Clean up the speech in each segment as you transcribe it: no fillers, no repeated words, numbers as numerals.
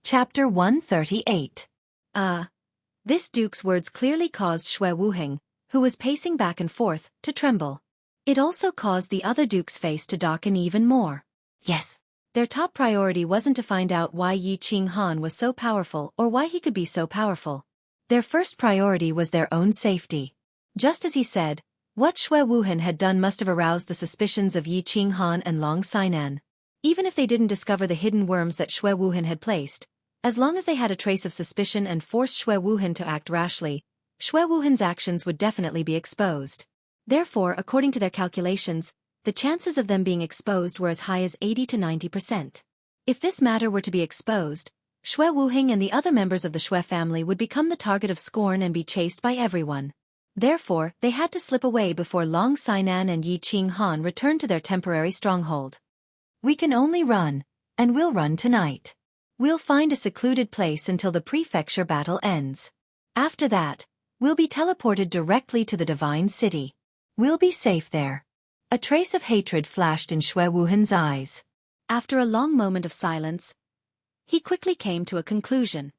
Chapter 138. This duke's words clearly caused Shui Wuheng, who was pacing back and forth, to tremble. It also caused the other duke's face to darken even more. Yes. Their top priority wasn't to find out why Yi Qinghan was so powerful or why he could be so powerful. Their first priority was their own safety. Just as he said, what Shui Wuheng had done must have aroused the suspicions of Yi Qinghan and Long Sainan. Even if they didn't discover the hidden worms that Shui Wuheng had placed, as long as they had a trace of suspicion and forced Shui Wuheng to act rashly, Shui Wuhen's actions would definitely be exposed. Therefore, according to their calculations, the chances of them being exposed were as high as 80 to 90%. If this matter were to be exposed, Shui Wuheng and the other members of the Shui family would become the target of scorn and be chased by everyone. Therefore, they had to slip away before Long Sainan and Yi Qinghan returned to their temporary stronghold. We can only run, and we'll run tonight. We'll find a secluded place until the prefecture battle ends. After that, we'll be teleported directly to the Divine City. We'll be safe there. A trace of hatred flashed in Shui Wuhen's eyes. After a long moment of silence, he quickly came to a conclusion.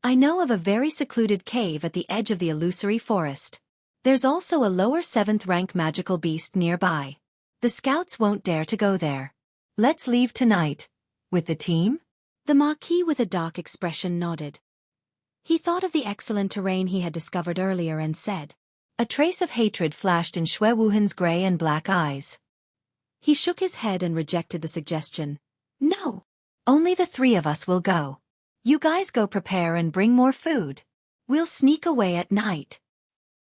I know of a very secluded cave at the edge of the illusory forest. There's also a lower 7th rank magical beast nearby. The scouts won't dare to go there. Let's leave tonight. With the team? The Marquis with a dark expression nodded. He thought of the excellent terrain he had discovered earlier and said. A trace of hatred flashed in Shui Wuhen's gray and black eyes. He shook his head and rejected the suggestion. No. Only the 3 of us will go. You guys go prepare and bring more food. We'll sneak away at night.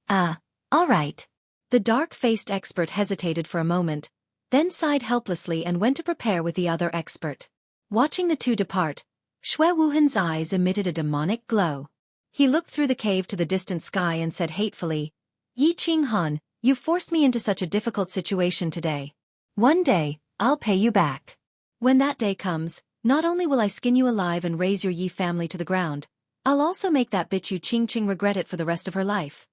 All right. The dark-faced expert hesitated for a moment, then sighed helplessly and went to prepare with the other expert. Watching the two depart, Shui Wuhen's eyes emitted a demonic glow. He looked through the cave to the distant sky and said hatefully, Yi Qinghan, you forced me into such a difficult situation today. One day, I'll pay you back. When that day comes, not only will I skin you alive and raze your Yi family to the ground, I'll also make that bitch Yu Qingqing regret it for the rest of her life.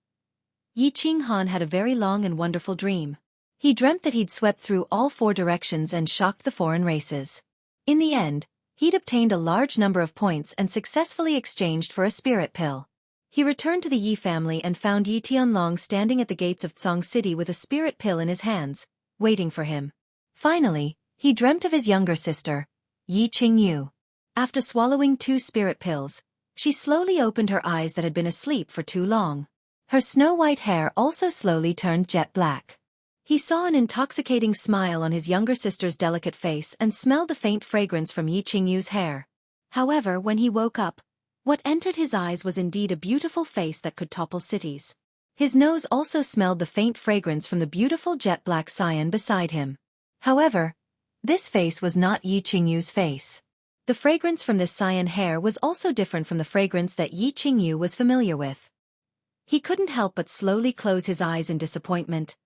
Yi Qinghan had a very long and wonderful dream. He dreamt that he'd swept through all 4 directions and shocked the foreign races. In the end, he'd obtained a large number of points and successfully exchanged for a spirit pill. He returned to the Yi family and found Yi Tianlong standing at the gates of Tsong City with a spirit pill in his hands, waiting for him. Finally, he dreamt of his younger sister, Yi Qingyu. After swallowing 2 spirit pills, she slowly opened her eyes that had been asleep for too long. Her snow-white hair also slowly turned jet black. He saw an intoxicating smile on his younger sister's delicate face and smelled the faint fragrance from Yi Qingyu's hair. However, when he woke up, what entered his eyes was indeed a beautiful face that could topple cities. His nose also smelled the faint fragrance from the beautiful jet-black scion beside him. However, this face was not Yi Qingyu's face. The fragrance from this scion hair was also different from the fragrance that Yi Qingyu was familiar with. He couldn't help but slowly close his eyes in disappointment.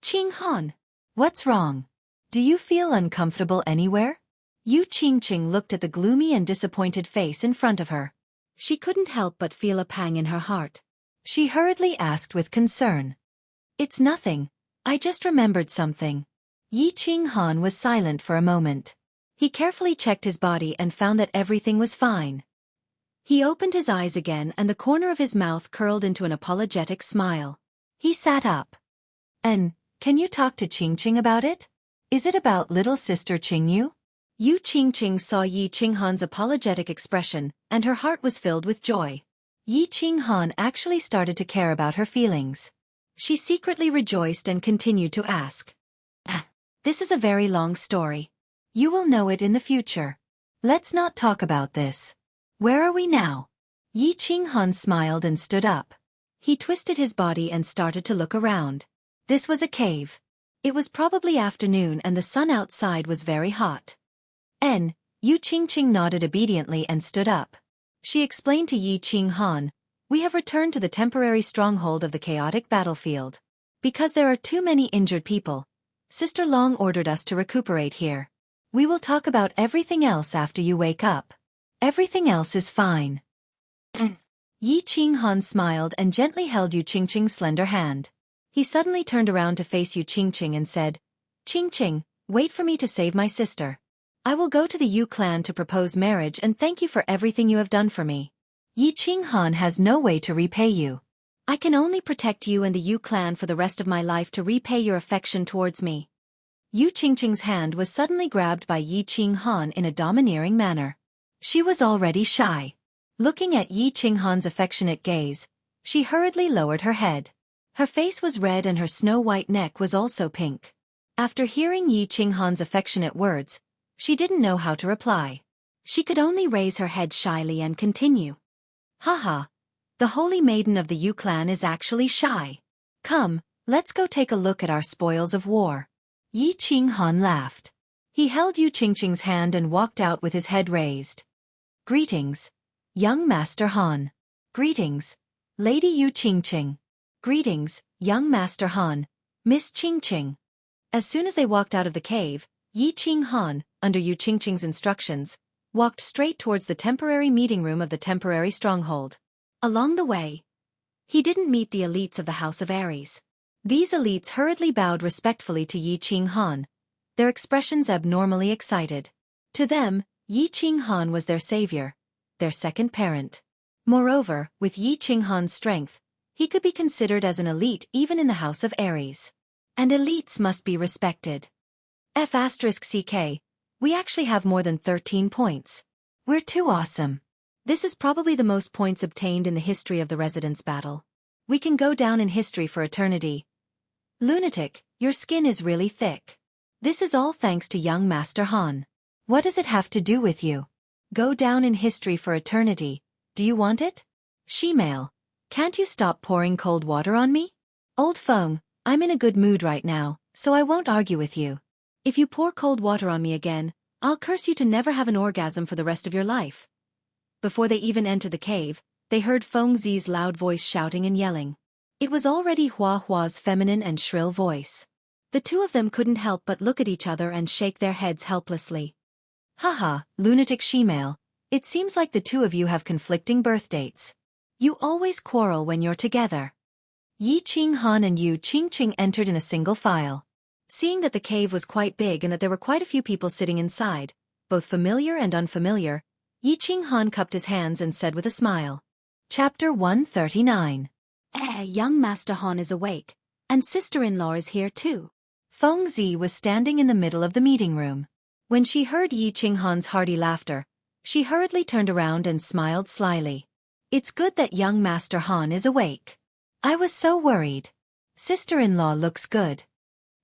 Qinghan, what's wrong? Do you feel uncomfortable anywhere? Yu Qingqing looked at the gloomy and disappointed face in front of her. She couldn't help but feel a pang in her heart. She hurriedly asked with concern. It's nothing. I just remembered something. Yi Qinghan was silent for a moment. He carefully checked his body and found that everything was fine. He opened his eyes again and the corner of his mouth curled into an apologetic smile. He sat up. Can you talk to Qingqing about it? Is it about little sister Qingyu? Yu Qingqing saw Yi Qinghan's apologetic expression, and her heart was filled with joy. Yi Qinghan actually started to care about her feelings. She secretly rejoiced and continued to ask. This is a very long story. You will know it in the future. Let's not talk about this. Where are we now? Yi Qinghan smiled and stood up. He twisted his body and started to look around. This was a cave. It was probably afternoon and the sun outside was very hot. Yu Qingqing nodded obediently and stood up. She explained to Yi Qinghan, we have returned to the temporary stronghold of the chaotic battlefield. Because there are too many injured people, Sister Long ordered us to recuperate here. We will talk about everything else after you wake up. Everything else is fine. Yi Qinghan smiled and gently held Yu Qingqing's slender hand. He suddenly turned around to face Yu Qingqing and said, Qingqing, wait for me to save my sister. I will go to the Yu clan to propose marriage and thank you for everything you have done for me. Yi Qinghan has no way to repay you. I can only protect you and the Yu clan for the rest of my life to repay your affection towards me. Yu Qingqing's hand was suddenly grabbed by Yi Qinghan in a domineering manner. She was already shy. Looking at Yi Qinghan's affectionate gaze, she hurriedly lowered her head. Her face was red and her snow-white neck was also pink. After hearing Yi Qinghan's affectionate words, she didn't know how to reply. She could only raise her head shyly and continue. Haha. The holy maiden of the Yu clan is actually shy. Come, let's go take a look at our spoils of war. Yi Qinghan laughed. He held Yu Qingqing's hand and walked out with his head raised. Greetings, young Master Han. Greetings, Lady Yu Qingqing. Greetings, young Master Han, Miss Qingqing. As soon as they walked out of the cave, Yi Qinghan, under Yu Qingqing's instructions, walked straight towards the temporary meeting room of the temporary stronghold. Along the way, he didn't meet the elites of the House of Aries. These elites hurriedly bowed respectfully to Yi Qinghan, their expressions abnormally excited. To them, Yi Qinghan was their savior, their second parent. Moreover, with Yi Qinghan's strength, he could be considered as an elite even in the House of Aries. And elites must be respected. F***CK, we actually have more than 13 points. We're too awesome. This is probably the most points obtained in the history of the Residence Battle. We can go down in history for eternity. Lunatic, your skin is really thick. This is all thanks to young Master Han. What does it have to do with you? Go down in history for eternity. Do you want it? Shemale, can't you stop pouring cold water on me? Old Feng, I'm in a good mood right now, so I won't argue with you. If you pour cold water on me again, I'll curse you to never have an orgasm for the rest of your life. Before they even entered the cave, they heard Feng Zi's loud voice shouting and yelling. It was already Hua Hua's feminine and shrill voice. The two of them couldn't help but look at each other and shake their heads helplessly. Haha, lunatic shemale, it seems like the two of you have conflicting birth dates. You always quarrel when you're together. Yi Qinghan and Yu Qingqing entered in a single file. Seeing that the cave was quite big and that there were quite a few people sitting inside, both familiar and unfamiliar, Yi Qinghan cupped his hands and said with a smile. Chapter 139. Young Master Han is awake, and sister-in-law is here too. Feng Zi was standing in the middle of the meeting room. When she heard Yi Qinghan's hearty laughter, she hurriedly turned around and smiled slyly. It's good that young Master Han is awake. I was so worried. Sister-in-law looks good.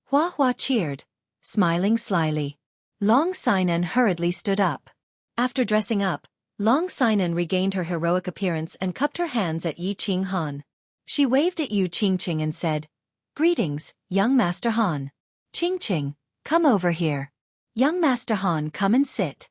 Hua Hua cheered, smiling slyly. Long Sinan hurriedly stood up. After dressing up, Long Sinan regained her heroic appearance and cupped her hands at Yi Qinghan. She waved at Yu Qingqing and said, Greetings, young Master Han. Qingqing, come over here. Young Master Han, come and sit.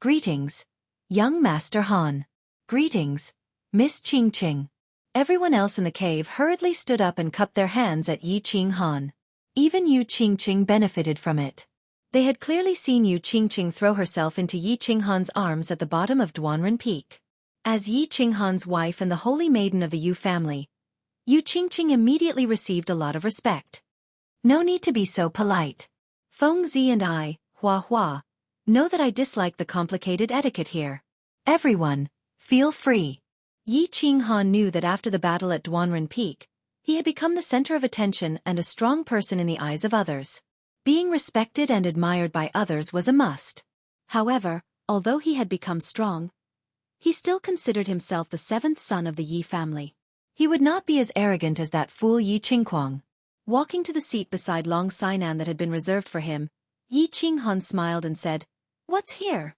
Greetings, young Master Han. Greetings, Miss Qingqing. Everyone else in the cave hurriedly stood up and cupped their hands at Yi Qinghan. Even Yu Qingqing benefited from it. They had clearly seen Yu Qingqing throw herself into Yi Qinghan's arms at the bottom of Duanren Peak. As Yi Qinghan's wife and the holy maiden of the Yu family, Yu Qingqing immediately received a lot of respect. No need to be so polite. Feng Zi and I, Hua Hua, know that I dislike the complicated etiquette here. Everyone, feel free. Yi Qinghan knew that after the battle at Duanren Peak, he had become the center of attention and a strong person in the eyes of others. Being respected and admired by others was a must. However, although he had become strong, he still considered himself the seventh son of the Yi family. He would not be as arrogant as that fool Yi Qingquang. Walking to the seat beside Long Sinan that had been reserved for him, Yi Qinghan smiled and said, What's here?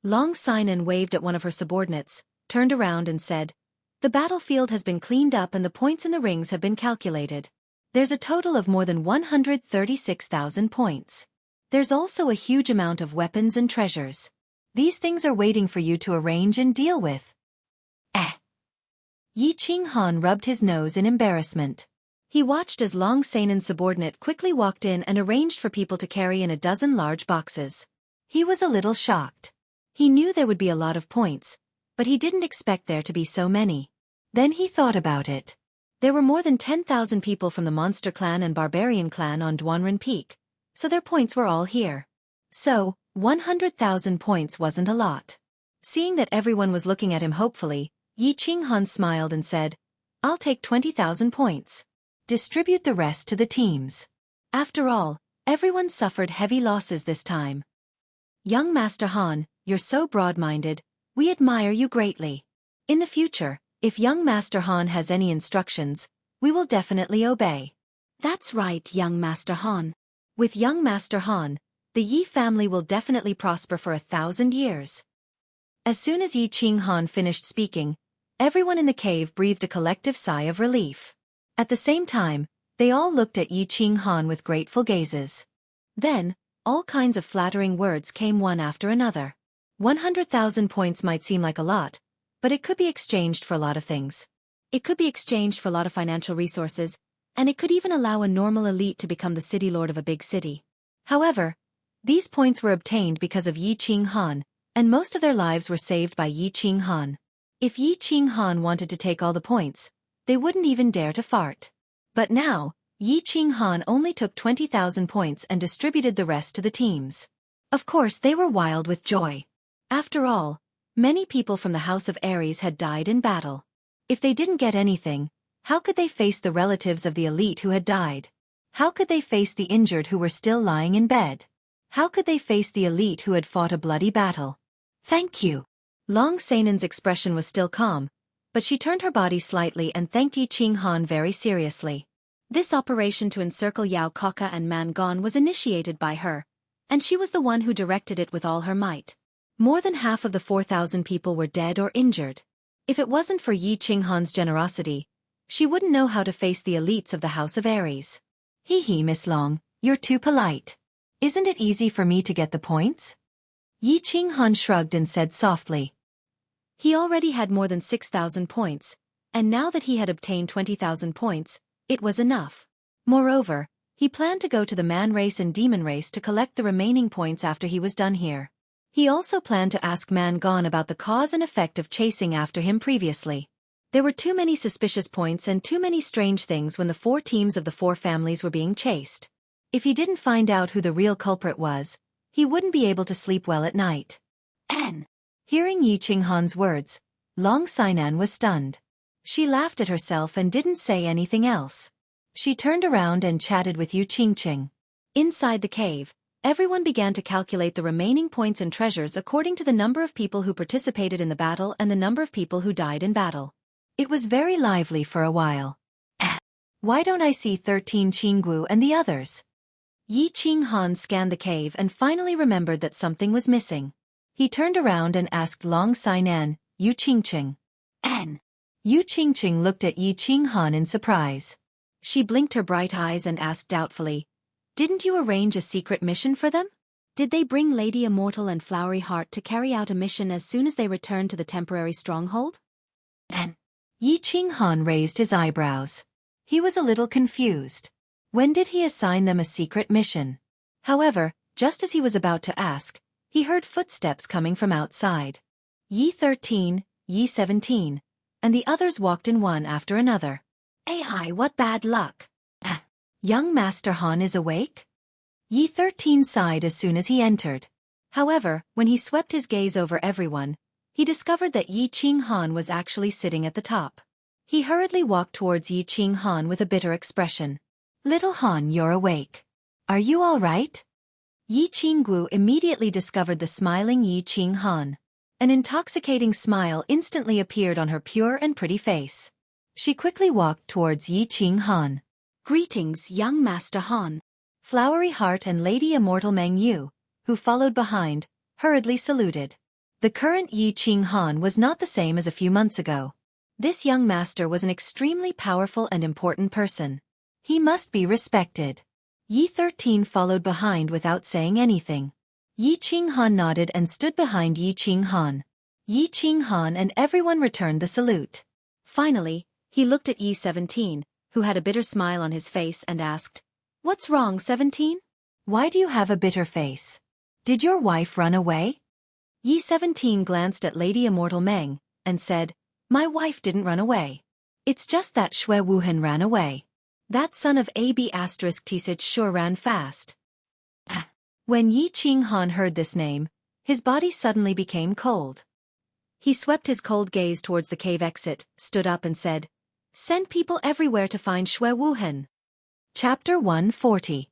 Long Sinan waved at one of her subordinates, turned around and said, The battlefield has been cleaned up and the points in the rings have been calculated. There's a total of more than 136,000 points. There's also a huge amount of weapons and treasures. These things are waiting for you to arrange and deal with. Yi Qinghan rubbed his nose in embarrassment. He watched as Long Sanan's subordinate quickly walked in and arranged for people to carry in a dozen large boxes. He was a little shocked. He knew there would be a lot of points, but he didn't expect there to be so many. Then he thought about it. There were more than 10,000 people from the Monster Clan and Barbarian Clan on Duanren Peak, so their points were all here. So, 100,000 points wasn't a lot. Seeing that everyone was looking at him hopefully, Yi Qinghan smiled and said, "I'll take 20,000 points. Distribute the rest to the teams." After all, everyone suffered heavy losses this time. Young Master Han, you're so broad-minded, we admire you greatly. In the future, if young Master Han has any instructions, we will definitely obey. That's right, young Master Han. With young Master Han, the Yi family will definitely prosper for 1,000 years. As soon as Yi Qinghan finished speaking, everyone in the cave breathed a collective sigh of relief. At the same time, they all looked at Yi Qinghan with grateful gazes. Then, all kinds of flattering words came one after another. 100,000 points might seem like a lot, but it could be exchanged for a lot of things. It could be exchanged for a lot of financial resources, and it could even allow a normal elite to become the city lord of a big city. However, these points were obtained because of Yi Qinghan, and most of their lives were saved by Yi Qinghan. If Yi Qinghan wanted to take all the points, they wouldn't even dare to fart. But now, Yi Qinghan only took 20,000 points and distributed the rest to the teams. Of course they were wild with joy. After all, many people from the House of Aries had died in battle. If they didn't get anything, how could they face the relatives of the elite who had died? How could they face the injured who were still lying in bed? How could they face the elite who had fought a bloody battle? "Thank you." Long Seinen's expression was still calm, but she turned her body slightly and thanked Yi Qinghan very seriously. This operation to encircle Yao Kaka and Man Gon was initiated by her, and she was the one who directed it with all her might. More than half of the 4,000 people were dead or injured. If it wasn't for Yi Qinghan's generosity, she wouldn't know how to face the elites of the House of Aries. Hee, Miss Long, you're too polite. Isn't it easy for me to get the points?" Yi Qinghan shrugged and said softly. He already had more than 6,000 points, and now that he had obtained 20,000 points, it was enough. Moreover, he planned to go to the man race and demon race to collect the remaining points after he was done here. He also planned to ask Man Gon about the cause and effect of chasing after him previously. There were too many suspicious points and too many strange things when the 4 teams of the 4 families were being chased. If he didn't find out who the real culprit was, he wouldn't be able to sleep well at night. Hearing Yi Qinghan's words, Long Sainan was stunned. She laughed at herself and didn't say anything else. She turned around and chatted with Yu Qingqing. Inside the cave, everyone began to calculate the remaining points and treasures according to the number of people who participated in the battle and the number of people who died in battle. It was very lively for a while. Why don't I see 13 Qinggu and the others? Yi Qinghan scanned the cave and finally remembered that something was missing. He turned around and asked Long Sainan, Yu Qingqing. Yu Qingqing looked at Yi Qinghan in surprise. She blinked her bright eyes and asked doubtfully, "Didn't you arrange a secret mission for them? Did they bring Lady Immortal and Flowery Heart to carry out a mission as soon as they returned to the temporary stronghold?" Yi Qinghan raised his eyebrows. He was a little confused. When did he assign them a secret mission? However, just as he was about to ask, he heard footsteps coming from outside. Yi 13, Yi 17, and the others walked in one after another. Hi, what bad luck. Young Master Han is awake? Yi 13 sighed as soon as he entered. However, when he swept his gaze over everyone, he discovered that Yi Qinghan was actually sitting at the top. He hurriedly walked towards Yi Qinghan with a bitter expression. "Little Han, you're awake. Are you all right?" Yi Qinggu immediately discovered the smiling Yi Qinghan. An intoxicating smile instantly appeared on her pure and pretty face. She quickly walked towards Yi Qinghan. "Greetings, young Master Han." Flowery Heart and Lady Immortal Meng Yu, who followed behind, hurriedly saluted. The current Yi Qinghan was not the same as a few months ago. This young master was an extremely powerful and important person. He must be respected. Yi 13 followed behind without saying anything. Yi Qinghan nodded and stood behind Yi Qinghan. Yi Qinghan and everyone returned the salute. Finally, he looked at Yi 17, who had a bitter smile on his face and asked, "What's wrong, 17? Why do you have a bitter face? Did your wife run away?" Yi 17 glanced at Lady Immortal Meng, and said, "My wife didn't run away. It's just that Xue Wuhan ran away. That son of AB*Tsich sure ran fast." When Yi Qinghan heard this name, his body suddenly became cold. He swept his cold gaze towards the cave exit, stood up and said, "Send people everywhere to find Xue Wuhen." Chapter 140.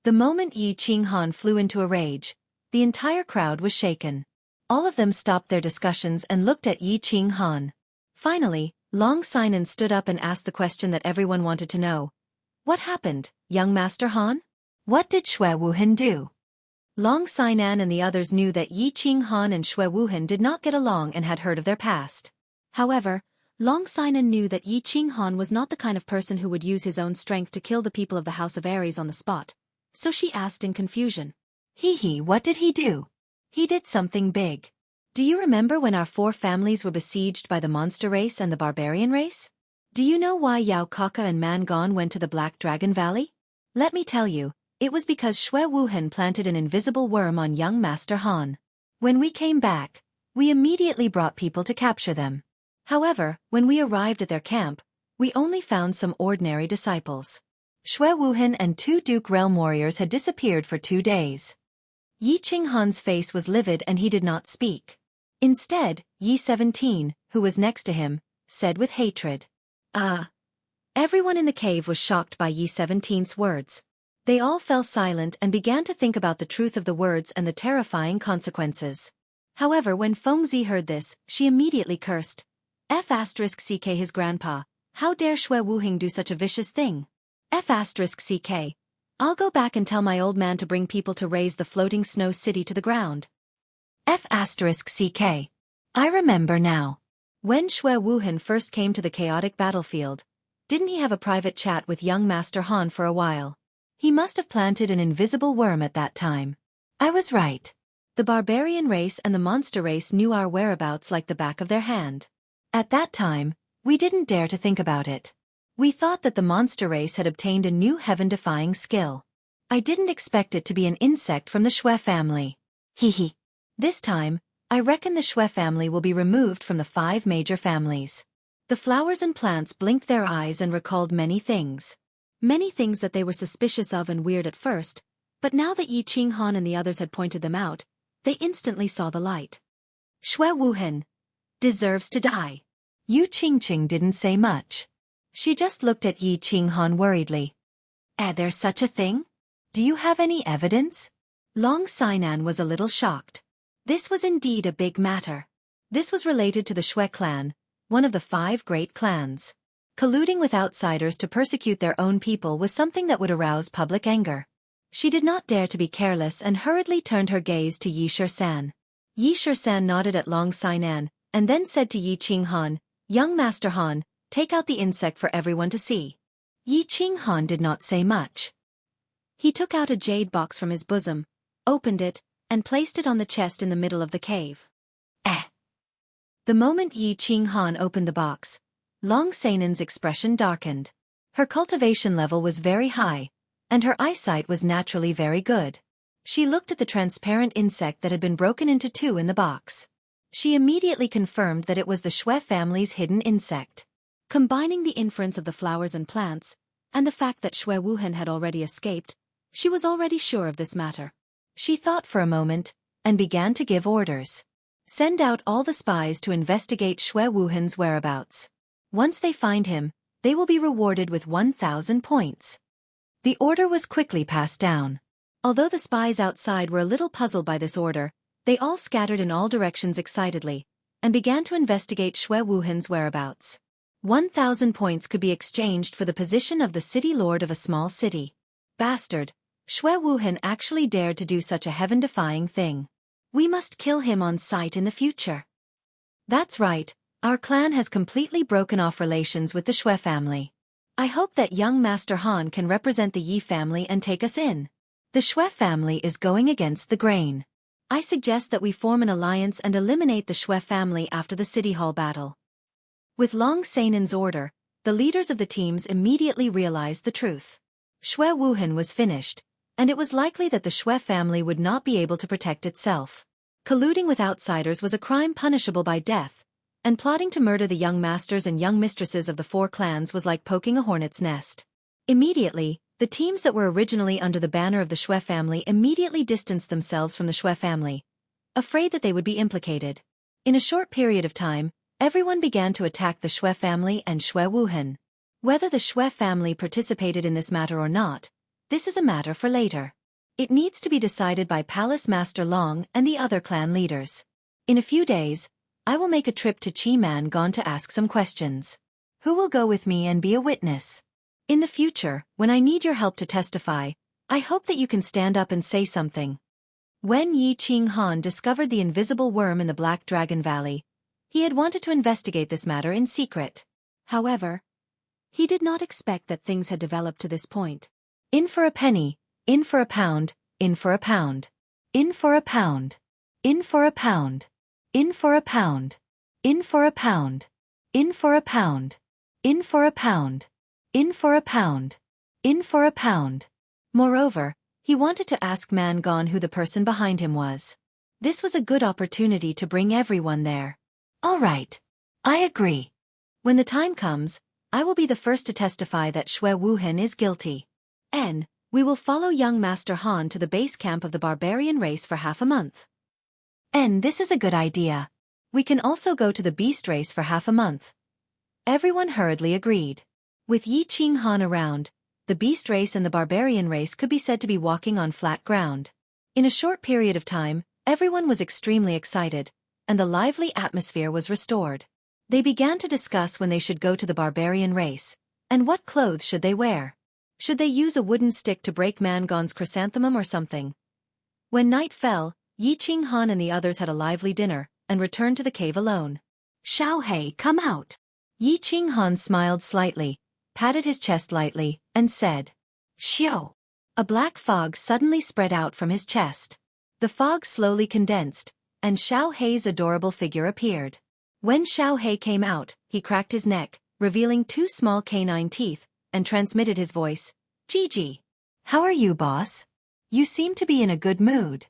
The moment Yi Qinghan flew into a rage, the entire crowd was shaken. All of them stopped their discussions and looked at Yi Qinghan. Finally, Long Sinan stood up and asked the question that everyone wanted to know. "What happened, young Master Han? What did Xue Wuhen do?" Long Sinan and the others knew that Yi Qinghan and Xue Wuhen did not get along and had heard of their past. However, Long Sinan knew that Yi Qinghan was not the kind of person who would use his own strength to kill the people of the House of Aries on the spot, so she asked in confusion. What did he do?" "He did something big. Do you remember when our 4 families were besieged by the monster race and the barbarian race? Do you know why Yao Kaka and Man Gon went to the Black Dragon Valley? Let me tell you, it was because Xue Wuhen planted an invisible worm on young Master Han. When we came back, we immediately brought people to capture them. However, when we arrived at their camp, we only found some ordinary disciples. Xue Wuhen and 2 Duke Realm warriors had disappeared for 2 days. Yi Qinghan's face was livid and he did not speak. Instead, Yi 17, who was next to him, said with hatred. Everyone in the cave was shocked by Yi 17's words. They all fell silent and began to think about the truth of the words and the terrifying consequences. However, when Fengzi heard this, she immediately cursed. F*ck his grandpa, how dare Xue Wuheng do such a vicious thing? F*ck, I'll go back and tell my old man to bring people to raise the floating snow city to the ground. F*ck. I remember now. When Xue Wuhen first came to the chaotic battlefield, didn't he have a private chat with young Master Han for a while? He must have planted an invisible worm at that time. I was right. The barbarian race and the monster race knew our whereabouts like the back of their hand. At that time, we didn't dare to think about it. We thought that the monster race had obtained a new heaven-defying skill. I didn't expect it to be an insect from the Xue family. This time, I reckon the Xue family will be removed from the 5 major families. The flowers and plants blinked their eyes and recalled many things. Many things that they were suspicious of and weird at first, but now that Yi Qinghan and the others had pointed them out, they instantly saw the light. Xue Wuhen deserves to die. Yu Qingqing didn't say much. She just looked at Yi Qinghan worriedly. There's such a thing? Do you have any evidence? Long Sinan was a little shocked. This was indeed a big matter. This was related to the Xue clan, one of the 5 great clans. Colluding with outsiders to persecute their own people was something that would arouse public anger. She did not dare to be careless and hurriedly turned her gaze to Yi Shisan. Yi Shisan nodded at Long Sinan, and then said to Yi Qinghan, "Young Master Han, take out the insect for everyone to see." Yi Qinghan did not say much. He took out a jade box from his bosom, opened it, and placed it on the chest in the middle of the cave. The moment Yi Qinghan opened the box, Long Sanan's expression darkened. Her cultivation level was very high, and her eyesight was naturally very good. She looked at the transparent insect that had been broken into 2 in the box. She immediately confirmed that it was the Xue family's hidden insect. Combining the inference of the flowers and plants, and the fact that Xue Wuhen had already escaped, she was already sure of this matter. She thought for a moment, and began to give orders. Send out all the spies to investigate Xue Wuhen's whereabouts. Once they find him, they will be rewarded with 1,000 points. The order was quickly passed down. Although the spies outside were a little puzzled by this order, they all scattered in all directions excitedly, and began to investigate Xue Wuhen's whereabouts. 1,000 points could be exchanged for the position of the city lord of a small city. Bastard! Xue Wuhen actually dared to do such a heaven-defying thing. We must kill him on sight in the future. That's right, our clan has completely broken off relations with the Xue family. I hope that young Master Han can represent the Yi family and take us in. The Xue family is going against the grain. I suggest that we form an alliance and eliminate the Xue family after the City Hall battle. With Long Sanan's order, the leaders of the teams immediately realized the truth. Xue Wuhen was finished, and it was likely that the Xue family would not be able to protect itself. Colluding with outsiders was a crime punishable by death, and plotting to murder the young masters and young mistresses of the 4 clans was like poking a hornet's nest. Immediately, the The teams that were originally under the banner of the Shui family immediately distanced themselves from the Shui family, afraid that they would be implicated. In a short period of time, everyone began to attack the Shui family and Shui Wuhan. Whether the Shui family participated in this matter or not, this is a matter for later. It needs to be decided by Palace Master Long and the other clan leaders. In a few days, I will make a trip to Qi Man Gon to ask some questions. Who will go with me and be a witness? In the future, when I need your help to testify, I hope that you can stand up and say something. When Yi Qinghan discovered the invisible worm in the Black Dragon Valley, he had wanted to investigate this matter in secret. However, he did not expect that things had developed to this point. In for a penny, in for a pound, in for a pound. In for a pound. In for a pound. In for a pound. In for a pound. In for a pound. In for a pound. In for a pound. In for a pound. Moreover, he wanted to ask Man Gon who the person behind him was. This was a good opportunity to bring everyone there. All right. I agree. When the time comes, I will be the first to testify that Shui Wuhan is guilty. We will follow young Master Han to the base camp of the barbarian race for half a month. This is a good idea. We can also go to the beast race for half a month. Everyone hurriedly agreed. With Yi Qinghan around, the beast race and the barbarian race could be said to be walking on flat ground. In a short period of time, everyone was extremely excited, and the lively atmosphere was restored. They began to discuss when they should go to the barbarian race, and what clothes should they wear. Should they use a wooden stick to break Man Gon's chrysanthemum or something? When night fell, Yi Qinghan and the others had a lively dinner, and returned to the cave alone. Xiaofan, come out. Yi Qinghan smiled slightly, patted his chest lightly, and said, Xiao. A black fog suddenly spread out from his chest. The fog slowly condensed, and Xiaofan's adorable figure appeared. When Xiaofan came out, he cracked his neck, revealing 2 small canine teeth, and transmitted his voice, Gigi. How are you, boss? You seem to be in a good mood.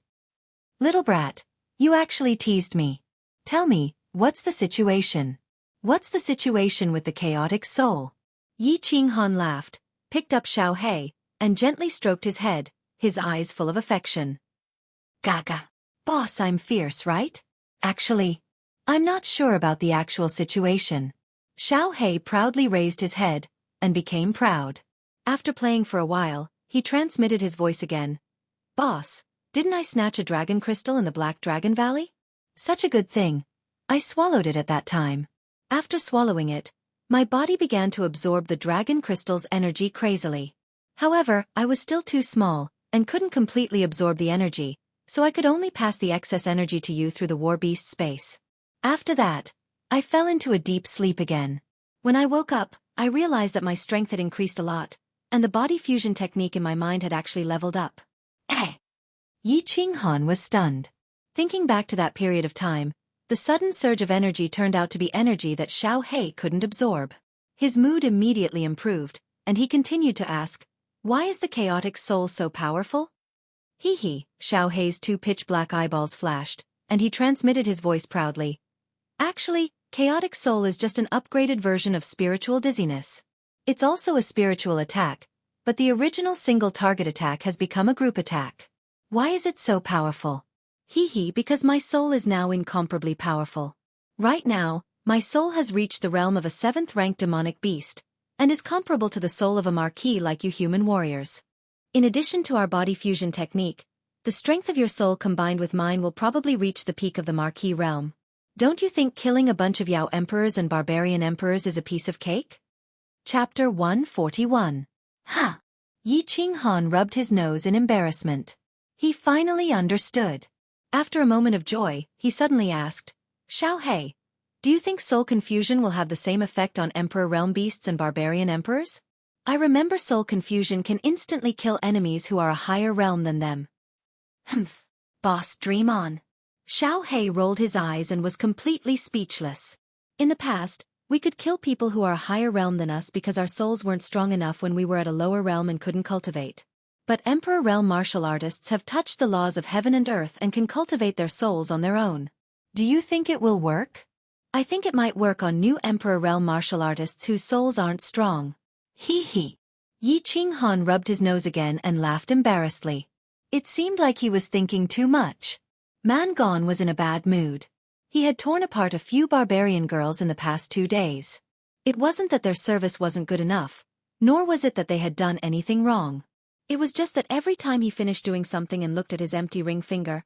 Little brat, you actually teased me. Tell me, what's the situation? What's the situation with the chaotic soul? Yi Qinghan laughed, picked up Xiaofan, and gently stroked his head, his eyes full of affection. Gaga. Boss, I'm fierce, right? Actually, I'm not sure about the actual situation. Xiaofan proudly raised his head, and became proud. After playing for a while, he transmitted his voice again. Boss, didn't I snatch a dragon crystal in the Black Dragon Valley? Such a good thing. I swallowed it at that time. After swallowing it, my body began to absorb the dragon crystal's energy crazily. However, I was still too small, and couldn't completely absorb the energy, so I could only pass the excess energy to you through the war beast space. After that, I fell into a deep sleep again. When I woke up, I realized that my strength had increased a lot, and the body fusion technique in my mind had actually leveled up. Yi Qinghan was stunned. Thinking back to that period of time, the sudden surge of energy turned out to be energy that Xiaofan couldn't absorb. His mood immediately improved, and he continued to ask, why is the chaotic soul so powerful? Hee. Xiaofan's 2 pitch-black eyeballs flashed, and he transmitted his voice proudly. Actually, chaotic soul is just an upgraded version of spiritual dizziness. It's also a spiritual attack, but the original single-target attack has become a group attack. Why is it so powerful? Because my soul is now incomparably powerful. Right now, my soul has reached the realm of a 7th-ranked demonic beast, and is comparable to the soul of a marquis like you human warriors. In addition to our body fusion technique, the strength of your soul combined with mine will probably reach the peak of the marquis realm. Don't you think killing a bunch of Yao emperors and barbarian emperors is a piece of cake? Chapter 141. Ha! Yi Qinghan rubbed his nose in embarrassment. He finally understood. After a moment of joy, he suddenly asked, Xiaofan, do you think soul confusion will have the same effect on emperor realm beasts and barbarian emperors? I remember soul confusion can instantly kill enemies who are a higher realm than them. Humph. Boss, dream on. Xiaofan rolled his eyes and was completely speechless. In the past, we could kill people who are a higher realm than us because our souls weren't strong enough when we were at a lower realm and couldn't cultivate. But Emperor realm martial artists have touched the laws of heaven and earth and can cultivate their souls on their own. Do you think it will work? I think it might work on new Emperor realm martial artists whose souls aren't strong. Hee. Yi Qinghan rubbed his nose again and laughed embarrassedly. It seemed like he was thinking too much. Man Gone was in a bad mood. He had torn apart a few barbarian girls in the past 2 days. It wasn't that their service wasn't good enough, nor was it that they had done anything wrong. It was just that every time he finished doing something and looked at his empty ring finger,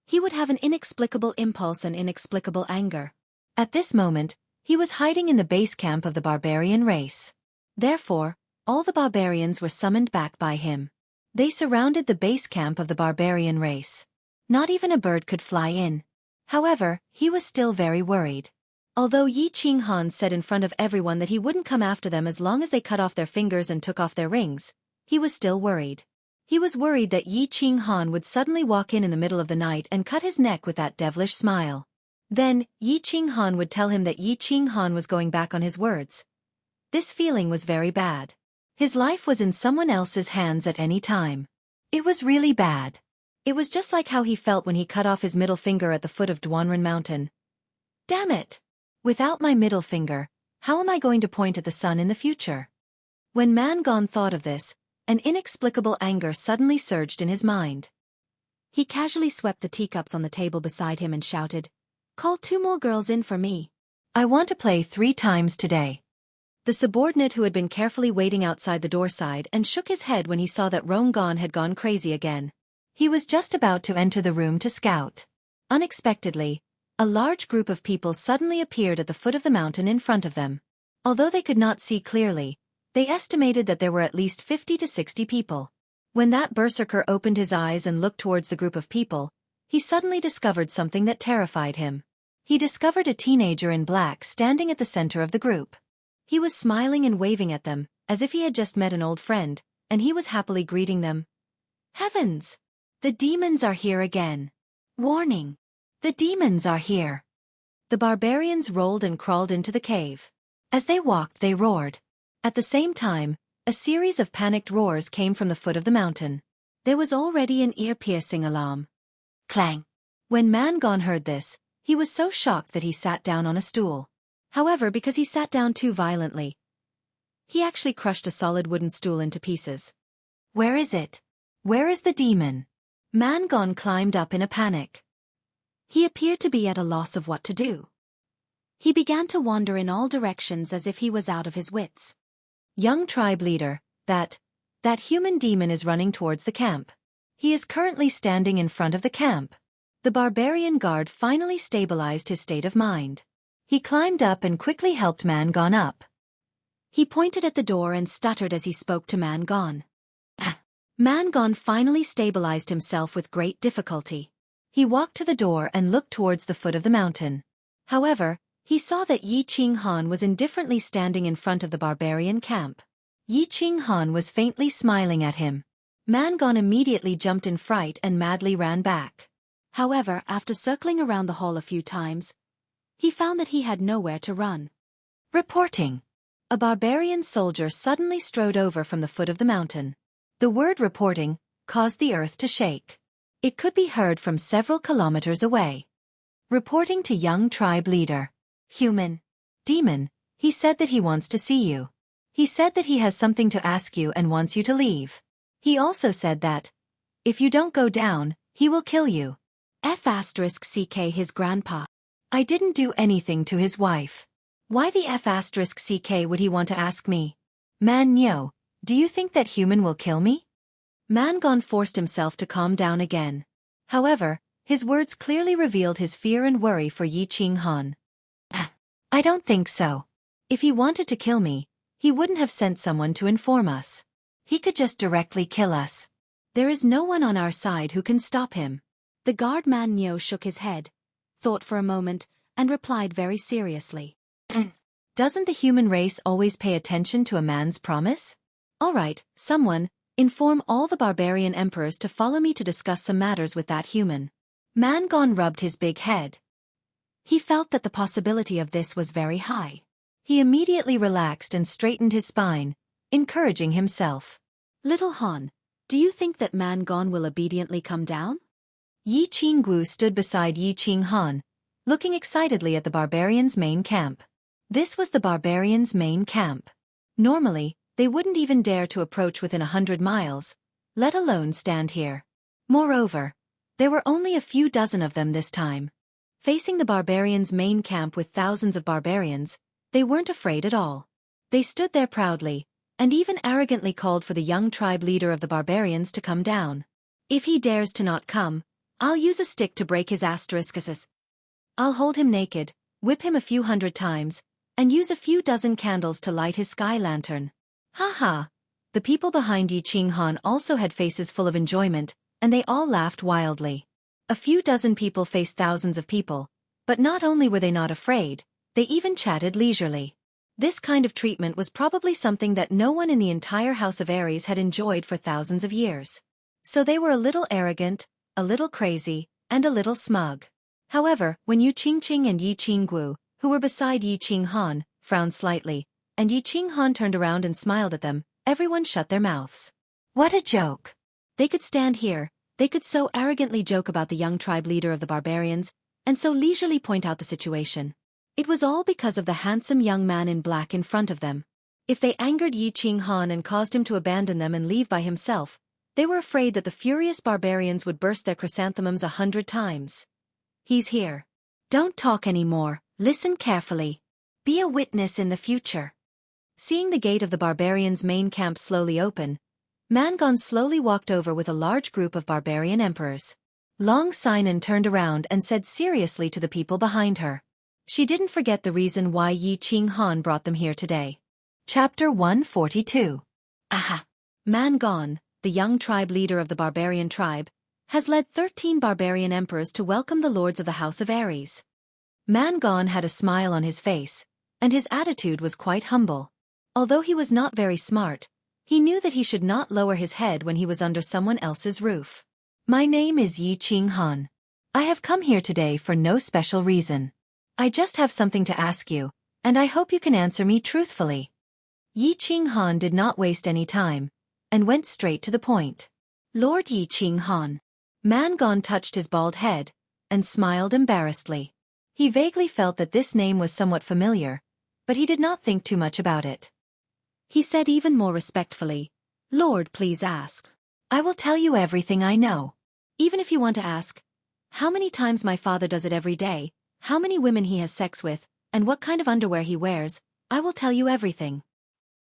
he would have an inexplicable impulse and inexplicable anger. At this moment, he was hiding in the base camp of the barbarian race. Therefore, all the barbarians were summoned back by him. They surrounded the base camp of the barbarian race. Not even a bird could fly in. However, he was still very worried. Although Yi Qinghan said in front of everyone that he wouldn't come after them as long as they cut off their fingers and took off their rings, he was still worried. He was worried that Yi Qinghan would suddenly walk in the middle of the night and cut his neck with that devilish smile. Then, Yi Qinghan would tell him that Yi Qinghan was going back on his words. This feeling was very bad. His life was in someone else's hands at any time. It was really bad. It was just like how he felt when he cut off his middle finger at the foot of Duanren Mountain. Damn it! Without my middle finger, how am I going to point at the sun in the future? When Man Gone thought of this, an inexplicable anger suddenly surged in his mind. He casually swept the teacups on the table beside him and shouted, "Call 2 more girls in for me. I want to play 3 times today." The subordinate who had been carefully waiting outside the door sighed and shook his head when he saw that Rongon had gone crazy again. He was just about to enter the room to scout. Unexpectedly, a large group of people suddenly appeared at the foot of the mountain in front of them. Although they could not see clearly, they estimated that there were at least 50 to 60 people. When that berserker opened his eyes and looked towards the group of people, he suddenly discovered something that terrified him. He discovered a teenager in black standing at the center of the group. He was smiling and waving at them, as if he had just met an old friend, and he was happily greeting them. Heavens! The demons are here again. Warning! The demons are here. The barbarians rolled and crawled into the cave. As they walked, they roared. At the same time, a series of panicked roars came from the foot of the mountain. There was already an ear-piercing alarm. Clang! When Man Gone heard this, he was so shocked that he sat down on a stool. However, because he sat down too violently, he actually crushed a solid wooden stool into pieces. Where is it? Where is the demon? Man Gone climbed up in a panic. He appeared to be at a loss of what to do. He began to wander in all directions as if he was out of his wits. Young tribe leader, that human demon is running towards the camp. He is currently standing in front of the camp. The barbarian guard finally stabilized his state of mind. He climbed up and quickly helped Man Gone up. He pointed at the door and stuttered as he spoke to Man Gone. Man Gone finally stabilized himself with great difficulty. He walked to the door and looked towards the foot of the mountain. However, he saw that Yi Qinghan was indifferently standing in front of the barbarian camp. Yi Qinghan was faintly smiling at him. Man Gone immediately jumped in fright and madly ran back. However, after circling around the hall a few times, he found that he had nowhere to run. Reporting. A barbarian soldier suddenly strode over from the foot of the mountain. The word reporting caused the earth to shake. It could be heard from several kilometers away. Reporting to young tribe leader. Human. Demon, he said that he wants to see you. He said that he has something to ask you and wants you to leave. He also said that, if you don't go down, he will kill you. F***ck his grandpa. I didn't do anything to his wife. Why the F***ck would he want to ask me? Man Nyo, do you think that human will kill me? Man Gone forced himself to calm down again. However, his words clearly revealed his fear and worry for Yi Qinghan. I don't think so. If he wanted to kill me, he wouldn't have sent someone to inform us. He could just directly kill us. There is no one on our side who can stop him. The guard Man Nyo shook his head, thought for a moment, and replied very seriously. Doesn't the human race always pay attention to a man's promise? All right, someone, inform all the barbarian emperors to follow me to discuss some matters with that human. Man Gone rubbed his big head. He felt that the possibility of this was very high. He immediately relaxed and straightened his spine, encouraging himself. Little Han, do you think that Man Gone will obediently come down? Yi Qinggu stood beside Yi Qinghan, looking excitedly at the barbarians' main camp. This was the barbarians' main camp. Normally, They wouldn't even dare to approach within 100 miles, let alone stand here. Moreover, there were only a few dozen of them this time. Facing the barbarians' main camp with thousands of barbarians, they weren't afraid at all. They stood there proudly, and even arrogantly called for the young tribe leader of the barbarians to come down. If he dares to not come, I'll use a stick to break his asteriskes. I'll hold him naked, whip him a few hundred times, and use a few dozen candles to light his sky lantern. Ha ha! The people behind Yi Qinghan also had faces full of enjoyment, and they all laughed wildly. A few dozen people faced thousands of people, but not only were they not afraid, they even chatted leisurely. This kind of treatment was probably something that no one in the entire House of Aries had enjoyed for thousands of years. So they were a little arrogant, a little crazy, and a little smug. However, when Yu Qingqing and Yi Qingguo, who were beside Yi Qinghan, frowned slightly, and Yi Qinghan turned around and smiled at them, everyone shut their mouths. What a joke! They could stand here, they could so arrogantly joke about the young tribe leader of the barbarians, and so leisurely point out the situation. It was all because of the handsome young man in black in front of them. If they angered Yi Qinghan and caused him to abandon them and leave by himself, they were afraid that the furious barbarians would burst their chrysanthemums 100 times. He's here. Don't talk anymore, listen carefully. Be a witness in the future. Seeing the gate of the barbarians' main camp slowly open, Mangon slowly walked over with a large group of barbarian emperors. Long Sinan turned around and said seriously to the people behind her. She didn't forget the reason why Yi Qinghan brought them here today. Chapter 142. Aha! Mangon, the young tribe leader of the barbarian tribe, has led 13 barbarian emperors to welcome the lords of the House of Aries. Mangon had a smile on his face, and his attitude was quite humble. Although he was not very smart, he knew that he should not lower his head when he was under someone else's roof. My name is Yi Qinghan. I have come here today for no special reason. I just have something to ask you, and I hope you can answer me truthfully. Yi Qinghan did not waste any time, and went straight to the point. Lord Yi Qinghan. Mangon touched his bald head, and smiled embarrassedly. He vaguely felt that this name was somewhat familiar, but he did not think too much about it. He said even more respectfully, Lord, please ask. I will tell you everything I know. Even if you want to ask, how many times my father does it every day, how many women he has sex with, and what kind of underwear he wears, I will tell you everything.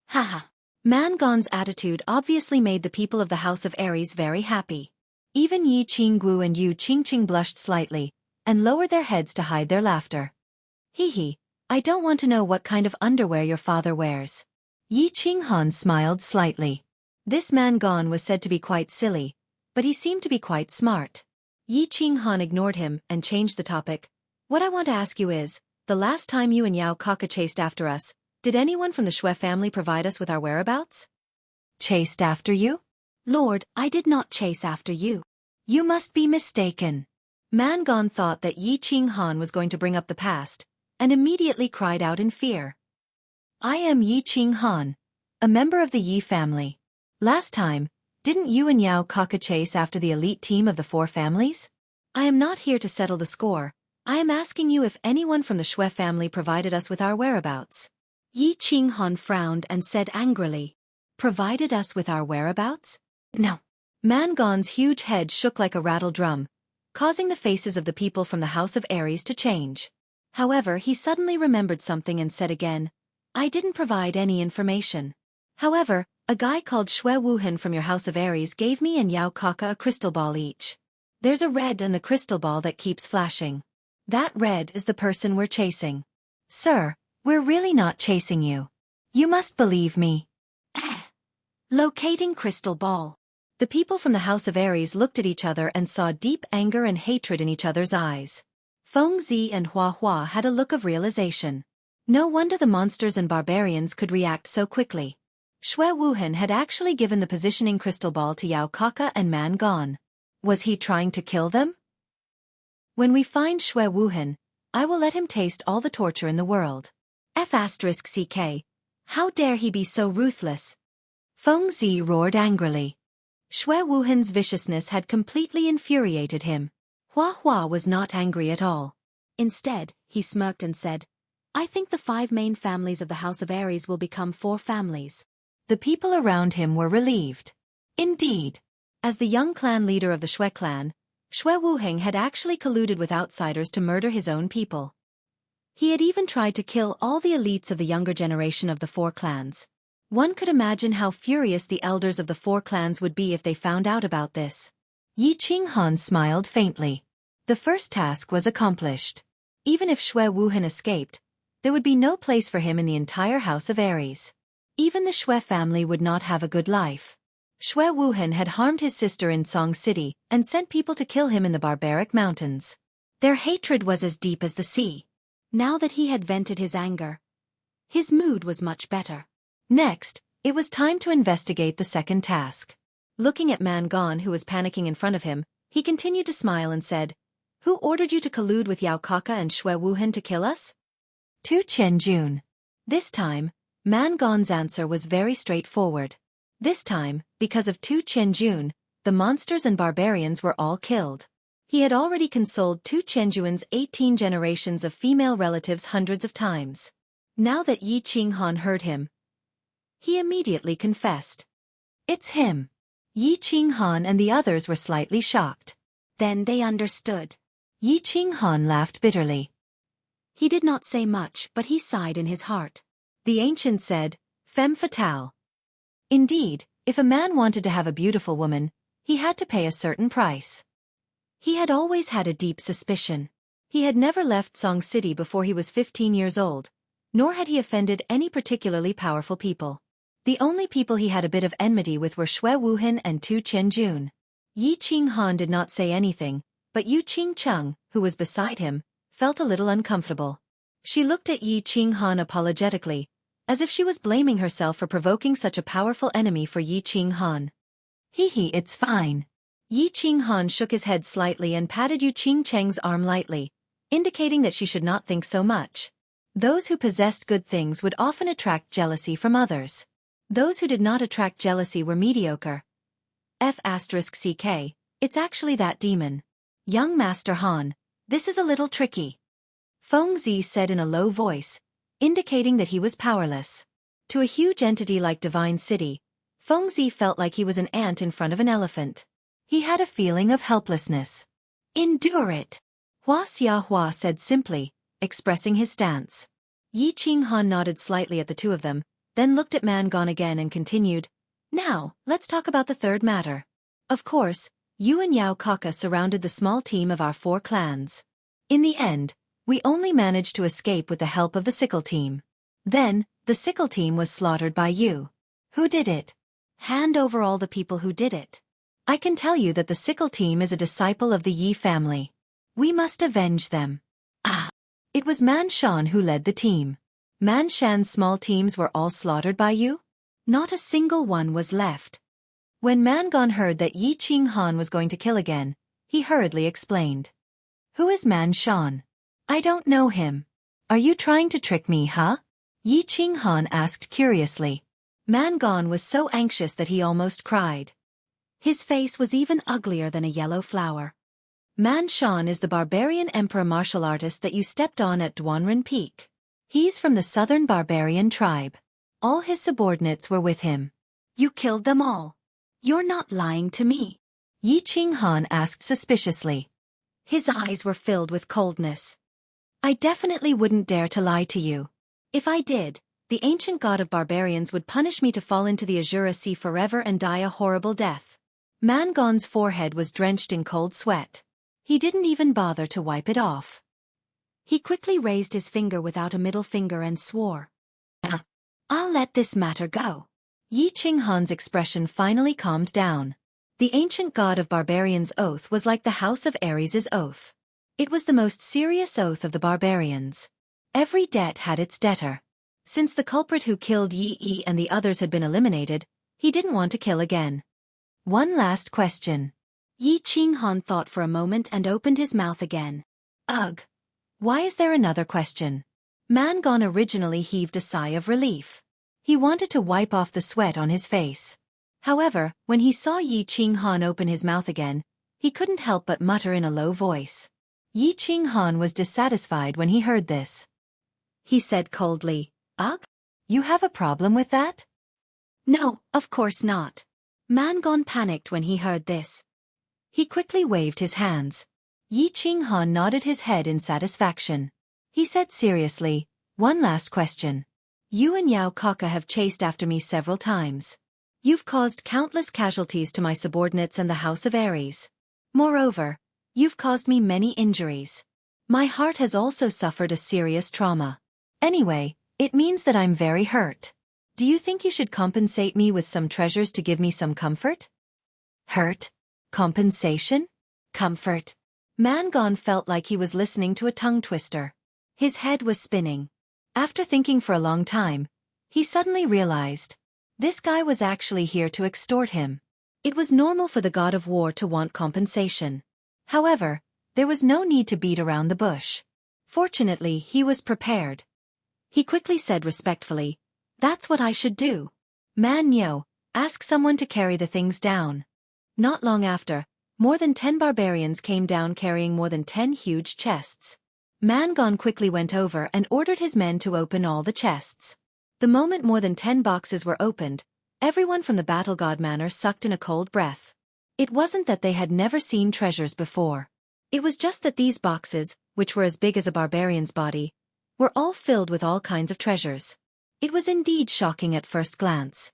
Haha. Mangon's attitude obviously made the people of the House of Aries very happy. Even Yi Qingguo and Yu Qingqing blushed slightly, and lowered their heads to hide their laughter. Hee, I don't want to know what kind of underwear your father wears. Yi Qinghan smiled slightly. This Mangon was said to be quite silly, but he seemed to be quite smart. Yi Qinghan ignored him and changed the topic. What I want to ask you is, the last time you and Yao Kaka chased after us, did anyone from the Shui family provide us with our whereabouts? Chased after you? Lord, I did not chase after you. You must be mistaken. Mangon thought that Yi Qinghan was going to bring up the past, and immediately cried out in fear. I am Yi Qinghan, a member of the Yi family. Last time, didn't you and Yao Kaka chase after the elite team of the 4 families? I am not here to settle the score. I am asking you if anyone from the Shui family provided us with our whereabouts. Yi Qinghan frowned and said angrily. Provided us with our whereabouts? No. Mangon's huge head shook like a rattle drum, causing the faces of the people from the House of Aries to change. However, he suddenly remembered something and said again, I didn't provide any information. However, a guy called Shui Wuhan from your House of Aries gave me and Yao Kaka a crystal ball each. There's a red in the crystal ball that keeps flashing. That red is the person we're chasing. Sir, we're really not chasing you. You must believe me. Locating crystal ball. The people from the House of Aries looked at each other and saw deep anger and hatred in each other's eyes. Fangs and Hua had a look of realization. No wonder the monsters and barbarians could react so quickly. Shui Wuhan had actually given the positioning crystal ball to Yao Kaka and Mangon. Was he trying to kill them? When we find Shui Wuhan, I will let him taste all the torture in the world. F***ck. How dare he be so ruthless? Fangs roared angrily. Shui Wuhan's viciousness had completely infuriated him. Hua was not angry at all. Instead, he smirked and said, I think the 5 main families of the House of Aries will become 4 families. The people around him were relieved. Indeed, as the young clan leader of the Shui clan, Shui Wuheng had actually colluded with outsiders to murder his own people. He had even tried to kill all the elites of the younger generation of the four clans. One could imagine how furious the elders of the four clans would be if they found out about this. Yi Qinghan smiled faintly. The first task was accomplished. Even if Shui Wuheng escaped, there would be no place for him in the entire house of Aries. Even the Shui family would not have a good life. Shui Wuheng had harmed his sister in Song City and sent people to kill him in the barbaric mountains. Their hatred was as deep as the sea. Now that he had vented his anger, his mood was much better. Next, it was time to investigate the second task. Looking at Man Gong, who was panicking in front of him, he continued to smile and said, "Who ordered you to collude with Yao Kaka and Shui Wuheng to kill us?" Tu Chenjun. This time, Man Gong's answer was very straightforward. This time, because of Tu Chenjun, the monsters and barbarians were all killed. He had already consoled Tu Chenjun's 18 generations of female relatives hundreds of times. Now that Yi Qinghan heard him, he immediately confessed. "It's him." Yi Qinghan and the others were slightly shocked. Then they understood. Yi Qinghan laughed bitterly. He did not say much, but he sighed in his heart. The ancient said, "Femme fatale." Indeed, if a man wanted to have a beautiful woman, he had to pay a certain price. He had always had a deep suspicion. He had never left Song City before he was 15 years old, nor had he offended any particularly powerful people. The only people he had a bit of enmity with were Shui Wuheng and Tu Chenjun. Yi Qinghan did not say anything, but Yu Qingcheng, who was beside him, felt a little uncomfortable. She looked at Yi Qinghan apologetically, as if she was blaming herself for provoking such a powerful enemy for Yi Qinghan. "Hee, it's fine." Yi Qinghan shook his head slightly and patted Yu Qingcheng's arm lightly, indicating that she should not think so much. Those who possessed good things would often attract jealousy from others. Those who did not attract jealousy were mediocre. F***CK, it's actually that demon. Young Master Han, this is a little tricky. Fengzi said in a low voice, indicating that he was powerless. To a huge entity like Divine City, Fengzi felt like he was an ant in front of an elephant. He had a feeling of helplessness. "Endure it," Hua Xiahua said simply, expressing his stance. Yi Qinghan nodded slightly at the two of them, then looked at Man Gong again and continued, "Now, let's talk about the third matter. Of course, you and Yao Kaka surrounded the small team of our four clans. In the end, we only managed to escape with the help of the Sickle team. Then, the Sickle team was slaughtered by you. Who did it? Hand over all the people who did it. I can tell you that the Sickle team is a disciple of the Yi family. We must avenge them." Ah! It was Man Shan who led the team. Man Shan's small teams were all slaughtered by you? Not a single one was left. When Man Gong heard that Yi Qinghan was going to kill again, he hurriedly explained. "Who is Man Shan? I don't know him. Are you trying to trick me, huh?" Yi Qinghan asked curiously. Man Gong was so anxious that he almost cried. His face was even uglier than a yellow flower. Man Shan is the barbarian emperor martial artist that you stepped on at Duanren Peak. He's from the southern barbarian tribe. All his subordinates were with him. You killed them all. You're not lying to me? Yi Qinghan asked suspiciously. His eyes were filled with coldness. I definitely wouldn't dare to lie to you. If I did, the ancient god of barbarians would punish me to fall into the Azura Sea forever and die a horrible death. Man Gong's forehead was drenched in cold sweat. He didn't even bother to wipe it off. He quickly raised his finger without a middle finger and swore. I'll let this matter go. Yi Qinghan's expression finally calmed down. The ancient god of barbarians' oath was like the House of Aries' oath. It was the most serious oath of the barbarians. Every debt had its debtor. Since the culprit who killed Yi and the others had been eliminated, he didn't want to kill again. One last question. Yi Qinghan thought for a moment and opened his mouth again. Ugh. Why is there another question? Man Gong originally heaved a sigh of relief. He wanted to wipe off the sweat on his face. However, when he saw Yi Qinghan open his mouth again, he couldn't help but mutter in a low voice. Yi Qinghan was dissatisfied when he heard this. He said coldly, Ugh? You have a problem with that? No, of course not. Man-Gon panicked when he heard this. He quickly waved his hands. Yi Qinghan nodded his head in satisfaction. He said seriously, one last question. You and Yao Kaka have chased after me several times. You've caused countless casualties to my subordinates and the House of Ares. Moreover, you've caused me many injuries. My heart has also suffered a serious trauma. Anyway, it means that I'm very hurt. Do you think you should compensate me with some treasures to give me some comfort? Hurt? Compensation? Comfort? Man-Gon felt like he was listening to a tongue twister. His head was spinning. After thinking for a long time, he suddenly realized. This guy was actually here to extort him. It was normal for the god of war to want compensation. However, there was no need to beat around the bush. Fortunately, he was prepared. He quickly said respectfully, "That's what I should do. Man Nyo, ask someone to carry the things down." Not long after, more than 10 barbarians came down carrying more than 10 huge chests. Man-Gon quickly went over and ordered his men to open all the chests. The moment more than 10 boxes were opened, everyone from the Battle God Manor sucked in a cold breath. It wasn't that they had never seen treasures before. It was just that these boxes, which were as big as a barbarian's body, were all filled with all kinds of treasures. It was indeed shocking at first glance.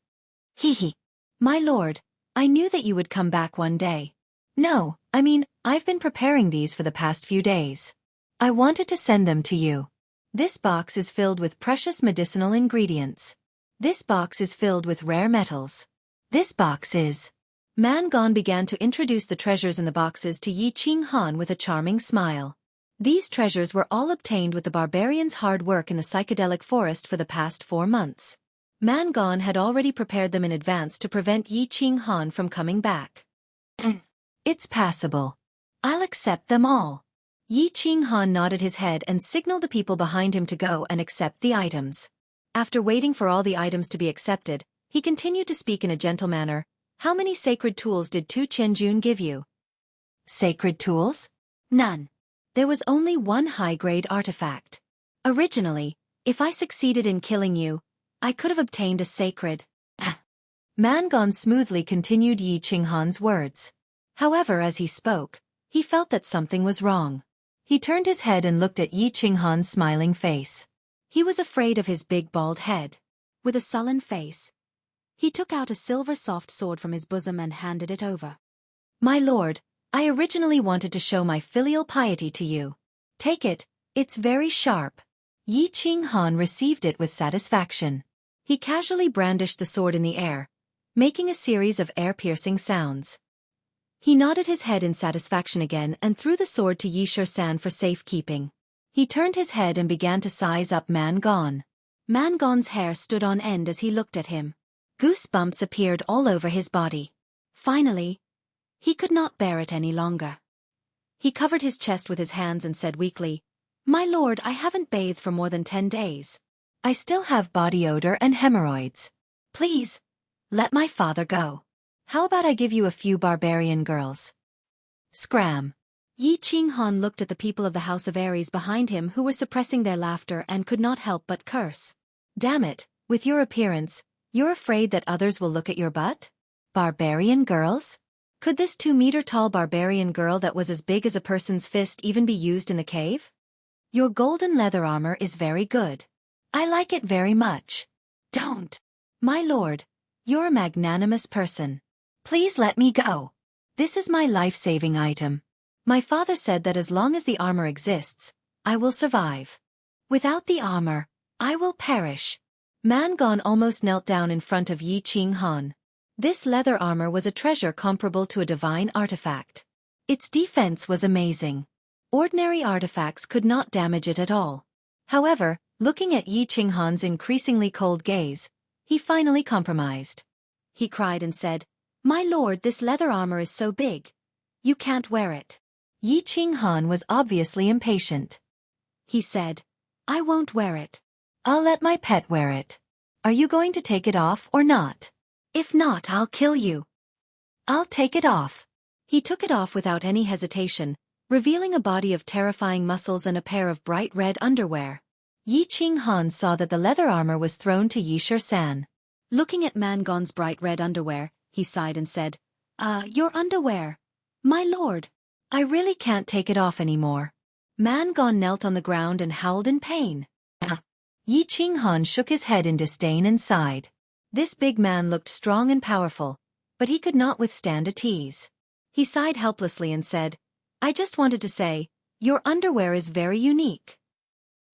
Hee. My lord, I knew that you would come back one day. No, I mean, I've been preparing these for the past few days. I wanted to send them to you. This box is filled with precious medicinal ingredients. This box is filled with rare metals. This box is... Man-Gon began to introduce the treasures in the boxes to Yi Qinghan with a charming smile. These treasures were all obtained with the barbarians' hard work in the psychedelic forest for the past 4 months. Man-Gon had already prepared them in advance to prevent Yi Qinghan from coming back. It's passable. I'll accept them all. Yi Qinghan nodded his head and signaled the people behind him to go and accept the items. After waiting for all the items to be accepted, he continued to speak in a gentle manner. How many sacred tools did Tu Qianjun give you? Sacred tools? None. There was only one high-grade artifact. Originally, if I succeeded in killing you, I could have obtained a sacred... Man-Gon smoothly continued Yi Qinghan's words. However, as he spoke, he felt that something was wrong. He turned his head and looked at Yi Qinghan's smiling face. He was afraid of his big bald head. With a sullen face, he took out a silver soft sword from his bosom and handed it over. My lord, I originally wanted to show my filial piety to you. Take it, it's very sharp. Yi Qinghan received it with satisfaction. He casually brandished the sword in the air, making a series of air-piercing sounds. He nodded his head in satisfaction again and threw the sword to Yi Shur-san for safekeeping. He turned his head and began to size up Man-Gon. Man-Gon's hair stood on end as he looked at him. Goosebumps appeared all over his body. Finally, he could not bear it any longer. He covered his chest with his hands and said weakly, My lord, I haven't bathed for more than 10 days. I still have body odor and hemorrhoids. Please, let my father go. How about I give you a few barbarian girls? Scram. Yi Qinghan looked at the people of the House of Ares behind him who were suppressing their laughter and could not help but curse. Damn it, with your appearance, you're afraid that others will look at your butt? Barbarian girls? Could this 2-meter-tall barbarian girl that was as big as a person's fist even be used in the cave? Your golden leather armor is very good. I like it very much. Don't. My lord, you're a magnanimous person. Please let me go. This is my life-saving item. My father said that as long as the armor exists, I will survive. Without the armor, I will perish. Man-Gon almost knelt down in front of Yi Qinghan. This leather armor was a treasure comparable to a divine artifact. Its defense was amazing. Ordinary artifacts could not damage it at all. However, looking at Yi Qinghan's increasingly cold gaze, he finally compromised. He cried and said, My lord, this leather armor is so big. You can't wear it. Yi Qinghan was obviously impatient. He said, I won't wear it. I'll let my pet wear it. Are you going to take it off or not? If not, I'll kill you. I'll take it off. He took it off without any hesitation, revealing a body of terrifying muscles and a pair of bright red underwear. Yi Qinghan saw that the leather armor was thrown to Yi Shur-san. Looking at Mangon's bright red underwear, he sighed and said, your underwear. My lord. I really can't take it off anymore. Mangon knelt on the ground and howled in pain. Yi Qinghan shook his head in disdain and sighed. This big man looked strong and powerful, but he could not withstand a tease. He sighed helplessly and said, I just wanted to say, your underwear is very unique.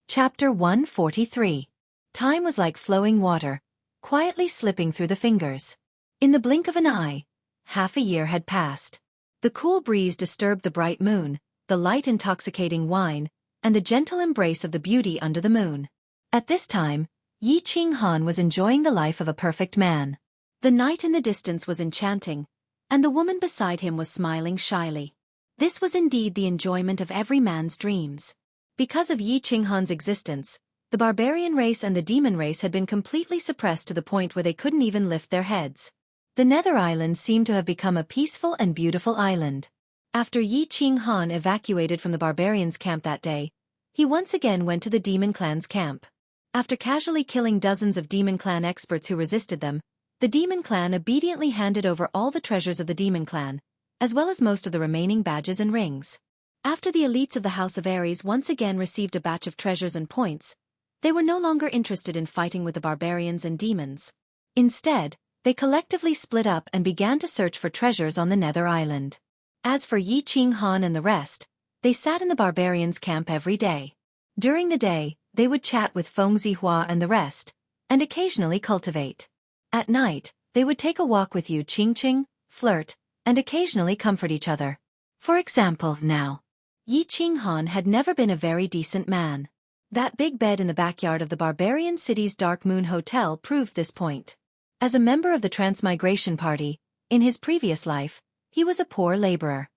Chapter 143. Time was like flowing water, quietly slipping through the fingers. In the blink of an eye, half a year had passed. The cool breeze disturbed the bright moon, the light intoxicating wine, and the gentle embrace of the beauty under the moon. At this time, Yi Qinghan was enjoying the life of a perfect man. The night in the distance was enchanting, and the woman beside him was smiling shyly. This was indeed the enjoyment of every man's dreams. Because of Yi Qinghan's existence, the barbarian race and the demon race had been completely suppressed to the point where they couldn't even lift their heads. The Nether Island seemed to have become a peaceful and beautiful island. After Yi Qinghan evacuated from the barbarians' camp that day, he once again went to the demon clan's camp. After casually killing dozens of demon clan experts who resisted them, the demon clan obediently handed over all the treasures of the demon clan, as well as most of the remaining badges and rings. After the elites of the House of Ares once again received a batch of treasures and points, they were no longer interested in fighting with the barbarians and demons. Instead, they collectively split up and began to search for treasures on the Nether Island. As for Yi Qinghan and the rest, they sat in the barbarians' camp every day. During the day, they would chat with Fangs and the rest, and occasionally cultivate. At night, they would take a walk with Yu Qingqing, flirt, and occasionally comfort each other. For example, now, Yi Qinghan had never been a very decent man. That big bed in the backyard of the barbarian city's Dark Moon Hotel proved this point. As a member of the Transmigration Party, in his previous life, he was a poor laborer.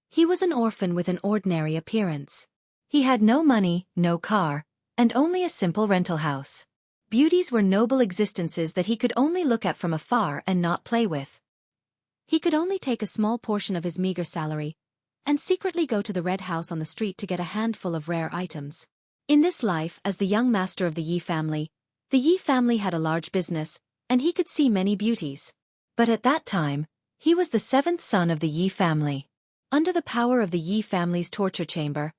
He was an orphan with an ordinary appearance. He had no money, no car, and only a simple rental house. Beauties were noble existences that he could only look at from afar and not play with. He could only take a small portion of his meager salary and secretly go to the red house on the street to get a handful of rare items. In this life, as the young master of the Yi family had a large business, and he could see many beauties. But at that time, he was the seventh son of the Yi family. Under the power of the Yi family's torture chamber,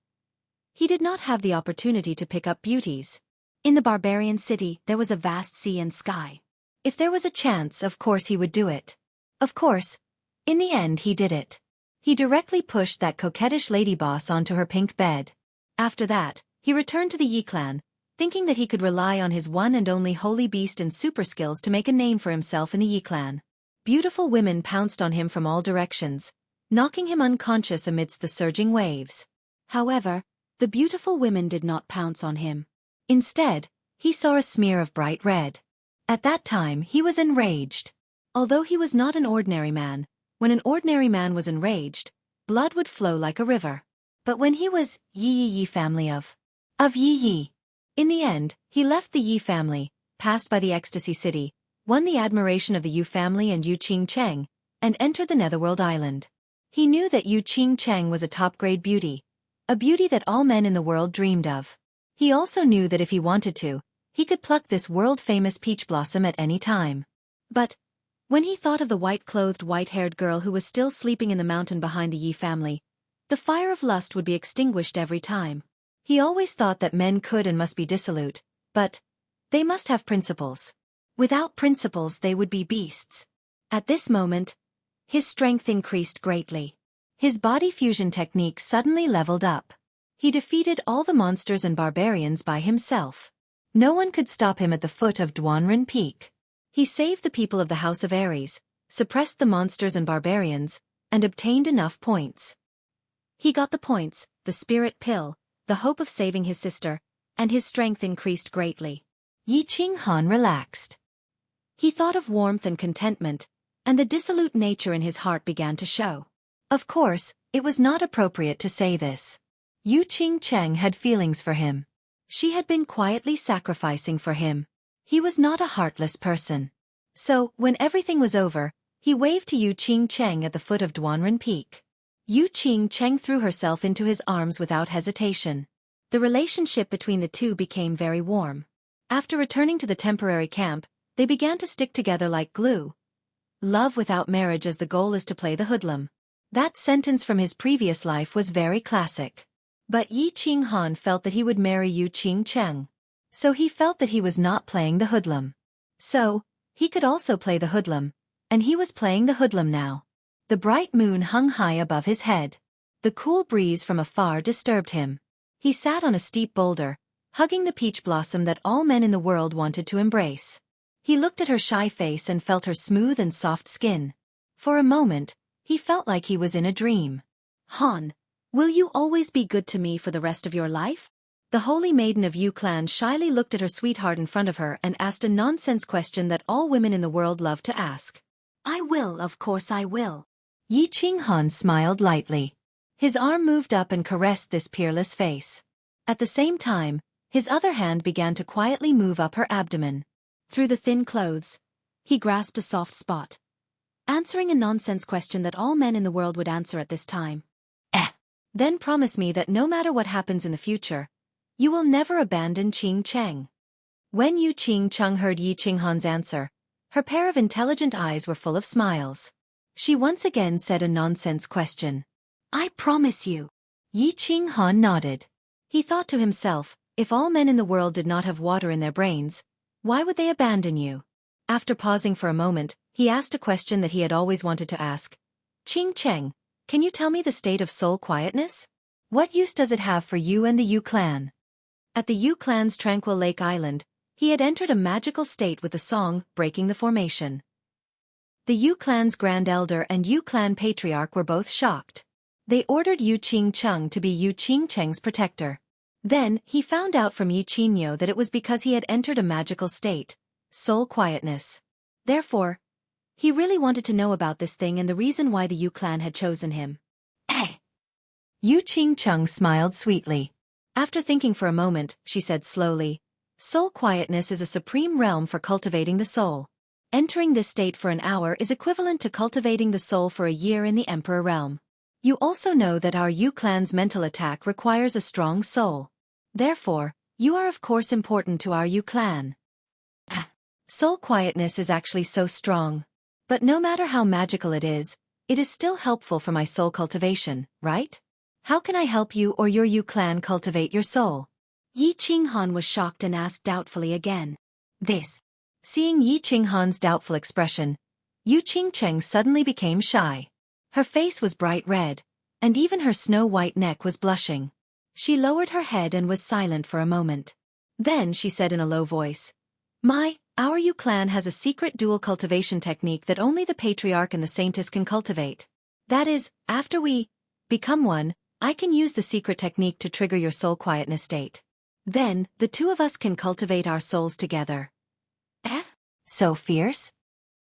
he did not have the opportunity to pick up beauties. In the barbarian city, there was a vast sea and sky. If there was a chance, of course he would do it. Of course, in the end he did it. He directly pushed that coquettish lady boss onto her pink bed. After that, he returned to the Yi clan, thinking that he could rely on his one and only holy beast and super skills to make a name for himself in the Yi clan. Beautiful women pounced on him from all directions, knocking him unconscious amidst the surging waves. However, the beautiful women did not pounce on him. Instead, he saw a smear of bright red. At that time he was enraged. Although he was not an ordinary man, when an ordinary man was enraged, blood would flow like a river. But when he was Yi family of Yi. In the end, he left the Yi family, passed by the Ecstasy City, won the admiration of the Yu family and Yu Qingcheng, and entered the Netherworld Island. He knew that Yu Qingcheng was a top-grade beauty, a beauty that all men in the world dreamed of. He also knew that if he wanted to, he could pluck this world-famous peach blossom at any time. But when he thought of the white-clothed, white-haired girl who was still sleeping in the mountain behind the Yi family, the fire of lust would be extinguished every time. He always thought that men could and must be dissolute, but they must have principles. Without principles they would be beasts. At this moment, his strength increased greatly. His body fusion technique suddenly leveled up. He defeated all the monsters and barbarians by himself. No one could stop him at the foot of Duanren Peak. He saved the people of the House of Ares, suppressed the monsters and barbarians, and obtained enough points. He got the points, the spirit pill, the hope of saving his sister, and his strength increased greatly. Yi Qinghan relaxed. He thought of warmth and contentment, and the dissolute nature in his heart began to show. Of course, it was not appropriate to say this. Yu Qingcheng had feelings for him. She had been quietly sacrificing for him. He was not a heartless person. So, when everything was over, he waved to Yu Qingcheng at the foot of Duanren Peak. Yu Qingcheng threw herself into his arms without hesitation. The relationship between the two became very warm. After returning to the temporary camp, They began to stick together like glue. Love without marriage as the goal is to play the hoodlum. That sentence from his previous life was very classic. But Yi Qinghan felt that he would marry Yu Qingcheng. So he felt that he was not playing the hoodlum. So, he could also play the hoodlum. And he was playing the hoodlum now. The bright moon hung high above his head. The cool breeze from afar disturbed him. He sat on a steep boulder, hugging the peach blossom that all men in the world wanted to embrace. He looked at her shy face and felt her smooth and soft skin. For a moment, he felt like he was in a dream. Han, will you always be good to me for the rest of your life? The holy maiden of Yu clan shyly looked at her sweetheart in front of her and asked a nonsense question that all women in the world love to ask. I will, of course I will. Yi Qinghan smiled lightly. His arm moved up and caressed this peerless face. At the same time, his other hand began to quietly move up her abdomen. Through the thin clothes, he grasped a soft spot, answering a nonsense question that all men in the world would answer at this time. Then promise me that no matter what happens in the future, you will never abandon Qing Cheng. When Yu Qingcheng heard Yi Qinghan's answer, her pair of intelligent eyes were full of smiles. She once again said a nonsense question. I promise you. Yi Qinghan nodded. He thought to himself, if all men in the world did not have water in their brains, why would they abandon you? After pausing for a moment, he asked a question that he had always wanted to ask. Qing Cheng, can you tell me the state of soul quietness? What use does it have for you and the Yu clan? At the Yu clan's tranquil lake island, he had entered a magical state with the song, Breaking the Formation. The Yu clan's grand elder and Yu clan patriarch were both shocked. They ordered Yu Qingcheng to be Yu Qingcheng's protector. Then, he found out from Yi Qinyo that it was because he had entered a magical state, soul quietness. Therefore, he really wanted to know about this thing and the reason why the Yu clan had chosen him. Yu Qingcheng smiled sweetly. After thinking for a moment, she said slowly, soul quietness is a supreme realm for cultivating the soul. Entering this state for an hour is equivalent to cultivating the soul for a year in the Emperor realm. You also know that our Yu clan's mental attack requires a strong soul. Therefore, you are of course important to our Yu clan. Soul quietness is actually so strong. But no matter how magical it is still helpful for my soul cultivation, right? How can I help you or your Yu clan cultivate your soul? Yi Qinghan was shocked and asked doubtfully again. Seeing Yi Qinghan's doubtful expression, Yu Qingcheng suddenly became shy. Her face was bright red, and even her snow-white neck was blushing. She lowered her head and was silent for a moment. Then she said in a low voice, Our Yu clan has a secret dual cultivation technique that only the patriarch and the saintess can cultivate. That is, after we become one, I can use the secret technique to trigger your soul quietness state. Then, the two of us can cultivate our souls together. So fierce?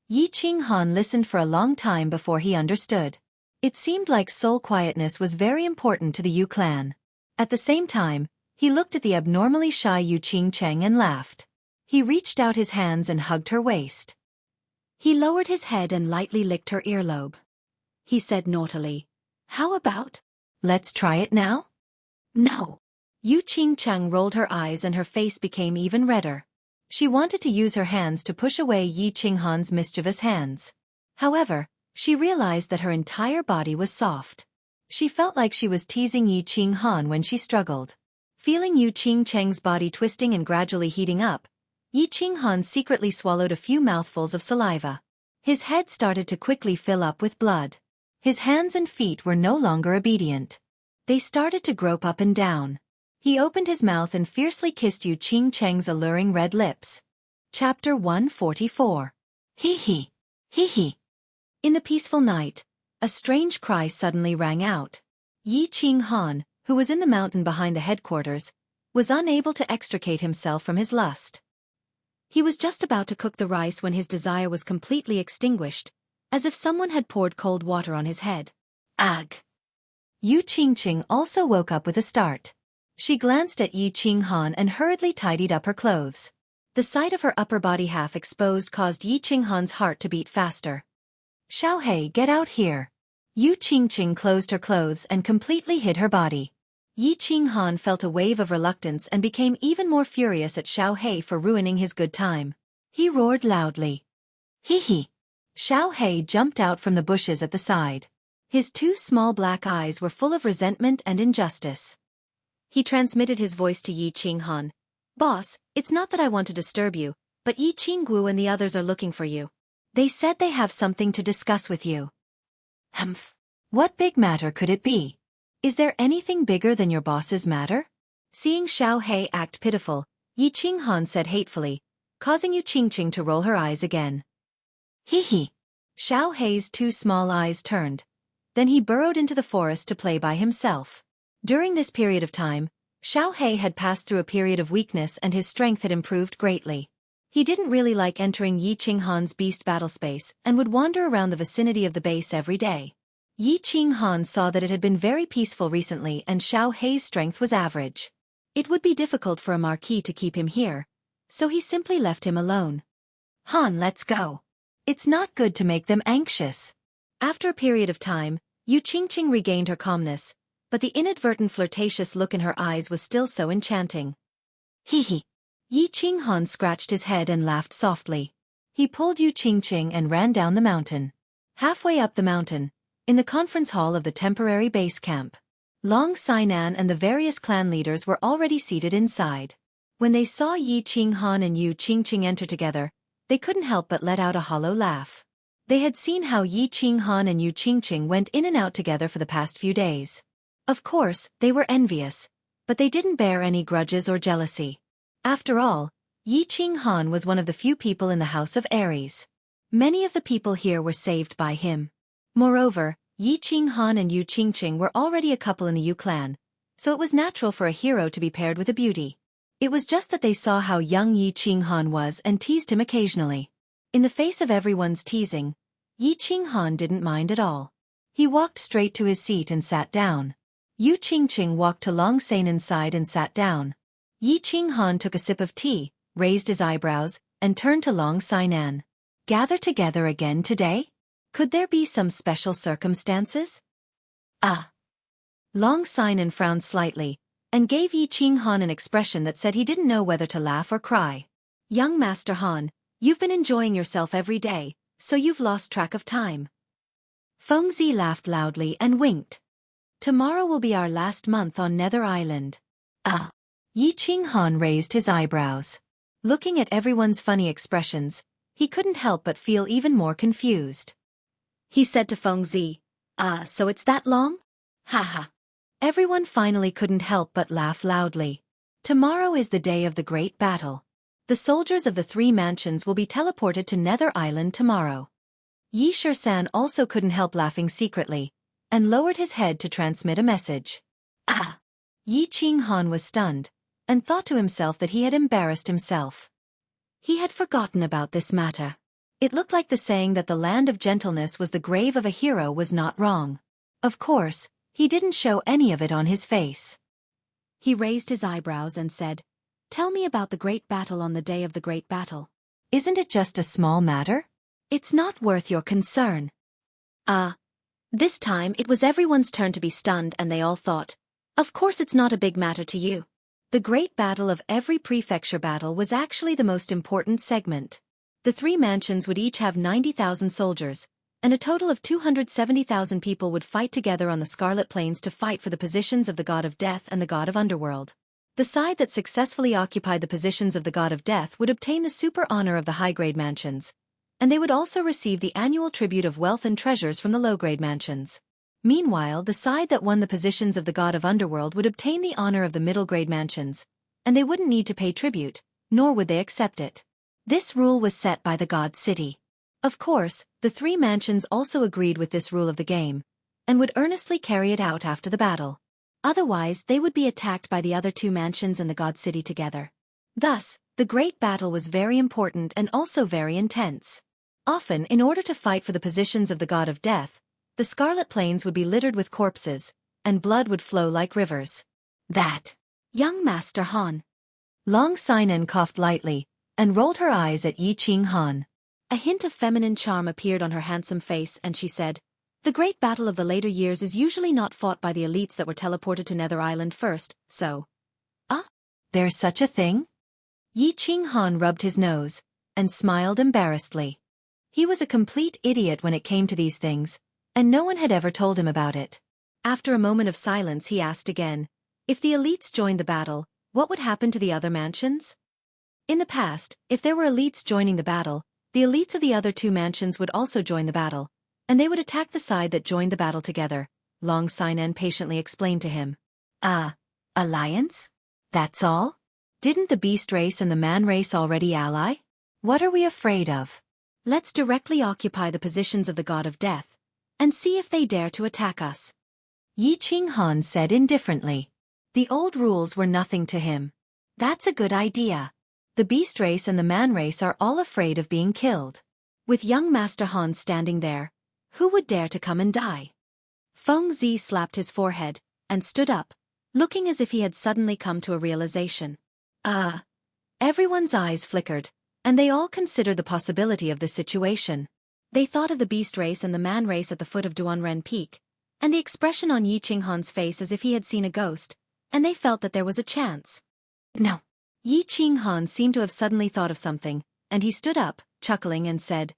Yi Qinghan listened for a long time before he understood. It seemed like soul quietness was very important to the Yu clan. At the same time, he looked at the abnormally shy Yu Qingcheng and laughed. He reached out his hands and hugged her waist. He lowered his head and lightly licked her earlobe. He said naughtily, How about? Let's try it now? No. Yu Qingcheng rolled her eyes and her face became even redder. She wanted to use her hands to push away Yi Qinghan's mischievous hands. However, she realized that her entire body was soft. She felt like she was teasing Yi Qinghan when she struggled. Feeling Yu Qingcheng's body twisting and gradually heating up, Yi Qinghan secretly swallowed a few mouthfuls of saliva. His head started to quickly fill up with blood. His hands and feet were no longer obedient. They started to grope up and down. He opened his mouth and fiercely kissed Yu Qingcheng's alluring red lips. Chapter 144. Hee hee. Hee hee. In the peaceful night, a strange cry suddenly rang out. Yi Qinghan, who was in the mountain behind the headquarters, was unable to extricate himself from his lust. He was just about to cook the rice when his desire was completely extinguished, as if someone had poured cold water on his head. Ugh! Yu Qingcheng also woke up with a start. She glanced at Yi Qinghan and hurriedly tidied up her clothes. The sight of her upper body half exposed caused Yi Qinghan's heart to beat faster. Xiaofan, get out here! Yu Qingcheng closed her clothes and completely hid her body. Yi Qinghan felt a wave of reluctance and became even more furious at Xiaofan for ruining his good time. he roared loudly. Hee hee. Xiaofan jumped out from the bushes at the side. His two small black eyes were full of resentment and injustice. He transmitted his voice to Yi Qinghan. Boss, it's not that I want to disturb you, but Yi Qingguo and the others are looking for you. They said they have something to discuss with you. Humph. What big matter could it be? Is there anything bigger than your boss's matter? Seeing Xiaofan act pitiful, Yi Qinghan said hatefully, causing Yu Qingqing to roll her eyes again. Hee hee. Xiaofan's two small eyes turned. Then he burrowed into the forest to play by himself. During this period of time, Xiaofan had passed through a period of weakness and his strength had improved greatly. He didn't really like entering Yi Qinghan's beast battle space and would wander around the vicinity of the base every day. Yi Qinghan saw that it had been very peaceful recently and Xiaofan's strength was average. It would be difficult for a marquis to keep him here, so he simply left him alone. Han, let's go. It's not good to make them anxious. After a period of time, Yu Qingqing regained her calmness, but the inadvertent flirtatious look in her eyes was still so enchanting. Hee hee. Yi Qinghan scratched his head and laughed softly. He pulled Yu Qingqing and ran down the mountain. Halfway up the mountain, in the conference hall of the temporary base camp, Long Sainan and the various clan leaders were already seated inside. When they saw Yi Qinghan and Yu Qingqing enter together, they couldn't help but let out a hollow laugh. They had seen how Yi Qinghan and Yu Qingqing went in and out together for the past few days. Of course, they were envious, but they didn't bear any grudges or jealousy. After all, Yi Qinghan was one of the few people in the house of Aries. Many of the people here were saved by him. Moreover, Yi Qinghan and Yu Qingqing were already a couple in the Yu clan, so it was natural for a hero to be paired with a beauty. It was just that they saw how young Yi Qinghan was and teased him occasionally. In the face of everyone's teasing, Yi Qinghan didn't mind at all. He walked straight to his seat and sat down. Yu Qingqing walked to Long Sainan's side and sat down. Yi Qinghan took a sip of tea, raised his eyebrows, and turned to Long Sainan. Gather together again today? Could there be some special circumstances? Long Sainan frowned slightly, and gave Yi Qinghan an expression that said he didn't know whether to laugh or cry. Young Master Han, you've been enjoying yourself every day, so you've lost track of time. Fangs laughed loudly and winked. Tomorrow will be our last month on Nether Island. Yi Qinghan raised his eyebrows. Looking at everyone's funny expressions, he couldn't help but feel even more confused. He said to Fangs, so it's that long? Ha. Everyone finally couldn't help but laugh loudly. Tomorrow is the day of the great battle. The soldiers of the three mansions will be teleported to Nether Island tomorrow. Yi Shisan also couldn't help laughing secretly, and lowered his head to transmit a message. Yi Qinghan was stunned, and thought to himself that he had embarrassed himself. He had forgotten about this matter. It looked like the saying that the land of gentleness was the grave of a hero was not wrong. Of course, he didn't show any of it on his face. He raised his eyebrows and said, "Tell me about the great battle on the day of the great battle. Isn't it just a small matter? It's not worth your concern." This time it was everyone's turn to be stunned and they all thought, "Of course it's not a big matter to you." The great battle of every prefecture battle was actually the most important segment. The three mansions would each have 90,000 soldiers, and a total of 270,000 people would fight together on the Scarlet Plains to fight for the positions of the God of Death and the God of Underworld. The side that successfully occupied the positions of the God of Death would obtain the super honor of the high-grade mansions, and they would also receive the annual tribute of wealth and treasures from the low-grade mansions. Meanwhile, the side that won the positions of the God of Underworld would obtain the honor of the middle-grade mansions, and they wouldn't need to pay tribute, nor would they accept it. This rule was set by the God City. Of course, the three mansions also agreed with this rule of the game, and would earnestly carry it out after the battle. Otherwise, they would be attacked by the other two mansions and the God City together. Thus, the great battle was very important and also very intense. Often, in order to fight for the positions of the God of Death, the Scarlet Plains would be littered with corpses, and blood would flow like rivers. That, young Master Han. Long Sainan coughed lightly, and rolled her eyes at Yi Qinghan. A hint of feminine charm appeared on her handsome face and she said, "The great battle of the later years is usually not fought by the elites that were teleported to Nether Island first, so..." There's such a thing? Yi Qinghan rubbed his nose, and smiled embarrassedly. He was a complete idiot when it came to these things, and no one had ever told him about it. After a moment of silence he asked again, if the elites joined the battle, what would happen to the other mansions? In the past, if there were elites joining the battle, the elites of the other two mansions would also join the battle, and they would attack the side that joined the battle together, Long Sinan patiently explained to him. Alliance? That's all? Didn't the beast race and the man race already ally? What are we afraid of? Let's directly occupy the positions of the god of death, and see if they dare to attack us. Yi Qinghan said indifferently. The old rules were nothing to him. That's a good idea. The beast race and the man race are all afraid of being killed. With young Master Han standing there, who would dare to come and die? Feng Zi slapped his forehead, and stood up, looking as if he had suddenly come to a realization. Everyone's eyes flickered, and they all considered the possibility of this situation. They thought of the beast race and the man race at the foot of Duanren Peak, and the expression on Yi Qinghan's face as if he had seen a ghost, and they felt that there was a chance. No. Yi Qinghan seemed to have suddenly thought of something, and he stood up, chuckling and said,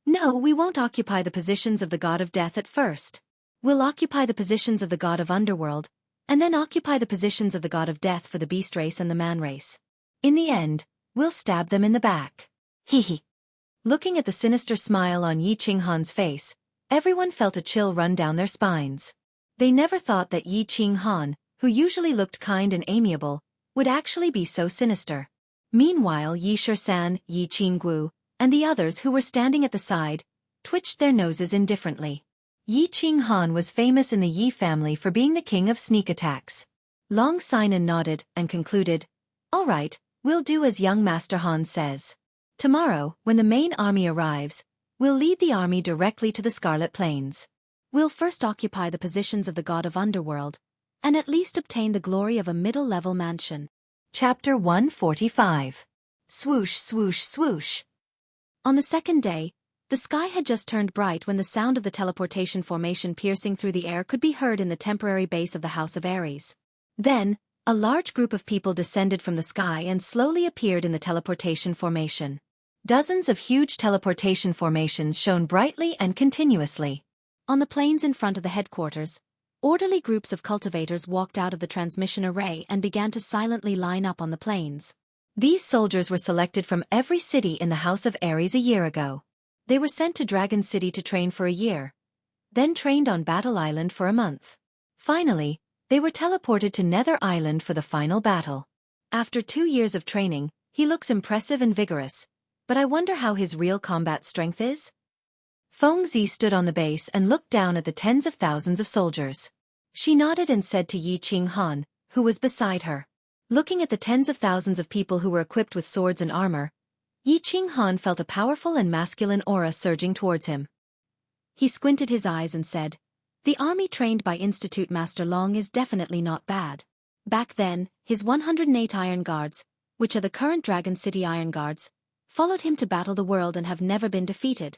No, we won't occupy the positions of the god of death at first. We'll occupy the positions of the god of underworld, and then occupy the positions of the god of death for the beast race and the man race. In the end, we'll stab them in the back. Hee. Looking at the sinister smile on Yi Qinghan's face, everyone felt a chill run down their spines. They never thought that Yi Qinghan, who usually looked kind and amiable, would actually be so sinister. Meanwhile Yi Shisan, Yi Qinggu, and the others who were standing at the side, twitched their noses indifferently. Yi Qinghan was famous in the Yi family for being the king of sneak attacks. Long Sinan nodded and concluded, All right, we'll do as young Master Han says. Tomorrow, when the main army arrives, we'll lead the army directly to the Scarlet Plains. We'll first occupy the positions of the god of underworld, and at least obtain the glory of a middle-level mansion. Chapter 145. Swoosh, swoosh, swoosh. On the second day, the sky had just turned bright when the sound of the teleportation formation piercing through the air could be heard in the temporary base of the House of Ares. Then, a large group of people descended from the sky and slowly appeared in the teleportation formation. Dozens of huge teleportation formations shone brightly and continuously. On the plains in front of the headquarters, orderly groups of cultivators walked out of the transmission array and began to silently line up on the plains. These soldiers were selected from every city in the House of Ares a year ago. They were sent to Dragon City to train for a year, then trained on Battle Island for a month. Finally, they were teleported to Nether Island for the final battle. After 2 years of training, he looks impressive and vigorous, but I wonder how his real combat strength is? Feng Zi stood on the base and looked down at the tens of thousands of soldiers. She nodded and said to Yi Qinghan, who was beside her. Looking at the tens of thousands of people who were equipped with swords and armor, Yi Qinghan felt a powerful and masculine aura surging towards him. He squinted his eyes and said, The army trained by Institute Master Long is definitely not bad. Back then, his 108 Iron Guards, which are the current Dragon City Iron Guards, followed him to battle the world and have never been defeated.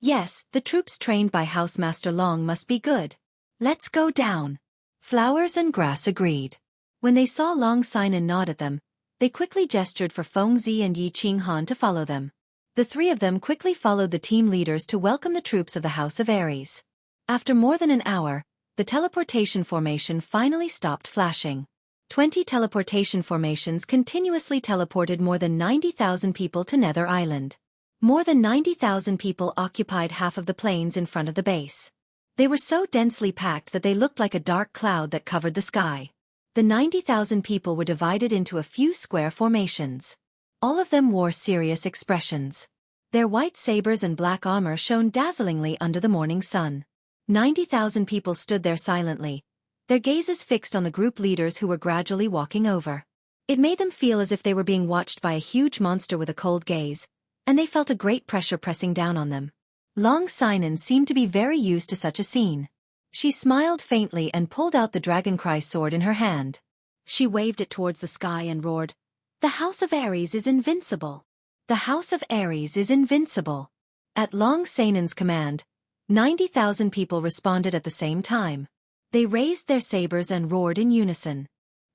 Yes, the troops trained by House Master Long must be good. Let's go down. Flowers and Grass agreed. When they saw Long Sinan nod at them, they quickly gestured for Feng Zi and Yi Qinghan to follow them. The three of them quickly followed the team leaders to welcome the troops of the House of Ares. After more than an hour, the teleportation formation finally stopped flashing. 20 teleportation formations continuously teleported more than 90,000 people to Nether Island. More than 90,000 people occupied half of the plains in front of the base. They were so densely packed that they looked like a dark cloud that covered the sky. The 90,000 people were divided into a few square formations. All of them wore serious expressions. Their white sabers and black armor shone dazzlingly under the morning sun. 90,000 people stood there silently, their gazes fixed on the group leaders who were gradually walking over. It made them feel as if they were being watched by a huge monster with a cold gaze, and they felt a great pressure pressing down on them. Long Sinan seemed to be very used to such a scene. She smiled faintly and pulled out the Dragoncry sword in her hand. She waved it towards the sky and roared, The House of Ares is invincible! The House of Ares is invincible! At Long Sinan's command, 90,000 people responded at the same time. They raised their sabers and roared in unison.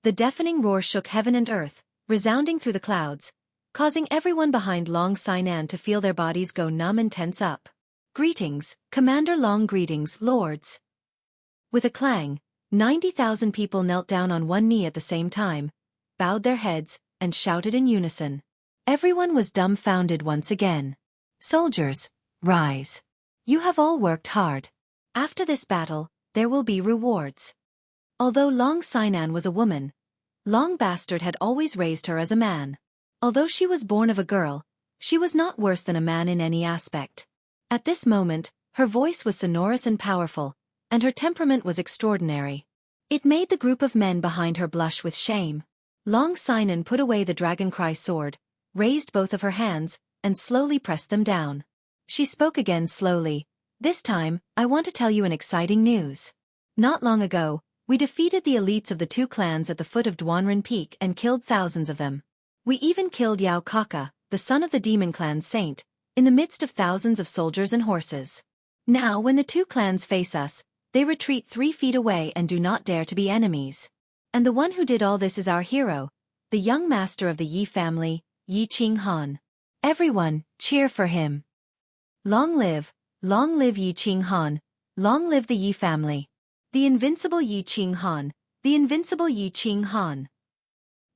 The deafening roar shook heaven and earth, resounding through the clouds, causing everyone behind Long Sinan to feel their bodies go numb and tense up. Greetings, Commander Long. Greetings, lords. With a clang, 90,000 people knelt down on one knee at the same time, bowed their heads, and shouted in unison. Everyone was dumbfounded once again. Soldiers, rise. You have all worked hard. After this battle, there will be rewards. Although Long Sinan was a woman, Long Bastard had always raised her as a man. Although she was born of a girl, she was not worse than a man in any aspect. At this moment, her voice was sonorous and powerful, and her temperament was extraordinary. It made the group of men behind her blush with shame. Long Sinan put away the dragon-cry sword, raised both of her hands, and slowly pressed them down. She spoke again slowly. This time, I want to tell you an exciting news. Not long ago, we defeated the elites of the two clans at the foot of Duanren Peak and killed thousands of them. We even killed Yao Kaka, the son of the demon clan's saint, in the midst of thousands of soldiers and horses. Now when the two clans face us, they retreat 3 feet away and do not dare to be enemies. And the one who did all this is our hero, the young master of the Yi family, Yi Qinghan. Everyone, cheer for him. Long live Yi Qinghan, long live the Yi family. The invincible Yi Qinghan, the invincible Yi Qinghan.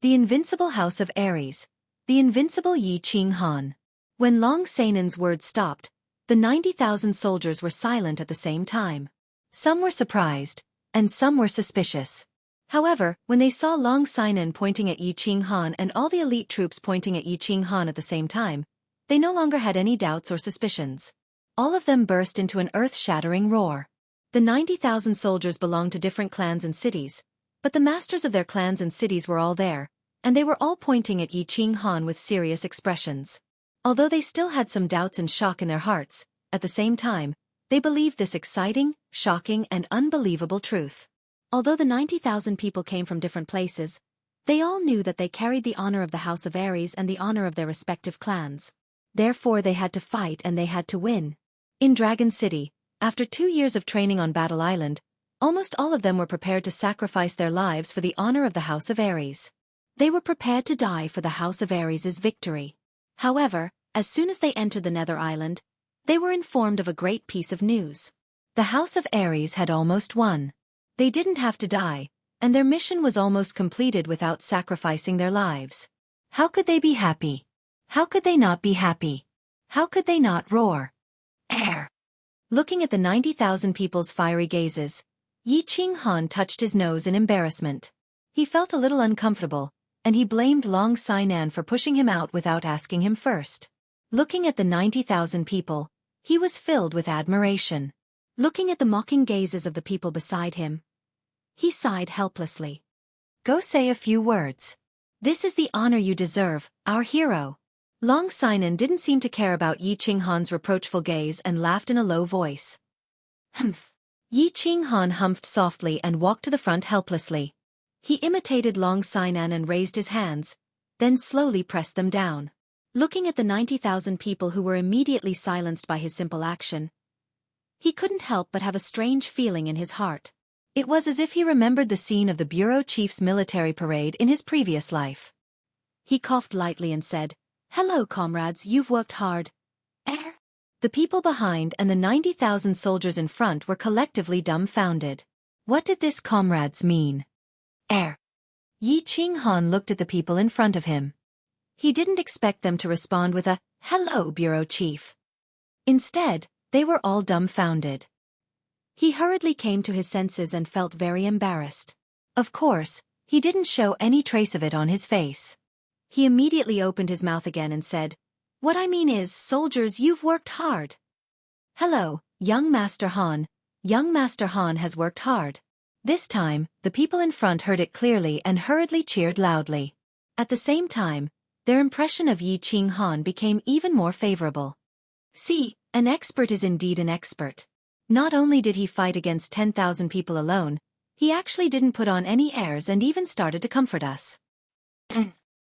The invincible house of Aries, the invincible Yi Qinghan. When Long Sinan's words stopped, the 90,000 soldiers were silent at the same time. Some were surprised, and some were suspicious. However, when they saw Long Sinan pointing at Yi Qinghan and all the elite troops pointing at Yi Qinghan at the same time, they no longer had any doubts or suspicions. All of them burst into an earth-shattering roar. The 90,000 soldiers belonged to different clans and cities, but the masters of their clans and cities were all there, and they were all pointing at Yi Qinghan with serious expressions. Although they still had some doubts and shock in their hearts, at the same time, they believed this exciting, shocking, and unbelievable truth. Although the 90,000 people came from different places, they all knew that they carried the honor of the House of Aries and the honor of their respective clans. Therefore they had to fight and they had to win. In Dragon City, after 2 years of training on Battle Island, almost all of them were prepared to sacrifice their lives for the honor of the House of Aries. They were prepared to die for the House of Aries' victory. However, as soon as they entered the Nether Island, they were informed of a great piece of news. The House of Aries had almost won. They didn't have to die, and their mission was almost completed without sacrificing their lives. How could they be happy? How could they not be happy? How could they not roar? Air! Looking at the 90,000 people's fiery gazes, Yi Qinghan touched his nose in embarrassment. He felt a little uncomfortable, and he blamed Long Sinan for pushing him out without asking him first. Looking at the 90,000 people, he was filled with admiration. Looking at the mocking gazes of the people beside him, he sighed helplessly. Go say a few words. This is the honor you deserve, our hero. Long Sinan didn't seem to care about Yi Qinghan's reproachful gaze and laughed in a low voice. Humph. Yi Qinghan humphed softly and walked to the front helplessly. He imitated Long Sinan and raised his hands, then slowly pressed them down. Looking at the 90,000 people who were immediately silenced by his simple action, he couldn't help but have a strange feeling in his heart. It was as if he remembered the scene of the bureau chief's military parade in his previous life. He coughed lightly and said, "Hello, comrades, you've worked hard." The people behind and the 90,000 soldiers in front were collectively dumbfounded. What did this comrades mean? Yi Qinghan looked at the people in front of him. He didn't expect them to respond with a, "Hello, bureau chief." Instead, they were all dumbfounded. He hurriedly came to his senses and felt very embarrassed. Of course, he didn't show any trace of it on his face. He immediately opened his mouth again and said, "What I mean is, soldiers, you've worked hard." "Hello, young Master Han. Young Master Han has worked hard." This time, the people in front heard it clearly and hurriedly cheered loudly. At the same time, their impression of Yi Qinghan became even more favorable. See, an expert is indeed an expert. Not only did he fight against 10,000 people alone, he actually didn't put on any airs and even started to comfort us.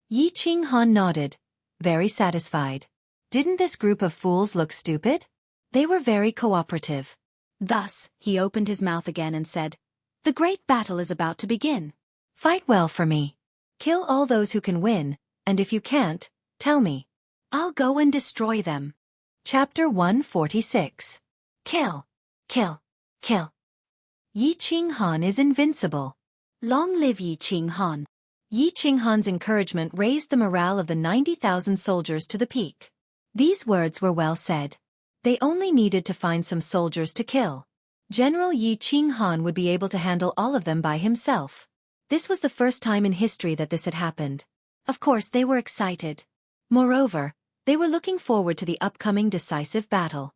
Yi Qinghan nodded, very satisfied. Didn't this group of fools look stupid? They were very cooperative. Thus, he opened his mouth again and said, "The great battle is about to begin. Fight well for me. Kill all those who can win, and if you can't, Tell me. I'll go and destroy them. Chapter 146. Kill. Kill. Kill. Yi Qinghan is invincible. Long live Yi Qinghan. Yi Qinghan's encouragement raised the morale of the 90,000 soldiers to the peak. These words were well said. They only needed to find some soldiers to kill. General Yi Qinghan would be able to handle all of them by himself. This was the first time in history that this had happened. Of course, they were excited. Moreover, they were looking forward to the upcoming decisive battle.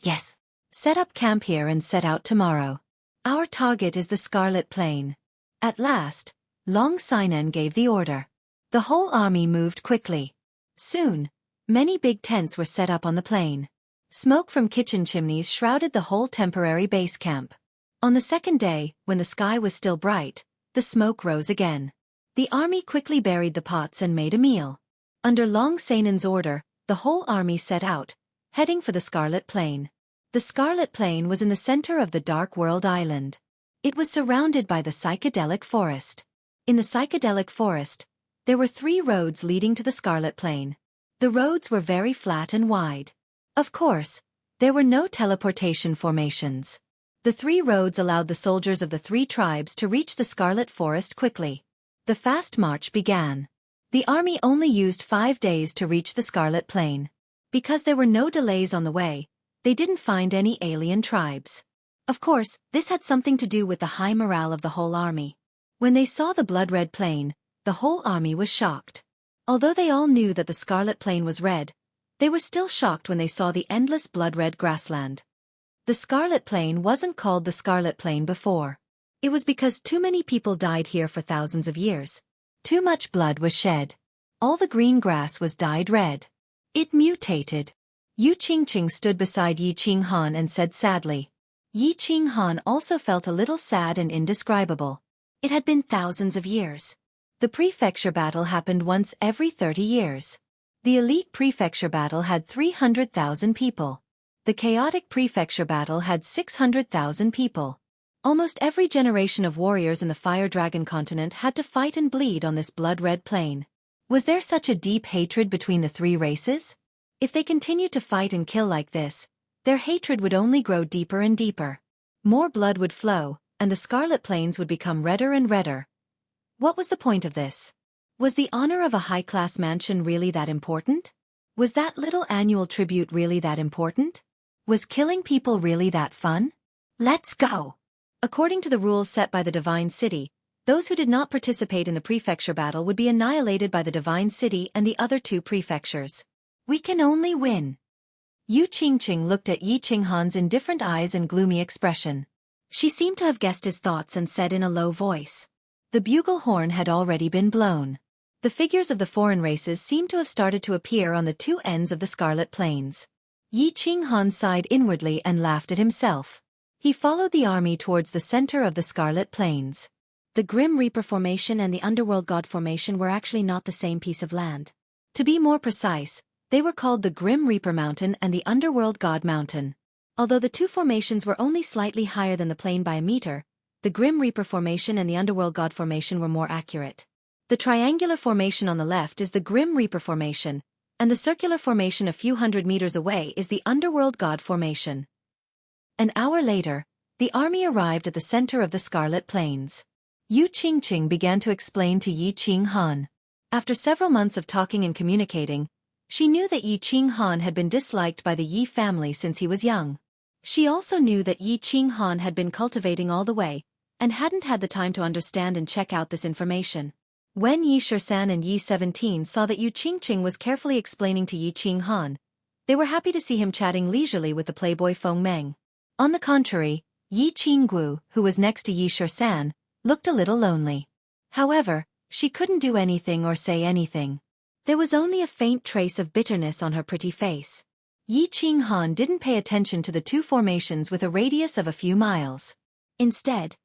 Yes. Set up camp here and set out tomorrow. Our target is the Scarlet Plain. At last, Long Sinan gave the order. The whole army moved quickly. Soon, many big tents were set up on the plain. Smoke from kitchen chimneys shrouded the whole temporary base camp. On the second day, when the sky was still bright, the smoke rose again. The army quickly buried the pots and made a meal. Under Long Sinan's order, the whole army set out, heading for the Scarlet Plain. The Scarlet Plain was in the center of the Dark World Island. It was surrounded by the psychedelic forest. In the psychedelic forest, there were 3 roads leading to the Scarlet Plain. The roads were very flat and wide. Of course, there were no teleportation formations. The 3 roads allowed the soldiers of the 3 tribes to reach the Scarlet Forest quickly. The fast march began. The army only used 5 days to reach the Scarlet Plain. Because there were no delays on the way, they didn't find any alien tribes. Of course, this had something to do with the high morale of the whole army. When they saw the blood-red plain, the whole army was shocked. Although they all knew that the Scarlet Plain was red, they were still shocked when they saw the endless blood-red grassland. The Scarlet Plain wasn't called the Scarlet Plain before. It was because too many people died here for thousands of years. Too much blood was shed. All the green grass was dyed red. It mutated. Yu Qingqing stood beside Yi Qinghan and said sadly. Yi Qinghan also felt a little sad and indescribable. It had been thousands of years. The prefecture battle happened once every 30 years. The elite prefecture battle had 300,000 people. The chaotic prefecture battle had 600,000 people. Almost every generation of warriors in the Fire Dragon continent had to fight and bleed on this blood-red plain. Was there such a deep hatred between the 3 races? If they continued to fight and kill like this, their hatred would only grow deeper and deeper. More blood would flow, and the Scarlet Plains would become redder and redder. What was the point of this? Was the honor of a high-class mansion really that important? Was that little annual tribute really that important? Was killing people really that fun? Let's go! According to the rules set by the Divine City, those who did not participate in the prefecture battle would be annihilated by the Divine City and the other 2 prefectures. We can only win. Yu Qingqing looked at Yi Qinghan's indifferent eyes and gloomy expression. She seemed to have guessed his thoughts and said in a low voice. The bugle horn had already been blown. The figures of the foreign races seemed to have started to appear on the 2 ends of the Scarlet Plains. Yi Qinghan sighed inwardly and laughed at himself. He followed the army towards the center of the Scarlet Plains. The Grim Reaper Formation and the Underworld God Formation were actually not the same piece of land. To be more precise, they were called the Grim Reaper Mountain and the Underworld God Mountain. Although the 2 formations were only slightly higher than the plain by a meter, the Grim Reaper Formation and the Underworld God Formation were more accurate. The triangular formation on the left is the Grim Reaper Formation, and the circular formation a few hundred meters away is the Underworld God Formation. An hour later, the army arrived at the center of the Scarlet Plains. Yu Qingqing began to explain to Yi Qinghan. After several months of talking and communicating, she knew that Yi Qinghan had been disliked by the Yi family since he was young. She also knew that Yi Qinghan had been cultivating all the way, and hadn't had the time to understand and check out this information. When Yi Shisan and Yi 17 saw that Yu Qingqing was carefully explaining to Yi Qinghan, they were happy to see him chatting leisurely with the playboy Feng Meng. On the contrary, Yi Qinggu, who was next to Yi Shisan, looked a little lonely. However, she couldn't do anything or say anything. There was only a faint trace of bitterness on her pretty face. Yi Qinghan didn't pay attention to the 2 formations with a radius of a few miles. Instead,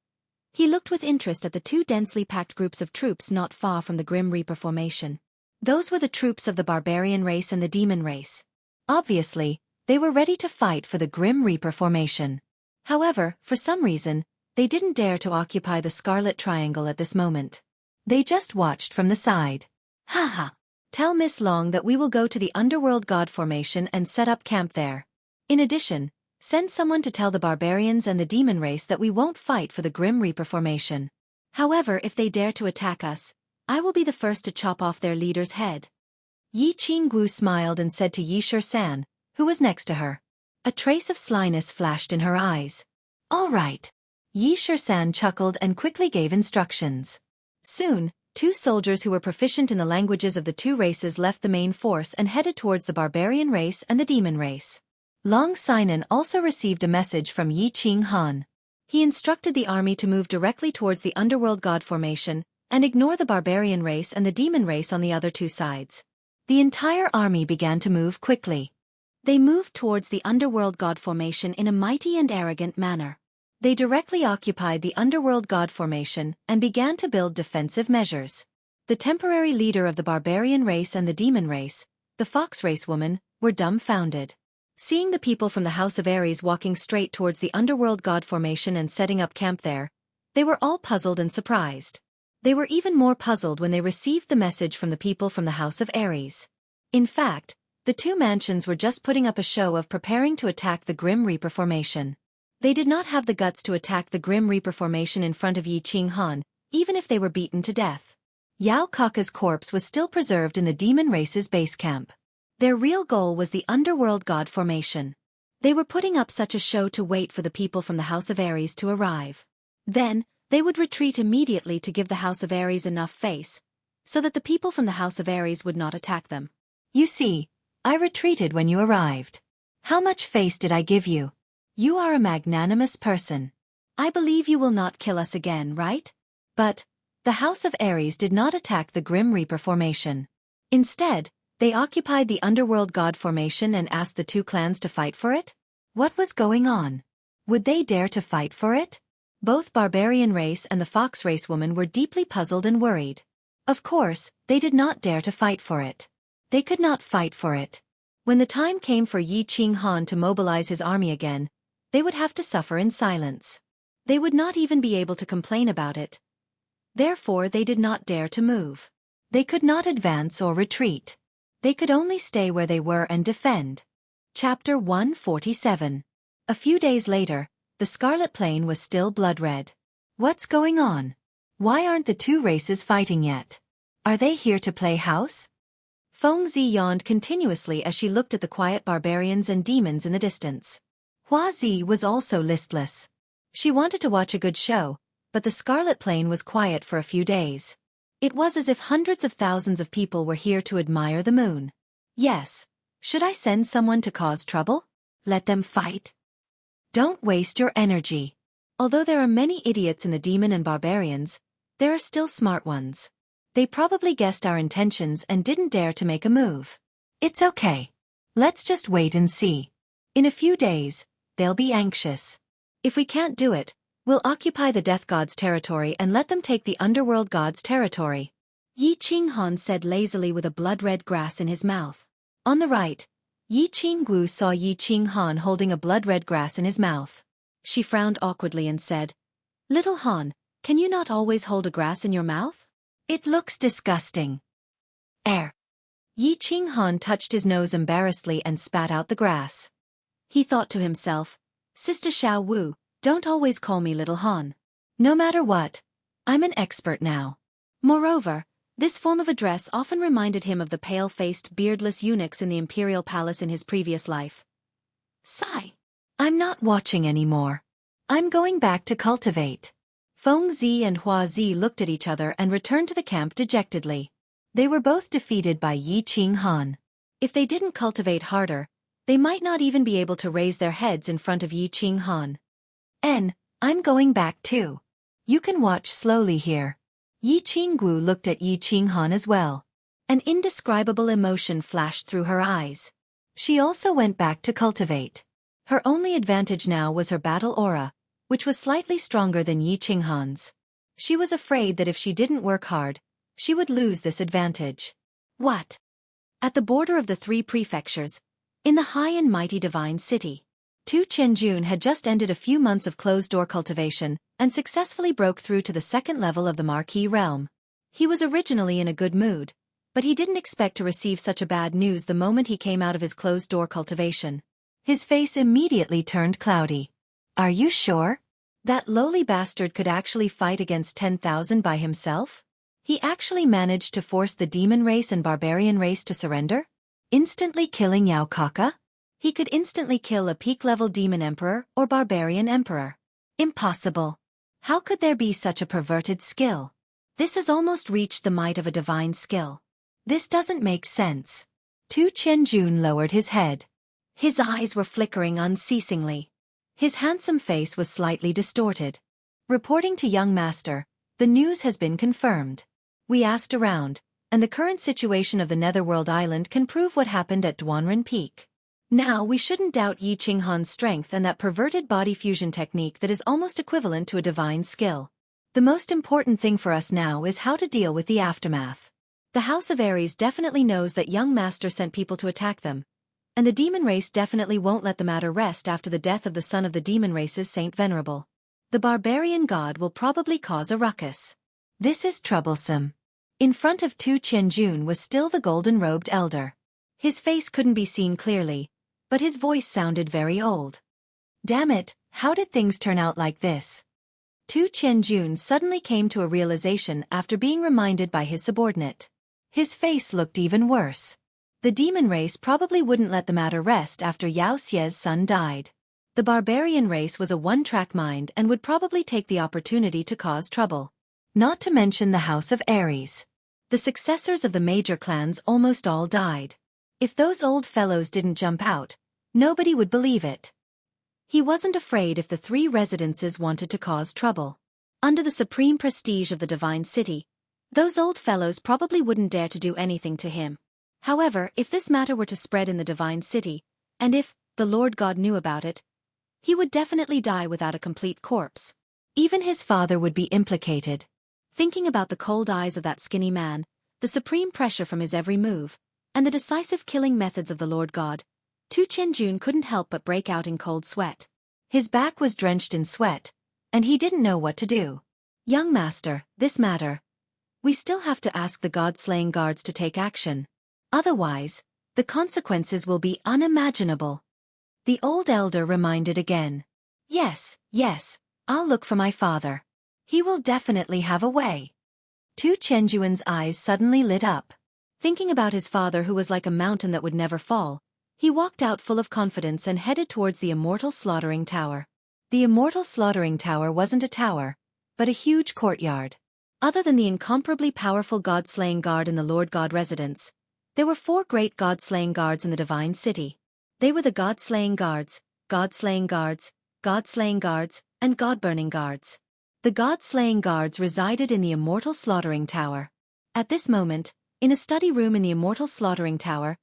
he looked with interest at the 2 densely packed groups of troops not far from the Grim Reaper Formation. Those were the troops of the barbarian race and the demon race. Obviously, they were ready to fight for the Grim Reaper Formation. However, for some reason, they didn't dare to occupy the Scarlet Triangle at this moment. They just watched from the side. Ha ha! Tell Miss Long that we will go to the Underworld God Formation and set up camp there. In addition, send someone to tell the barbarians and the demon race that we won't fight for the Grim Reaper formation. However, if they dare to attack us, I will be the first to chop off their leader's head." Yi Qinggu smiled and said to Yi San, who was next to her. A trace of slyness flashed in her eyes. "All right." Yi San chuckled and quickly gave instructions. Soon, 2 soldiers who were proficient in the languages of the 2 races left the main force and headed towards the barbarian race and the demon race. Long Sinan also received a message from Yi Qinghan. He instructed the army to move directly towards the Underworld God Formation and ignore the barbarian race and the demon race on the other 2 sides. The entire army began to move quickly. They moved towards the Underworld God Formation in a mighty and arrogant manner. They directly occupied the Underworld God Formation and began to build defensive measures. The temporary leader of the barbarian race and the demon race, the fox race woman, were dumbfounded. Seeing the people from the House of Ares walking straight towards the Underworld God Formation and setting up camp there, they were all puzzled and surprised. They were even more puzzled when they received the message from the people from the House of Ares. In fact, the 2 mansions were just putting up a show of preparing to attack the Grim Reaper formation. They did not have the guts to attack the Grim Reaper formation in front of Yi Qinghan, even if they were beaten to death. Yao Kaka's corpse was still preserved in the demon race's base camp. Their real goal was the Underworld God Formation. They were putting up such a show to wait for the people from the House of Ares to arrive. Then, they would retreat immediately to give the House of Ares enough face, so that the people from the House of Ares would not attack them. "You see, I retreated when you arrived. How much face did I give you? You are a magnanimous person. I believe you will not kill us again, right?" But the House of Ares did not attack the Grim Reaper formation. Instead, they occupied the Underworld God Formation and asked the 2 clans to fight for it? What was going on? Would they dare to fight for it? Both barbarian race and the fox race woman were deeply puzzled and worried. Of course, they did not dare to fight for it. They could not fight for it. When the time came for Yi Qinghan to mobilize his army again, they would have to suffer in silence. They would not even be able to complain about it. Therefore, they did not dare to move. They could not advance or retreat. They could only stay where they were and defend. Chapter 147. A few days later, the Scarlet Plain was still blood-red. What's going on? Why aren't the 2 races fighting yet? Are they here to play house? Fangs yawned continuously as she looked at the quiet barbarians and demons in the distance. Hua Zi was also listless. She wanted to watch a good show, but the Scarlet Plain was quiet for a few days. It was as if hundreds of thousands of people were here to admire the moon. Yes. Should I send someone to cause trouble? Let them fight? Don't waste your energy. Although there are many idiots in the demon and barbarians, there are still smart ones. They probably guessed our intentions and didn't dare to make a move. It's okay. Let's just wait and see. In a few days, they'll be anxious. If we can't do it, we'll occupy the Death God's territory and let them take the Underworld God's territory. Yi Qinghan said lazily with a blood-red grass in his mouth. On the right, Yi Qinggu saw Yi Qinghan holding a blood-red grass in his mouth. She frowned awkwardly and said, "Little Han, can you not always hold a grass in your mouth? It looks disgusting." Yi Qinghan touched his nose embarrassedly and spat out the grass. He thought to himself, "Sister Xiao Wu, don't always call me Little Han. No matter what, I'm an expert now." Moreover, this form of address often reminded him of the pale-faced, beardless eunuchs in the imperial palace in his previous life. Sigh. I'm not watching anymore. I'm going back to cultivate. Feng Zi and Hua Zi looked at each other and returned to the camp dejectedly. They were both defeated by Yi Qinghan. If they didn't cultivate harder, they might not even be able to raise their heads in front of Yi Qinghan. I'm going back too. You can watch slowly here. Yi Qinggu looked at Yi Qinghan as well. An indescribable emotion flashed through her eyes. She also went back to cultivate. Her only advantage now was her battle aura, which was slightly stronger than Yi Qinghan's. She was afraid that if she didn't work hard, she would lose this advantage. What? At the border of the 3 prefectures, in the high and mighty divine city, Tu Chenjun had just ended a few months of closed-door cultivation and successfully broke through to the 2nd level of the Marquis realm. He was originally in a good mood, But he didn't expect to receive such a bad news the moment he came out of his closed-door cultivation. His face immediately turned cloudy. Are you sure? That lowly bastard could actually fight against 10,000 by himself? He actually managed to force the demon race and barbarian race to surrender? Instantly killing Yao Kaka? He could instantly kill a peak-level demon emperor or barbarian emperor. Impossible. How could there be such a perverted skill? This has almost reached the might of a divine skill. This doesn't make sense. Tu Qianjun lowered his head. His eyes were flickering unceasingly. His handsome face was slightly distorted. Reporting to young master, the news has been confirmed. We asked around, and the current situation of the Netherworld Island can prove what happened at Duanren Peak. Now we shouldn't doubt Yi Qinghan's strength and that perverted body fusion technique that is almost equivalent to a divine skill. The most important thing for us now is how to deal with the aftermath. The House of Ares definitely knows that young master sent people to attack them, and the demon race definitely won't let the matter rest after the death of the son of the demon race's Saint Venerable. The barbarian god will probably cause a ruckus. This is troublesome. In front of Tu Qianjun was still the golden-robed elder. His face couldn't be seen clearly, but his voice sounded very old. Damn it, how did things turn out like this? Tu Qianjun suddenly came to a realization after being reminded by his subordinate. His face looked even worse. The demon race probably wouldn't let the matter rest after Yao Xie's son died. The barbarian race was a one-track mind and would probably take the opportunity to cause trouble. Not to mention the House of Ares. The successors of the major clans almost all died. If those old fellows didn't jump out, nobody would believe it. He wasn't afraid if the three residences wanted to cause trouble. Under the supreme prestige of the divine city, those old fellows probably wouldn't dare to do anything to him. However, if this matter were to spread in the divine city, and if the Lord God knew about it, he would definitely die without a complete corpse. Even his father would be implicated. Thinking about the cold eyes of that skinny man, the supreme pressure from his every move, and the decisive killing methods of the Lord God, Tu Qianjun couldn't help but break out in cold sweat. His back was drenched in sweat, and he didn't know what to do. Young master, this matter. We still have to ask the god-slaying guards to take action. Otherwise, the consequences will be unimaginable. The old elder reminded again. Yes, I'll look for my father. He will definitely have a way. Tu Qianjuan's eyes suddenly lit up. Thinking about his father who was like a mountain that would never fall, he walked out full of confidence and headed towards the Immortal Slaughtering Tower. The Immortal Slaughtering Tower wasn't a tower, but a huge courtyard. Other than the incomparably powerful god-slaying guard in the Lord God residence, there were 4 great god-slaying guards in the divine city. They were the god-slaying guards, god-slaying guards, god-slaying guards, and god-burning guards. The god-slaying guards resided in the Immortal Slaughtering Tower. At this moment, in a study room in the Immortal Slaughtering Tower,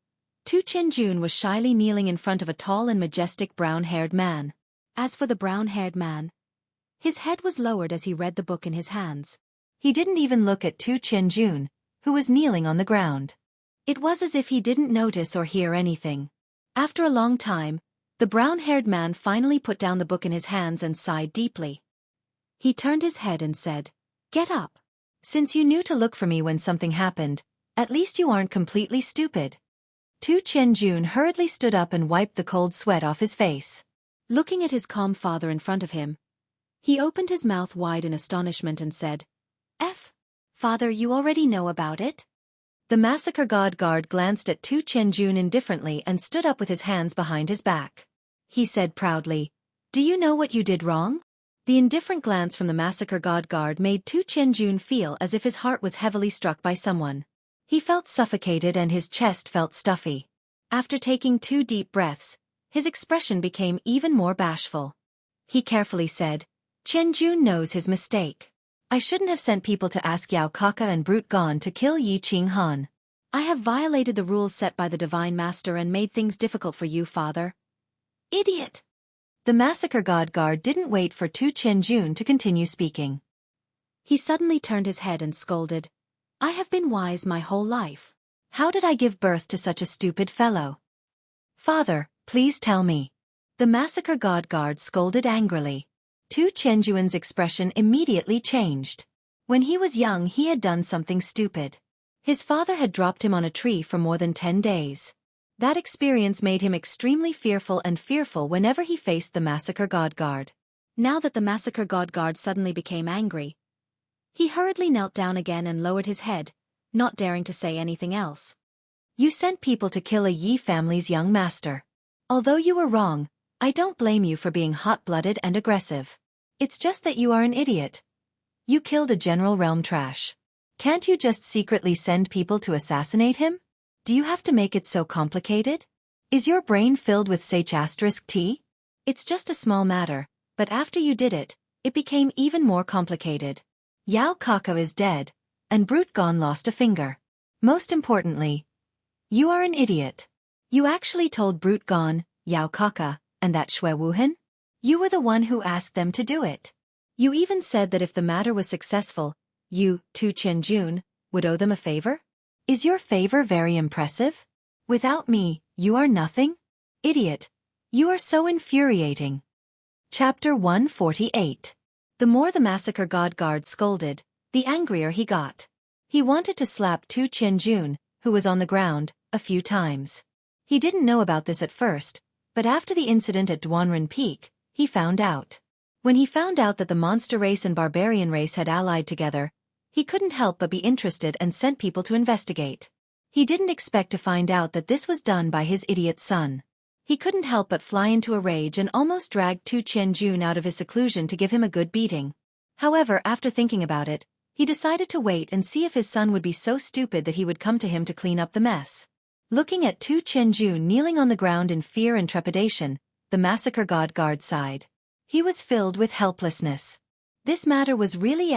Tu Qianjun was shyly kneeling in front of a tall and majestic brown-haired man. As for the brown-haired man, his head was lowered as he read the book in his hands. He didn't even look at Tu Qianjun, who was kneeling on the ground. It was as if he didn't notice or hear anything. After a long time, the brown-haired man finally put down the book in his hands and sighed deeply. He turned his head and said, "Get up. Since you knew to look for me when something happened, at least you aren't completely stupid." Tu Qianjun hurriedly stood up and wiped the cold sweat off his face. Looking at his calm father in front of him, he opened his mouth wide in astonishment and said, Father, you already know about it?" The massacre god guard glanced at Tu Qianjun indifferently and stood up with his hands behind his back. He said proudly, "Do you know what you did wrong?" The indifferent glance from the massacre god guard made Tu Qianjun feel as if his heart was heavily struck by someone. He felt suffocated and his chest felt stuffy. After taking 2 deep breaths, his expression became even more bashful. He carefully said, "Qianjun knows his mistake. I shouldn't have sent people to ask Yao Kaka and Brute Gon to kill Yi Qinghan. I have violated the rules set by the Divine Master and made things difficult for you, father." "Idiot!" The massacre god guard didn't wait for Tu Qianjun to continue speaking. He suddenly turned his head and scolded, "I have been wise my whole life. How did I give birth to such a stupid fellow?" "Father, please tell me." The massacre god guard scolded angrily. Tu Qianjuan's expression immediately changed. When he was young he had done something stupid. His father had dropped him on a tree for more than 10 days. That experience made him extremely fearful whenever he faced the Massacre God Guard. Now that the Massacre God Guard suddenly became angry, he hurriedly knelt down again and lowered his head, not daring to say anything else. You sent people to kill a Yi family's young master. Although you were wrong, I don't blame you for being hot-blooded and aggressive. It's just that you are an idiot. You killed a general realm trash. Can't you just secretly send people to assassinate him? Do you have to make it so complicated? Is your brain filled with T? It's just a small matter, but after you did it, it became even more complicated. Yao Kaka is dead, and Brute Gon lost a finger. Most importantly, you are an idiot. You actually told Brute Gon, Yao Kaka, and that Shui Wuhan? You were the one who asked them to do it. You even said that if the matter was successful, you, Tu Qianjun, would owe them a favor? Is your favor very impressive? Without me, you are nothing? Idiot. You are so infuriating. Chapter 148. The more the Massacre God Guard scolded, the angrier he got. He wanted to slap Tu Qianjun, who was on the ground, a few times. He didn't know about this at first, but after the incident at Duanren Peak, he found out. When he found out that the monster race and barbarian race had allied together, he couldn't help but be interested and sent people to investigate. He didn't expect to find out that this was done by his idiot son. He couldn't help but fly into a rage and almost dragged Tu Qianjun out of his seclusion to give him a good beating. However, after thinking about it, he decided to wait and see if his son would be so stupid that he would come to him to clean up the mess. Looking at Tu Qianjun kneeling on the ground in fear and trepidation, the Massacre God Guard sighed. He was filled with helplessness. This matter was really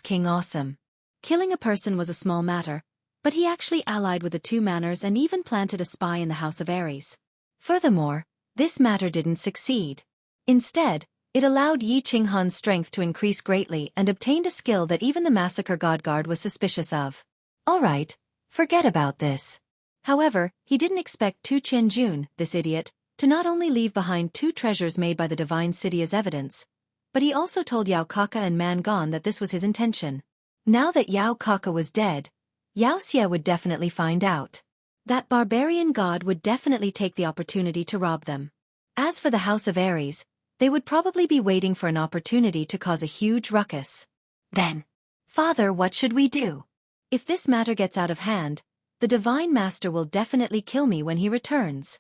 King awesome. Killing a person was a small matter, but he actually allied with the two manners and even planted a spy in the House of Ares. Furthermore, this matter didn't succeed. Instead, it allowed Yi Qinghan's strength to increase greatly and obtained a skill that even the Massacre God Guard was suspicious of. Alright, forget about this. However, he didn't expect Tu Qianjun, this idiot, to not only leave behind 2 treasures made by the Divine City as evidence, but he also told Yao Kaka and Man Gon that this was his intention. Now that Yao Kaka was dead, Yao Xia would definitely find out. That barbarian god would definitely take the opportunity to rob them. As for the House of Ares, they would probably be waiting for an opportunity to cause a huge ruckus. Then, Father, what should we do? If this matter gets out of hand, the Divine Master will definitely kill me when he returns.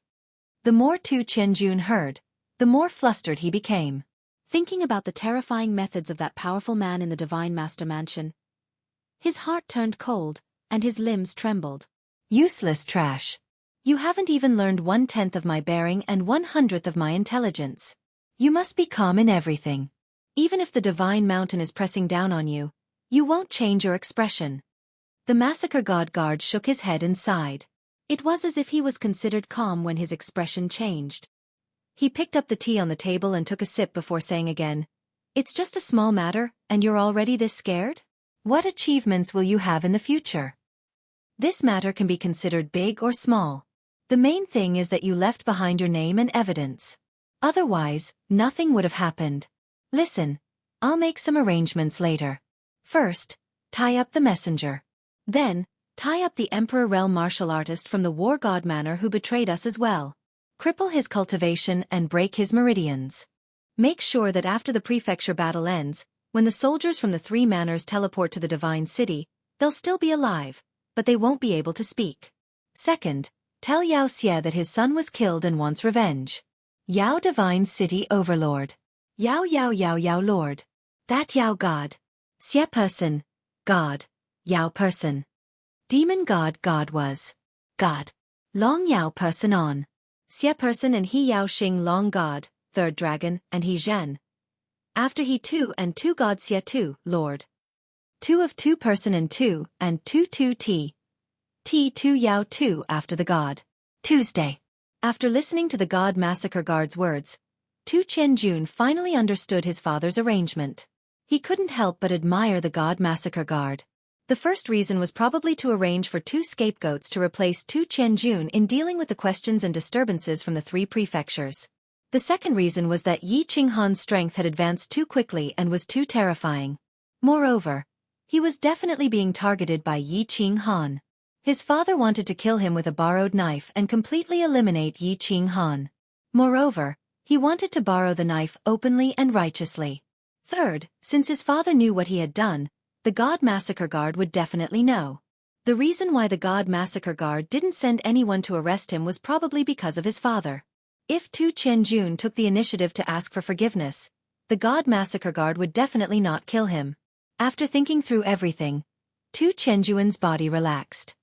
The more Tu Qianjun heard, the more flustered he became. Thinking about the terrifying methods of that powerful man in the Divine Master Mansion, his heart turned cold, and his limbs trembled. Useless trash. You haven't even learned 1/10 of my bearing and 1/100th of my intelligence. You must be calm in everything. Even if the Divine Mountain is pressing down on you, you won't change your expression. The Massacre God Guard shook his head and sighed. It was as if he was considered calm when his expression changed. He picked up the tea on the table and took a sip before saying again, "It's just a small matter, and you're already this scared? What achievements will you have in the future? This matter can be considered big or small. The main thing is that you left behind your name and evidence. Otherwise, nothing would have happened. Listen, I'll make some arrangements later. First, tie up the messenger. Then, tie up the Emperor Realm martial artist from the War God Manor who betrayed us as well. Cripple his cultivation and break his meridians. Make sure that after the prefecture battle ends, when the soldiers from the 3 manors teleport to the Divine City, they'll still be alive, but they won't be able to speak. Second, tell Yao Xia that his son was killed and wants revenge. Yao Divine City Overlord. Yao Lord. That Yao God. Xia person. God. Yao person. Demon God was. God. Long Yao person on. Xia person and He Yao Xing Long God, 3rd dragon, and He Zhen. After He 2 and 2 God Xia 2, Lord. 2 of 2 person and 2 T. T2 Yao 2 after the God. Tuesday. After listening to the God Massacre Guard's words, Tu Qianjun finally understood his father's arrangement. He couldn't help but admire the God Massacre Guard. The first reason was probably to arrange for 2 scapegoats to replace Tu Qianjun in dealing with the questions and disturbances from the 3 prefectures. The second reason was that Yi Qinghan's strength had advanced too quickly and was too terrifying. Moreover, He was definitely being targeted by Yi Qinghan. His father wanted to kill him with a borrowed knife and completely eliminate Yi Qinghan. Moreover, he wanted to borrow the knife openly and righteously. Third, since his father knew what he had done, the God Massacre Guard would definitely know. The reason why the God Massacre Guard didn't send anyone to arrest him was probably because of his father. If Tu Qianjun took the initiative to ask for forgiveness, the God Massacre Guard would definitely not kill him. After thinking through everything, Tu Qianjun's body relaxed.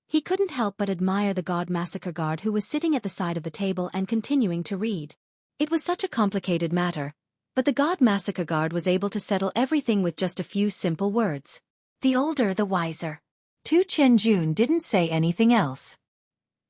He couldn't help but admire the God Massacre Guard who was sitting at the side of the table and continuing to read. It was such a complicated matter, but the God Massacre Guard was able to settle everything with just a few simple words. The older the wiser. Tu Qianjun didn't say anything else.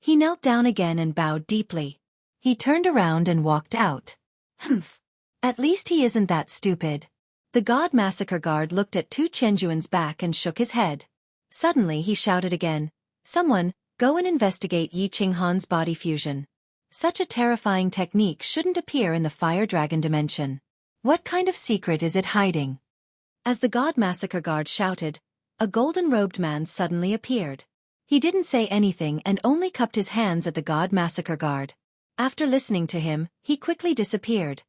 He knelt down again and bowed deeply. He turned around and walked out. Humph. At least he isn't that stupid. The God Massacre Guard looked at Tu Qianjun's back and shook his head. Suddenly he shouted again, "Someone, go and investigate Yi Qinghan's body fusion. Such a terrifying technique shouldn't appear in the Fire Dragon dimension. What kind of secret is it hiding?" As the God Massacre Guard shouted, a golden-robed man suddenly appeared. He didn't say anything and only cupped his hands at the God Massacre Guard. After listening to him, he quickly disappeared.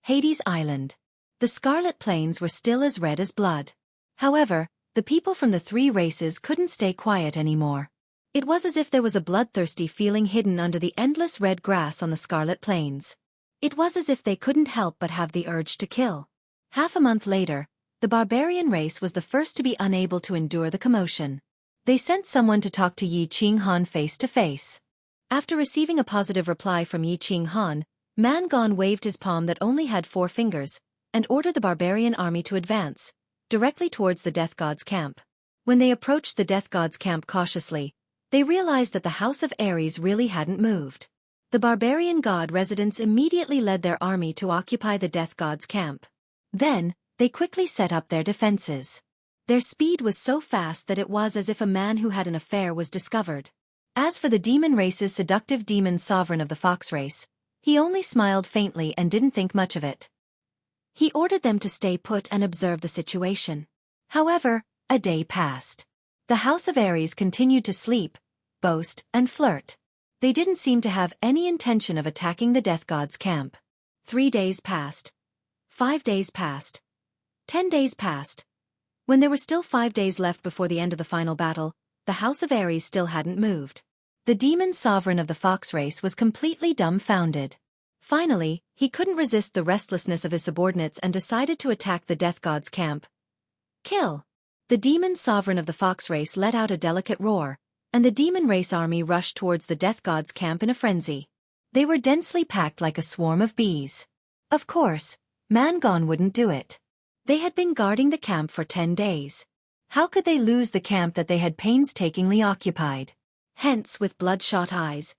Hades Island. The Scarlet Plains were still as red as blood. However, the people from the three races couldn't stay quiet anymore. It was as if there was a bloodthirsty feeling hidden under the endless red grass on the Scarlet Plains. It was as if they couldn't help but have the urge to kill. Half a month later, the barbarian race was the first to be unable to endure the commotion. They sent someone to talk to Yi Qinghan face to face. After receiving a positive reply from Yi Qinghan, Man Gone waved his palm that only had 4 fingers, and ordered the barbarian army to advance, directly towards the Death God's camp. When they approached the Death God's camp cautiously, they realized that the House of Ares really hadn't moved. The barbarian god residents immediately led their army to occupy the Death God's camp. Then, they quickly set up their defenses. Their speed was so fast that it was as if a man who had an affair was discovered. As for the demon race's seductive demon sovereign of the fox race, he only smiled faintly and didn't think much of it. He ordered them to stay put and observe the situation. However, a day passed. The House of Ares continued to sleep, boast, and flirt. They didn't seem to have any intention of attacking the Death God's camp. 3 days passed. 5 days passed. 10 days passed. When there were still 5 days left before the end of the final battle, the House of Ares still hadn't moved. The demon sovereign of the fox race was completely dumbfounded. Finally, he couldn't resist the restlessness of his subordinates and decided to attack the Death God's camp. Kill! The demon sovereign of the fox race let out a delicate roar, and the demon race army rushed towards the Death God's camp in a frenzy. They were densely packed like a swarm of bees. Of course, Man Gone wouldn't do it. They had been guarding the camp for 10 days. How could they lose the camp that they had painstakingly occupied? Hence, with bloodshot eyes,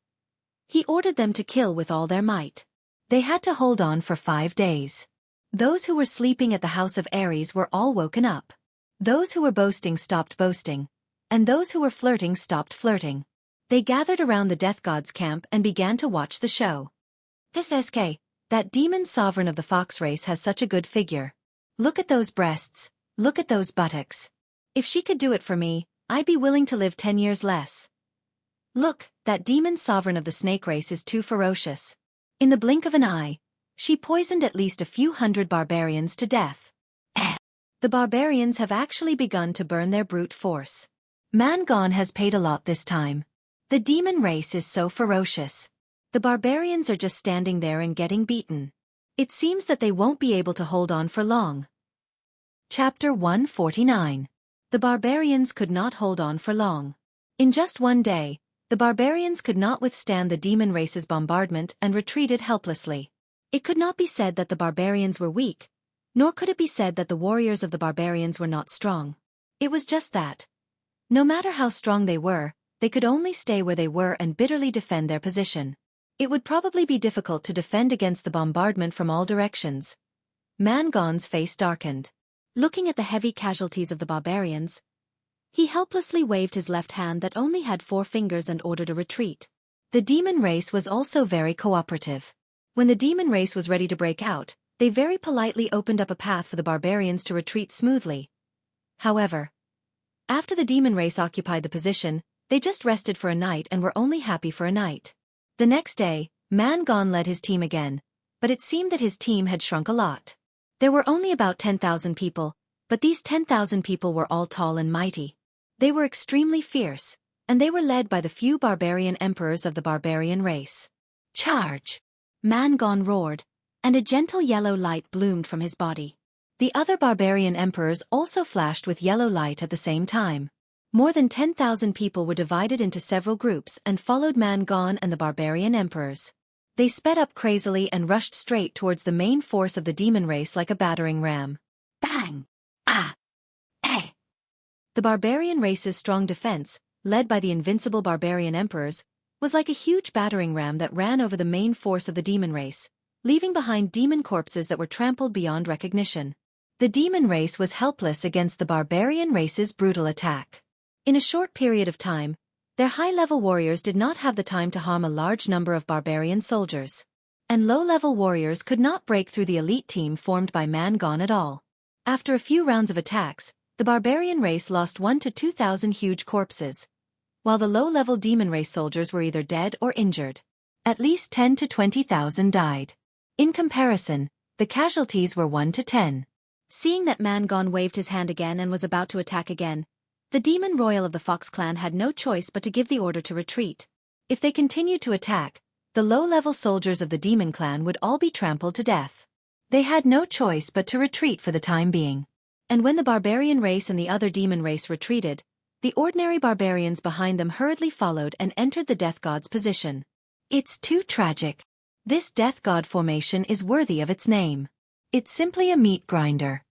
he ordered them to kill with all their might. They had to hold on for 5 days. Those who were sleeping at the House of Ares were all woken up. Those who were boasting stopped boasting, and those who were flirting stopped flirting. They gathered around the Death God's camp and began to watch the show. This SK, that demon sovereign of the fox race has such a good figure. Look at those breasts, look at those buttocks. If she could do it for me, I'd be willing to live 10 years less. Look, that demon sovereign of the snake race is too ferocious. In the blink of an eye, she poisoned at least a few hundred barbarians to death. The barbarians have actually begun to burn their brute force. Man Gone has paid a lot this time. The demon race is so ferocious. The barbarians are just standing there and getting beaten. It seems that they won't be able to hold on for long. Chapter 149. The barbarians could not hold on for long. In just one day, the barbarians could not withstand the demon race's bombardment and retreated helplessly. It could not be said that the barbarians were weak, nor could it be said that the warriors of the barbarians were not strong. It was just that. No matter how strong they could only stay where they were and bitterly defend their position. It would probably be difficult to defend against the bombardment from all directions. Man Gone's face darkened. Looking at the heavy casualties of the barbarians, he helplessly waved his left hand that only had 4 fingers and ordered a retreat. The demon race was also very cooperative. When the demon race was ready to break out, they very politely opened up a path for the barbarians to retreat smoothly. However, after the demon race occupied the position, they just rested for a night and were only happy for a night. The next day, Man Gone led his team again, but it seemed that his team had shrunk a lot. There were only about 10,000 people, but these 10,000 people were all tall and mighty. They were extremely fierce, and they were led by the few barbarian emperors of the barbarian race. Charge! Man Gone roared, and a gentle yellow light bloomed from his body. The other barbarian emperors also flashed with yellow light at the same time. More than 10,000 people were divided into several groups and followed Man Gone and the barbarian emperors. They sped up crazily and rushed straight towards the main force of the demon race like a battering ram. Bang! Ah! Eh! The barbarian race's strong defense, led by the invincible barbarian emperors, was like a huge battering ram that ran over the main force of the demon race, leaving behind demon corpses that were trampled beyond recognition. The demon race was helpless against the barbarian race's brutal attack. In a short period of time, their high-level warriors did not have the time to harm a large number of barbarian soldiers. And low-level warriors could not break through the elite team formed by Man Gone at all. After a few rounds of attacks, the barbarian race lost 1,000 to 2,000 huge corpses, while the low-level demon race soldiers were either dead or injured. At least 10,000 to 20,000 died. In comparison, the casualties were 1 to 10. Seeing that Man Gone waved his hand again and was about to attack again, the demon royal of the Fox clan had no choice but to give the order to retreat. If they continued to attack, the low-level soldiers of the demon clan would all be trampled to death. They had no choice but to retreat for the time being. And when the barbarian race and the other demon race retreated, the ordinary barbarians behind them hurriedly followed and entered the death god's position. It's too tragic. This death god formation is worthy of its name. It's simply a meat grinder.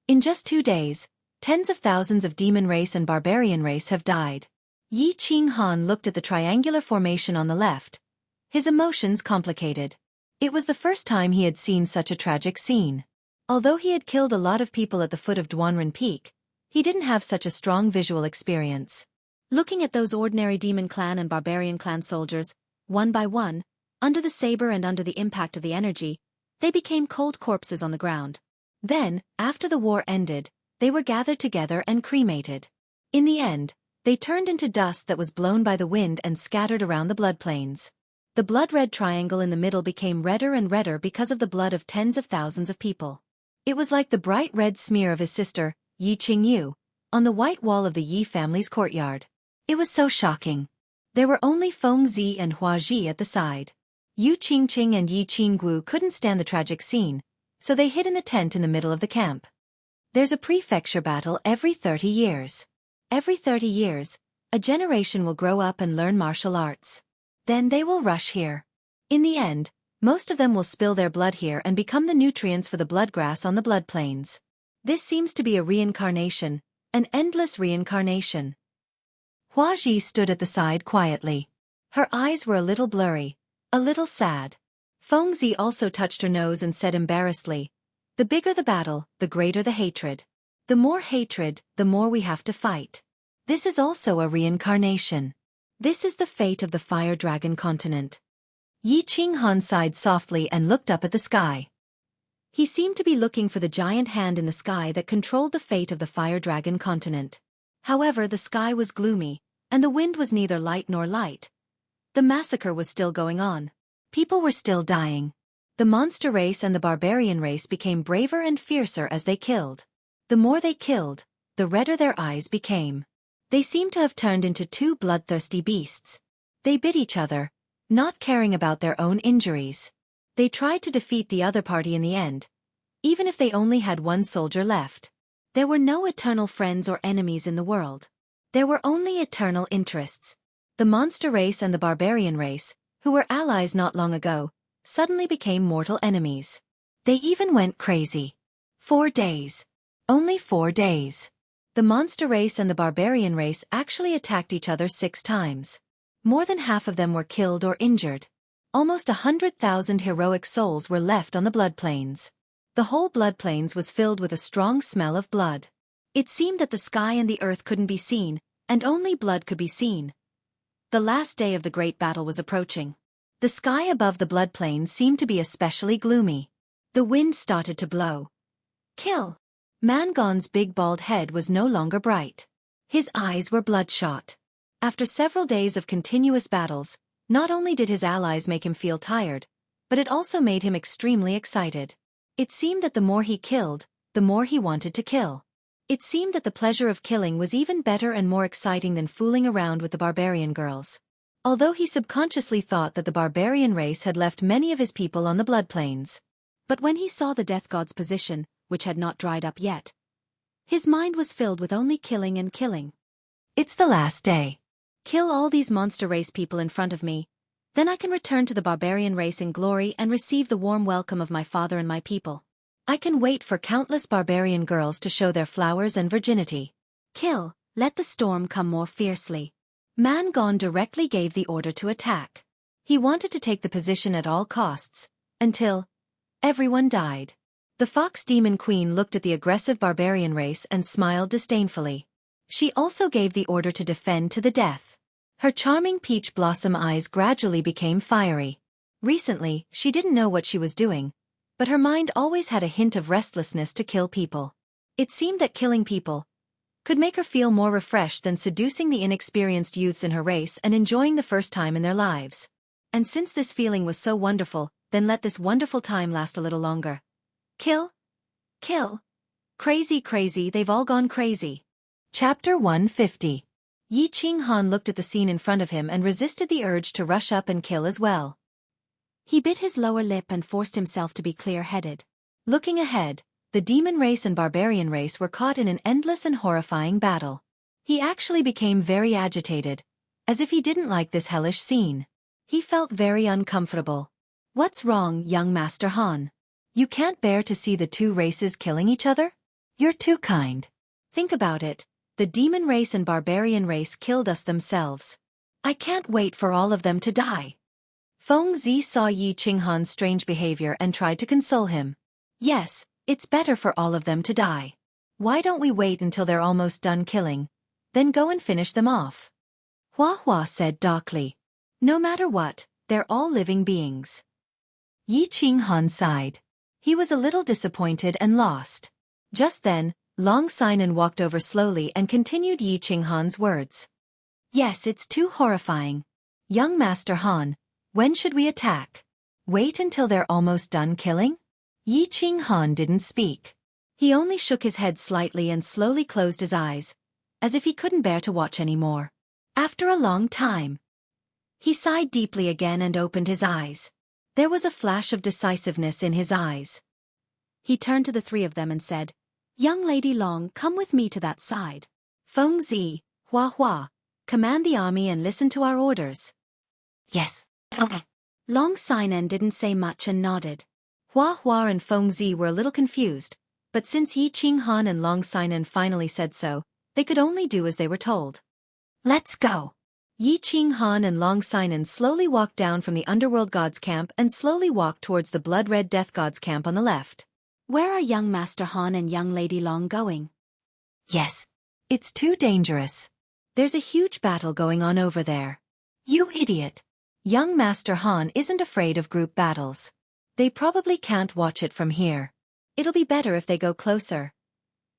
In just 2 days, tens of thousands of demon race and barbarian race have died. Yi Qinghan looked at the triangular formation on the left, his emotions complicated. It was the first time he had seen such a tragic scene. Although he had killed a lot of people at the foot of Duanren Peak, he didn't have such a strong visual experience. Looking at those ordinary demon clan and barbarian clan soldiers, one by one, under the saber and under the impact of the energy, they became cold corpses on the ground. Then, after the war ended, they were gathered together and cremated. In the end, they turned into dust that was blown by the wind and scattered around the blood plains. The blood-red triangle in the middle became redder and redder because of the blood of tens of thousands of people. It was like the bright red smear of his sister, Yi Qingyu, on the white wall of the Yi family's courtyard. It was so shocking. There were only Feng Zi and Hua Ji at the side. Yu Qingqing and Yi Qinggu couldn't stand the tragic scene, so they hid in the tent in the middle of the camp. There's a prefecture battle every 30 years. Every 30 years, a generation will grow up and learn martial arts. Then they will rush here. In the end, most of them will spill their blood here and become the nutrients for the bloodgrass on the blood plains. This seems to be a reincarnation, an endless reincarnation. Hua Ji stood at the side quietly. Her eyes were a little blurry, a little sad. Feng Zi also touched her nose and said embarrassedly, "The bigger the battle, the greater the hatred. The more hatred, the more we have to fight. This is also a reincarnation. This is the fate of the fire dragon continent." Yi Qinghan sighed softly and looked up at the sky. He seemed to be looking for the giant hand in the sky that controlled the fate of the fire dragon continent. However, the sky was gloomy, and the wind was neither light nor light. The massacre was still going on. People were still dying. The monster race and the barbarian race became braver and fiercer as they killed. The more they killed, the redder their eyes became. They seemed to have turned into two bloodthirsty beasts. They bit each other, not caring about their own injuries. They tried to defeat the other party in the end, even if they only had one soldier left. There were no eternal friends or enemies in the world. There were only eternal interests. The monster race and the barbarian race, who were allies not long ago, suddenly became mortal enemies. They even went crazy. 4 days. Only 4 days. The monster race and the barbarian race actually attacked each other 6 times. More than half of them were killed or injured. Almost 100,000 heroic souls were left on the blood plains. The whole blood plains was filled with a strong smell of blood. It seemed that the sky and the earth couldn't be seen, and only blood could be seen. The last day of the great battle was approaching. The sky above the blood plains seemed to be especially gloomy. The wind started to blow. Kill! Mangon's big bald head was no longer bright. His eyes were bloodshot. After several days of continuous battles, not only did his allies make him feel tired, but it also made him extremely excited. It seemed that the more he killed, the more he wanted to kill. It seemed that the pleasure of killing was even better and more exciting than fooling around with the barbarian girls. Although he subconsciously thought that the barbarian race had left many of his people on the blood plains. But when he saw the death god's position, which had not dried up yet, his mind was filled with only killing and killing. It's the last day. Kill all these monster race people in front of me. Then I can return to the barbarian race in glory and receive the warm welcome of my father and my people. I can wait for countless barbarian girls to show their flowers and virginity. Kill, let the storm come more fiercely. Mangon directly gave the order to attack. He wanted to take the position at all costs, until everyone died. The Fox Demon Queen looked at the aggressive barbarian race and smiled disdainfully. She also gave the order to defend to the death. Her charming peach blossom eyes gradually became fiery. Recently, she didn't know what she was doing, but her mind always had a hint of restlessness to kill people. It seemed that killing people could make her feel more refreshed than seducing the inexperienced youths in her race and enjoying the first time in their lives. And since this feeling was so wonderful, then let this wonderful time last a little longer. Kill. Kill. Crazy, crazy, they've all gone crazy. Chapter 150. Yi Qinghan looked at the scene in front of him and resisted the urge to rush up and kill as well. He bit his lower lip and forced himself to be clear-headed. Looking ahead, the demon race and barbarian race were caught in an endless and horrifying battle. He actually became very agitated, as if he didn't like this hellish scene. He felt very uncomfortable. What's wrong, young Master Han? You can't bear to see the two races killing each other? You're too kind. Think about it. The demon race and barbarian race killed us themselves. I can't wait for all of them to die. Feng Zi saw Yi Qinghan's strange behavior and tried to console him. Yes, it's better for all of them to die. Why don't we wait until they're almost done killing, then go and finish them off? Hua Hua said darkly. No matter what, they're all living beings. Yi Qinghan sighed. He was a little disappointed and lost. Just then, Long Sinan walked over slowly and continued Yi Qinghan's words. Yes, it's too horrifying. Young Master Han, when should we attack? Wait until they're almost done killing? Yi Qinghan didn't speak. He only shook his head slightly and slowly closed his eyes, as if he couldn't bear to watch anymore. After a long time, he sighed deeply again and opened his eyes. There was a flash of decisiveness in his eyes. He turned to the three of them and said, Young Lady Long, come with me to that side. Feng Zi, Hua Hua, command the army and listen to our orders. Yes. Okay. Long Sinan didn't say much and nodded. Hua Hua and Feng Zi were a little confused, but since Yi Qinghan and Long Sinan finally said so, they could only do as they were told. Let's go. Yi Qinghan and Long Sinan slowly walked down from the underworld god's camp and slowly walked towards the blood-red death god's camp on the left. Where are young Master Han and young Lady Long going? Yes. It's too dangerous. There's a huge battle going on over there. You idiot. Young Master Han isn't afraid of group battles. They probably can't watch it from here. It'll be better if they go closer.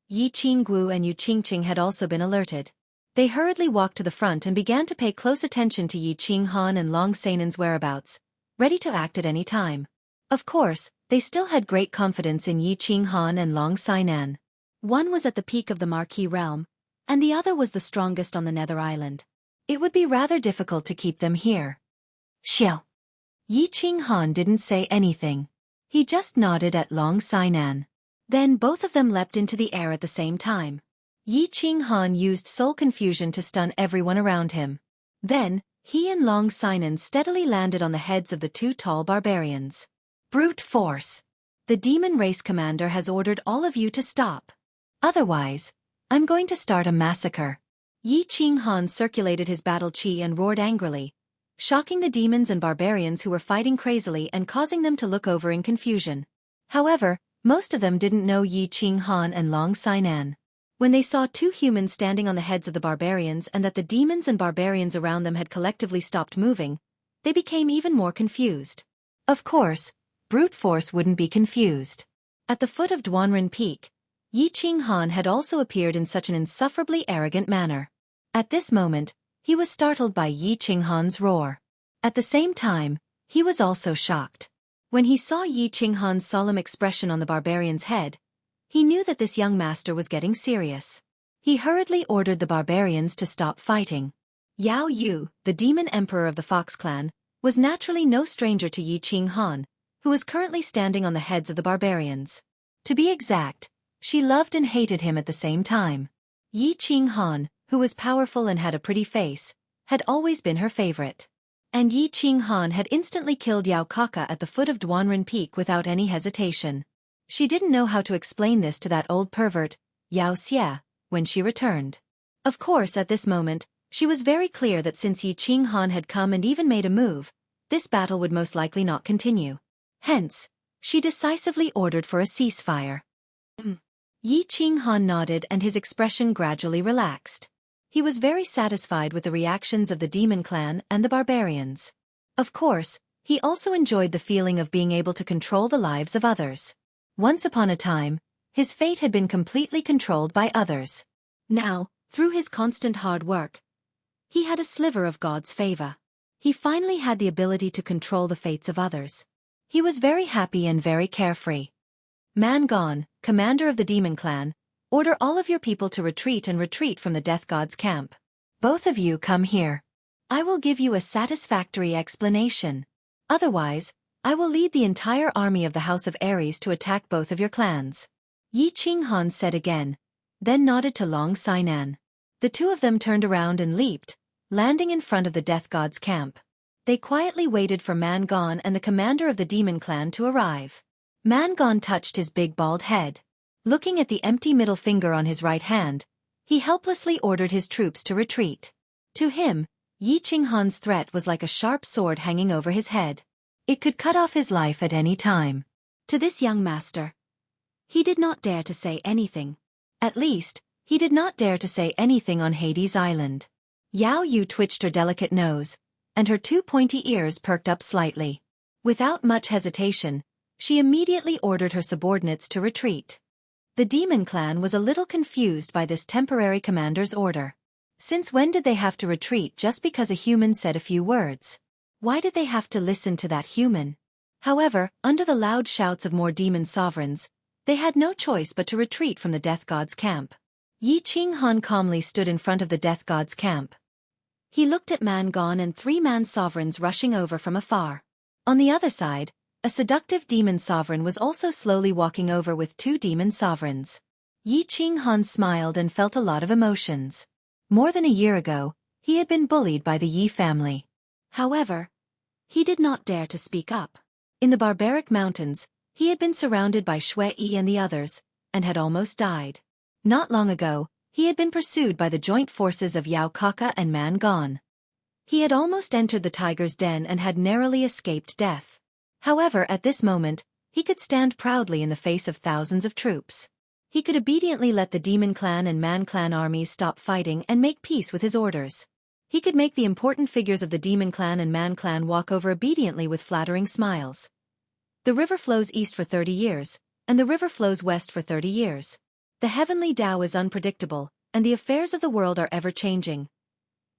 Yi Qinggu and Yu Qingqing had also been alerted. They hurriedly walked to the front and began to pay close attention to Yi Qinghan and Long Sanan's whereabouts, ready to act at any time. Of course, they still had great confidence in Yi Qinghan and Long Sinan. One was at the peak of the Marquis realm, and the other was the strongest on the Nether Island. It would be rather difficult to keep them here. Xiao. Yi Qinghan didn't say anything. He just nodded at Long Sinan. Then both of them leapt into the air at the same time. Yi Qinghan used soul confusion to stun everyone around him. Then, he and Long Sinan steadily landed on the heads of the two tall barbarians. Brute force. The demon race commander has ordered all of you to stop. Otherwise, I'm going to start a massacre. Yi Qinghan circulated his battle chi and roared angrily, shocking the demons and barbarians who were fighting crazily and causing them to look over in confusion. However, most of them didn't know Yi Qinghan and Long Sinan. When they saw two humans standing on the heads of the barbarians and that the demons and barbarians around them had collectively stopped moving, they became even more confused. Of course, brute force wouldn't be confused. At the foot of Duanren Peak, Yi Qinghan had also appeared in such an insufferably arrogant manner. At this moment, he was startled by Yi Qinghan's roar. At the same time, he was also shocked. When he saw Yi Qinghan's solemn expression on the barbarian's head, he knew that this young master was getting serious. He hurriedly ordered the barbarians to stop fighting. Yao Yu, the demon emperor of the Fox clan, was naturally no stranger to Yi Qinghan, who was currently standing on the heads of the barbarians. To be exact, she loved and hated him at the same time. Yi Qinghan, who was powerful and had a pretty face, had always been her favorite. And Yi Qinghan had instantly killed Yao Kaka at the foot of Duanren Peak without any hesitation. She didn't know how to explain this to that old pervert, Yao Xia, when she returned. Of course, at this moment, she was very clear that since Yi Qinghan had come and even made a move, this battle would most likely not continue. Hence, she decisively ordered for a ceasefire. Yi Qinghan nodded and his expression gradually relaxed. He was very satisfied with the reactions of the demon clan and the barbarians. Of course, he also enjoyed the feeling of being able to control the lives of others. Once upon a time, his fate had been completely controlled by others. Now, through his constant hard work, he had a sliver of God's favor. He finally had the ability to control the fates of others. He was very happy and very carefree. Man Gone, commander of the demon clan, order all of your people to retreat from the death god's camp. Both of you come here. I will give you a satisfactory explanation. Otherwise, I will lead the entire army of the House of Aries to attack both of your clans. Yi Qinghan said again, then nodded to Long Sainan. The two of them turned around and leaped, landing in front of the death god's camp. They quietly waited for Man Gone and the commander of the demon clan to arrive. Man Gone touched his big bald head. Looking at the empty middle finger on his right hand, he helplessly ordered his troops to retreat. To him, Yi Qinghan's threat was like a sharp sword hanging over his head. It could cut off his life at any time. To this young master, he did not dare to say anything. At least, he did not dare to say anything on Hades Island. Yao Yu twitched her delicate nose, and her two pointy ears perked up slightly. Without much hesitation, she immediately ordered her subordinates to retreat. The demon clan was a little confused by this temporary commander's order. Since when did they have to retreat just because a human said a few words? Why did they have to listen to that human? However, under the loud shouts of more demon sovereigns, they had no choice but to retreat from the death god's camp. Yi Qinghan calmly stood in front of the death god's camp. He looked at Man Gone and 3 man sovereigns rushing over from afar. On the other side, a seductive demon sovereign was also slowly walking over with 2 demon sovereigns. Yi Qinghan smiled and felt a lot of emotions. More than a year ago, he had been bullied by the Yi family. However, he did not dare to speak up. In the barbaric mountains, he had been surrounded by Shui Yi and the others, and had almost died. Not long ago, he had been pursued by the joint forces of Yao Kaka and Man Gone. He had almost entered the tiger's den and had narrowly escaped death. However, at this moment, he could stand proudly in the face of thousands of troops. He could obediently let the demon clan and man clan armies stop fighting and make peace with his orders. He could make the important figures of the demon clan and man clan walk over obediently with flattering smiles. The river flows east for 30 years, and the river flows west for 30 years. The heavenly Tao is unpredictable, and the affairs of the world are ever-changing.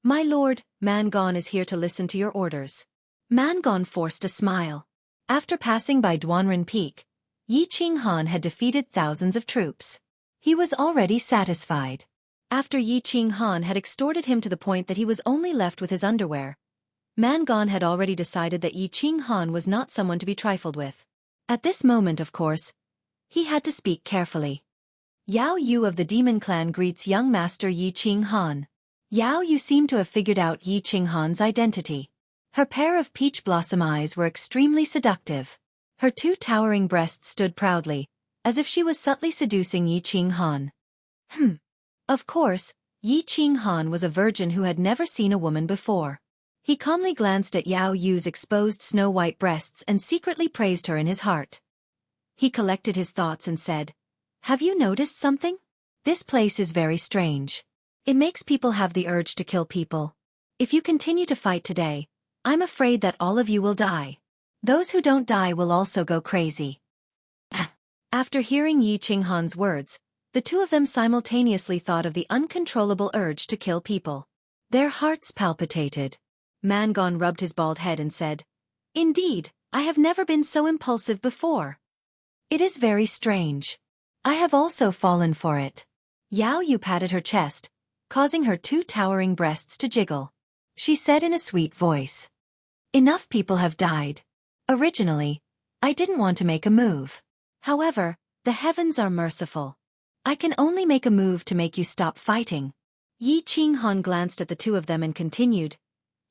My lord, Man Gone is here to listen to your orders. Man Gone forced a smile. After passing by Duanren Peak, Yi Qinghan had defeated thousands of troops. He was already satisfied. After Yi Qinghan had extorted him to the point that he was only left with his underwear, Man Gone had already decided that Yi Qinghan was not someone to be trifled with. At this moment, of course, he had to speak carefully. Yao Yu of the demon clan greets young master Yi Qinghan. Yao Yu seemed to have figured out Yi Qinghan's identity. Her pair of peach blossom eyes were extremely seductive. Her 2 towering breasts stood proudly, as if she was subtly seducing Yi Qinghan. Of course, Yi Qinghan was a virgin who had never seen a woman before. He calmly glanced at Yao Yu's exposed snow-white breasts and secretly praised her in his heart. He collected his thoughts and said, "Have you noticed something? This place is very strange. It makes people have the urge to kill people. If you continue to fight today, I'm afraid that all of you will die. Those who don't die will also go crazy." After hearing Yi Qinghan's words, The two of them simultaneously thought of the uncontrollable urge to kill people. Their hearts palpitated. Mangon rubbed his bald head and said, "Indeed, I have never been so impulsive before. It is very strange. I have also fallen for it." Yao Yu patted her chest, causing her two towering breasts to jiggle. She said in a sweet voice, "Enough people have died. Originally, I didn't want to make a move. However, the heavens are merciful. I can only make a move to make you stop fighting." Yi Qinghan glanced at the two of them and continued,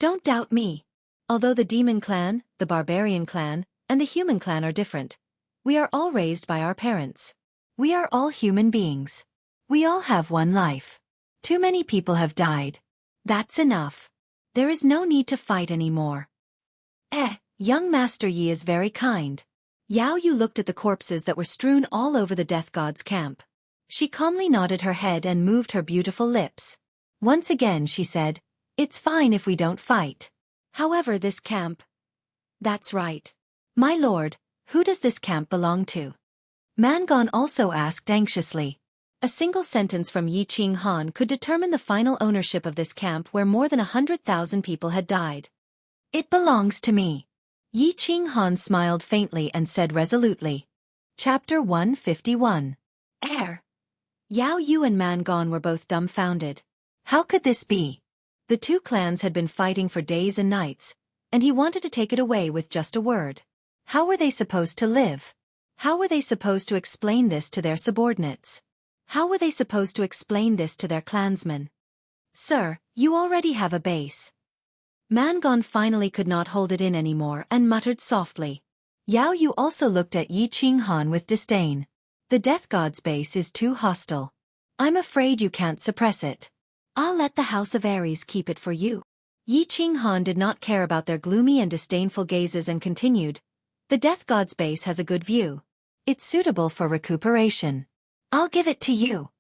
"Don't doubt me. Although the demon clan, the barbarian clan, and the human clan are different, we are all raised by our parents. We are all human beings. We all have one life. Too many people have died. That's enough. There is no need to fight anymore." Young Master Yi is very kind." Yao Yu looked at the corpses that were strewn all over the death god's camp. She calmly nodded her head and moved her beautiful lips. Once again she said, "It's fine if we don't fight. However, this camp—" "That's right. My lord, who does this camp belong to?" Mangon also asked anxiously. A single sentence from Yi Qinghan could determine the final ownership of this camp where more than 100,000 people had died. "It belongs to me." Yi Qinghan smiled faintly and said resolutely. Chapter 151. Yao Yu and Mangon were both dumbfounded. How could this be? The two clans had been fighting for days and nights, and he wanted to take it away with just a word. How were they supposed to live? How were they supposed to explain this to their subordinates? How were they supposed to explain this to their clansmen? "Sir, you already have a base." Mangon finally could not hold it in anymore and muttered softly. Yao Yu also looked at Yi Qinghan with disdain. "The death god's base is too hostile. I'm afraid you can't suppress it. I'll let the House of Ares keep it for you." Yi Qinghan did not care about their gloomy and disdainful gazes and continued, "The death god's base has a good view. It's suitable for recuperation. I'll give it to you."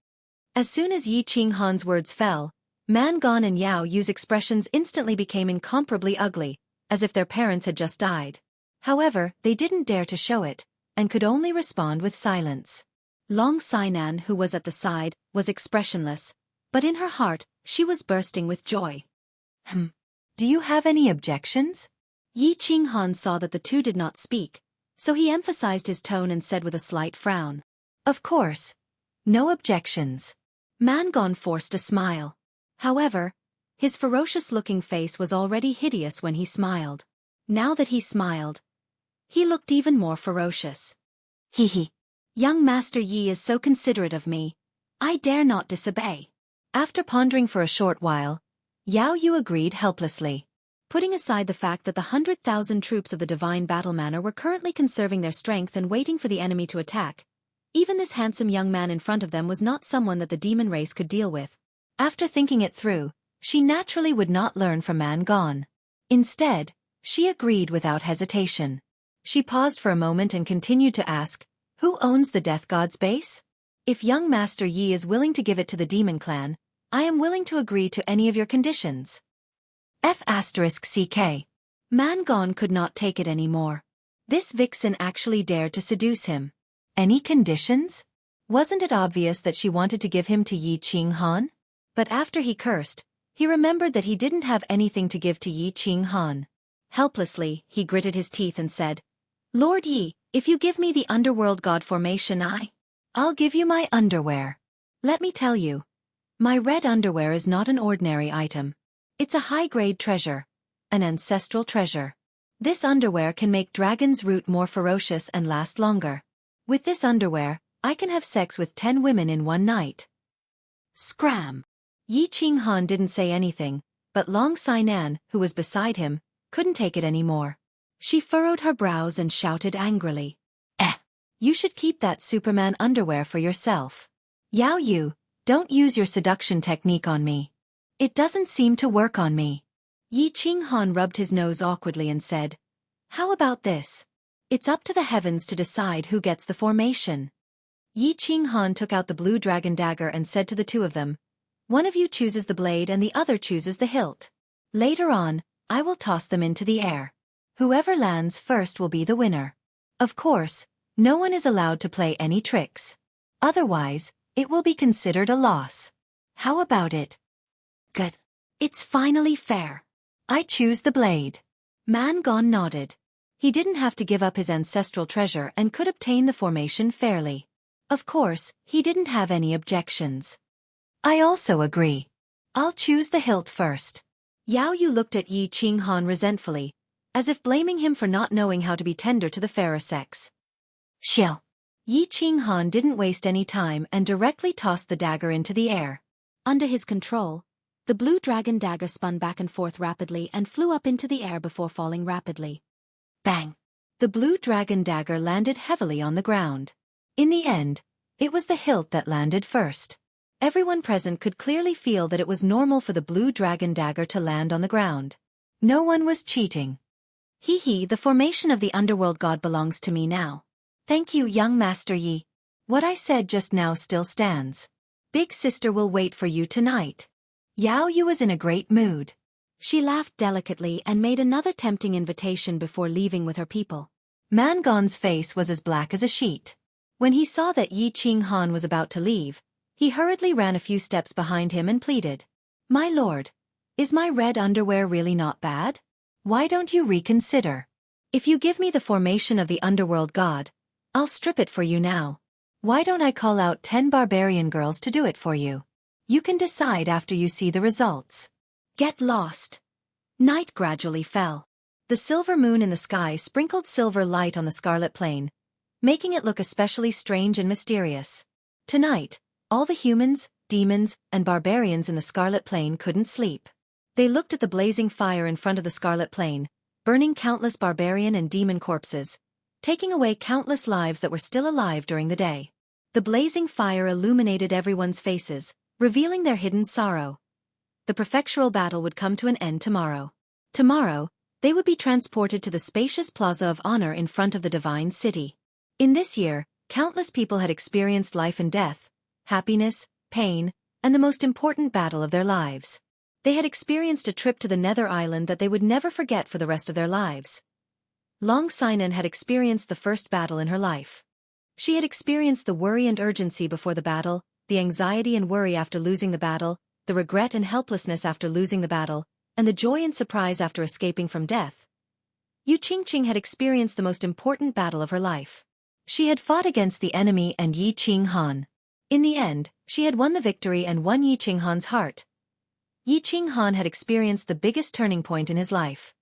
As soon as Yi Qinghan's words fell, Mangon and Yao Yu's expressions instantly became incomparably ugly, as if their parents had just died. However, they didn't dare to show it, and could only respond with silence. Long Sainan, who was at the side, was expressionless, but in her heart, she was bursting with joy. Do you have any objections?" Yi Qinghan saw that the two did not speak, so he emphasized his tone and said with a slight frown, "Of course. No objections." Mangon forced a smile. However, his ferocious-looking face was already hideous when he smiled. Now that he smiled, he looked even more ferocious. "Hee. Young Master Yi is so considerate of me. I dare not disobey." After pondering for a short while, Yao Yu agreed helplessly. Putting aside the fact that the 100,000 troops of the Divine Battle Manor were currently conserving their strength and waiting for the enemy to attack, even this handsome young man in front of them was not someone that the demon race could deal with. After thinking it through, she naturally would not learn from Mangon. Instead, she agreed without hesitation. She paused for a moment and continued to ask, "Who owns the Death God's base? If young Master Yi is willing to give it to the Demon Clan, I am willing to agree to any of your conditions." *CK. Mangon could not take it anymore. This vixen actually dared to seduce him. Any conditions? Wasn't it obvious that she wanted to give him to Yi Qinghan? But after he cursed, he remembered that he didn't have anything to give to Yi Qinghan. Helplessly, he gritted his teeth and said, "Lord Yi, if you give me the underworld god formation, I'll give you my underwear. Let me tell you, my red underwear is not an ordinary item. It's a high-grade treasure, an ancestral treasure. This underwear can make Dragon's Root more ferocious and last longer. With this underwear, I can have sex with 10 women in one night." Scram! Yi Qinghan didn't say anything, but Long Sainan, who was beside him, couldn't take it anymore. She furrowed her brows and shouted angrily, You should keep that Superman underwear for yourself. Yao Yu, don't use your seduction technique on me. It doesn't seem to work on me." Yi Qinghan rubbed his nose awkwardly and said, "How about this? It's up to the heavens to decide who gets the formation." Yi Qinghan took out the blue dragon dagger and said to the two of them, "One of you chooses the blade and the other chooses the hilt. Later on, I will toss them into the air. Whoever lands first will be the winner. Of course, no one is allowed to play any tricks. Otherwise, it will be considered a loss. How about it? Good. It's finally fair. I choose the blade. Mangon nodded. He didn't have to give up his ancestral treasure and could obtain the formation fairly. Of course, he didn't have any objections. I also agree. I'll choose the hilt first. Yao Yu looked at Yi Qinghan resentfully, as if blaming him for not knowing how to be tender to the fairer sex. Xiao. Yi Qinghan didn't waste any time and directly tossed the dagger into the air. Under his control, the blue dragon dagger spun back and forth rapidly and flew up into the air before falling rapidly. Bang! The blue dragon dagger landed heavily on the ground. In the end, it was the hilt that landed first. Everyone present could clearly feel that it was normal for the blue dragon dagger to land on the ground. No one was cheating. Hee, the formation of the underworld god belongs to me now. Thank you, young Master Yi. What I said just now still stands. Big sister will wait for you tonight. Yao Yu was in a great mood. She laughed delicately and made another tempting invitation before leaving with her people. Mangon's face was as black as a sheet. When he saw that Yi Qinghan was about to leave, he hurriedly ran a few steps behind him and pleaded. My lord, is my red underwear really not bad? Why don't you reconsider? If you give me the formation of the underworld god, I'll strip it for you now. Why don't I call out 10 barbarian girls to do it for you? You can decide after you see the results. Get lost. Night gradually fell. The silver moon in the sky sprinkled silver light on the scarlet plain, making it look especially strange and mysterious. Tonight, all the humans, demons, and barbarians in the scarlet plain couldn't sleep. They looked at the blazing fire in front of the scarlet plain, burning countless barbarian and demon corpses, taking away countless lives that were still alive during the day. The blazing fire illuminated everyone's faces, revealing their hidden sorrow. The prefectural battle would come to an end tomorrow. Tomorrow, they would be transported to the spacious Plaza of Honor in front of the Divine City. In this year, countless people had experienced life and death, happiness, pain, and the most important battle of their lives. They had experienced a trip to the Nether Island that they would never forget for the rest of their lives. Long Sinan had experienced the first battle in her life. She had experienced the worry and urgency before the battle, the anxiety and worry after losing the battle, the regret and helplessness after losing the battle, and the joy and surprise after escaping from death. Yu Qingqing had experienced the most important battle of her life. She had fought against the enemy and Yi Qinghan. In the end, she had won the victory and won Yi Qinghan's heart. Yi Qinghan had experienced the biggest turning point in his life.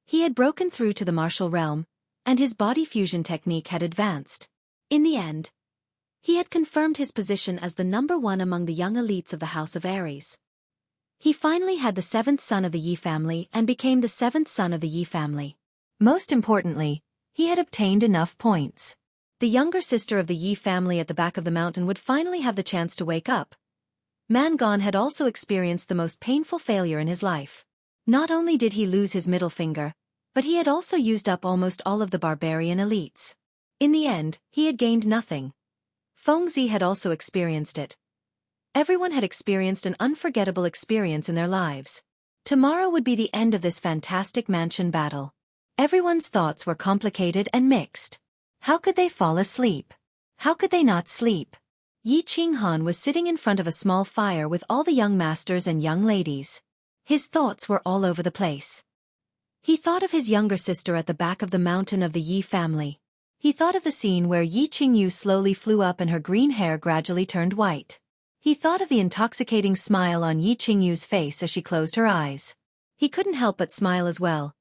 He had broken through to the martial realm, and his body fusion technique had advanced. In the end, he had confirmed his position as the #1 among the young elites of the House of Aries. He finally had the 7th son of the Yi family and became the 7th son of the Yi family. Most importantly, he had obtained enough points. The younger sister of the Yi family at the back of the mountain would finally have the chance to wake up. Mangon had also experienced the most painful failure in his life. Not only did he lose his middle finger, but he had also used up almost all of the barbarian elites. In the end, he had gained nothing. Fangs had also experienced it. Everyone had experienced an unforgettable experience in their lives. Tomorrow would be the end of this fantastic mansion battle. Everyone's thoughts were complicated and mixed. How could they fall asleep? How could they not sleep? Yi Qinghan was sitting in front of a small fire with all the young masters and young ladies. His thoughts were all over the place. He thought of his younger sister at the back of the mountain of the Yi family. He thought of the scene where Yi Qingyu slowly flew up and her green hair gradually turned white. He thought of the intoxicating smile on Yi Qingyu's face as she closed her eyes. He couldn't help but smile as well.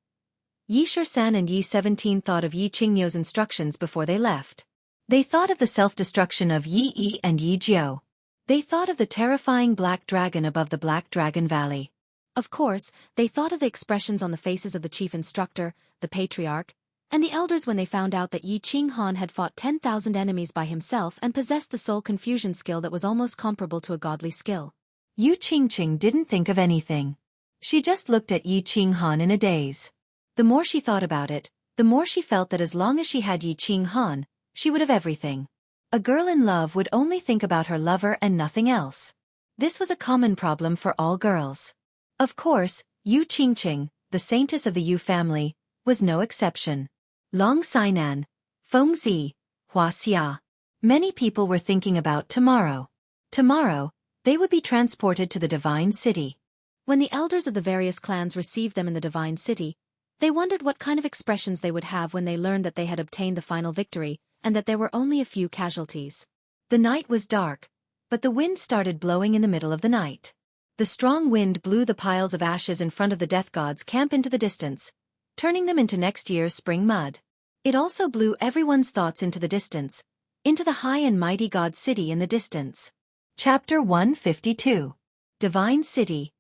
Yi Shisan and Yi 17 thought of Yi Qingyu's instructions before they left. They thought of the self-destruction of Yi Yi and Yi Jiu. They thought of the terrifying black dragon above the Black Dragon Valley. Of course, they thought of the expressions on the faces of the chief instructor, the patriarch, and the elders when they found out that Yi Qinghan had fought 10,000 enemies by himself and possessed the soul confusion skill that was almost comparable to a godly skill. Yu Qingqing didn't think of anything. She just looked at Yi Qinghan in a daze. The more she thought about it, the more she felt that as long as she had Yi Qinghan, she would have everything. A girl in love would only think about her lover and nothing else. This was a common problem for all girls. Of course, Yu Qingqing, the saintess of the Yu family, was no exception. Long Sinan, Fengzi, Wuxia. Many people were thinking about tomorrow. Tomorrow, they would be transported to the Divine City. When the elders of the various clans received them in the Divine City, they wondered what kind of expressions they would have when they learned that they had obtained the final victory and that there were only a few casualties. The night was dark, but the wind started blowing in the middle of the night. The strong wind blew the piles of ashes in front of the death god's camp into the distance, turning them into next year's spring mud. It also blew everyone's thoughts into the distance, into the high and mighty god city in the distance. Chapter 152. Divine City.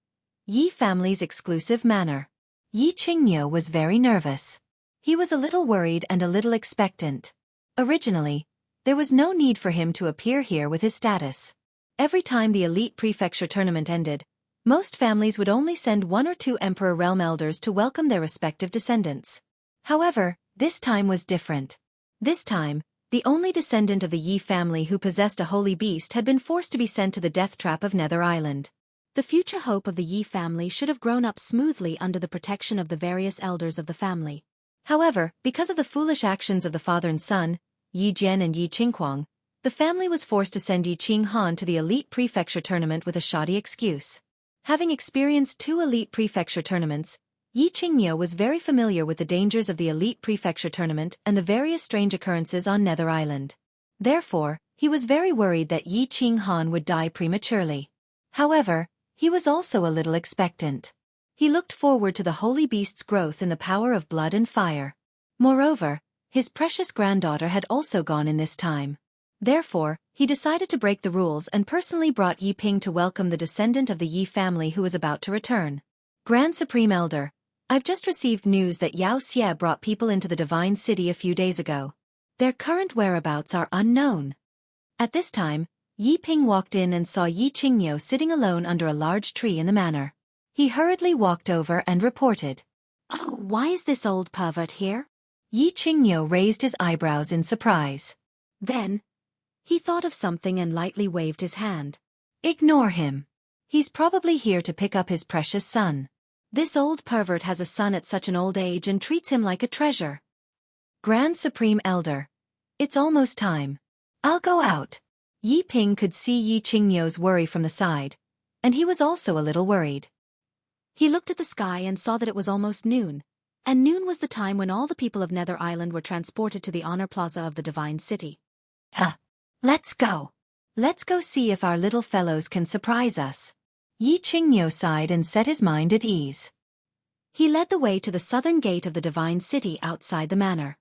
Yi family's exclusive manor. Yi Qingniu was very nervous. He was a little worried and a little expectant. Originally, there was no need for him to appear here with his status. Every time the elite prefecture tournament ended, most families would only send 1 or 2 Emperor Realm elders to welcome their respective descendants. However, this time was different. This time, the only descendant of the Yi family who possessed a holy beast had been forced to be sent to the death trap of Nether Island. The future hope of the Yi family should have grown up smoothly under the protection of the various elders of the family. However, because of the foolish actions of the father and son, Yi Jian and Yi Qinghuang, the family was forced to send Yi Qinghan to the elite prefecture tournament with a shoddy excuse. Having experienced 2 elite prefecture tournaments, Yi Qingniu was very familiar with the dangers of the elite prefecture tournament and the various strange occurrences on Nether Island. Therefore, he was very worried that Yi Qinghan would die prematurely. However, he was also a little expectant. He looked forward to the holy beast's growth in the power of blood and fire. Moreover, his precious granddaughter had also gone in this time. Therefore, he decided to break the rules and personally brought Yi Ping to welcome the descendant of the Yi family who was about to return. Grand Supreme Elder, I've just received news that Yao Xie brought people into the Divine City a few days ago. Their current whereabouts are unknown. At this time, Yi Ping walked in and saw Yi Qingniu sitting alone under a large tree in the manor. He hurriedly walked over and reported. "Oh, why is this old pervert here?" Yi Qingniu raised his eyebrows in surprise. Then, he thought of something and lightly waved his hand. "Ignore him. He's probably here to pick up his precious son. This old pervert has a son at such an old age and treats him like a treasure." Grand Supreme Elder. It's almost time. I'll go out. Yi Ping could see Yi Qingniu's worry from the side, and he was also a little worried. He looked at the sky and saw that it was almost noon, and noon was the time when all the people of Nether Island were transported to the Honor Plaza of the Divine City. Let's go. Let's go see if our little fellows can surprise us. Yi Qingniu sighed and set his mind at ease. He led the way to the southern gate of the Divine City outside the manor.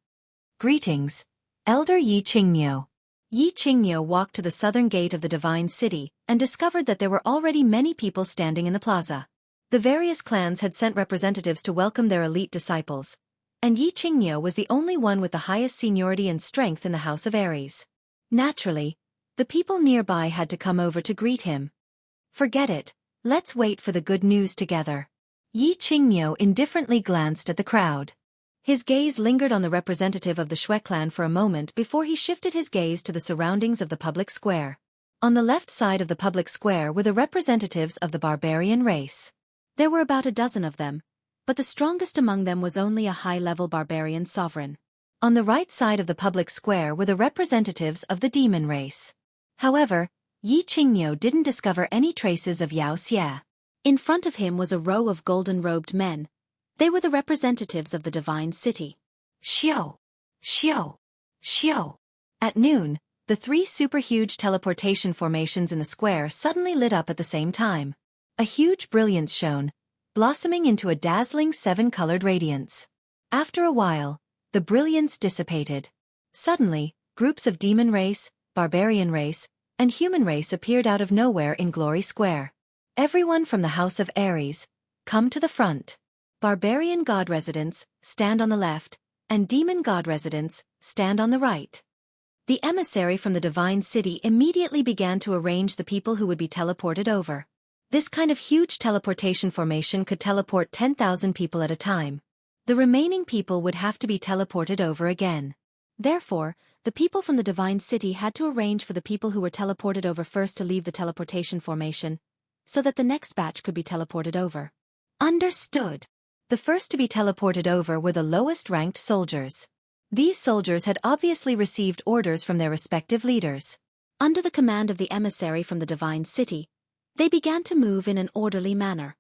Greetings, Elder Yi Qingniu. Yi Qingniu walked to the southern gate of the Divine City and discovered that there were already many people standing in the plaza. The various clans had sent representatives to welcome their elite disciples, and Yi Qingniu was the only one with the highest seniority and strength in the House of Aries. Naturally, the people nearby had to come over to greet him. Forget it, let's wait for the good news together. Yi Qingniu indifferently glanced at the crowd. His gaze lingered on the representative of the Shui clan for a moment before he shifted his gaze to the surroundings of the public square. On the left side of the public square were the representatives of the barbarian race. There were about a dozen of them, but the strongest among them was only a high-level barbarian sovereign. On the right side of the public square were the representatives of the demon race. However, Yi Qingniu didn't discover any traces of Yao Xie. In front of him was a row of golden-robed men. They were the representatives of the Divine City. Xiao! Xiao! Xiao! At noon, the 3 super-huge teleportation formations in the square suddenly lit up at the same time. A huge brilliance shone, blossoming into a dazzling 7-colored radiance. After a while, the brilliance dissipated. Suddenly, groups of demon race, barbarian race, and human race appeared out of nowhere in Glory Square. Everyone from the House of Aries, come to the front. Barbarian god residents, stand on the left, and demon god residents, stand on the right. The emissary from the Divine City immediately began to arrange the people who would be teleported over. This kind of huge teleportation formation could teleport 10,000 people at a time. The remaining people would have to be teleported over again. Therefore, the people from the Divine City had to arrange for the people who were teleported over first to leave the teleportation formation, so that the next batch could be teleported over. Understood. The first to be teleported over were the lowest-ranked soldiers. These soldiers had obviously received orders from their respective leaders. Under the command of the emissary from the divine city, they began to move in an orderly manner.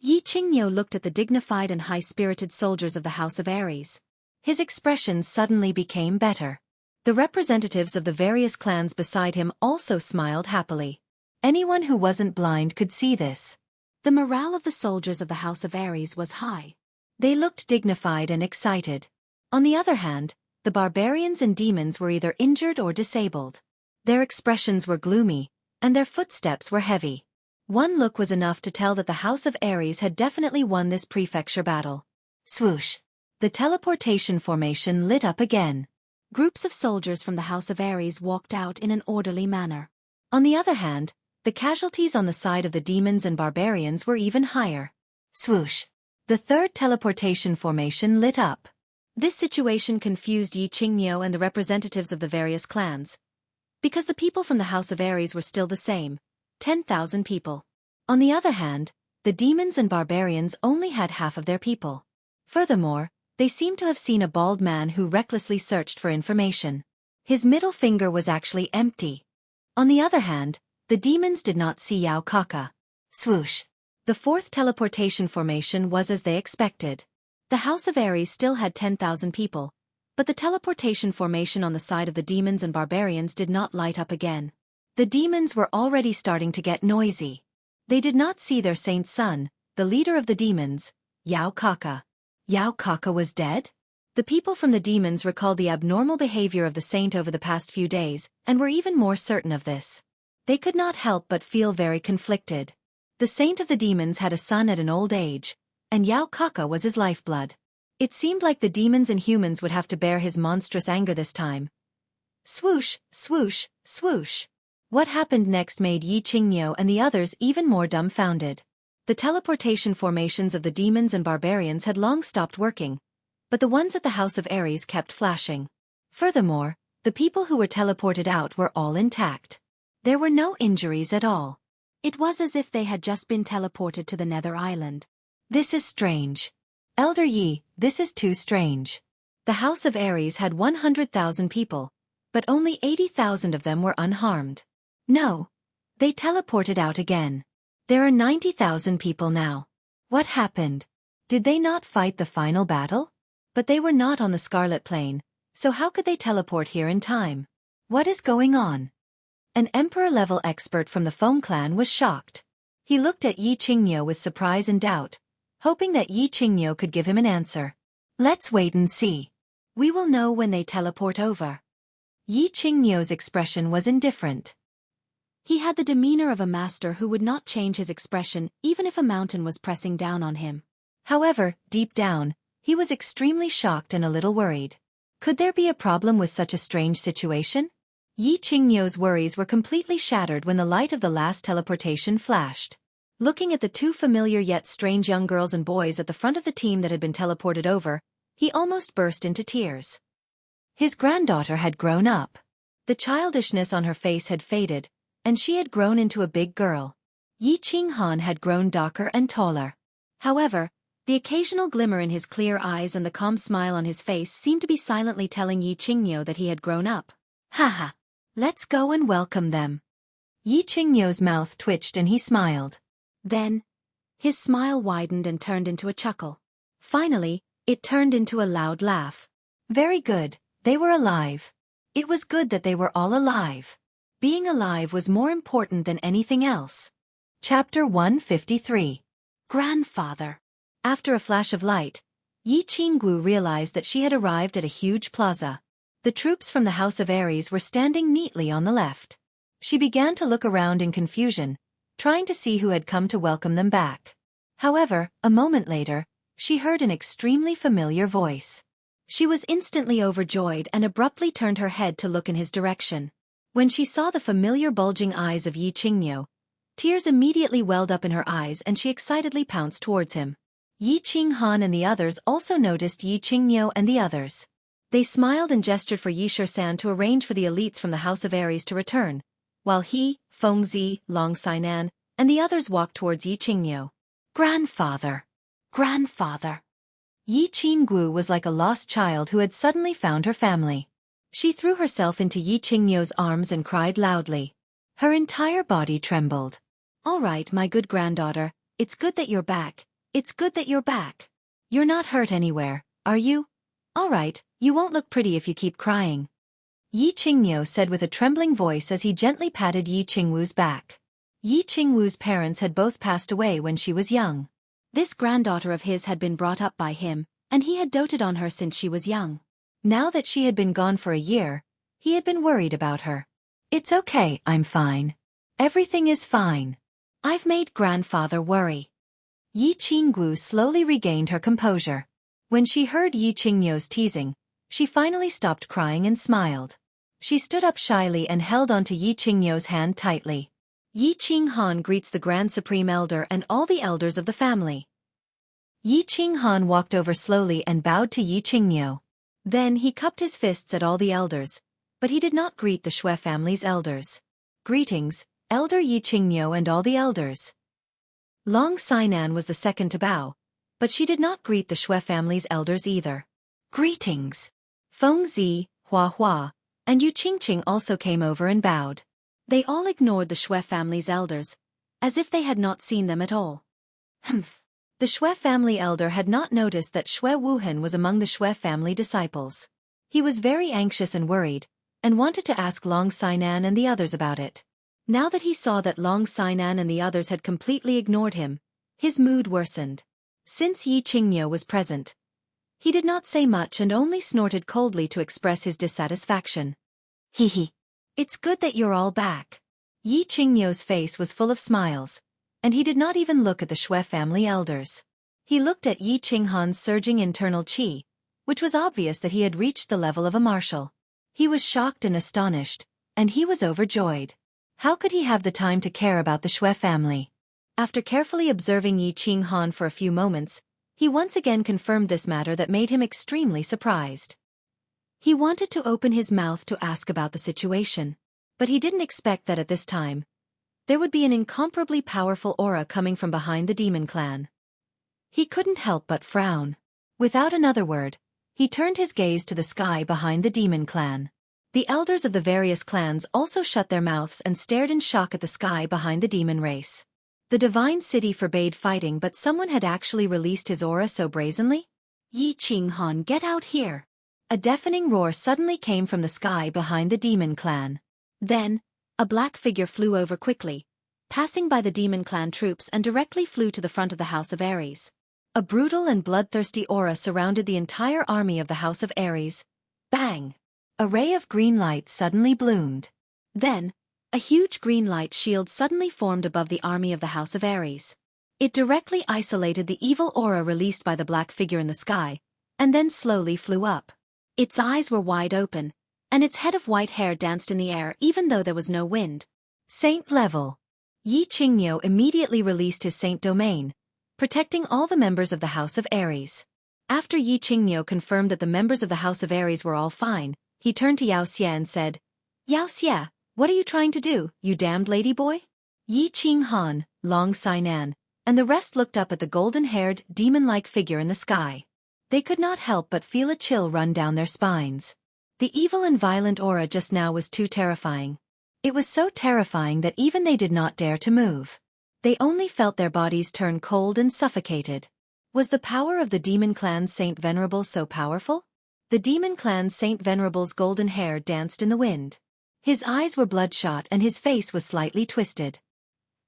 Yi Qingniu looked at the dignified and high-spirited soldiers of the House of Aries. His expression suddenly became better. The representatives of the various clans beside him also smiled happily. Anyone who wasn't blind could see this. The morale of the soldiers of the House of Aries was high. They looked dignified and excited. On the other hand, the barbarians and demons were either injured or disabled. Their expressions were gloomy, and their footsteps were heavy. One look was enough to tell that the House of Aries had definitely won this prefecture battle. Swoosh! The teleportation formation lit up again. Groups of soldiers from the House of Aries walked out in an orderly manner. On the other hand, the casualties on the side of the demons and barbarians were even higher. Swoosh! The third teleportation formation lit up. This situation confused Yi Qingniu and the representatives of the various clans, because the people from the House of Aries were still the same, 10,000 people. On the other hand, the demons and barbarians only had half of their people. Furthermore, they seemed to have seen a bald man who recklessly searched for information. His middle finger was actually empty. On the other hand, the demons did not see Yao Kaka. Swoosh! The fourth teleportation formation was as they expected. The House of Aries still had 10,000 people, but the teleportation formation on the side of the demons and barbarians did not light up again. The demons were already starting to get noisy. They did not see their saint's son, the leader of the demons, Yao Kaka. Yao Kaka was dead? The people from the demons recalled the abnormal behavior of the saint over the past few days, and were even more certain of this. They could not help but feel very conflicted. The saint of the demons had a son at an old age, and Yao Kaka was his lifeblood. It seemed like the demons and humans would have to bear his monstrous anger this time. Swoosh, swoosh, swoosh. What happened next made Yi Qingniu and the others even more dumbfounded. The teleportation formations of the demons and barbarians had long stopped working, but the ones at the House of Aries kept flashing. Furthermore, the people who were teleported out were all intact. There were no injuries at all. It was as if they had just been teleported to the Nether Island. This is strange. Elder Yi, this is too strange. The House of Aries had 100,000 people, but only 80,000 of them were unharmed. No. They teleported out again. There are 90,000 people now. What happened? Did they not fight the final battle? But they were not on the Scarlet Plane, so how could they teleport here in time? What is going on? An Emperor-level expert from the Feng clan was shocked. He looked at Yi Qingniu with surprise and doubt, hoping that Yi Qingniu could give him an answer. Let's wait and see. We will know when they teleport over. Yi Qingniu's expression was indifferent. He had the demeanor of a master who would not change his expression even if a mountain was pressing down on him. However, deep down, he was extremely shocked and a little worried. Could there be a problem with such a strange situation? Yi Qingniu's worries were completely shattered when the light of the last teleportation flashed. Looking at the two familiar yet strange young girls and boys at the front of the team that had been teleported over, he almost burst into tears. His granddaughter had grown up. The childishness on her face had faded, and she had grown into a big girl. Yi Qinghan had grown darker and taller. However, the occasional glimmer in his clear eyes and the calm smile on his face seemed to be silently telling Yi Qingniu that he had grown up. Haha! Let's go and welcome them. Yi Qingniu's mouth twitched and he smiled. Then, his smile widened and turned into a chuckle. Finally, it turned into a loud laugh. Very good, they were alive. It was good that they were all alive. Being alive was more important than anything else. Chapter 153. Grandfather. After a flash of light, Yi Qinggu realized that she had arrived at a huge plaza. The troops from the House of Aries were standing neatly on the left. She began to look around in confusion, trying to see who had come to welcome them back. However, a moment later, she heard an extremely familiar voice. She was instantly overjoyed and abruptly turned her head to look in his direction. When she saw the familiar bulging eyes of Yi Qingniu, tears immediately welled up in her eyes and she excitedly pounced towards him. Yi Qinghan and the others also noticed Yi Qingniu and the others. They smiled and gestured for Yi Shisan to arrange for the elites from the House of Aries to return, while he, Fengzi, Long Sainan, and the others walked towards Yi Qingniu. Grandfather! Grandfather! Yi Qinggu was like a lost child who had suddenly found her family. She threw herself into Yi Qingniu's arms and cried loudly. Her entire body trembled. All right, my good granddaughter, it's good that you're back. It's good that you're back. You're not hurt anywhere, are you? All right, you won't look pretty if you keep crying. Yi Qingniu said with a trembling voice as he gently patted Yi Qingwu's back. Yi Qingwu's parents had both passed away when she was young. This granddaughter of his had been brought up by him, and he had doted on her since she was young. Now that she had been gone for a year, he had been worried about her. It's okay, I'm fine. Everything is fine. I've made grandfather worry. Yi Qingwu slowly regained her composure. When she heard Yi Qingniu's teasing, she finally stopped crying and smiled. She stood up shyly and held onto Yi Qingniu's hand tightly. Yi Qinghan greets the Grand Supreme Elder and all the elders of the family. Yi Qinghan walked over slowly and bowed to Yi Qingniu. Then he cupped his fists at all the elders, but he did not greet the Xue family's elders. Greetings, Elder Yi Qingniu and all the elders. Long Sainan was the second to bow, but she did not greet the Xue family's elders either. Greetings. Feng Zi, Hua Hua, and Yu Qingqing also came over and bowed. They all ignored the Xue family's elders, as if they had not seen them at all. Humph. The Xue family elder had not noticed that Xue Wuhan was among the Xue family disciples. He was very anxious and worried, and wanted to ask Long Sainan and the others about it. Now that he saw that Long Sainan and the others had completely ignored him, his mood worsened. Since Yi Qingniu was present, he did not say much and only snorted coldly to express his dissatisfaction. Hee. It's good that you're all back. Yi Qingniu's face was full of smiles, and he did not even look at the Xue family elders. He looked at Yi Qinghan's surging internal qi, which was obvious that he had reached the level of a marshal. He was shocked and astonished, and he was overjoyed. How could he have the time to care about the Xue family? After carefully observing Yi Qinghan for a few moments, he once again confirmed this matter that made him extremely surprised. He wanted to open his mouth to ask about the situation, but he didn't expect that at this time there would be an incomparably powerful aura coming from behind the demon clan. He couldn't help but frown. Without another word, he turned his gaze to the sky behind the demon clan. The elders of the various clans also shut their mouths and stared in shock at the sky behind the demon race. The divine city forbade fighting, but someone had actually released his aura so brazenly? Yi Qinghan, get out here! A deafening roar suddenly came from the sky behind the demon clan. Then, a black figure flew over quickly, passing by the demon clan troops and directly flew to the front of the House of Ares. A brutal and bloodthirsty aura surrounded the entire army of the House of Ares. Bang! A ray of green light suddenly bloomed. Then, a huge green light shield suddenly formed above the army of the House of Ares. It directly isolated the evil aura released by the black figure in the sky, and then slowly flew up. Its eyes were wide open, and its head of white hair danced in the air even though there was no wind. Saint level. Yi Qingniu immediately released his saint domain, protecting all the members of the House of Ares. After Yi Qingniu confirmed that the members of the House of Ares were all fine, he turned to Yao Xie and said, Yao Xie, what are you trying to do, you damned ladyboy? Yi Qinghan, Long Sainan, and the rest looked up at the golden-haired, demon-like figure in the sky. They could not help but feel a chill run down their spines. The evil and violent aura just now was too terrifying. It was so terrifying that even they did not dare to move. They only felt their bodies turn cold and suffocated. Was the power of the demon clan's Saint Venerable so powerful? The demon clan's Saint Venerable's golden hair danced in the wind. His eyes were bloodshot and his face was slightly twisted.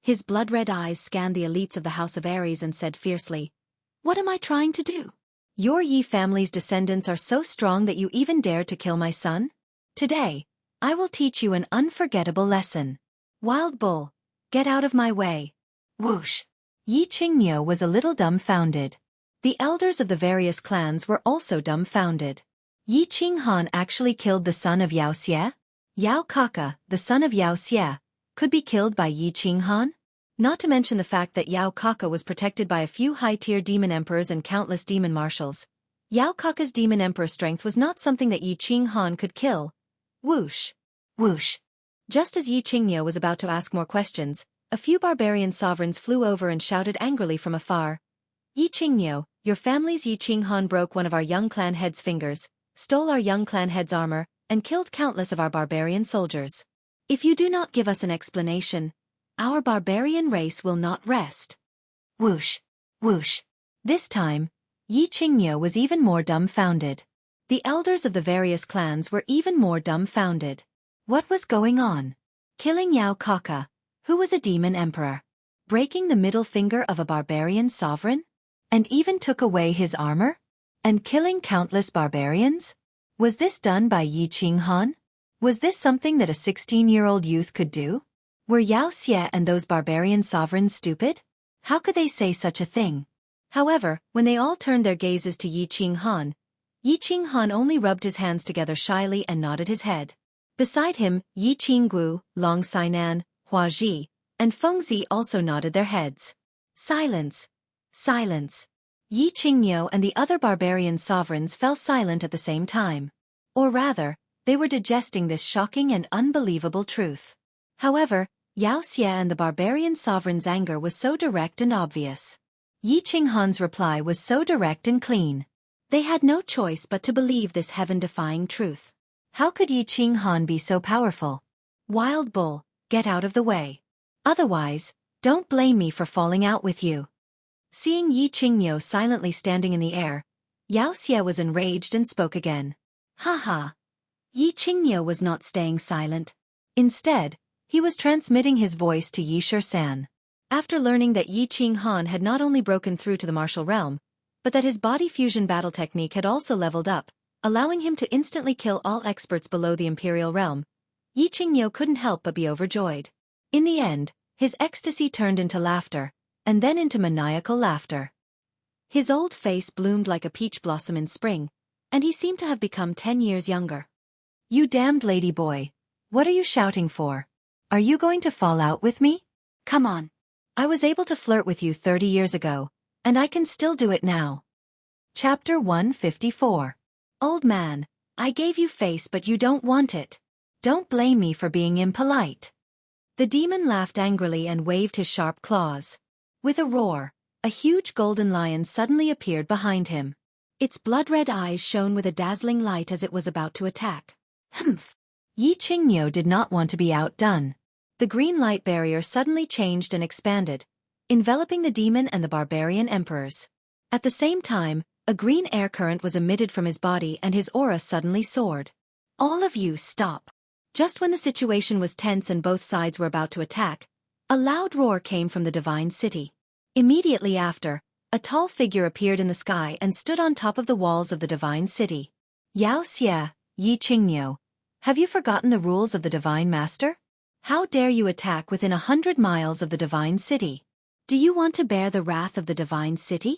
His blood-red eyes scanned the elites of the House of Ares and said fiercely, What am I trying to do? Your Yi family's descendants are so strong that you even dared to kill my son? Today, I will teach you an unforgettable lesson. Wild bull, get out of my way. Whoosh! Yi Qingniu was a little dumbfounded. The elders of the various clans were also dumbfounded. Yi Qinghan actually killed the son of Yao Xie? Yao Kaka, the son of Yao Xie, could be killed by Yi Qinghan? Not to mention the fact that Yao Kaka was protected by a few high-tier demon emperors and countless demon marshals. Yao Kaka's demon emperor strength was not something that Yi Qinghan could kill. Whoosh! Whoosh! Just as Yi Qingniu was about to ask more questions, a few barbarian sovereigns flew over and shouted angrily from afar. Yi Qingniu, your family's Yi Qinghan broke one of our young clan head's fingers, stole our young clan head's armor, and killed countless of our barbarian soldiers. If you do not give us an explanation, our barbarian race will not rest. Whoosh, whoosh. This time, Yi Qingniu was even more dumbfounded. The elders of the various clans were even more dumbfounded. What was going on? Killing Yao Kaka, who was a demon emperor. Breaking the middle finger of a barbarian sovereign? And even took away his armor? And killing countless barbarians? Was this done by Yi Qinghan? Was this something that a 16-year-old youth could do? Were Yao Xie and those barbarian sovereigns stupid? How could they say such a thing? However, when they all turned their gazes to Yi Qinghan only rubbed his hands together shyly and nodded his head. Beside him, Yi Qinggu, Long Sainan, Hua Ji, and Feng Zi also nodded their heads. Silence. Silence. Yi Qingniu and the other barbarian sovereigns fell silent at the same time. Or rather, they were digesting this shocking and unbelievable truth. However, Yao Xie and the barbarian sovereign's anger was so direct and obvious. Yi Qinghan's reply was so direct and clean. They had no choice but to believe this heaven-defying truth. How could Yi Qinghan be so powerful? Wild bull, get out of the way. Otherwise, don't blame me for falling out with you. Seeing Yi Qingniu silently standing in the air, Yao Xie was enraged and spoke again. Ha. Yi Qingniu was not staying silent. Instead, he was transmitting his voice to Yi Shisan. After learning that Yi Qinghan had not only broken through to the martial realm, but that his body fusion battle technique had also leveled up, allowing him to instantly kill all experts below the imperial realm, Yi Qingniu couldn't help but be overjoyed. In the end, his ecstasy turned into laughter, and then into maniacal laughter. His old face bloomed like a peach blossom in spring, and he seemed to have become 10 years younger. You damned lady boy, what are you shouting for? Are you going to fall out with me? Come on. I was able to flirt with you 30 years ago, and I can still do it now. Chapter 154. Old man, I gave you face but you don't want it. Don't blame me for being impolite. The demon laughed angrily and waved his sharp claws. With a roar, a huge golden lion suddenly appeared behind him. Its blood-red eyes shone with a dazzling light as it was about to attack. Humph! Yi Qingniu did not want to be outdone. The green light barrier suddenly changed and expanded, enveloping the demon and the barbarian emperors. At the same time, a green air current was emitted from his body and his aura suddenly soared. All of you stop. Just when the situation was tense and both sides were about to attack, a loud roar came from the divine city. Immediately after, a tall figure appeared in the sky and stood on top of the walls of the divine city. Yao Xie, Yi Qingniu, have you forgotten the rules of the divine master? How dare you attack within 100 miles of the divine city? Do you want to bear the wrath of the divine city?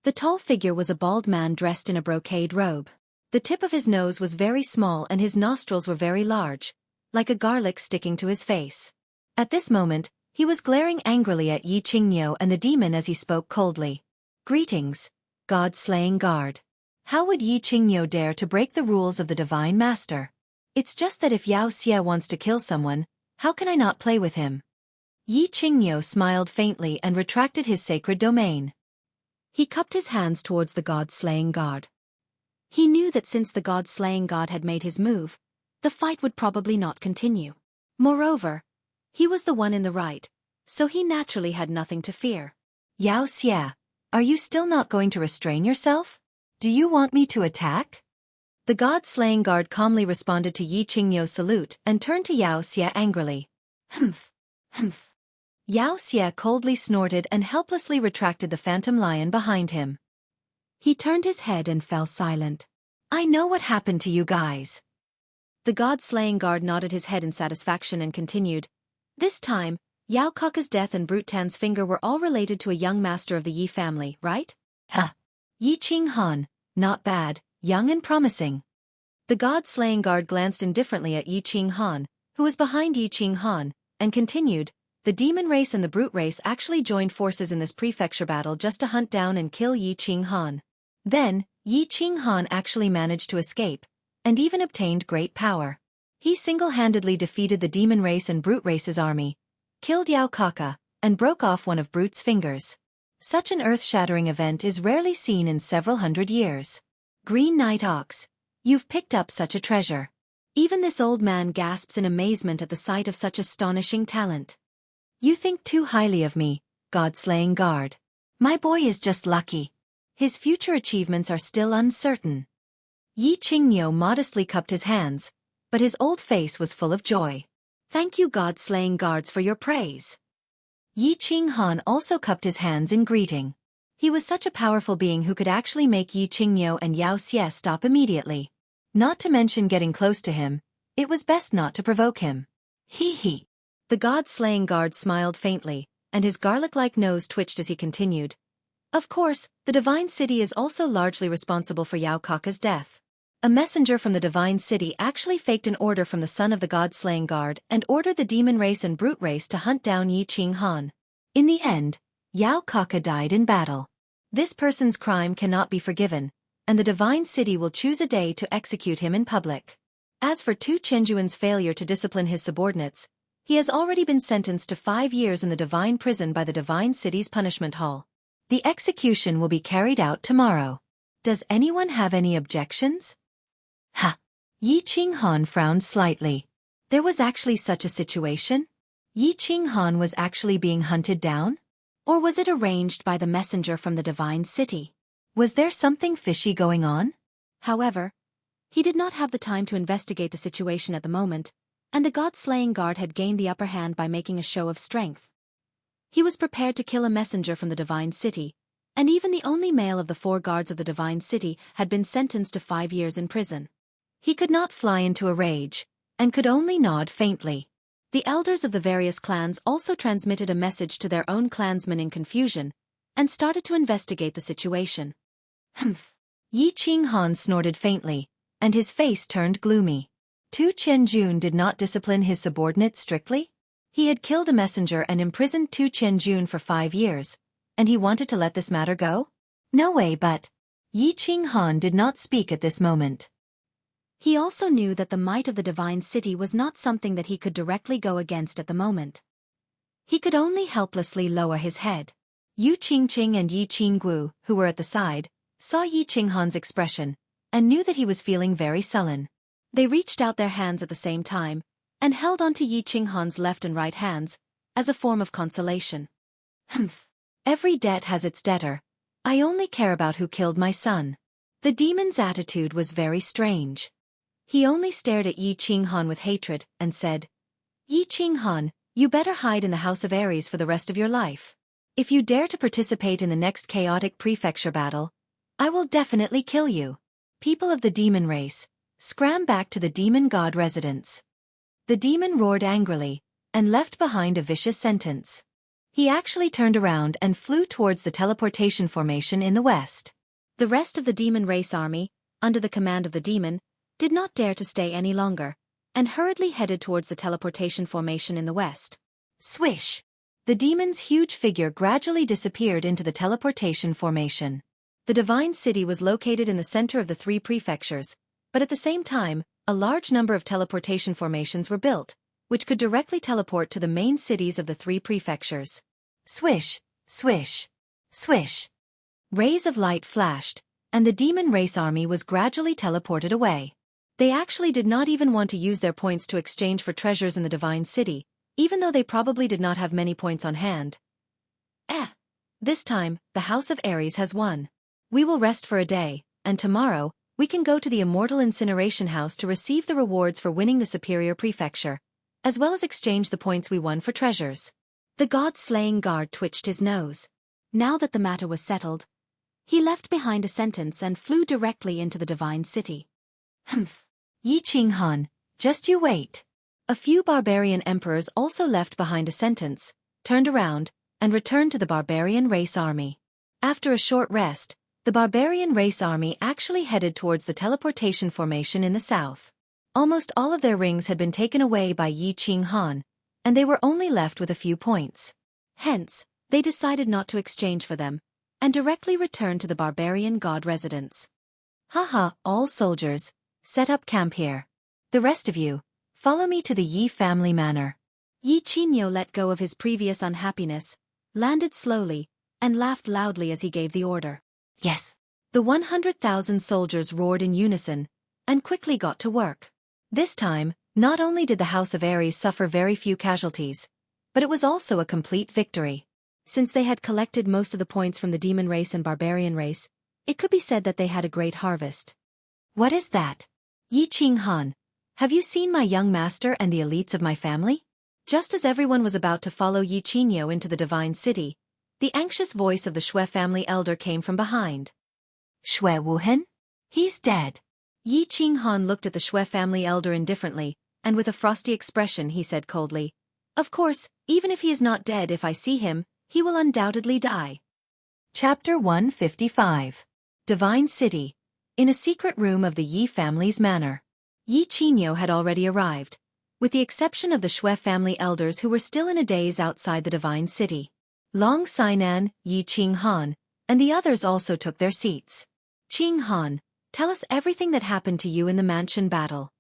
The tall figure was a bald man dressed in a brocade robe. The tip of his nose was very small and his nostrils were very large, like a garlic sticking to his face. At this moment, he was glaring angrily at Yi Qingniu and the demon as he spoke coldly. Greetings, God-slaying guard. How would Yi Qingniu dare to break the rules of the divine master? It's just that if Yao Xie wants to kill someone, how can I not play with him? Yi Qingniu smiled faintly and retracted his sacred domain. He cupped his hands towards the god-slaying god. He knew that since the god-slaying god had made his move, the fight would probably not continue. Moreover, he was the one in the right, so he naturally had nothing to fear. Yao Xie, are you still not going to restrain yourself? Do you want me to attack? The god-slaying guard calmly responded to Yi Qingniu's salute and turned to Yao Xie angrily. Humph. Humph. Yao Xie coldly snorted and helplessly retracted the phantom lion behind him. He turned his head and fell silent. I know what happened to you guys. The god-slaying guard nodded his head in satisfaction and continued. This time, Yao Kaka's death and Brute Tan's finger were all related to a young master of the Yi family, right? Yi Qinghan, not bad, young and promising. The god-slaying guard glanced indifferently at Yi Qinghan, who was behind Yi Qinghan, and continued, the demon race and the brute race actually joined forces in this prefecture battle just to hunt down and kill Yi Qinghan. Then, Yi Qinghan actually managed to escape, and even obtained great power. He single-handedly defeated the demon race and brute race's army, killed Yao Kaka, and broke off one of Brute's fingers. Such an earth-shattering event is rarely seen in several hundred years. Green Night Ox, you've picked up such a treasure. Even this old man gasps in amazement at the sight of such astonishing talent. You think too highly of me, God-slaying guard. My boy is just lucky. His future achievements are still uncertain. Yi Qingniu modestly cupped his hands, but his old face was full of joy. Thank you, God-slaying guards, for your praise. Yi Qinghan also cupped his hands in greeting. He was such a powerful being who could actually make Yi Qingniu and Yao Xie stop immediately. Not to mention getting close to him, it was best not to provoke him. Hee hee. The god-slaying guard smiled faintly, and his garlic-like nose twitched as he continued. Of course, the Divine City is also largely responsible for Yao Kaka's death. A messenger from the Divine City actually faked an order from the son of the god-slaying guard and ordered the demon race and brute race to hunt down Yi Qinghan. In the end, Yao Kaka died in battle. This person's crime cannot be forgiven, and the Divine City will choose a day to execute him in public. As for Tu Chenjuan's failure to discipline his subordinates, he has already been sentenced to 5 years in the Divine Prison by the Divine City's Punishment Hall. The execution will be carried out tomorrow. Does anyone have any objections? Ha! Yi Qinghan frowned slightly. There was actually such a situation? Yi Qinghan was actually being hunted down? Or was it arranged by the messenger from the Divine City? Was there something fishy going on? However, he did not have the time to investigate the situation at the moment, and the god-slaying guard had gained the upper hand by making a show of strength. He was prepared to kill a messenger from the Divine City, and even the only male of the 4 guards of the Divine City had been sentenced to 5 years in prison. He could not fly into a rage, and could only nod faintly. The elders of the various clans also transmitted a message to their own clansmen in confusion, and started to investigate the situation. Humph! Yi Qinghan snorted faintly, and his face turned gloomy. Tu Chenjun did not discipline his subordinates strictly? He had killed a messenger and imprisoned Tu Chenjun for 5 years, and he wanted to let this matter go? No way, but Yi Qinghan did not speak at this moment. He also knew that the might of the Divine City was not something that he could directly go against at the moment. He could only helplessly lower his head. Yu Qingqing and Yi Qinggu, who were at the side, saw Yi Qinghan's expression, and knew that he was feeling very sullen. They reached out their hands at the same time, and held onto Yi Qinghan's left and right hands, as a form of consolation. Humph! Every debt has its debtor. I only care about who killed my son. The demon's attitude was very strange. He only stared at Yi Qinghan with hatred, and said, Yi Qinghan, you better hide in the House of Aries for the rest of your life. If you dare to participate in the next chaotic prefecture battle, I will definitely kill you. People of the demon race, scram back to the demon god residence. The demon roared angrily, and left behind a vicious sentence. He actually turned around and flew towards the teleportation formation in the west. The rest of the demon race army, under the command of the demon, did not dare to stay any longer, and hurriedly headed towards the teleportation formation in the west. Swish! The demon's huge figure gradually disappeared into the teleportation formation. The Divine City was located in the center of the 3 prefectures, but at the same time, a large number of teleportation formations were built, which could directly teleport to the main cities of the 3 prefectures. Swish, swish, swish. Rays of light flashed, and the demon race army was gradually teleported away. They actually did not even want to use their points to exchange for treasures in the Divine City, even though they probably did not have many points on hand. This time, the House of Aries has won. We will rest for a day, and tomorrow, we can go to the Immortal Incineration House to receive the rewards for winning the Superior Prefecture, as well as exchange the points we won for treasures. The god-slaying guard twitched his nose. Now that the matter was settled, he left behind a sentence and flew directly into the Divine City. Humph! Yi Qinghan, just you wait. A few barbarian emperors also left behind a sentence, turned around, and returned to the barbarian race army. After a short rest, the barbarian race army actually headed towards the teleportation formation in the south. Almost all of their rings had been taken away by Yi Qinghan, and they were only left with a few points. Hence, they decided not to exchange for them, and directly returned to the barbarian god residence. Haha, all soldiers, set up camp here. The rest of you, follow me to the Yi family manor. Yi Qingniu let go of his previous unhappiness, landed slowly, and laughed loudly as he gave the order. Yes. The 100,000 soldiers roared in unison, and quickly got to work. This time, not only did the House of Aries suffer very few casualties, but it was also a complete victory. Since they had collected most of the points from the demon race and barbarian race, it could be said that they had a great harvest. What is that? Yi Qinghan, have you seen my young master and the elites of my family? Just as everyone was about to follow Yi Qingyo into the divine city, the anxious voice of the Shui family elder came from behind. Shui Wuhan? He's dead. Yi Qinghan looked at the Shui family elder indifferently, and with a frosty expression he said coldly, "Of course, even if he is not dead, if I see him, he will undoubtedly die." Chapter 155. Divine City. In a secret room of the Yi family's manor. Yi Qingyo had already arrived, with the exception of the Shui family elders who were still in a daze outside the divine city. Long Sainan, Yi Qinghan, and the others also took their seats. Qinghan, tell us everything that happened to you in the mansion battle.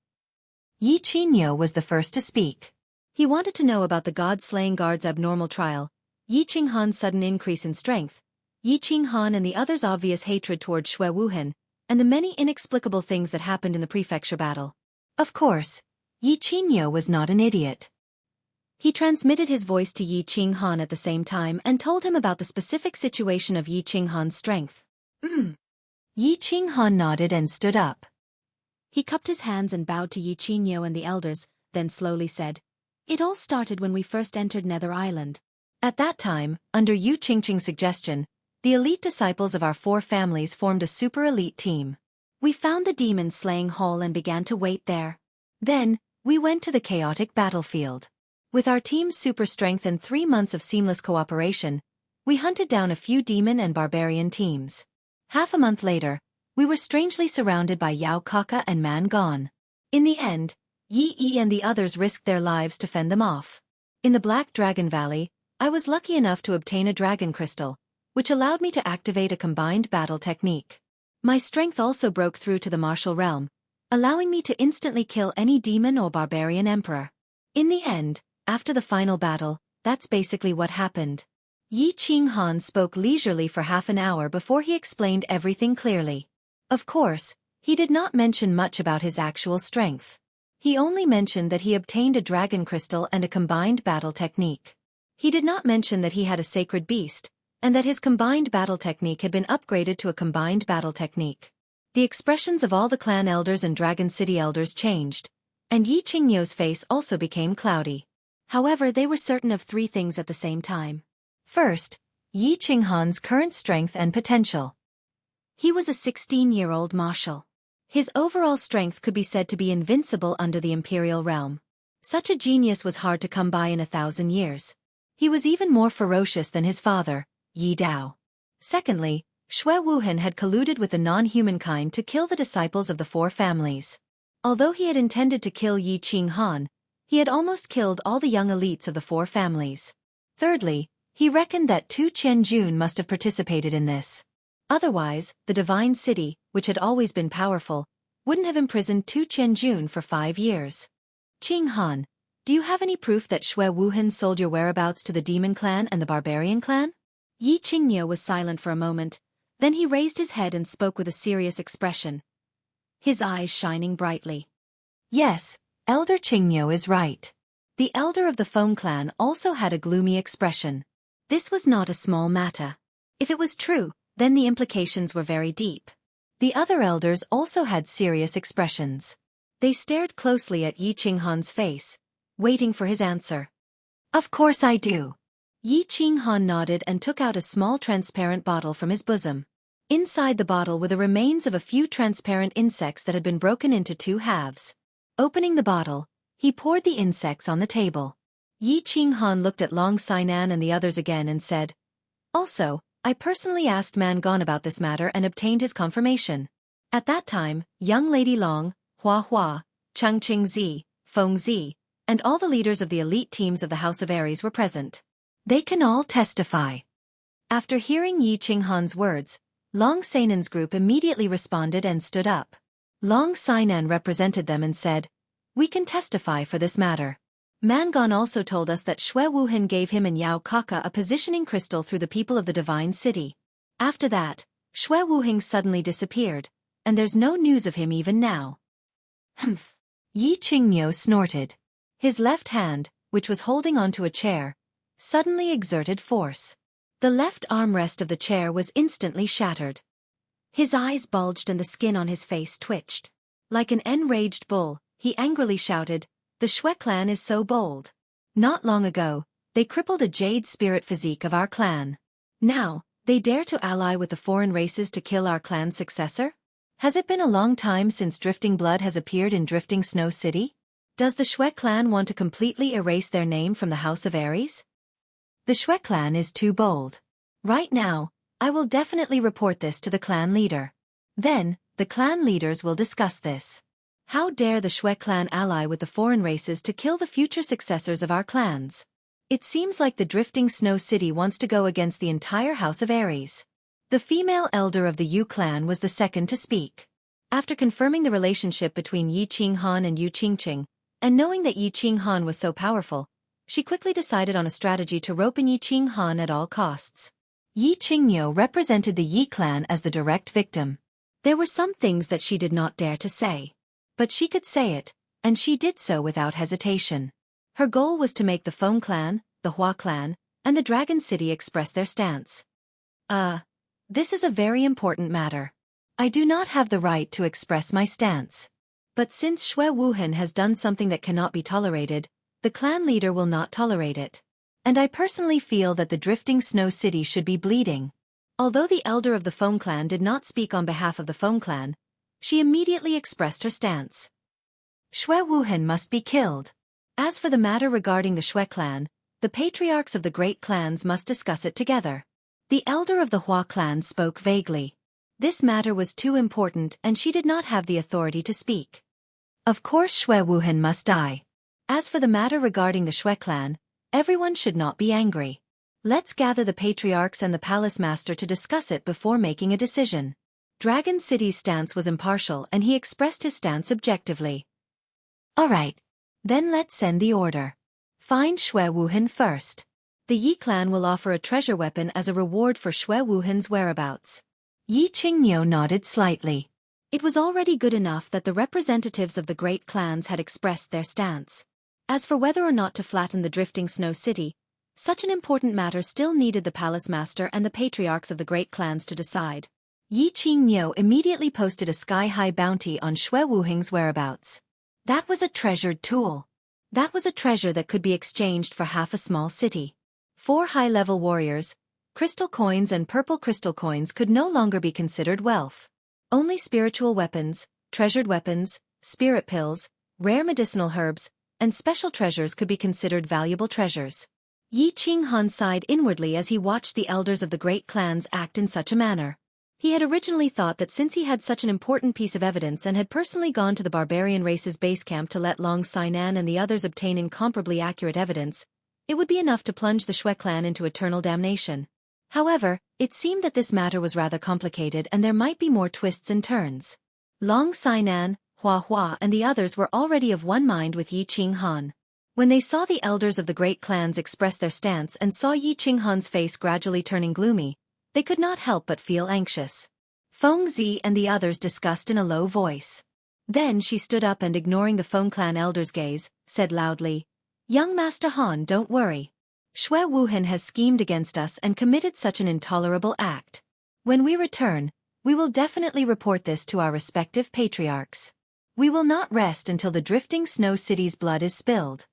Yi Qingyo was the first to speak. He wanted to know about the god-slaying guard's abnormal trial, Yi Qinghan's sudden increase in strength, Yi Qinghan and the others' obvious hatred toward Shui Wuhan, and the many inexplicable things that happened in the prefecture battle. Of course, Yi Qingyo was not an idiot. He transmitted his voice to Yi Qinghan at the same time and told him about the specific situation of Yi Qinghan's strength. Yi Qinghan nodded and stood up. He cupped his hands and bowed to Yi Qingyo and the elders, then slowly said, "It all started when we first entered Nether Island. At that time, under Yu Qingqing's suggestion, the elite disciples of our 4 families formed a super elite team. We found the demon-slaying hall and began to wait there. Then, we went to the chaotic battlefield. With our team's super strength and 3 months of seamless cooperation, we hunted down a few demon and barbarian teams. Half a month later, we were strangely surrounded by Yao Kaka and Man Gon. In the end, Yi Yi and the others risked their lives to fend them off. In the Black Dragon Valley, I was lucky enough to obtain a dragon crystal, which allowed me to activate a combined battle technique. My strength also broke through to the martial realm, allowing me to instantly kill any demon or barbarian emperor. In the end, after the final battle, that's basically what happened." Yi Qinghan spoke leisurely for half an hour before he explained everything clearly. Of course, he did not mention much about his actual strength. He only mentioned that he obtained a dragon crystal and a combined battle technique. He did not mention that he had a sacred beast, and that his combined battle technique had been upgraded to a combined battle technique. The expressions of all the clan elders and Dragon City elders changed, and Yi Qingyo's face also became cloudy. However, they were certain of 3 things at the same time. First, Yi Qinghan's current strength and potential. He was a 16-year-old marshal. His overall strength could be said to be invincible under the imperial realm. Such a genius was hard to come by in 1,000 years. He was even more ferocious than his father, Yi Dao. Secondly, Shui Wuhan had colluded with the non-human kind to kill the disciples of the 4 families. Although he had intended to kill Yi Qinghan, he had almost killed all the young elites of the 4 families. Thirdly, he reckoned that Tu Qianjun must have participated in this. Otherwise, the Divine City, which had always been powerful, wouldn't have imprisoned Tu Qianjun for 5 years. Qinghan, do you have any proof that Shui Wuhan sold your whereabouts to the Demon Clan and the Barbarian Clan? Yi Qingyo was silent for a moment, then he raised his head and spoke with a serious expression, his eyes shining brightly. Yes, Elder Qingyo is right. The elder of the Feng clan also had a gloomy expression. This was not a small matter. If it was true, then the implications were very deep. The other elders also had serious expressions. They stared closely at Yi Qinghan's face, waiting for his answer. Of course I do. Yi Qinghan nodded and took out a small transparent bottle from his bosom. Inside the bottle were the remains of a few transparent insects that had been broken into 2 halves. Opening the bottle, he poured the insects on the table. Yi Qinghan looked at Long Sainan and the others again and said, "Also, I personally asked Man Gon about this matter and obtained his confirmation." At that time, young Lady Long, Hua Hua, Changqing Zi, Feng Zi, and all the leaders of the elite teams of the House of Aries were present. They can all testify. After hearing Yi Qinghan's words, Long Sainan's group immediately responded and stood up. Long Sainan represented them and said, "We can testify for this matter." Man Gon also told us that Shui Wuhan gave him and Yao Kaka a positioning crystal through the people of the Divine City. After that, Shui Wuhan suddenly disappeared, and there's no news of him even now. Yi Qingniu snorted. His left hand, which was holding onto a chair, suddenly exerted force. The left armrest of the chair was instantly shattered. His eyes bulged and the skin on his face twitched. Like an enraged bull, he angrily shouted, "The Shui clan is so bold. Not long ago, they crippled a jade spirit physique of our clan. Now, they dare to ally with the foreign races to kill our clan's successor? Has it been a long time since Drifting Blood has appeared in Drifting Snow City? Does the Shui clan want to completely erase their name from the House of Aries? The Shui clan is too bold. Right now, I will definitely report this to the clan leader. Then, the clan leaders will discuss this. How dare the Shui clan ally with the foreign races to kill the future successors of our clans? It seems like the Drifting Snow City wants to go against the entire House of Aries." The female elder of the Yu clan was the second to speak. After confirming the relationship between Yi Qinghan and Yu Qingqing, and knowing that Yi Qinghan was so powerful, she quickly decided on a strategy to rope in Yi Qinghan at all costs. Yi Qingniu represented the Yi clan as the direct victim. There were some things that she did not dare to say. But she could say it, and she did so without hesitation. Her goal was to make the Feng clan, the Hua clan, and the Dragon City express their stance. This is a very important matter. I do not have the right to express my stance. But since Shui Wuhan has done something that cannot be tolerated, the clan leader will not tolerate it. And I personally feel that the Drifting Snow City should be bleeding. Although the elder of the Feng clan did not speak on behalf of the Feng clan, she immediately expressed her stance. Shui Wuhan must be killed. As for the matter regarding the Shui clan, the patriarchs of the great clans must discuss it together. The elder of the Hua clan spoke vaguely. This matter was too important and she did not have the authority to speak. Of course Shui Wuhan must die. As for the matter regarding the Shui clan, everyone should not be angry. Let's gather the patriarchs and the palace master to discuss it before making a decision. Dragon City's stance was impartial and he expressed his stance objectively. Alright. Then let's send the order. Find Shui Wuhan first. The Yi clan will offer a treasure weapon as a reward for Shui Wuhan's whereabouts. Yi Qingniu nodded slightly. It was already good enough that the representatives of the great clans had expressed their stance. As for whether or not to flatten the Drifting Snow City, such an important matter still needed the palace master and the patriarchs of the great clans to decide. Yi Qingniu immediately posted a sky-high bounty on Shui Wuhan's whereabouts. That was a treasured tool. That was a treasure that could be exchanged for half a small city. 4 high-level warriors, crystal coins and purple crystal coins could no longer be considered wealth. Only spiritual weapons, treasured weapons, spirit pills, rare medicinal herbs, and special treasures could be considered valuable treasures. Yi Qinghan sighed inwardly as he watched the elders of the great clans act in such a manner. He had originally thought that since he had such an important piece of evidence and had personally gone to the barbarian race's base camp to let Long Sainan and the others obtain incomparably accurate evidence, it would be enough to plunge the Shui clan into eternal damnation. However, it seemed that this matter was rather complicated and there might be more twists and turns. Long Sainan, Hua and the others were already of one mind with Yi Qinghan. When they saw the elders of the great clans express their stance and saw Yi Qinghan's face gradually turning gloomy, they could not help but feel anxious. Feng Zi and the others discussed in a low voice. Then she stood up and ignoring the Feng clan elder's gaze, said loudly, "Young Master Han, don't worry. Shui Wuhan has schemed against us and committed such an intolerable act. When we return, we will definitely report this to our respective patriarchs. We will not rest until the Drifting Snow City's blood is spilled."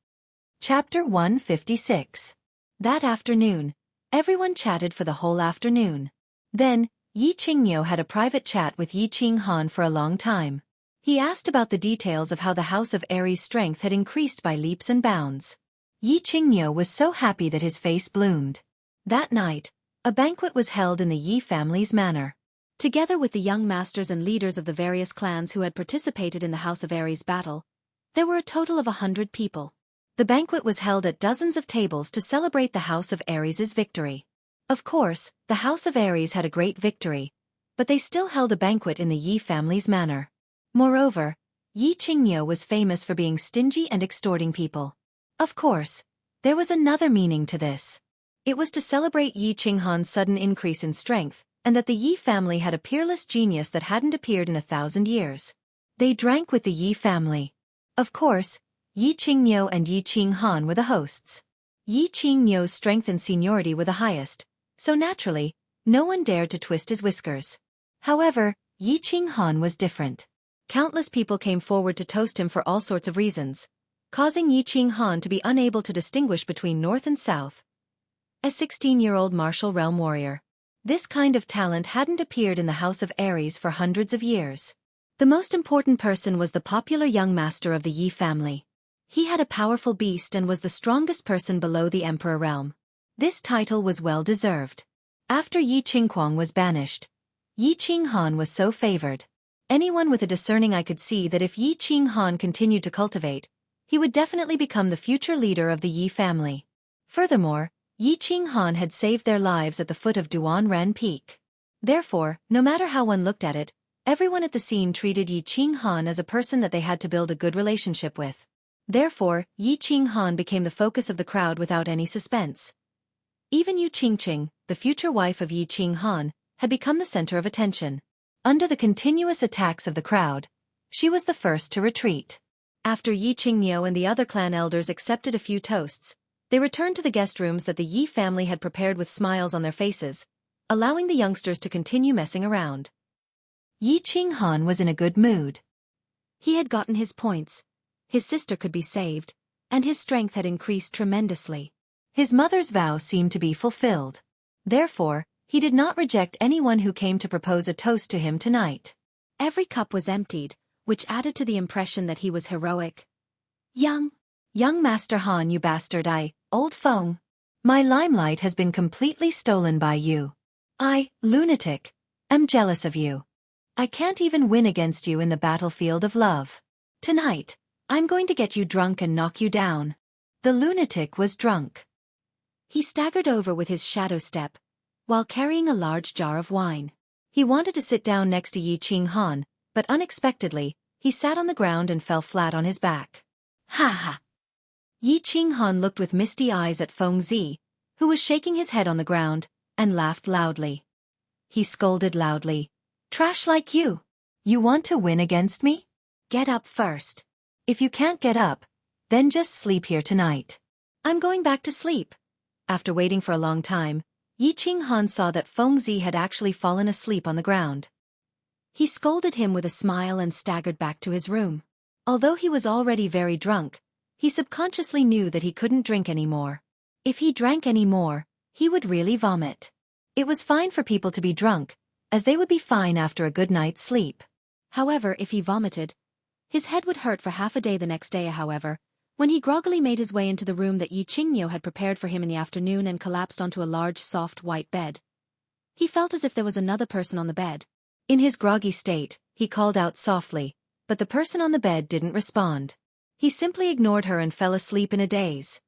Chapter 156. That afternoon, everyone chatted for the whole afternoon. Then, Yi Qingniu had a private chat with Yi Qinghan for a long time. He asked about the details of how the House of Aries' strength had increased by leaps and bounds. Yi Qingniu was so happy that his face bloomed. That night, a banquet was held in the Yi family's manor. Together with the young masters and leaders of the various clans who had participated in the House of Aries' battle, there were a total of 100 people. The banquet was held at dozens of tables to celebrate the House of Aries' victory. Of course, the House of Aries had a great victory, but they still held a banquet in the Yi family's manor. Moreover, Yi Qingniu was famous for being stingy and extorting people. Of course, there was another meaning to this. It was to celebrate Yi Qinghan's sudden increase in strength, and that the Yi family had a peerless genius that hadn't appeared in 1,000 years. They drank with the Yi family. Of course, Yi Qingniu and Yi Qinghan were the hosts. Yi Qingniu's strength and seniority were the highest, so naturally, no one dared to twist his whiskers. However, Yi Qinghan was different. Countless people came forward to toast him for all sorts of reasons, causing Yi Qinghan to be unable to distinguish between north and south. A 16-year-old martial realm warrior. This kind of talent hadn't appeared in the House of Aries for hundreds of years. The most important person was the popular young master of the Yi family. He had a powerful beast and was the strongest person below the emperor realm. This title was well deserved. After Yi Qingquang was banished, Yi Qinghan was so favored. Anyone with a discerning eye could see that if Yi Qinghan continued to cultivate, he would definitely become the future leader of the Yi family. Furthermore, Yi Qinghan had saved their lives at the foot of Duanren Peak. Therefore, no matter how one looked at it, everyone at the scene treated Yi Qinghan as a person that they had to build a good relationship with. Therefore, Yi Qinghan became the focus of the crowd without any suspense. Even Yu Qingqing, the future wife of Yi Qinghan, had become the center of attention. Under the continuous attacks of the crowd, she was the first to retreat. After Yi Qingniu and the other clan elders accepted a few toasts, they returned to the guest rooms that the Yi family had prepared with smiles on their faces, allowing the youngsters to continue messing around. Yi Qinghan was in a good mood. He had gotten his points, his sister could be saved, and his strength had increased tremendously. His mother's vow seemed to be fulfilled. Therefore, he did not reject anyone who came to propose a toast to him tonight. Every cup was emptied, which added to the impression that he was heroic. Young Master Han, you bastard, old Feng. My limelight has been completely stolen by you. I, lunatic, am jealous of you. I can't even win against you in the battlefield of love. Tonight, I'm going to get you drunk and knock you down. The lunatic was drunk. He staggered over with his shadow step, while carrying a large jar of wine. He wanted to sit down next to Yi Qinghan, but unexpectedly, he sat on the ground and fell flat on his back. Ha ha! Yi Qinghan looked with misty eyes at Feng Zi, who was shaking his head on the ground, and laughed loudly. He scolded loudly. Trash like you! You want to win against me? Get up first. If you can't get up, then just sleep here tonight. I'm going back to sleep. After waiting for a long time, Yi Qinghan saw that Feng Zi had actually fallen asleep on the ground. He scolded him with a smile and staggered back to his room. Although he was already very drunk, he subconsciously knew that he couldn't drink anymore. If he drank any more, he would really vomit. It was fine for people to be drunk, as they would be fine after a good night's sleep. However, if he vomited, his head would hurt for half a day the next day. However, when he groggily made his way into the room that Yi Qingniu had prepared for him in the afternoon and collapsed onto a large soft white bed, he felt as if there was another person on the bed. In his groggy state, he called out softly, but the person on the bed didn't respond. He simply ignored her and fell asleep in a daze.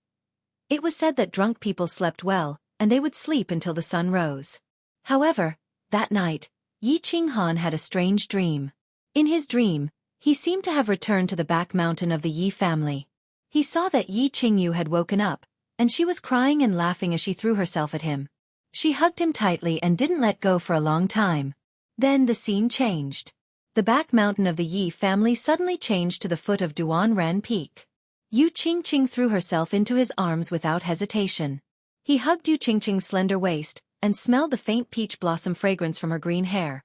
It was said that drunk people slept well, and they would sleep until the sun rose. However, that night, Yi Qinghan had a strange dream. In his dream, he seemed to have returned to the back mountain of the Yi family. He saw that Yi Qingyu had woken up, and she was crying and laughing as she threw herself at him. She hugged him tightly and didn't let go for a long time. Then the scene changed. The back mountain of the Yi family suddenly changed to the foot of Duanren Peak. Yu Qingqing threw herself into his arms without hesitation. He hugged Yu Qingqing's slender waist, and smelled the faint peach blossom fragrance from her green hair.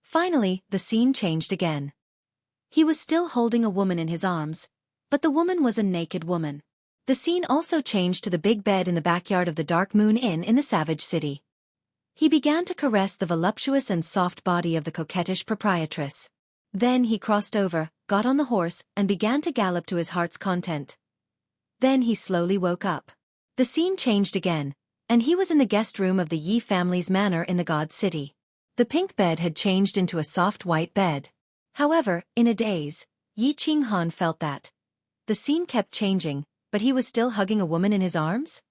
Finally, the scene changed again. He was still holding a woman in his arms, but the woman was a naked woman. The scene also changed to the big bed in the backyard of the Dark Moon Inn in the Savage City. He began to caress the voluptuous and soft body of the coquettish proprietress. Then he crossed over, got on the horse, and began to gallop to his heart's content. Then he slowly woke up. The scene changed again, and he was in the guest room of the Yi family's manor in the God City. The pink bed had changed into a soft white bed. However, in a daze, Yi Qinghan felt that the scene kept changing, but he was still hugging a woman in his arms?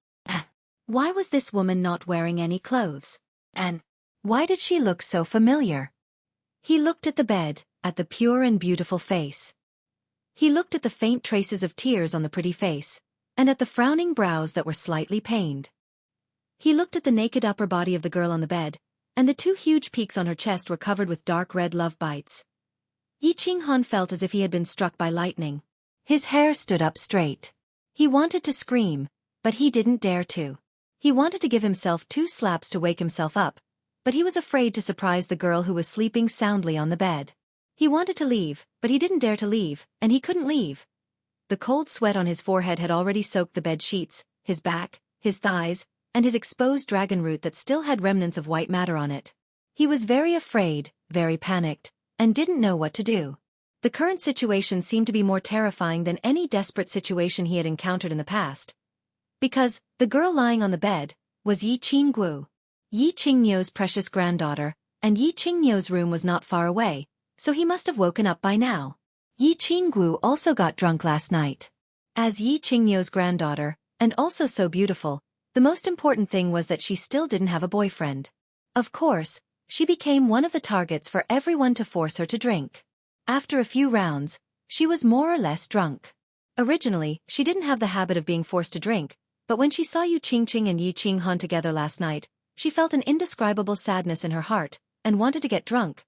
Why was this woman not wearing any clothes? And why did she look so familiar? He looked at the bed, at the pure and beautiful face. He looked at the faint traces of tears on the pretty face, and at the frowning brows that were slightly pained. He looked at the naked upper body of the girl on the bed, and the two huge peaks on her chest were covered with dark red love bites. Yi Qinghan felt as if he had been struck by lightning. His hair stood up straight. He wanted to scream, but he didn't dare to. He wanted to give himself 2 slaps to wake himself up, but he was afraid to surprise the girl who was sleeping soundly on the bed. He wanted to leave, but he didn't dare to leave, and he couldn't leave. The cold sweat on his forehead had already soaked the bed sheets, his back, his thighs, and his exposed dragon root that still had remnants of white matter on it. He was very afraid, very panicked, and didn't know what to do. The current situation seemed to be more terrifying than any desperate situation he had encountered in the past. Because the girl lying on the bed was Yi Qingguo, Yi Qingniu's precious granddaughter, and Yi Qingniu's room was not far away, so he must have woken up by now. Yi Qingguo also got drunk last night. As Yi Qingniu's granddaughter, and also so beautiful, the most important thing was that she still didn't have a boyfriend. Of course, she became one of the targets for everyone to force her to drink. After a few rounds, she was more or less drunk. Originally, she didn't have the habit of being forced to drink, but when she saw Yu Qingqing and Yi Qinghan together last night, she felt an indescribable sadness in her heart, and wanted to get drunk.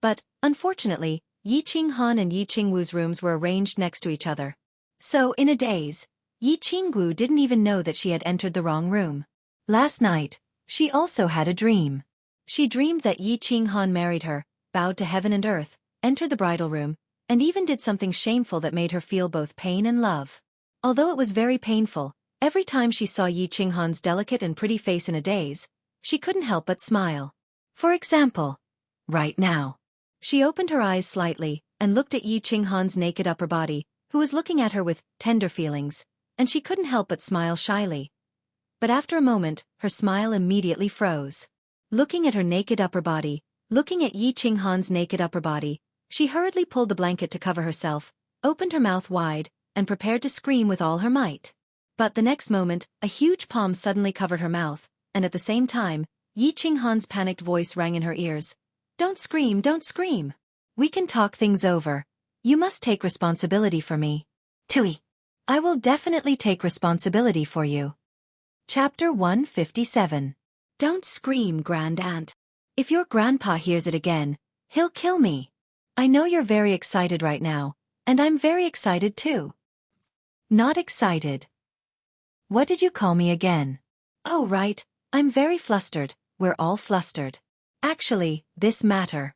But, unfortunately, Yi Qinghan and Yi Qingwu's rooms were arranged next to each other. So, in a daze, Yi Qingguo didn't even know that she had entered the wrong room. Last night, she also had a dream. She dreamed that Yi Qinghan married her, bowed to heaven and earth, entered the bridal room, and even did something shameful that made her feel both pain and love. Although it was very painful, every time she saw Yi Qinghan's delicate and pretty face in a daze, she couldn't help but smile. For example, right now. She opened her eyes slightly, and looked at Yi Qinghan's naked upper body, who was looking at her with tender feelings, and she couldn't help but smile shyly. But after a moment, her smile immediately froze. Looking at her naked upper body, looking at Yi Qinghan's naked upper body, she hurriedly pulled the blanket to cover herself, opened her mouth wide, and prepared to scream with all her might. But the next moment, a huge palm suddenly covered her mouth, and at the same time, Yi Qinghan's panicked voice rang in her ears. Don't scream, don't scream. We can talk things over. You must take responsibility for me. Tui. I will definitely take responsibility for you. Chapter 157. Don't scream, Grand Aunt. If your grandpa hears it again, he'll kill me. I know you're very excited right now, and I'm very excited too. Not excited. What did you call me again? Oh right, I'm very flustered, we're all flustered. Actually, this matter.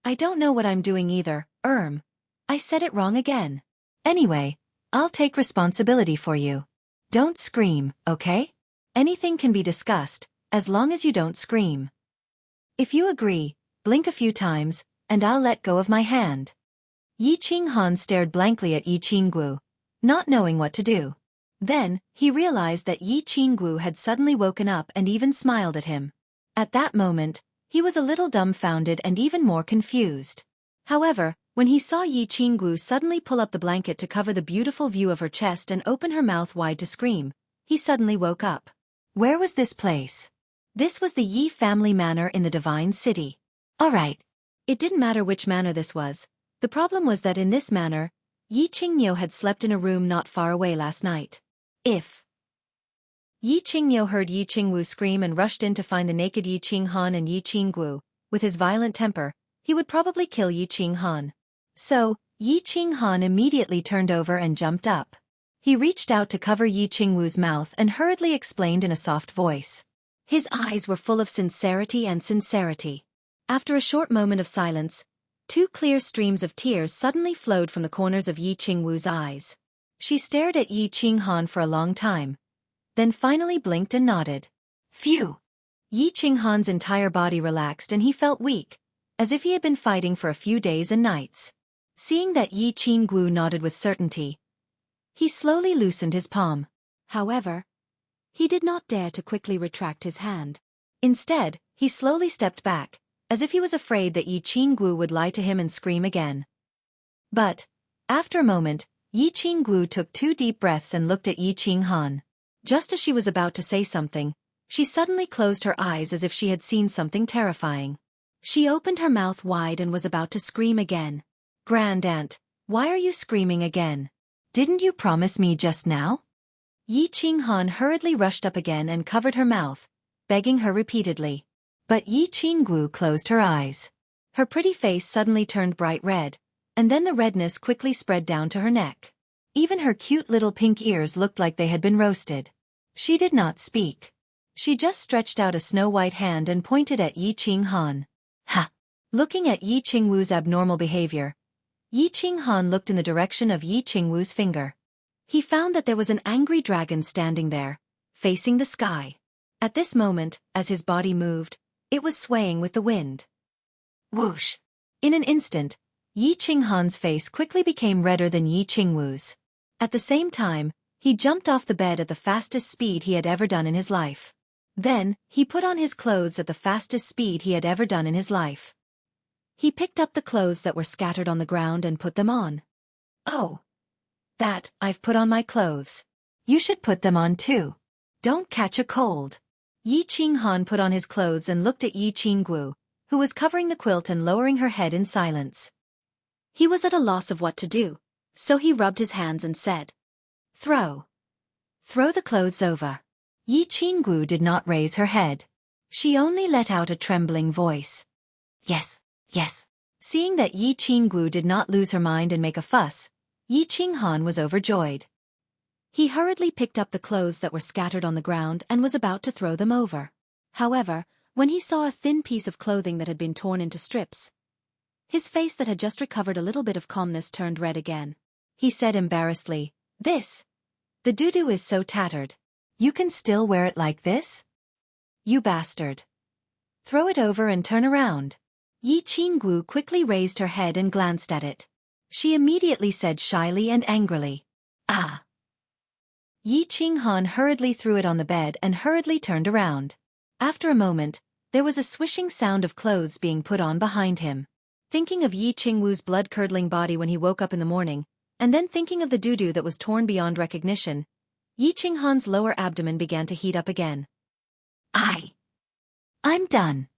I don't know what I'm doing either, I said it wrong again. Anyway, I'll take responsibility for you. Don't scream, okay? Anything can be discussed, as long as you don't scream. If you agree, blink a few times, and I'll let go of my hand. Yi Qinghan stared blankly at Yi Qingguo, not knowing what to do. Then, he realized that Yi Qingguo had suddenly woken up and even smiled at him. At that moment, he was a little dumbfounded and even more confused. However, when he saw Yi Qingguo suddenly pull up the blanket to cover the beautiful view of her chest and open her mouth wide to scream, he suddenly woke up. Where was this place? This was the Yi family manor in the Divine City. Alright. It didn't matter which manor this was. The problem was that in this manor, Yi Qingniu had slept in a room not far away last night. If Yi Qingniu heard Yi Qingwu scream and rushed in to find the naked Yi Qinghan and Yi Qingguo, with his violent temper, he would probably kill Yi Qinghan. So, Yi Qinghan immediately turned over and jumped up. He reached out to cover Yi Qingwu's mouth and hurriedly explained in a soft voice. His eyes were full of sincerity and sincerity. After a short moment of silence, 2 clear streams of tears suddenly flowed from the corners of Yi Qingwu's eyes. She stared at Yi Qinghan for a long time, then finally blinked and nodded. Phew! Yi Qinghan's entire body relaxed and he felt weak, as if he had been fighting for a few days and nights. Seeing that Yi Qingguo nodded with certainty, he slowly loosened his palm. However, he did not dare to quickly retract his hand. Instead, he slowly stepped back, as if he was afraid that Yi Qingguo would lie to him and scream again. But, after a moment, Yi Qingguo took 2 deep breaths and looked at Yi Qinghan. Just as she was about to say something, she suddenly closed her eyes as if she had seen something terrifying. She opened her mouth wide and was about to scream again. Grand Aunt, why are you screaming again? Didn't you promise me just now? Yi Qinghan hurriedly rushed up again and covered her mouth, begging her repeatedly. But Yi Qingguo closed her eyes. Her pretty face suddenly turned bright red, and then the redness quickly spread down to her neck. Even her cute little pink ears looked like they had been roasted. She did not speak. She just stretched out a snow-white hand and pointed at Yi Qinghan. Ha! Looking at Yi Qingwu's abnormal behavior, Yi Qinghan looked in the direction of Yi Qingwu's finger. He found that there was an angry dragon standing there, facing the sky. At this moment, as his body moved, it was swaying with the wind. Whoosh! In an instant, Yi Qinghan's face quickly became redder than Yi Qingwu's. At the same time, he jumped off the bed at the fastest speed he had ever done in his life. Then, he put on his clothes at the fastest speed he had ever done in his life. He picked up the clothes that were scattered on the ground and put them on. Oh! I've put on my clothes. You should put them on too. Don't catch a cold. Yi Qinghan put on his clothes and looked at Yi Qingwu, who was covering the quilt and lowering her head in silence. He was at a loss of what to do, so he rubbed his hands and said, Throw the clothes over. Yi Qingwu did not raise her head. She only let out a trembling voice. Yes. Seeing that Yi Qingwu did not lose her mind and make a fuss, Yi Qinghan was overjoyed. He hurriedly picked up the clothes that were scattered on the ground and was about to throw them over. However, when he saw a thin piece of clothing that had been torn into strips, his face that had just recovered a little bit of calmness turned red again. He said embarrassedly, The doo-doo is so tattered. You can still wear it like this? You bastard. Throw it over and turn around. Yi Qingwu quickly raised her head and glanced at it. She immediately said shyly and angrily, Ah! Yi Qinghan hurriedly threw it on the bed and hurriedly turned around. After a moment, there was a swishing sound of clothes being put on behind him. Thinking of Yi Qingwu's blood-curdling body when he woke up in the morning, and then thinking of the doo-doo that was torn beyond recognition, Yi Qinghan's lower abdomen began to heat up again. I'm done.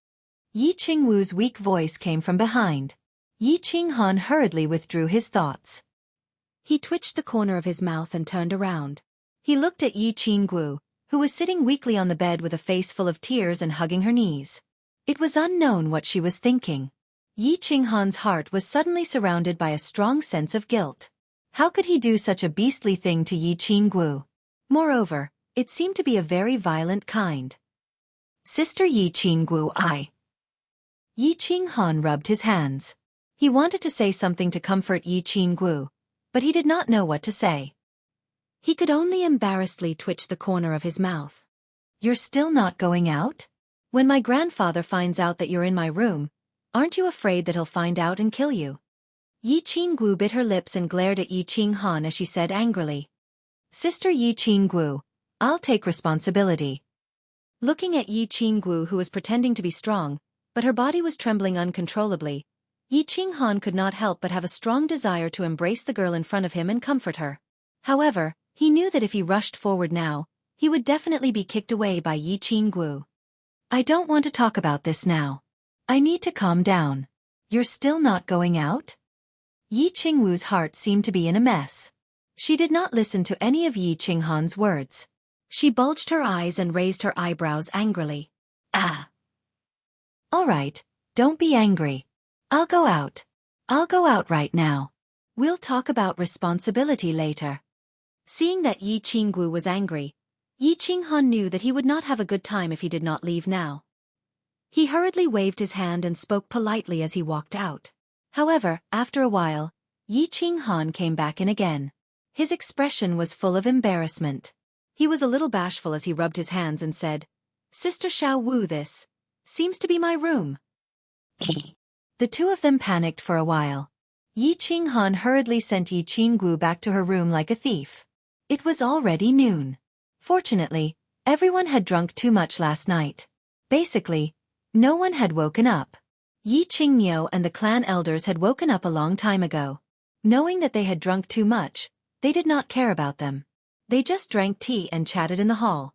Yi Qingwu's weak voice came from behind. Yi Qinghan hurriedly withdrew his thoughts. He twitched the corner of his mouth and turned around. He looked at Yi Qingwu, who was sitting weakly on the bed with a face full of tears and hugging her knees. It was unknown what she was thinking. Yi Qinghan's heart was suddenly surrounded by a strong sense of guilt. How could he do such a beastly thing to Yi Qingwu? Moreover, it seemed to be a very violent kind. Sister Yi Qingwu, Yi Qinghan rubbed his hands. He wanted to say something to comfort Yi Qingwu, but he did not know what to say. He could only embarrassedly twitch the corner of his mouth. You're still not going out? When my grandfather finds out that you're in my room, aren't you afraid that he'll find out and kill you? Yi Qingwu bit her lips and glared at Yi Qinghan as she said angrily, Sister Yi Qingwu, I'll take responsibility. Looking at Yi Qingwu, who was pretending to be strong, but her body was trembling uncontrollably, Yi Qinghan could not help but have a strong desire to embrace the girl in front of him and comfort her. However, he knew that if he rushed forward now, he would definitely be kicked away by Yi Qingwu. I don't want to talk about this now. I need to calm down. You're still not going out? Yi Qingwu's heart seemed to be in a mess. She did not listen to any of Yi Qinghan's words. She bulged her eyes and raised her eyebrows angrily. All right, don't be angry. I'll go out. I'll go out right now. We'll talk about responsibility later. Seeing that Yi Qingwu was angry, Yi Qinghan knew that he would not have a good time if he did not leave now. He hurriedly waved his hand and spoke politely as he walked out. However, after a while, Yi Qinghan came back in again. His expression was full of embarrassment. He was a little bashful as he rubbed his hands and said, Sister Xiao Wu, this seems to be my room. The two of them panicked for a while. Yi Qinghan hurriedly sent Yi Qingwu back to her room like a thief. It was already noon. Fortunately, everyone had drunk too much last night. Basically, no one had woken up. Yi Qingniu and the clan elders had woken up a long time ago. Knowing that they had drunk too much, they did not care about them. They just drank tea and chatted in the hall.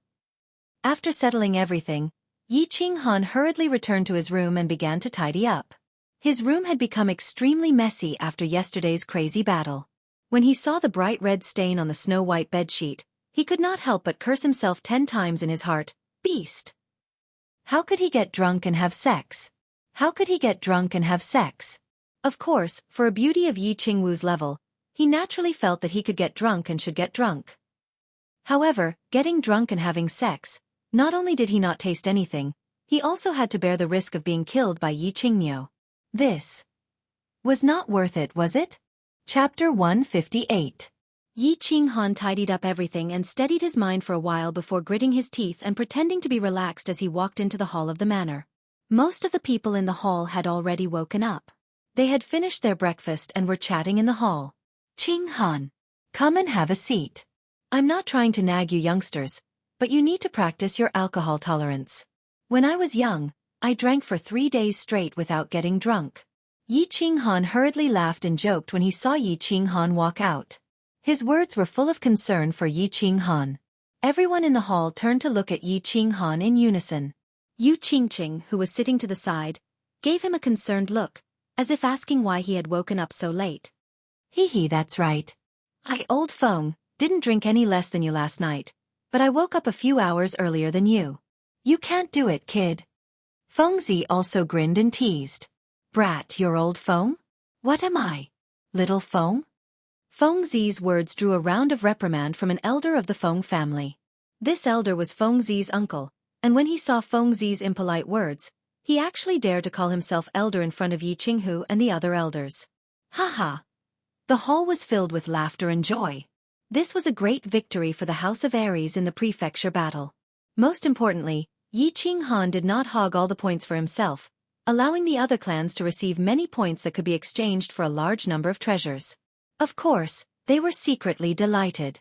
After settling everything, Yi Qinghan hurriedly returned to his room and began to tidy up. His room had become extremely messy after yesterday's crazy battle. When he saw the bright red stain on the snow-white bedsheet, he could not help but curse himself 10 times in his heart. Beast! How could he get drunk and have sex? How could he get drunk and have sex? Of course, for a beauty of Yi Qingwu's level, he naturally felt that he could get drunk and should get drunk. However, getting drunk and having sex, not only did he not taste anything, he also had to bear the risk of being killed by Yi Qingniu. This was not worth it, was it? Chapter 158. Yi Qinghan tidied up everything and steadied his mind for a while before gritting his teeth and pretending to be relaxed as he walked into the hall of the manor. Most of the people in the hall had already woken up. They had finished their breakfast and were chatting in the hall. Qinghan, come and have a seat. I'm not trying to nag you youngsters, but you need to practice your alcohol tolerance. When I was young, I drank for 3 days straight without getting drunk. Yi Qinghan hurriedly laughed and joked when he saw Yi Qinghan walk out. His words were full of concern for Yi Qinghan. Everyone in the hall turned to look at Yi Qinghan in unison. Yu Qingqing, who was sitting to the side, gave him a concerned look, as if asking why he had woken up so late. Hee, that's right. I, old Feng, didn't drink any less than you last night, but I woke up a few hours earlier than you. You can't do it, kid. Fengzi also grinned and teased. Brat, you're old Feng? What am I? Little Feng? Fengzi's words drew a round of reprimand from an elder of the Feng family. This elder was Fengzi's uncle, and when he saw Fengzi's impolite words, he actually dared to call himself elder in front of Yi Qinghu and the other elders. Ha! The hall was filled with laughter and joy. This was a great victory for the House of Aries in the prefecture battle. Most importantly, Yi Qinghan did not hog all the points for himself, allowing the other clans to receive many points that could be exchanged for a large number of treasures. Of course, they were secretly delighted.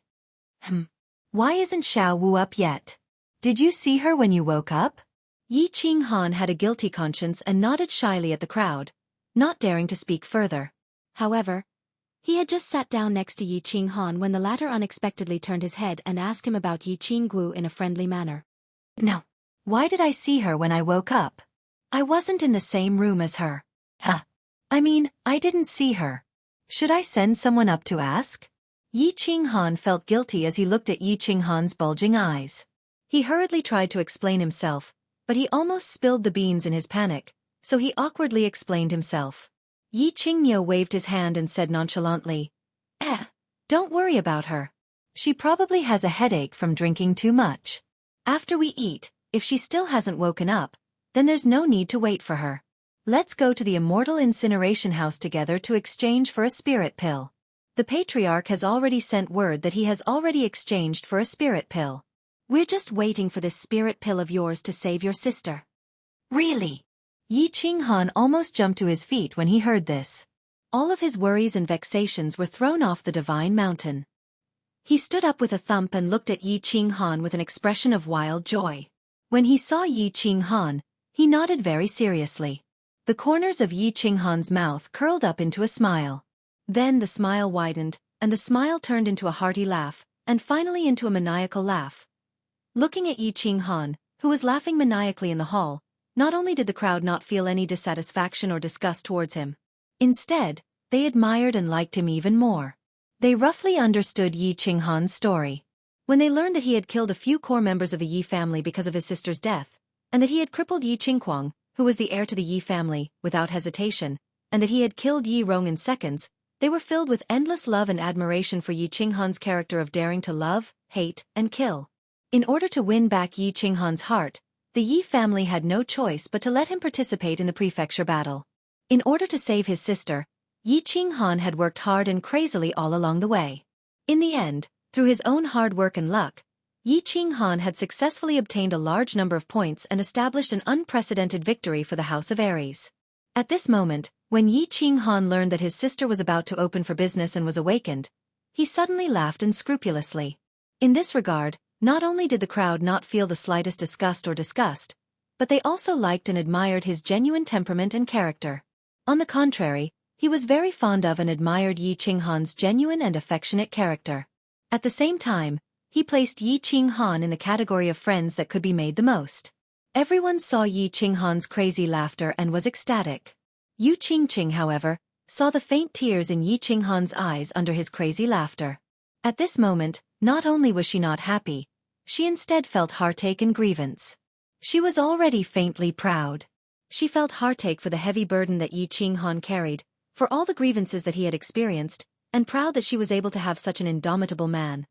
Why isn't Xiao Wu up yet? Did you see her when you woke up? Yi Qinghan had a guilty conscience and nodded shyly at the crowd, not daring to speak further. However, he had just sat down next to Yi Qinghan when the latter unexpectedly turned his head and asked him about Yi Qingwu in a friendly manner. No. Why did I see her when I woke up? I wasn't in the same room as her. I mean, I didn't see her. Should I send someone up to ask? Yi Qinghan felt guilty as he looked at Yi Qinghan's bulging eyes. He hurriedly tried to explain himself, but he almost spilled the beans in his panic, so he awkwardly explained himself. Yi Qingniu waved his hand and said nonchalantly, don't worry about her. She probably has a headache from drinking too much. After we eat, if she still hasn't woken up, then there's no need to wait for her. Let's go to the immortal incineration house together to exchange for a spirit pill. The patriarch has already sent word that he has already exchanged for a spirit pill. We're just waiting for this spirit pill of yours to save your sister. Really? Yi Qinghan almost jumped to his feet when he heard this. All of his worries and vexations were thrown off the divine mountain. He stood up with a thump and looked at Yi Qinghan with an expression of wild joy. When he saw Yi Qinghan, he nodded very seriously. The corners of Yi Qinghan's mouth curled up into a smile. Then the smile widened, and the smile turned into a hearty laugh, and finally into a maniacal laugh. Looking at Yi Qinghan, who was laughing maniacally in the hall, not only did the crowd not feel any dissatisfaction or disgust towards him. Instead, they admired and liked him even more. They roughly understood Yi Qinghan's story. When they learned that he had killed a few core members of the Yi family because of his sister's death, and that he had crippled Yi Qingquang, who was the heir to the Yi family, without hesitation, and that he had killed Yi Rong in seconds, they were filled with endless love and admiration for Yi Qinghan's character of daring to love, hate, and kill. In order to win back Yi Qinghan's heart, the Yi family had no choice but to let him participate in the prefecture battle. In order to save his sister, Yi Qinghan had worked hard and crazily all along the way. In the end, through his own hard work and luck, Yi Qinghan had successfully obtained a large number of points and established an unprecedented victory for the House of Aries. At this moment, when Yi Qinghan learned that his sister was about to open for business and was awakened, he suddenly laughed unscrupulously. In this regard, not only did the crowd not feel the slightest disgust, but they also liked and admired his genuine temperament and character. On the contrary, he was very fond of and admired Yi Qinghan's genuine and affectionate character. At the same time, he placed Yi Qinghan in the category of friends that could be made the most. Everyone saw Yi Qinghan's crazy laughter and was ecstatic. Yu Qingqing, however, saw the faint tears in Yi Qinghan's eyes under his crazy laughter. At this moment, not only was she not happy, she instead felt heartache and grievance. She was already faintly proud. She felt heartache for the heavy burden that Yi Qinghan carried, for all the grievances that he had experienced, and proud that she was able to have such an indomitable man.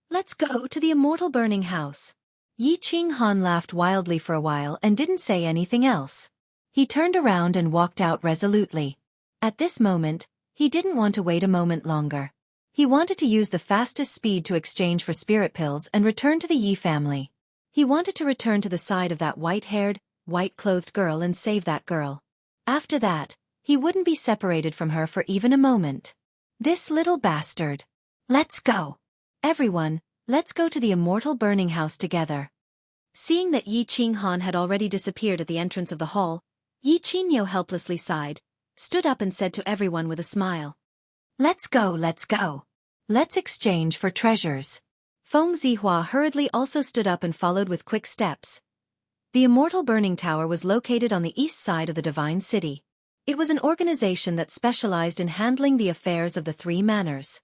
Let's go to the immortal burning house. Yi Qinghan laughed wildly for a while and didn't say anything else. He turned around and walked out resolutely. At this moment, he didn't want to wait a moment longer. He wanted to use the fastest speed to exchange for spirit pills and return to the Yi family. He wanted to return to the side of that white-haired, white-clothed girl and save that girl. After that, he wouldn't be separated from her for even a moment. This little bastard. Let's go. Everyone, let's go to the immortal burning house together. Seeing that Yi Qinghan had already disappeared at the entrance of the hall, Yi Qingyo helplessly sighed, stood up and said to everyone with a smile. Let's go, let's go. Let's exchange for treasures. Feng Zihua hurriedly also stood up and followed with quick steps. The immortal burning tower was located on the east side of the Divine City. It was an organization that specialized in handling the affairs of the three manors.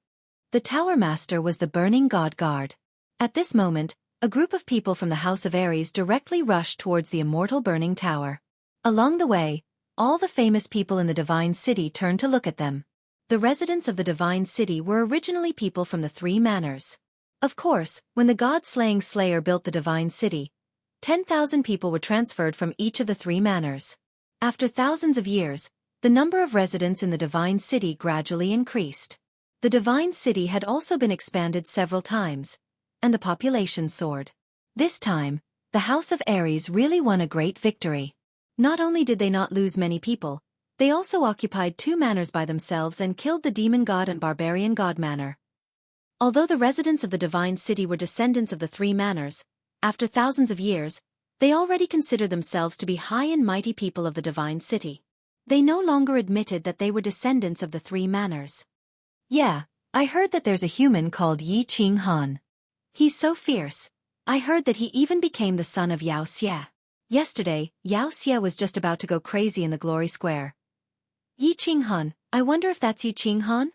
The tower master was the Burning God Guard. At this moment, a group of people from the House of Ares directly rushed towards the immortal burning tower. Along the way, all the famous people in the Divine City turned to look at them. The residents of the Divine City were originally people from the three manors. Of course, when the god-slaying Slayer built the Divine City, 10,000 people were transferred from each of the three manors. After thousands of years, the number of residents in the Divine City gradually increased. The Divine City had also been expanded several times, and the population soared. This time, the House of Ares really won a great victory. Not only did they not lose many people, they also occupied two manors by themselves and killed the demon god and barbarian god manor. Although the residents of the Divine City were descendants of the three manors, after thousands of years, they already considered themselves to be high and mighty people of the Divine City. They no longer admitted that they were descendants of the three manors. Yeah, I heard that there's a human called Yi Qinghan. He's so fierce. I heard that he even became the son of Yao Xie. Yesterday, Yao Xie was just about to go crazy in the Glory Square. Yi Qinghan, I wonder if that's Yi Qinghan?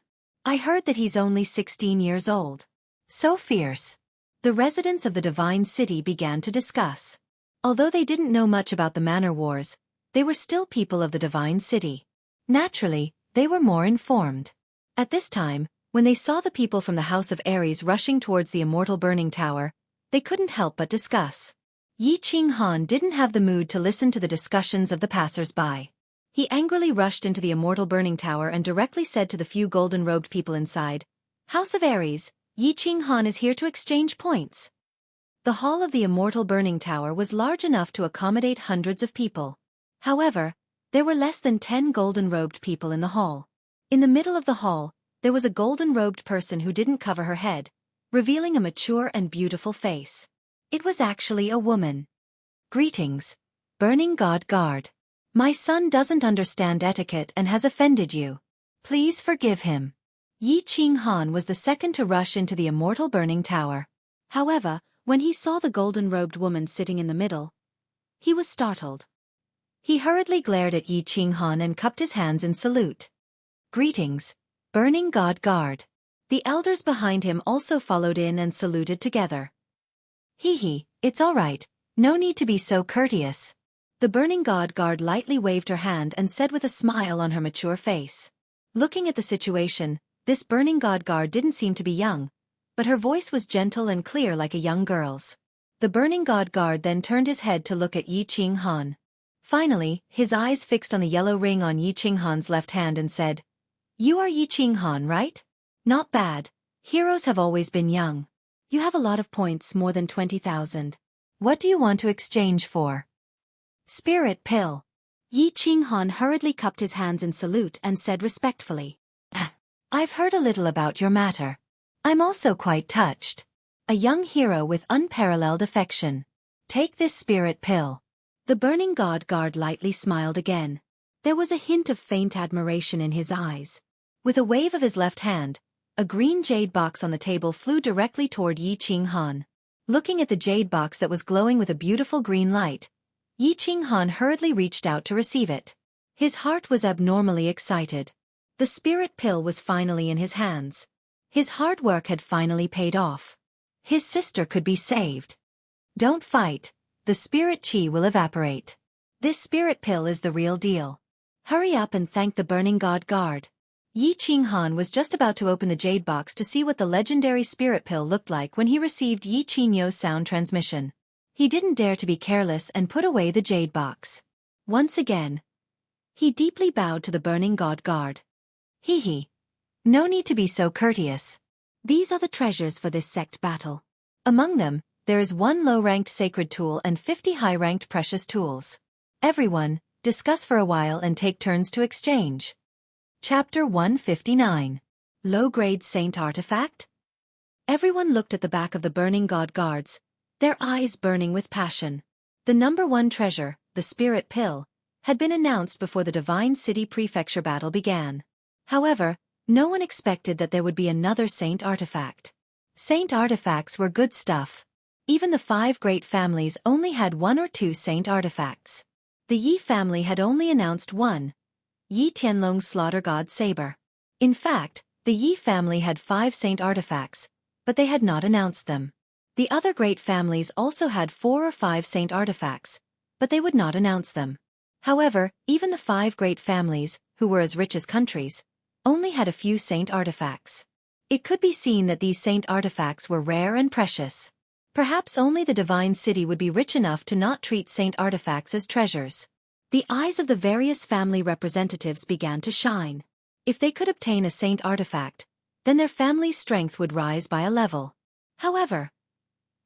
I heard that he's only 16 years old. So fierce. The residents of the Divine City began to discuss. Although they didn't know much about the Manor Wars, they were still people of the Divine City. Naturally, they were more informed. At this time, when they saw the people from the House of Ares rushing towards the immortal burning tower, they couldn't help but discuss. Yi Qinghan didn't have the mood to listen to the discussions of the passers-by. He angrily rushed into the immortal burning tower and directly said to the few golden-robed people inside, House of Ares, Yi Qinghan is here to exchange points. The hall of the immortal burning tower was large enough to accommodate hundreds of people. However, there were less than 10 golden-robed people in the hall. In the middle of the hall, there was a golden-robed person who didn't cover her head, revealing a mature and beautiful face. It was actually a woman. Greetings, Burning God Guard. My son doesn't understand etiquette and has offended you. Please forgive him. Yi Qinghan was the second to rush into the immortal burning tower. However, when he saw the golden-robed woman sitting in the middle, he was startled. He hurriedly glared at Yi Qinghan and cupped his hands in salute. Greetings, Burning God Guard. The elders behind him also followed in and saluted together. Hee, it's all right, no need to be so courteous. The Burning God Guard lightly waved her hand and said with a smile on her mature face. Looking at the situation, this Burning God Guard didn't seem to be young, but her voice was gentle and clear like a young girl's. The Burning God Guard then turned his head to look at Yi Qinghan. Finally, his eyes fixed on the yellow ring on Yi Qinghan's left hand and said, You are Yi Qinghan, right? Not bad. Heroes have always been young. You have a lot of points, more than 20,000. What do you want to exchange for? Spirit pill. Yi Qinghan hurriedly cupped his hands in salute and said respectfully, I've heard a little about your matter. I'm also quite touched. A young hero with unparalleled affection. Take this spirit pill. The Burning God Guard lightly smiled again. There was a hint of faint admiration in his eyes. With a wave of his left hand, a green jade box on the table flew directly toward Yi Qinghan. Looking at the jade box that was glowing with a beautiful green light, Yi Qinghan hurriedly reached out to receive it. His heart was abnormally excited. The spirit pill was finally in his hands. His hard work had finally paid off. His sister could be saved. Don't fight. The spirit chi will evaporate. This spirit pill is the real deal. Hurry up and thank the burning god guard. Yi Qinghan was just about to open the jade box to see what the legendary spirit pill looked like when he received Yi Qingyo's sound transmission. He didn't dare to be careless and put away the jade box. Once again, he deeply bowed to the burning god guard. Hee. No need to be so courteous. These are the treasures for this sect battle. Among them, there is 1 low-ranked sacred tool and 50 high-ranked precious tools. Everyone, discuss for a while and take turns to exchange. Chapter 159. Low-grade Saint Artifact? Everyone looked at the back of the burning god guards, their eyes burning with passion. The number 1 treasure, the spirit pill, had been announced before the Divine City Prefecture battle began. However, no one expected that there would be another Saint Artifact. Saint Artifacts were good stuff. Even the 5 great families only had 1 or 2 Saint Artifacts. The Yi family had only announced 1, Yi Tianlong's Slaughter God Saber. In fact, the Yi family had 5 Saint Artifacts, but they had not announced them. The other great families also had 4 or 5 Saint Artifacts, but they would not announce them. However, even the 5 great families, who were as rich as countries, only had a few Saint Artifacts. It could be seen that these Saint Artifacts were rare and precious. Perhaps only the Divine City would be rich enough to not treat Saint Artifacts as treasures. The eyes of the various family representatives began to shine. If they could obtain a Saint Artifact, then their family's strength would rise by a level. However,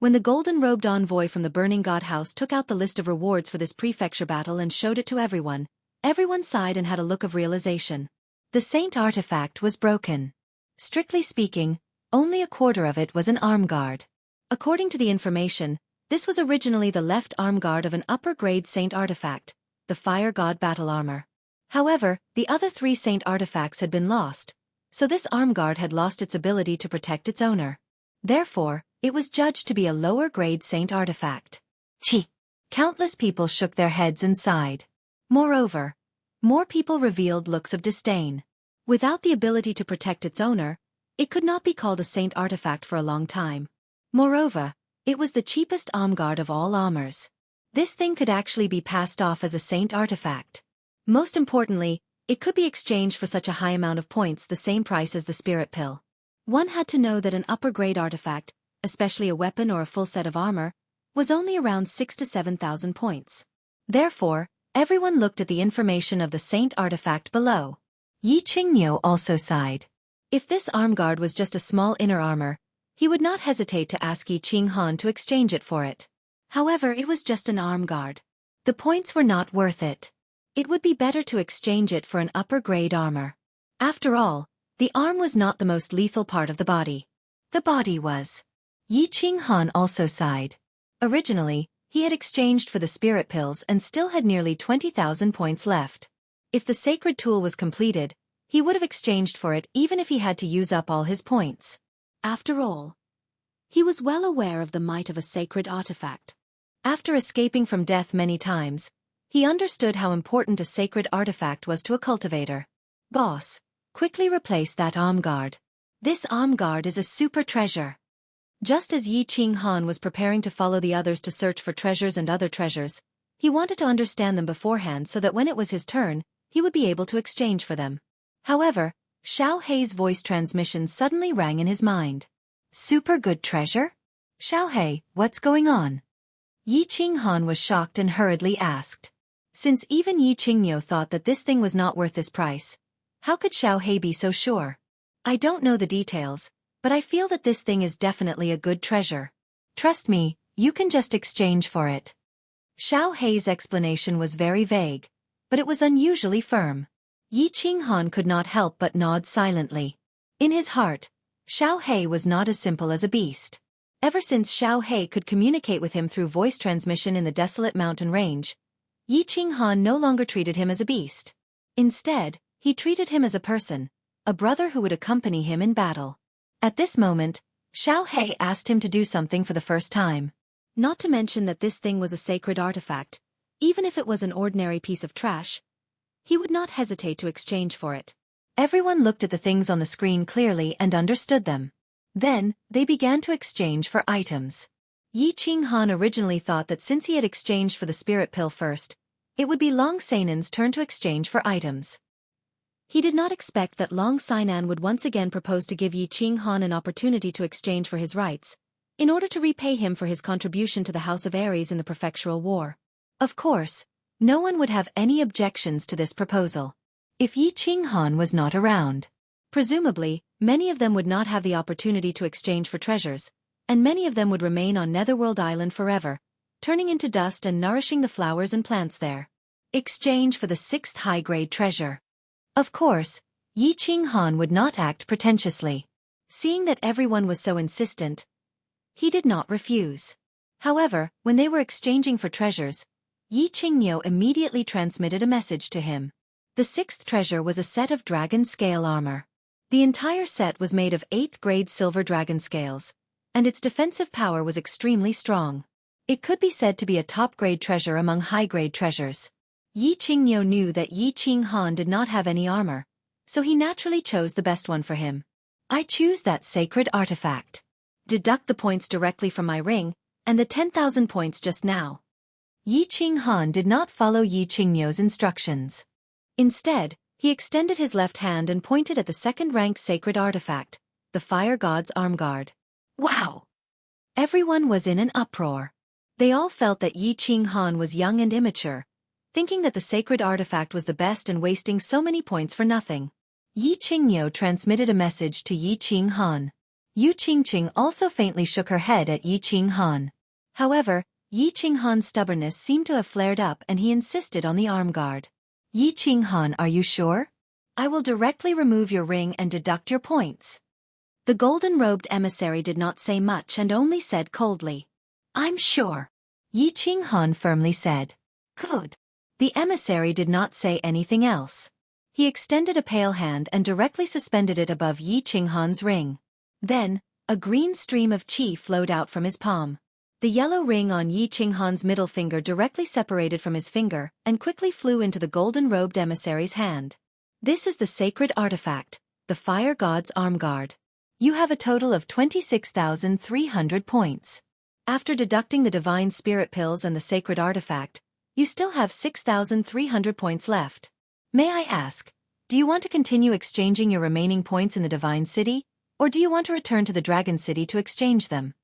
when the golden-robed envoy from the Burning God House took out the list of rewards for this prefecture battle and showed it to everyone, everyone sighed and had a look of realization. The Saint Artifact was broken. Strictly speaking, only a quarter of it was an arm guard. According to the information, this was originally the left arm guard of an upper-grade Saint Artifact, the Fire God Battle Armor. However, the other 3 Saint Artifacts had been lost, so this arm guard had lost its ability to protect its owner. Therefore, it was judged to be a lower-grade Saint Artifact. Chi! Countless people shook their heads and sighed. Moreover, more people revealed looks of disdain. Without the ability to protect its owner, it could not be called a Saint Artifact for a long time. Moreover, it was the cheapest arm guard of all armors. This thing could actually be passed off as a Saint Artifact. Most importantly, it could be exchanged for such a high amount of points, the same price as the spirit pill. One had to know that an upper-grade artifact, especially a weapon or a full set of armor, was only around 6,000 to 7,000 points. Therefore, everyone looked at the information of the Saint Artifact below. Yi Qingyo also sighed. If this arm guard was just a small inner armor, he would not hesitate to ask Yi Qinghan to exchange it for it. However, it was just an arm guard. The points were not worth it. It would be better to exchange it for an upper-grade armor. After all, the arm was not the most lethal part of the body. The body was. Yi Qinghan also sighed. Originally, he had exchanged for the spirit pills and still had nearly 20,000 points left. If the sacred tool was completed, he would have exchanged for it even if he had to use up all his points. After all, he was well aware of the might of a sacred artifact. After escaping from death many times, he understood how important a sacred artifact was to a cultivator. Boss, quickly replace that arm guard. This arm guard is a super treasure. Just as Yi Qinghan was preparing to follow the others to search for treasures and other treasures, he wanted to understand them beforehand so that when it was his turn, he would be able to exchange for them. However, Xiao Hei's voice transmission suddenly rang in his mind. Super good treasure? Xiao Hei, what's going on? Yi Qinghan was shocked and hurriedly asked. Since even Yi Qingyo thought that this thing was not worth this price, how could Xiao Hei be so sure? I don't know the details, but I feel that this thing is definitely a good treasure. Trust me, you can just exchange for it. Xiao Hei's explanation was very vague, but it was unusually firm. Yi Qinghan could not help but nod silently. In his heart, Xiao Hei was not as simple as a beast. Ever since Xiao Hei could communicate with him through voice transmission in the desolate mountain range, Yi Qinghan no longer treated him as a beast. Instead, he treated him as a person, a brother who would accompany him in battle. At this moment, Xiao Hei asked him to do something for the first time. Not to mention that this thing was a sacred artifact, even if it was an ordinary piece of trash, he would not hesitate to exchange for it. Everyone looked at the things on the screen clearly and understood them. Then, they began to exchange for items. Yi Qinghan originally thought that since he had exchanged for the spirit pill first, It would be Long Sainan's turn to exchange for items. He did not expect that Long Sainan would once again propose to give Yi Qinghan an opportunity to exchange for his rights, in order to repay him for his contribution to the House of Aries in the prefectural war. Of course, no one would have any objections to this proposal. If Yi Qinghan was not around, presumably, many of them would not have the opportunity to exchange for treasures, and many of them would remain on Netherworld Island forever, turning into dust and nourishing the flowers and plants there. Exchange for the 6th high-grade treasure. Of course, Yi Qinghan would not act pretentiously. Seeing that everyone was so insistent, he did not refuse. However, when they were exchanging for treasures, Yi Qingniu immediately transmitted a message to him. The 6th treasure was a set of dragon scale armor. The entire set was made of 8th grade silver dragon scales, and its defensive power was extremely strong. It could be said to be a top-grade treasure among high-grade treasures. Yi Qingniu knew that Yi Qinghan did not have any armor, so he naturally chose the best one for him. I choose that sacred artifact. Deduct the points directly from my ring, and the 10,000 points just now. Yi Qinghan did not follow Yi Qingniu's instructions. Instead, he extended his left hand and pointed at the second-ranked sacred artifact, the Fire God's Arm Guard. Wow! Everyone was in an uproar. They all felt that Yi Qinghan was young and immature, thinking that the sacred artifact was the best and wasting so many points for nothing. Yi Qingniu transmitted a message to Yi Qinghan. Yu Qingqing also faintly shook her head at Yi Qinghan. However, Yi Qinghan's stubbornness seemed to have flared up and he insisted on the arm guard. Yi Qinghan, are you sure? I will directly remove your ring and deduct your points. The golden-robed emissary did not say much and only said coldly, I'm sure. Yi Qinghan firmly said, Good. The emissary did not say anything else. He extended a pale hand and directly suspended it above Yi Qinghan's ring. Then, a green stream of qi flowed out from his palm. The yellow ring on Yi Qinghan's middle finger directly separated from his finger and quickly flew into the golden-robed emissary's hand. This is the sacred artifact, the Fire God's Arm Guard. You have a total of 26,300 points. After deducting the divine spirit pills and the sacred artifact, you still have 6,300 points left. May I ask, do you want to continue exchanging your remaining points in the Divine City, or do you want to return to the Dragon City to exchange them?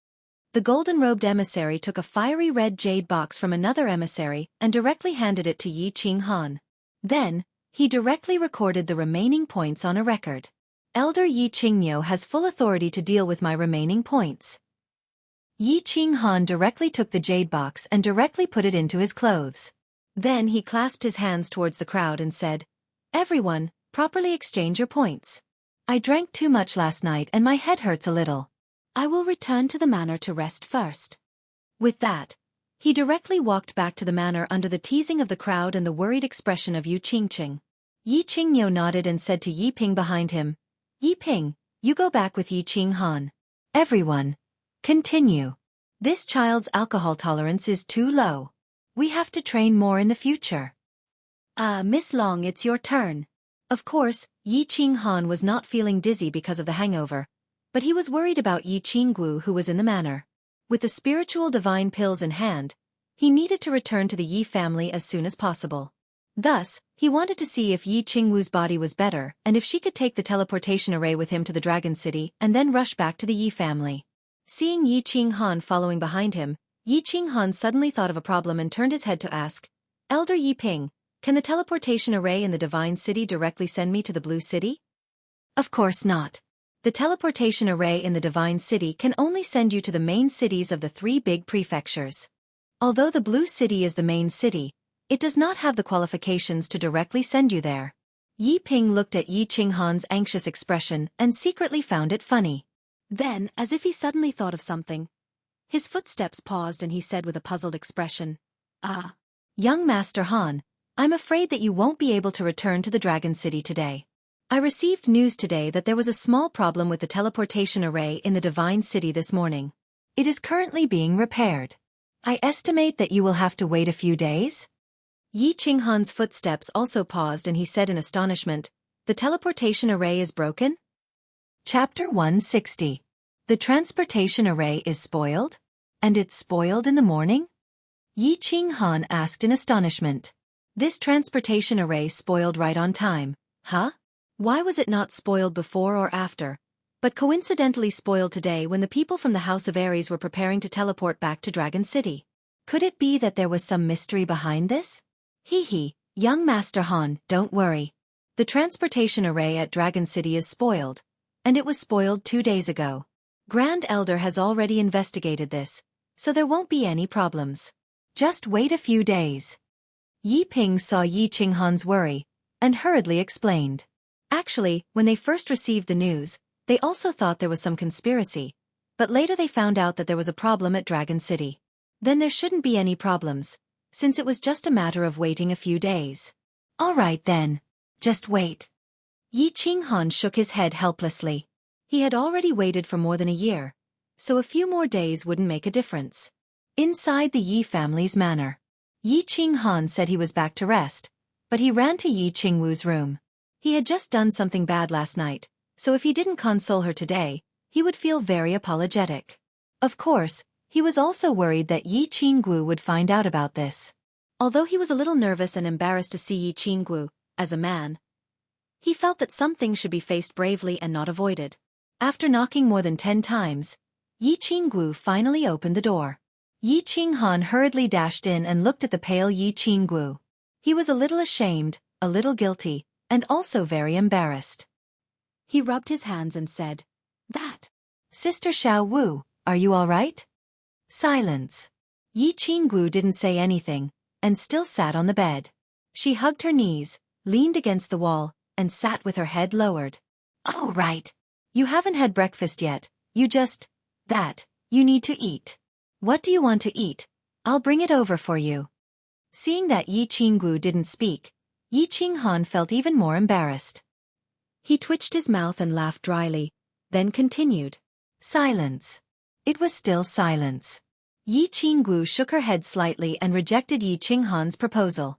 The golden-robed emissary took a fiery red jade box from another emissary and directly handed it to Yi Qinghan. Then, he directly recorded the remaining points on a record. Elder Yi Qingniu has full authority to deal with my remaining points. Yi Qinghan directly took the jade box and directly put it into his clothes. Then he clasped his hands towards the crowd and said, Everyone, properly exchange your points. I drank too much last night and my head hurts a little. I will return to the manor to rest first. With that, he directly walked back to the manor under the teasing of the crowd and the worried expression of Yu Qingqing. Yi Qingniu nodded and said to Yi Ping behind him, Yi Ping, you go back with Yi Qinghan. Everyone, continue. This child's alcohol tolerance is too low. We have to train more in the future. Miss Long, it's your turn. Of course, Yi Qinghan was not feeling dizzy because of the hangover, but he was worried about Yi Qinggu who was in the manor. With the spiritual divine pills in hand, he needed to return to the Yi family as soon as possible. Thus, he wanted to see if Yi Qingwu's body was better and if she could take the teleportation array with him to the Dragon City and then rush back to the Yi family. Seeing Yi Qinghan following behind him, Yi Qinghan suddenly thought of a problem and turned his head to ask, Elder Yi Ping, can the teleportation array in the Divine City directly send me to the Blue City? Of course not. The teleportation array in the Divine City can only send you to the main cities of the 3 big prefectures. Although the Blue City is the main city, it does not have the qualifications to directly send you there. Yi Ping looked at Yi Qinghan's anxious expression and secretly found it funny. Then, as if he suddenly thought of something, his footsteps paused and he said with a puzzled expression, Young Master Han, I'm afraid that you won't be able to return to the Dragon City today. I received news today that there was a small problem with the teleportation array in the Divine City this morning. It is currently being repaired. I estimate that you will have to wait a few days? Yi Qinghan's footsteps also paused and he said in astonishment, The teleportation array is broken? Chapter 160. The transportation array is spoiled? And it's spoiled in the morning? Yi Qinghan asked in astonishment. This transportation array spoiled right on time, huh? Why was it not spoiled before or after, but coincidentally spoiled today when the people from the House of Ares were preparing to teleport back to Dragon City? Could it be that there was some mystery behind this? Hee, young Master Han, don't worry. The transportation array at Dragon City is spoiled, and it was spoiled 2 days ago. Grand Elder has already investigated this, so there won't be any problems. Just wait a few days. Yi Ping saw Yi Qinghan's worry, and hurriedly explained. Actually, when they first received the news, they also thought there was some conspiracy, but later they found out that there was a problem at Dragon City. Then there shouldn't be any problems, since it was just a matter of waiting a few days. All right then. Just wait. Yi Qinghan shook his head helplessly. He had already waited for more than a year, so a few more days wouldn't make a difference. Inside the Yi family's manor, Yi Qinghan said he was back to rest, but he ran to Yi Qingwu's room. He had just done something bad last night, so if he didn't console her today, he would feel very apologetic. Of course, he was also worried that Yi Qingwu would find out about this. Although he was a little nervous and embarrassed to see Yi Qingwu, as a man, he felt that some things should be faced bravely and not avoided. After knocking more than 10 times, Yi Qingwu finally opened the door. Yi Qinghan hurriedly dashed in and looked at the pale Yi Qingwu. He was a little ashamed, a little guilty, and also very embarrassed. He rubbed his hands and said, "That. Sister Xiao Wu, are you all right?" Silence. Yi Qingwu didn't say anything, and still sat on the bed. She hugged her knees, leaned against the wall, and sat with her head lowered. "Oh right. You haven't had breakfast yet, you need to eat. What do you want to eat? I'll bring it over for you." Seeing that Yi Qingwu didn't speak, Yi Qinghan felt even more embarrassed. He twitched his mouth and laughed dryly, then continued. Silence. It was still silence. Yi Qingwu shook her head slightly and rejected Yi Qinghan's proposal.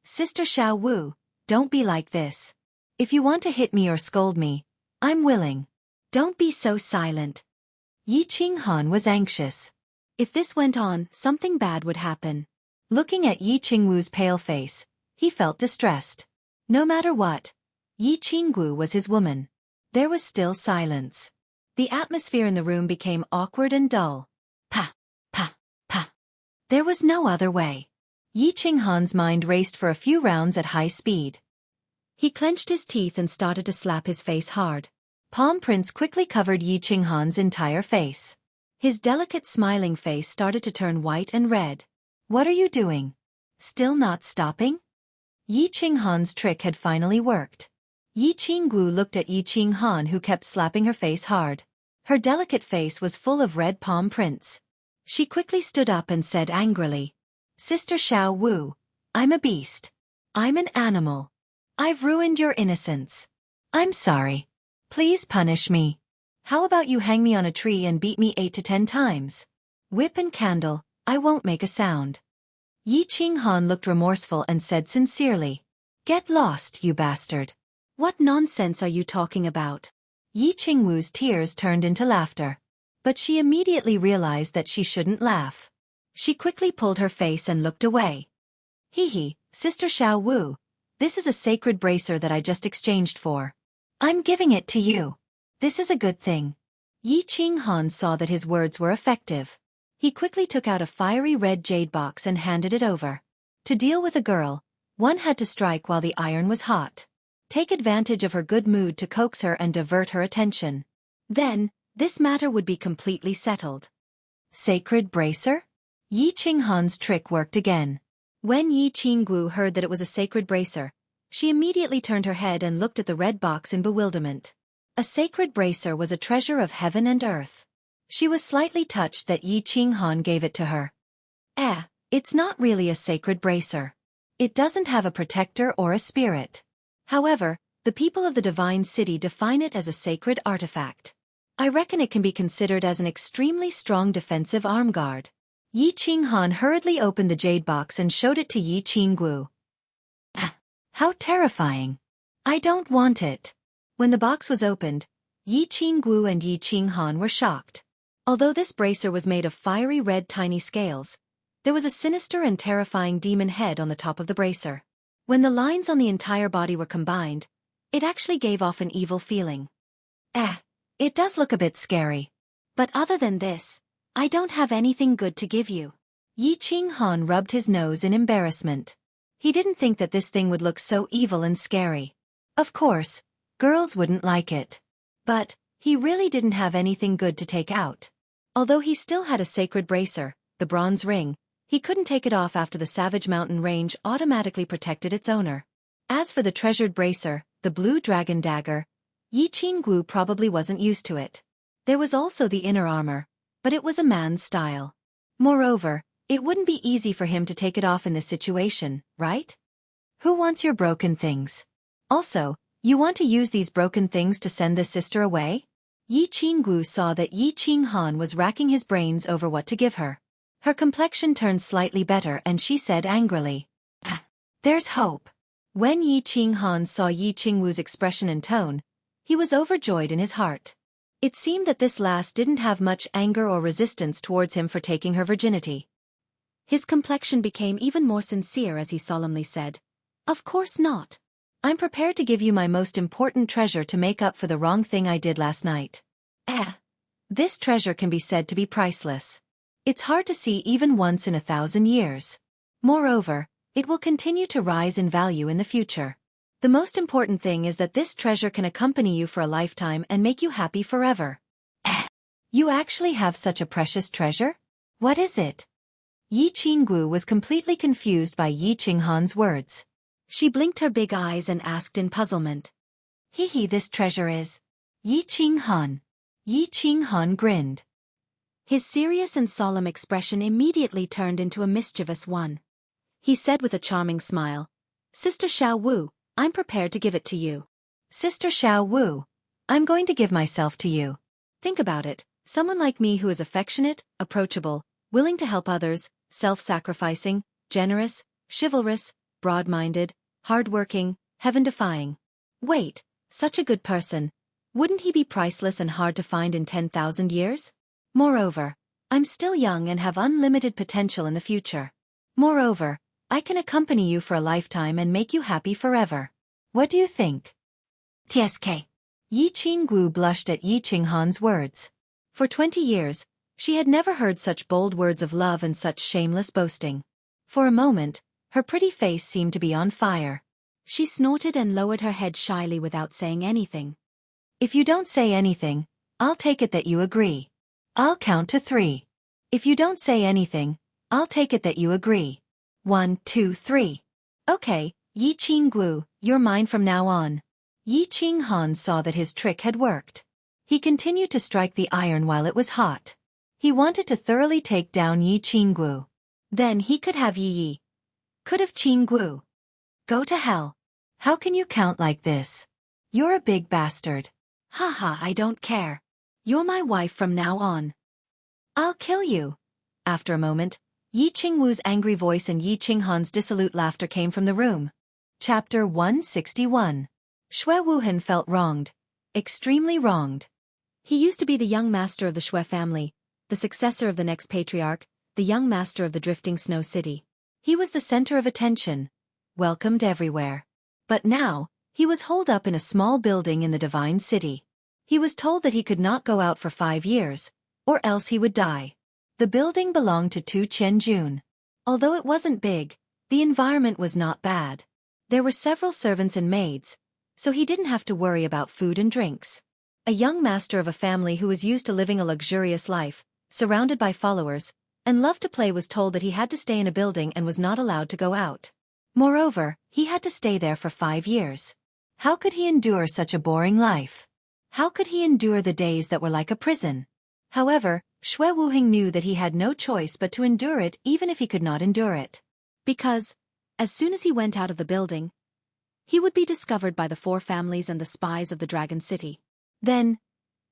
Sister Xiao Wu, don't be like this. If you want to hit me or scold me, I'm willing. Don't be so silent. Yi Qinghan was anxious. If this went on, something bad would happen. Looking at Yi Qingwu's pale face, he felt distressed. No matter what, Yi Qingwu was his woman. There was still silence. The atmosphere in the room became awkward and dull. Pa. There was no other way. Yi Qinghan's mind raced for a few rounds at high speed. He clenched his teeth and started to slap his face hard. Palm prints quickly covered Yi Qinghan's entire face. His delicate smiling face started to turn white and red. What are you doing? Still not stopping? Yi Qinghan's trick had finally worked. Yi Qingwu looked at Yi Qinghan, who kept slapping her face hard. Her delicate face was full of red palm prints. She quickly stood up and said angrily, "Sister Xiao Wu, I'm a beast. I'm an animal. I've ruined your innocence. I'm sorry. Please punish me. How about you hang me on a tree and beat me 8 to 10 times? Whip and candle, I won't make a sound." Yi Qinghan looked remorseful and said sincerely, "Get lost, you bastard. What nonsense are you talking about?" Yi Qingwu's tears turned into laughter. But she immediately realized that she shouldn't laugh. She quickly pulled her face and looked away. Sister Xiao Wu, this is a sacred bracer that I just exchanged for. I'm giving it to you. This is a good thing." Yi Qinghan saw that his words were effective. He quickly took out a fiery red jade box and handed it over. To deal with a girl, one had to strike while the iron was hot. Take advantage of her good mood to coax her and divert her attention. Then, this matter would be completely settled. Sacred bracer? Yi Qinghan's trick worked again. When Yi Qingwu heard that it was a sacred bracer, she immediately turned her head and looked at the red box in bewilderment. A sacred bracer was a treasure of heaven and earth. She was slightly touched that Yi Qinghan gave it to her. It's not really a sacred bracer. It doesn't have a protector or a spirit. However, the people of the Divine City define it as a sacred artifact. I reckon it can be considered as an extremely strong defensive arm guard. Yi Qinghan hurriedly opened the jade box and showed it to Yi Qingwu. How terrifying. I don't want it. When the box was opened, Yi Qingwu and Yi Qinghan were shocked. Although this bracer was made of fiery red tiny scales, There was a sinister and terrifying demon head on the top of the bracer. When the lines on the entire body were combined, it actually gave off an evil feeling. It does look a bit scary. But other than this, I don't have anything good to give you. Yi Qinghan rubbed his nose in embarrassment. He didn't think that this thing would look so evil and scary. Of course, girls wouldn't like it. But he really didn't have anything good to take out. Although he still had a sacred bracer, the bronze ring, he couldn't take it off after the Savage Mountain Range automatically protected its owner. As for the treasured bracer, the blue dragon dagger, Yi Qinggu probably wasn't used to it. There was also the inner armor, but it was a man's style. Moreover, it wouldn't be easy for him to take it off in this situation, right? Who wants your broken things? Also, you want to use these broken things to send this sister away? Yi Qinggu saw that Yi Qinghan was racking his brains over what to give her. Her complexion turned slightly better and she said angrily, "There's hope." When Yi Qinghan saw Yi Qingwu's expression and tone, he was overjoyed in his heart. It seemed that this lass didn't have much anger or resistance towards him for taking her virginity. His complexion became even more sincere as he solemnly said, "Of course not. I'm prepared to give you my most important treasure to make up for the wrong thing I did last night." This treasure can be said to be priceless. It's hard to see even once in 1,000 years. Moreover, it will continue to rise in value in the future. The most important thing is that this treasure can accompany you for a lifetime and make you happy forever. You actually have such a precious treasure? What is it? Yi Qinggu was completely confused by Yi Qinghan's words. She blinked her big eyes and asked in puzzlement. This treasure is Yi Qinghan. Yi Qinghan grinned. His serious and solemn expression immediately turned into a mischievous one. He said with a charming smile, "Sister Xiao Wu, I'm prepared to give it to you." "Sister Xiao Wu, I'm going to give myself to you." Think about it, someone like me who is affectionate, approachable, willing to help others, self-sacrificing, generous, chivalrous, broad-minded, hard-working, heaven-defying. Wait, such a good person. Wouldn't he be priceless and hard to find in 10,000 years? Moreover, I'm still young and have unlimited potential in the future. Moreover, I can accompany you for a lifetime and make you happy forever. What do you think? TSK. Yi Qinggu blushed at Yi Qinghan's words. For 20 years, she had never heard such bold words of love and such shameless boasting. For a moment, her pretty face seemed to be on fire. She snorted and lowered her head shyly without saying anything. "If you don't say anything, I'll take it that you agree. I'll count to 3. If you don't say anything, I'll take it that you agree. 1, 2, 3. Okay, Yi Qinggu, you're mine from now on." Yi Qinghan saw that his trick had worked. He continued to strike the iron while it was hot. He wanted to thoroughly take down Yi Qinggu. Then he could have Yi. Could have Qinggu. Go to hell. How can you count like this? You're a big bastard. Haha, I don't care. You're my wife from now on. I'll kill you. After a moment, Yi Qingwu's angry voice and Yi Qinghan's dissolute laughter came from the room. Chapter 161. Xue Wuhan felt wronged. Extremely wronged. He used to be the young master of the Xue family, the successor of the next patriarch, the young master of the drifting snow city. He was the center of attention, welcomed everywhere. But now, he was holed up in a small building in the divine city. He was told that he could not go out for 5 years, or else he would die. The building belonged to Tu Qianjun. Although it wasn't big, the environment was not bad. There were several servants and maids, so he didn't have to worry about food and drinks. A young master of a family who was used to living a luxurious life, surrounded by followers, and loved to play was told that he had to stay in a building and was not allowed to go out. Moreover, he had to stay there for 5 years. How could he endure such a boring life? How could he endure the days that were like a prison? However, Xue Wuheng knew that he had no choice but to endure it even if he could not endure it. Because, as soon as he went out of the building, he would be discovered by the 4 families and the spies of the Dragon City. Then,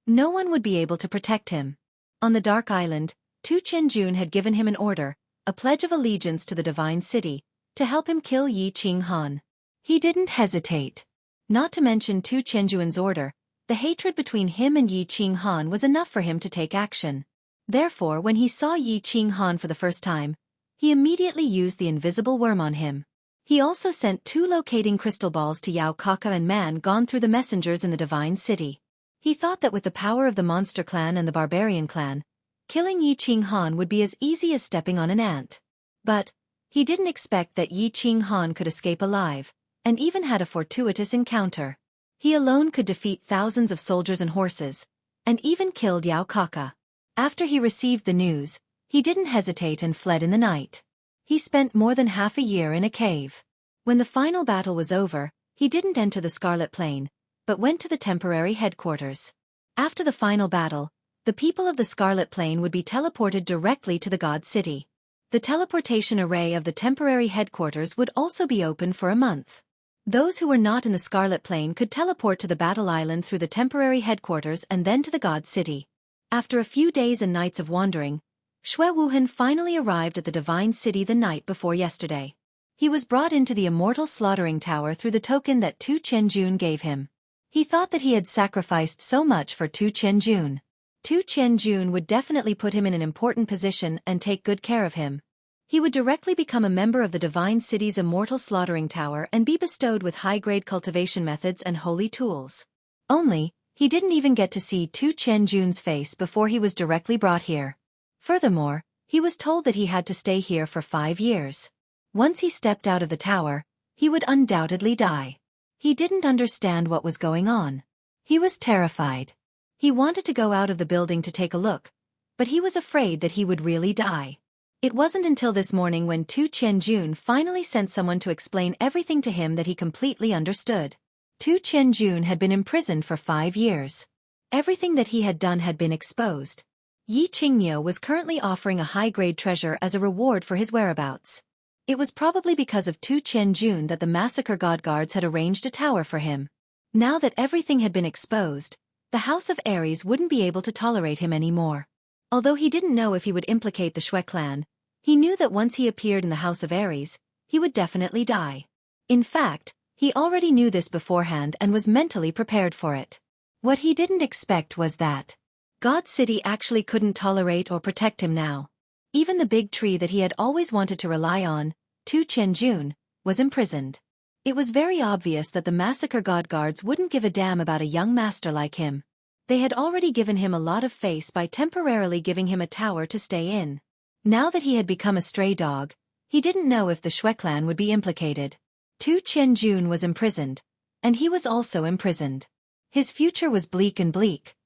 no one would be able to protect him. On the Dark Island, Tu Qianjun had given him an order, a pledge of allegiance to the Divine City, to help him kill Yi Qinghan. He didn't hesitate. Not to mention Tu Qianjun's order, the hatred between him and Yi Qinghan was enough for him to take action. Therefore, when he saw Yi Qinghan for the first time, He immediately used the invisible worm on him. He also sent 2 locating crystal balls to Yao Kaka and Man gone through the messengers in the Divine City. He thought that with the power of the Monster Clan and the Barbarian Clan, killing Yi Qinghan would be as easy as stepping on an ant. But he didn't expect that Yi Qinghan could escape alive, and even had a fortuitous encounter. He alone could defeat thousands of soldiers and horses, and even killed Yao Kaka. After he received the news, he didn't hesitate and fled in the night. He spent more than half a year in a cave. When the final battle was over, he didn't enter the Scarlet Plain, but went to the temporary headquarters. After the final battle, the people of the Scarlet Plain would be teleported directly to the God City. The teleportation array of the temporary headquarters would also be open for a month. Those who were not in the Scarlet Plain could teleport to the Battle Island through the temporary headquarters and then to the God City. After a few days and nights of wandering, Xue Wuhan finally arrived at the Divine City the night before yesterday. He was brought into the Immortal Slaughtering Tower through the token that Tu Qianjun gave him. He thought that he had sacrificed so much for Tu Qianjun. Tu Qianjun would definitely put him in an important position and take good care of him. He would directly become a member of the Divine City's Immortal Slaughtering Tower and be bestowed with high-grade cultivation methods and holy tools. Only, he didn't even get to see Tu Qianjun's face before he was directly brought here. Furthermore, he was told that he had to stay here for 5 years. Once he stepped out of the tower, he would undoubtedly die. He didn't understand what was going on. He was terrified. He wanted to go out of the building to take a look, but he was afraid that he would really die. It wasn't until this morning when Tu Qianjun finally sent someone to explain everything to him that he completely understood. Tu Qianjun had been imprisoned for 5 years. Everything that he had done had been exposed. Yi Qingmiu was currently offering a high-grade treasure as a reward for his whereabouts. It was probably because of Tu Qianjun that the Massacre God Guards had arranged a tower for him. Now that everything had been exposed, the House of Ares wouldn't be able to tolerate him anymore. Although he didn't know if he would implicate the Xue clan, he knew that once he appeared in the House of Ares, he would definitely die. In fact, he already knew this beforehand and was mentally prepared for it. What he didn't expect was that God City actually couldn't tolerate or protect him now. Even the big tree that he had always wanted to rely on, Tu Qianjun, was imprisoned. It was very obvious that the Massacre God Guards wouldn't give a damn about a young master like him. They had already given him a lot of face by temporarily giving him a tower to stay in. Now that he had become a stray dog, he didn't know if the Xue clan would be implicated. Tu Qianjun was imprisoned, and he was also imprisoned. His future was bleak and bleak.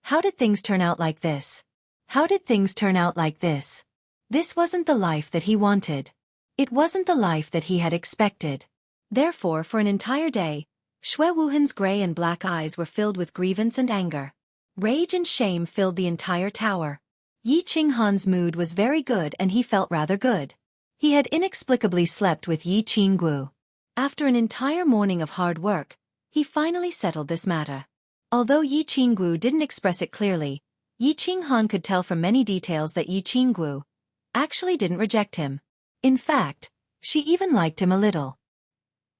How did things turn out like this? How did things turn out like this? This wasn't the life that he wanted. It wasn't the life that he had expected. Therefore, for an entire day, Xue Wuhan's gray and black eyes were filled with grievance and anger. Rage and shame filled the entire tower. Yi Qinghan's mood was very good and he felt rather good. He had inexplicably slept with Yi Qinggu. After an entire morning of hard work, he finally settled this matter. Although Yi Qinggu didn't express it clearly, Yi Qinghan could tell from many details that Yi Qinggu actually didn't reject him. In fact, she even liked him a little.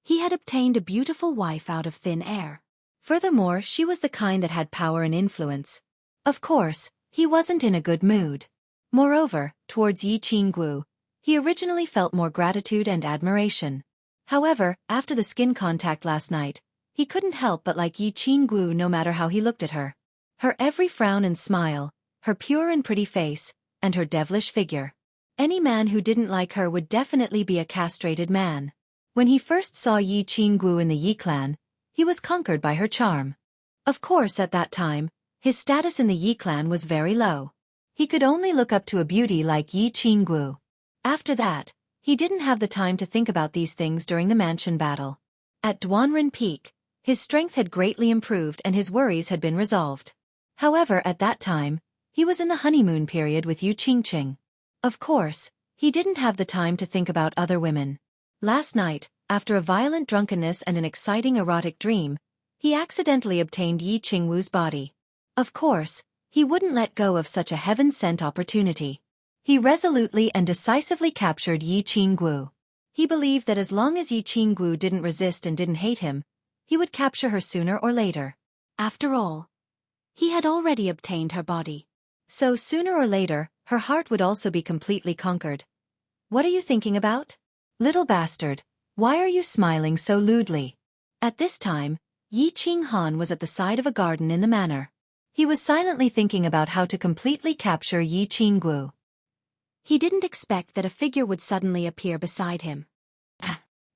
He had obtained a beautiful wife out of thin air. Furthermore, she was the kind that had power and influence. Of course, he wasn't in a good mood. Moreover, towards Yi Qinggu, he originally felt more gratitude and admiration. However, after the skin contact last night, he couldn't help but like Yi Qinggu no matter how he looked at her. Her every frown and smile, her pure and pretty face, and her devilish figure. Any man who didn't like her would definitely be a castrated man. When he first saw Yi Qinggu in the Yi clan, he was conquered by her charm. Of course at that time, his status in the Yi clan was very low. He could only look up to a beauty like Yi Qinggu. After that, he didn't have the time to think about these things during the mansion battle. At Duanren Peak, his strength had greatly improved and his worries had been resolved. However, at that time, he was in the honeymoon period with Yu Qingqing. Of course, he didn't have the time to think about other women. Last night, after a violent drunkenness and an exciting erotic dream, he accidentally obtained Yi Qingwu's body. Of course, he wouldn't let go of such a heaven-sent opportunity. He resolutely and decisively captured Yi Qingwu. He believed that as long as Yi Qingwu didn't resist and didn't hate him, he would capture her sooner or later. After all, he had already obtained her body. So sooner or later, her heart would also be completely conquered. What are you thinking about? Little bastard, why are you smiling so lewdly? At this time, Yi Qinghan was at the side of a garden in the manor. He was silently thinking about how to completely capture Yi Qingguo. He didn't expect that a figure would suddenly appear beside him.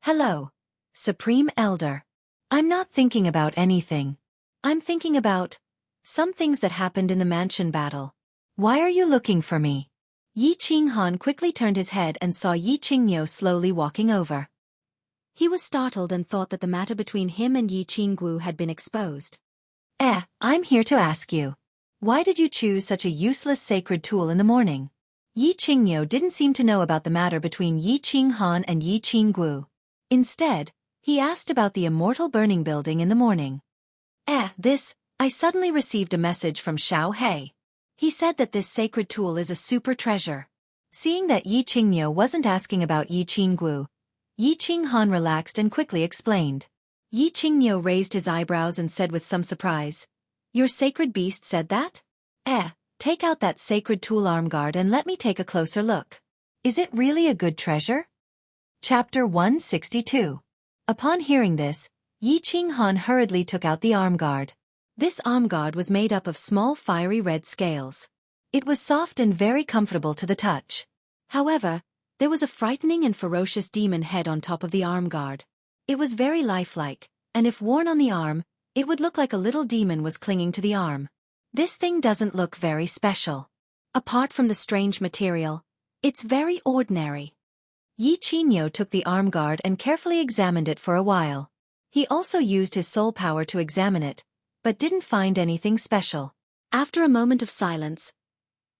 Hello, Supreme Elder. I'm not thinking about anything. I'm thinking about some things that happened in the mansion battle. Why are you looking for me? Yi Qinghan quickly turned his head and saw Yi Qingniu slowly walking over. He was startled and thought that the matter between him and Yi Qingguo had been exposed. I'm here to ask you. Why did you choose such a useless sacred tool in the morning? Yi Qingniu didn't seem to know about the matter between Yi Qinghan and Yi Qingguo. Instead, he asked about the immortal burning building in the morning. I suddenly received a message from Xiao He. He said that this sacred tool is a super treasure. Seeing that Yi Qingniu wasn't asking about Yi Qingguo, Yi Qinghan relaxed and quickly explained. Yi Qingniu raised his eyebrows and said with some surprise, "Your sacred beast said that? Take out that sacred tool arm guard and let me take a closer look. Is it really a good treasure?" Chapter 162. Upon hearing this, Yi Qinghan hurriedly took out the arm guard. This arm guard was made up of small fiery red scales. It was soft and very comfortable to the touch. However, there was a frightening and ferocious demon head on top of the arm guard. It was very lifelike, and if worn on the arm, it would look like a little demon was clinging to the arm. This thing doesn't look very special. Apart from the strange material, it's very ordinary. Yi Qingniu took the arm guard and carefully examined it for a while. He also used his soul power to examine it, but didn't find anything special. After a moment of silence,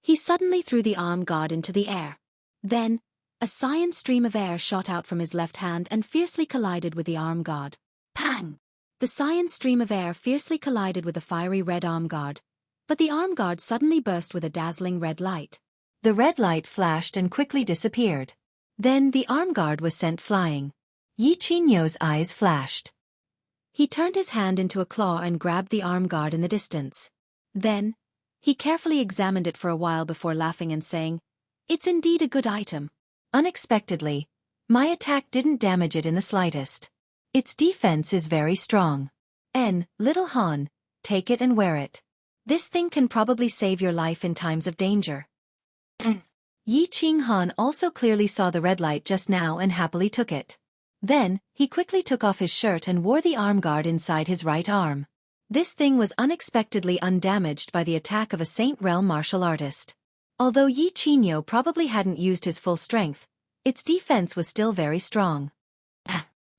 he suddenly threw the arm guard into the air. Then, a cyan stream of air shot out from his left hand and fiercely collided with the arm guard. Pang! The cyan stream of air fiercely collided with the fiery red arm guard, but the arm guard suddenly burst with a dazzling red light. The red light flashed and quickly disappeared. Then the arm guard was sent flying. Yi Qingniu's eyes flashed. He turned his hand into a claw and grabbed the arm guard in the distance. Then, he carefully examined it for a while before laughing and saying, "It's indeed a good item. Unexpectedly, my attack didn't damage it in the slightest. Its defense is very strong. Little Han, take it and wear it. This thing can probably save your life in times of danger." Yi Qinghan also clearly saw the red light just now and happily took it. Then, he quickly took off his shirt and wore the arm guard inside his right arm. This thing was unexpectedly undamaged by the attack of a Saint Realm martial artist. Although Yi Qingniu probably hadn't used his full strength, its defense was still very strong.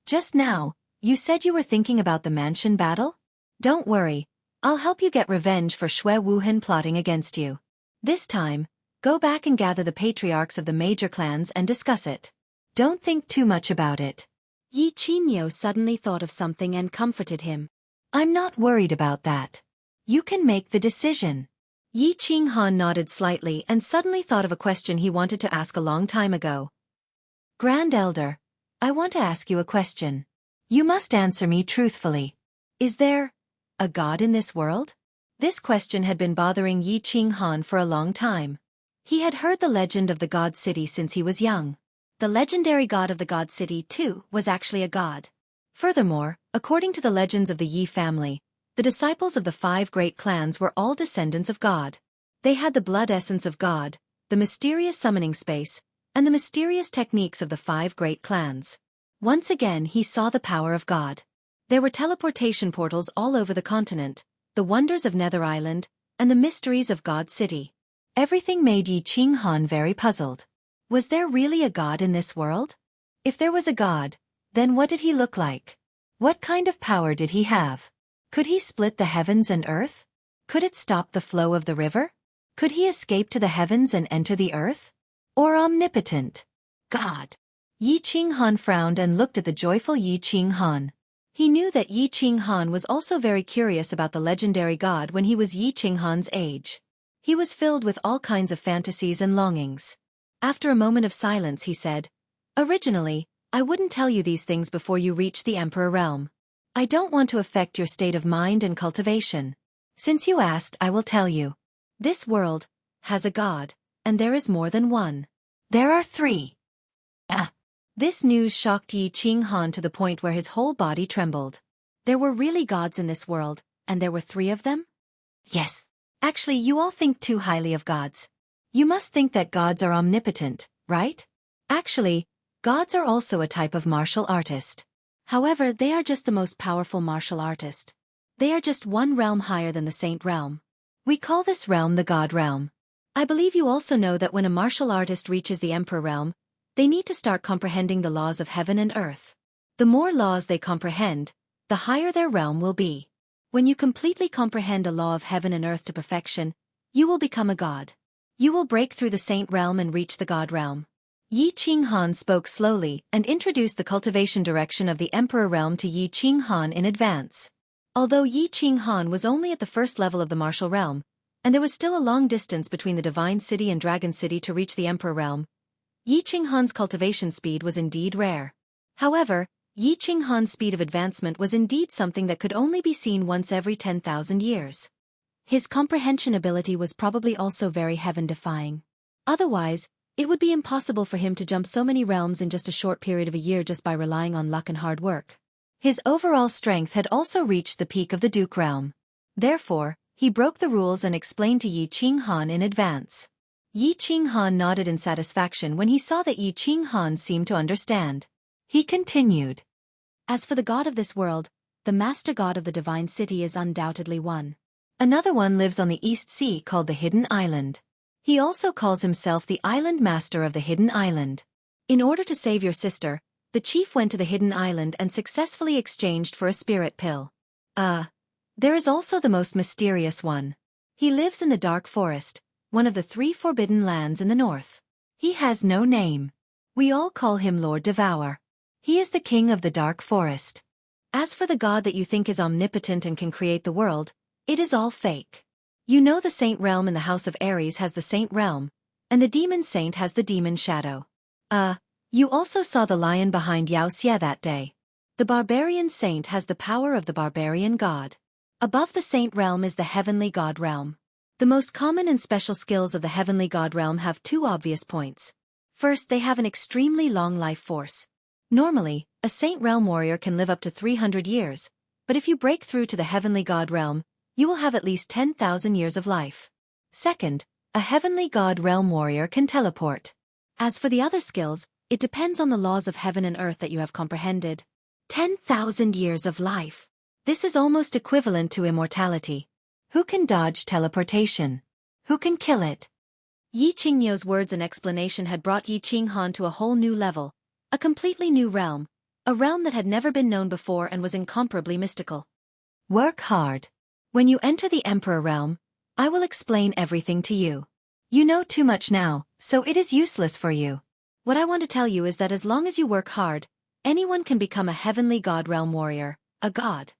Just now, you said you were thinking about the mansion battle? Don't worry, I'll help you get revenge for Xue Wuhan plotting against you. This time, go back and gather the patriarchs of the major clans and discuss it. Don't think too much about it. Yi Qingniu suddenly thought of something and comforted him. I'm not worried about that. You can make the decision. Yi Qinghan nodded slightly and suddenly thought of a question he wanted to ask a long time ago. Grand Elder, I want to ask you a question. You must answer me truthfully. Is there a god in this world? This question had been bothering Yi Qinghan for a long time. He had heard the legend of the god city since he was young. The legendary god of the god city, too, was actually a god. Furthermore, according to the legends of the Yi family, the disciples of the 5 great clans were all descendants of God. They had the blood essence of God, the mysterious summoning space, and the mysterious techniques of the 5 great clans. Once again he saw the power of God. There were teleportation portals all over the continent, the wonders of Nether Island, and the mysteries of God City. Everything made Yi Qinghan very puzzled. Was there really a god in this world? If there was a god, then what did he look like? What kind of power did he have? Could he split the heavens and earth? Could it stop the flow of the river? Could he escape to the heavens and enter the earth? Or omnipotent God? Yi Qinghan frowned and looked at the joyful Yi Qinghan. He knew that Yi Qinghan was also very curious about the legendary god when he was Yi Qinghan's age. He was filled with all kinds of fantasies and longings. After a moment of silence he said, "Originally, I wouldn't tell you these things before you reach the Emperor realm. I don't want to affect your state of mind and cultivation. Since you asked, I will tell you. This world has a god, and there is more than one. There are 3. This news shocked Yi Qinghan to the point where his whole body trembled. There were really gods in this world, and there were 3 of them? Yes. Actually, you all think too highly of gods. You must think that gods are omnipotent, right? Actually, gods are also a type of martial artist. However, they are just the most powerful martial artist. They are just one realm higher than the saint realm. We call this realm the god realm. I believe you also know that when a martial artist reaches the emperor realm, they need to start comprehending the laws of heaven and earth. The more laws they comprehend, the higher their realm will be. When you completely comprehend a law of heaven and earth to perfection, you will become a god. You will break through the saint realm and reach the god realm. Yi Qinghan spoke slowly and introduced the cultivation direction of the emperor realm to Yi Qinghan in advance. Although Yi Qinghan was only at the first level of the martial realm, and there was still a long distance between the divine city and dragon city to reach the emperor realm, Yi Qinghan's cultivation speed was indeed rare. However, Yi Qinghan's speed of advancement was indeed something that could only be seen once every 10,000 years. His comprehension ability was probably also very heaven-defying. Otherwise, it would be impossible for him to jump so many realms in just a short period of a year just by relying on luck and hard work. His overall strength had also reached the peak of the Duke realm. Therefore, he broke the rules and explained to Yi Qinghan in advance. Yi Qinghan nodded in satisfaction when he saw that Yi Qinghan seemed to understand. He continued. As for the god of this world, the master god of the divine city is undoubtedly one. Another one lives on the East Sea called the Hidden Island. He also calls himself the Island Master of the Hidden Island. In order to save your sister, the chief went to the Hidden Island and successfully exchanged for a spirit pill. There is also the most mysterious one. He lives in the Dark Forest, one of the 3 forbidden lands in the north. He has no name. We all call him Lord Devour. He is the king of the Dark Forest. As for the god that you think is omnipotent and can create the world, it is all fake. You know the saint realm in the house of Ares has the saint realm, and the demon saint has the demon shadow. You also saw the lion behind Wuxia that day. The barbarian saint has the power of the barbarian god. Above the saint realm is the heavenly god realm. The most common and special skills of the heavenly god realm have 2 obvious points. First, they have an extremely long life force. Normally, a saint realm warrior can live up to 300 years, but if you break through to the heavenly god realm, you will have at least 10,000 years of life. Second, a heavenly god realm warrior can teleport. As for the other skills, it depends on the laws of heaven and earth that you have comprehended. 10,000 years of life. This is almost equivalent to immortality. Who can dodge teleportation? Who can kill it? Yi Qingyou's words and explanation had brought Yi Qinghan to a whole new level, a completely new realm, a realm that had never been known before and was incomparably mystical. Work hard. When you enter the Emperor realm, I will explain everything to you. You know too much now, so it is useless for you. What I want to tell you is that as long as you work hard, anyone can become a heavenly god realm warrior, a god.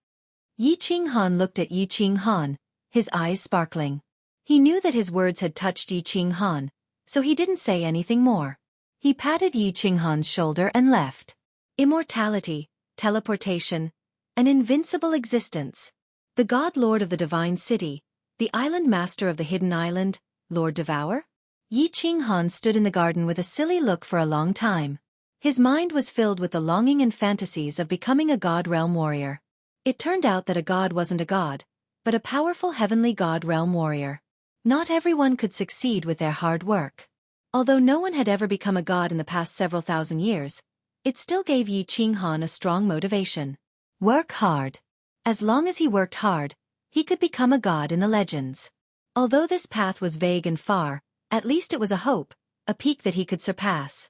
Yi Qinghan looked at Yi Qinghan, his eyes sparkling. He knew that his words had touched Yi Qinghan, so he didn't say anything more. He patted Yi Qinghan's shoulder and left. Immortality, teleportation, an invincible existence. The god lord of the divine city, the island master of the hidden island, Lord Devour? Yi Qinghan stood in the garden with a silly look for a long time. His mind was filled with the longing and fantasies of becoming a god realm warrior. It turned out that a god wasn't a god, but a powerful heavenly god realm warrior. Not everyone could succeed with their hard work. Although no one had ever become a god in the past several thousand years, it still gave Yi Qinghan a strong motivation. Work hard. As long as he worked hard, he could become a god in the legends. Although this path was vague and far, at least it was a hope, a peak that he could surpass.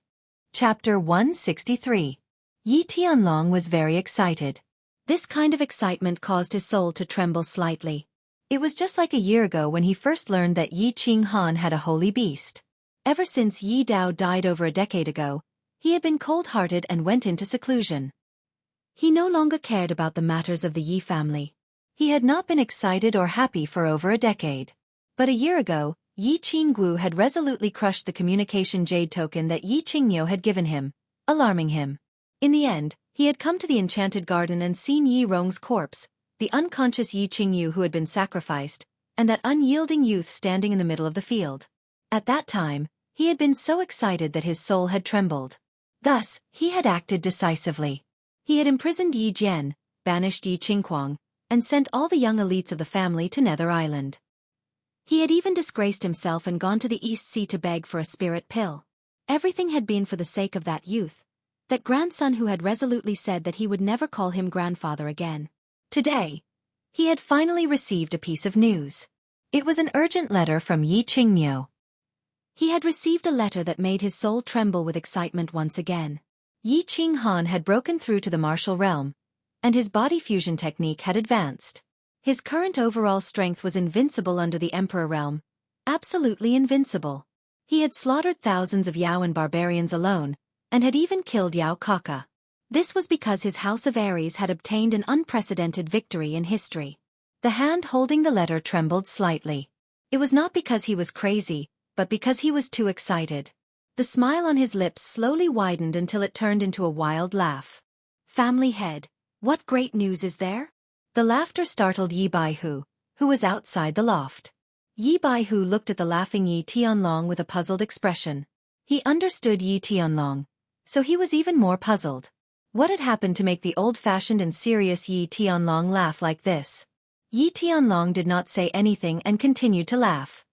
Chapter 163. Yi Tianlong was very excited. This kind of excitement caused his soul to tremble slightly. It was just like a year ago when he first learned that Yi Qinghan had a holy beast. Ever since Yi Dao died over a decade ago, he had been cold-hearted and went into seclusion. He no longer cared about the matters of the Yi family. He had not been excited or happy for over a decade. But a year ago, Yi Qingguo had resolutely crushed the communication jade token that Yi Qingyou had given him, alarming him. In the end, he had come to the enchanted garden and seen Yi Rong's corpse, the unconscious Yi Qingyu who had been sacrificed, and that unyielding youth standing in the middle of the field. At that time, he had been so excited that his soul had trembled. Thus, he had acted decisively. He had imprisoned Yi Jian, banished Yi Qingquang, and sent all the young elites of the family to Nether Island. He had even disgraced himself and gone to the East Sea to beg for a spirit pill. Everything had been for the sake of that youth, that grandson who had resolutely said that he would never call him grandfather again. Today, he had finally received a piece of news. It was an urgent letter from Yi Qingniu. He had received a letter that made his soul tremble with excitement once again. Yi Qinghan had broken through to the martial realm, and his body fusion technique had advanced. His current overall strength was invincible under the Emperor realm, absolutely invincible. He had slaughtered thousands of Yaoan barbarians alone, and had even killed Yao Kaka. This was because his House of Aries had obtained an unprecedented victory in history. The hand holding the letter trembled slightly. It was not because he was crazy, but because he was too excited. The smile on his lips slowly widened until it turned into a wild laugh. Family head, what great news is there? The laughter startled Yi Baihu, who was outside the loft. Yi Baihu looked at the laughing Yi Tianlong with a puzzled expression. He understood Yi Tianlong, so he was even more puzzled. What had happened to make the old-fashioned and serious Yi Tianlong laugh like this? Yi Tianlong did not say anything and continued to laugh.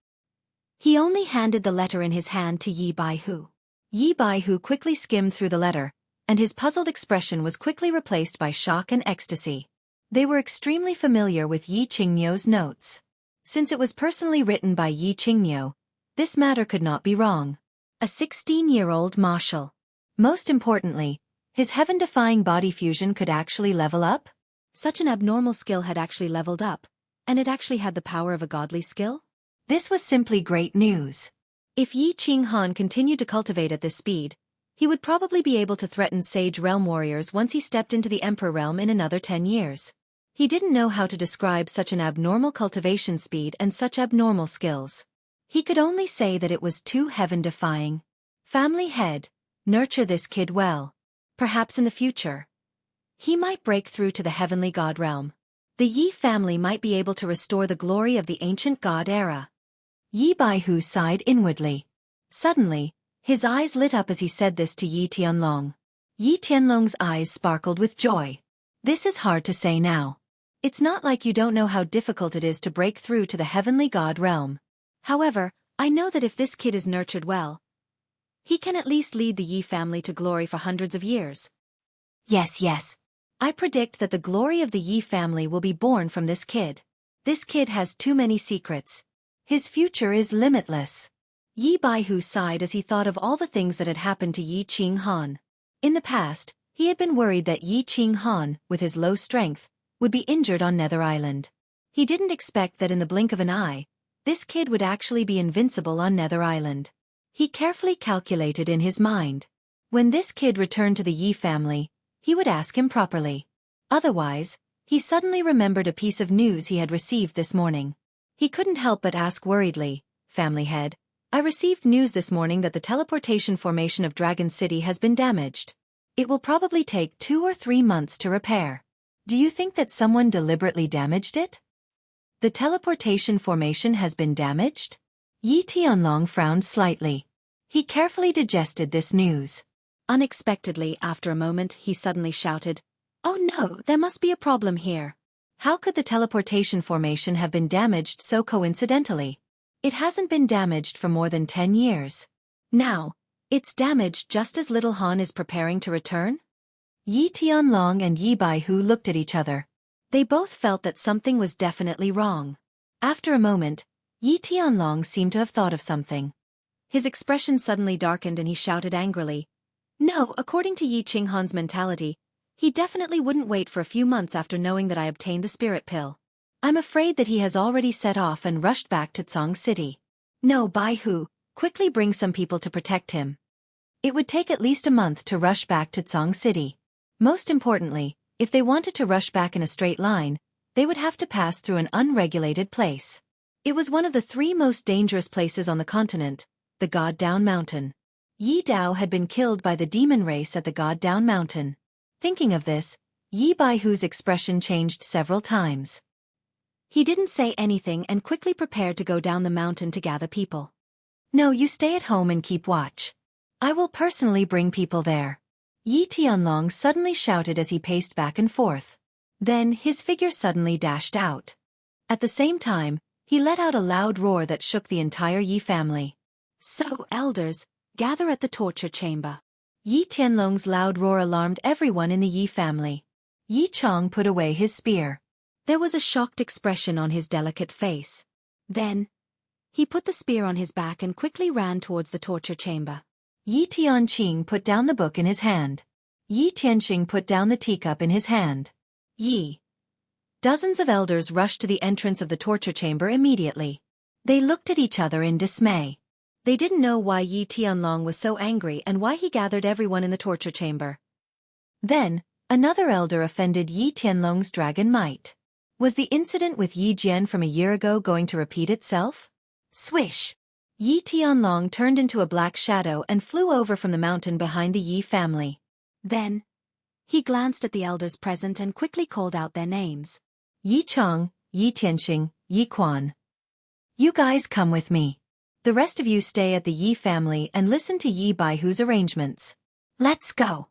He only handed the letter in his hand to Yi Baihu. Yi Baihu quickly skimmed through the letter, and his puzzled expression was quickly replaced by shock and ecstasy. They were extremely familiar with Yi Qingniu's notes. Since it was personally written by Yi Qingniu, this matter could not be wrong. A 16-year-old marshal. Most importantly, his heaven-defying body fusion could actually level up? Such an abnormal skill had actually leveled up, and it actually had the power of a godly skill? This was simply great news. If Yi Qinghan continued to cultivate at this speed, he would probably be able to threaten Sage Realm warriors once he stepped into the Emperor Realm in another 10 years. He didn't know how to describe such an abnormal cultivation speed and such abnormal skills. He could only say that it was too heaven-defying. Family head, nurture this kid well. Perhaps in the future, he might break through to the heavenly god realm. The Yi family might be able to restore the glory of the ancient god era. Yi Baihu sighed inwardly. Suddenly, his eyes lit up as he said this to Yi Tianlong. Yi Tianlong's eyes sparkled with joy. This is hard to say now. It's not like you don't know how difficult it is to break through to the heavenly god realm. However, I know that if this kid is nurtured well, he can at least lead the Yi family to glory for hundreds of years. Yes. I predict that the glory of the Yi family will be born from this kid. This kid has too many secrets. His future is limitless. Yi Baihu sighed as he thought of all the things that had happened to Yi Qinghan. In the past, he had been worried that Yi Qinghan, with his low strength, would be injured on Nether Island. He didn't expect that in the blink of an eye, this kid would actually be invincible on Nether Island. He carefully calculated in his mind. When this kid returned to the Yi family, he would ask him properly. Otherwise, he suddenly remembered a piece of news he had received this morning. He couldn't help but ask worriedly, "Family head, I received news this morning that the teleportation formation of Dragon City has been damaged. It will probably take 2 or 3 months to repair. Do you think that someone deliberately damaged it?" The teleportation formation has been damaged? Yi Tianlong frowned slightly. He carefully digested this news. Unexpectedly, after a moment, he suddenly shouted, "Oh no, there must be a problem here. How could the teleportation formation have been damaged so coincidentally? It hasn't been damaged for more than 10 years. Now, it's damaged just as Little Han is preparing to return?" Yi Tianlong and Yi Baihu looked at each other. They both felt that something was definitely wrong. After a moment, Yi Tianlong seemed to have thought of something. His expression suddenly darkened and he shouted angrily, "No, according to Yi Qinghan's mentality, he definitely wouldn't wait for a few months after knowing that I obtained the spirit pill. I'm afraid that he has already set off and rushed back to Tsang City. No, Baihu, quickly bring some people to protect him. It would take at least a month to rush back to Tsang City. Most importantly, if they wanted to rush back in a straight line, they would have to pass through an unregulated place. It was one of the 3 most dangerous places on the continent, the God Down Mountain. Yi Dao had been killed by the demon race at the God Down Mountain. Thinking of this, Yi Baihu's expression changed several times. He didn't say anything and quickly prepared to go down the mountain to gather people. "No, you stay at home and keep watch. I will personally bring people there." Yi Tianlong suddenly shouted as he paced back and forth. Then his figure suddenly dashed out. At the same time, he let out a loud roar that shook the entire Yi family. "So, elders, gather at the torture chamber." Yi Tianlong's loud roar alarmed everyone in the Yi family. Yi Chong put away his spear. There was a shocked expression on his delicate face. Then, he put the spear on his back and quickly ran towards the torture chamber. Yi Tianqing put down the book in his hand. Yi Tianxing put down the teacup in his hand. Yi. Dozens of elders rushed to the entrance of the torture chamber immediately. They looked at each other in dismay. They didn't know why Yi Tianlong was so angry and why he gathered everyone in the torture chamber. Then, another elder offended Yi Tianlong's dragon might. Was the incident with Yi Jian from a year ago going to repeat itself? Swish! Yi Tianlong turned into a black shadow and flew over from the mountain behind the Yi family. Then, he glanced at the elders present and quickly called out their names. Yi Chong, Yi Tianxing, Yi Quan. You guys come with me. The rest of you stay at the Yi family and listen to Yi Baihu's arrangements. Let's go.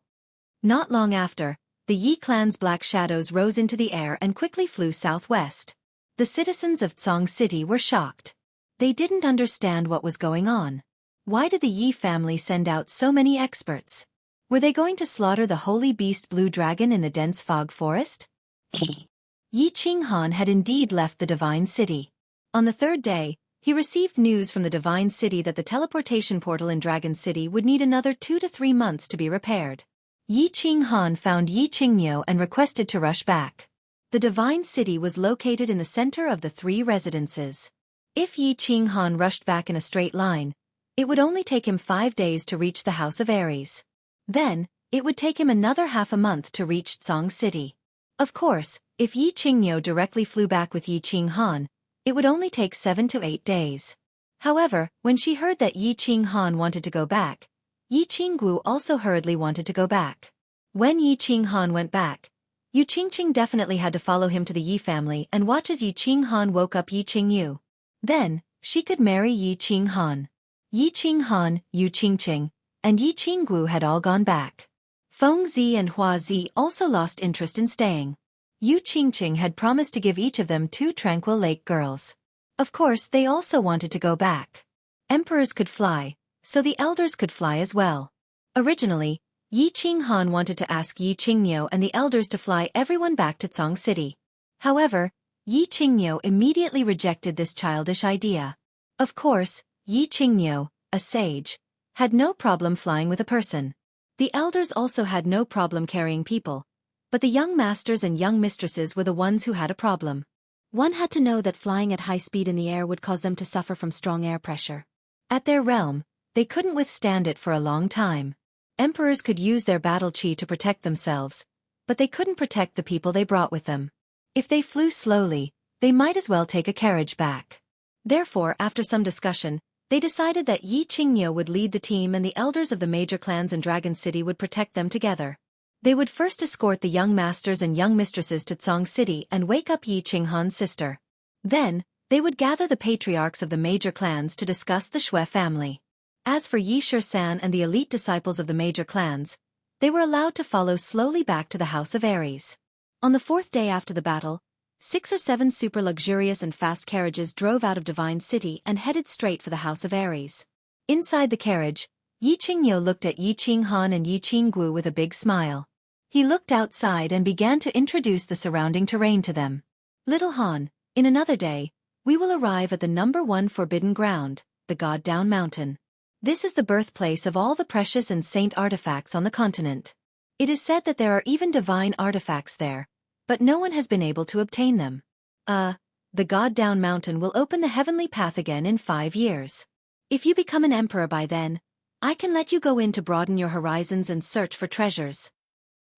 Not long after, the Yi clan's black shadows rose into the air and quickly flew southwest. The citizens of Tsong City were shocked. They didn't understand what was going on. Why did the Yi family send out so many experts? Were they going to slaughter the holy beast Blue Dragon in the dense fog forest? Yi Qinghan had indeed left the Divine City. On the third day, he received news from the Divine City that the teleportation portal in Dragon City would need another 2 to 3 months to be repaired. Yi Qinghan found Yi Qingmiu and requested to rush back. The Divine City was located in the center of the 3 residences. If Yi Qinghan rushed back in a straight line, it would only take him 5 days to reach the House of Aries. Then, it would take him another half a month to reach Tsong City. Of course, if Yi Qingmiu directly flew back with Yi Qinghan, it would only take 7 to 8 days. However, when she heard that Yi Qinghan wanted to go back, Yi Qingguo also hurriedly wanted to go back. When Yi Qinghan went back, Yu Qingqing definitely had to follow him to the Yi family and watch as Yi Qinghan woke up Yi Qingyu. Then, she could marry Yi Qinghan. Yi Qinghan, Yu Qingqing, and Yi Qingguo had all gone back. Feng Zi and Hua Zi also lost interest in staying. Yu Qingqing had promised to give each of them 2 tranquil lake girls. Of course, they also wanted to go back. Emperors could fly, so the elders could fly as well. Originally, Yi Qinghan wanted to ask Yi Qingmiu and the elders to fly everyone back to Tsong City. However, Yi Qingmiu immediately rejected this childish idea. Of course, Yi Qingmiu, a sage, had no problem flying with a person. The elders also had no problem carrying people, but the young masters and young mistresses were the ones who had a problem. One had to know that flying at high speed in the air would cause them to suffer from strong air pressure. At their realm, they couldn't withstand it for a long time. Emperors could use their battle chi to protect themselves, but they couldn't protect the people they brought with them. If they flew slowly, they might as well take a carriage back. Therefore, after some discussion, they decided that Yi Qingmiu would lead the team and the elders of the major clans in Dragon City would protect them together. They would first escort the young masters and young mistresses to Tsong City and wake up Yi Qinghan's sister. Then, they would gather the patriarchs of the major clans to discuss the Shui family. As for Yi Shisan and the elite disciples of the major clans, they were allowed to follow slowly back to the House of Aries. On the 4th day after the battle, 6 or 7 super luxurious and fast carriages drove out of Divine City and headed straight for the House of Aries. Inside the carriage, Yi Qingmiu looked at Yi Qinghan and Yi Qingguo with a big smile. He looked outside and began to introduce the surrounding terrain to them. Little Han, in another day, we will arrive at the number 1 forbidden ground, the God Down Mountain. This is the birthplace of all the precious and saint artifacts on the continent. It is said that there are even divine artifacts there, but no one has been able to obtain them. The God Down Mountain will open the heavenly path again in 5 years. If you become an emperor by then, I can let you go in to broaden your horizons and search for treasures.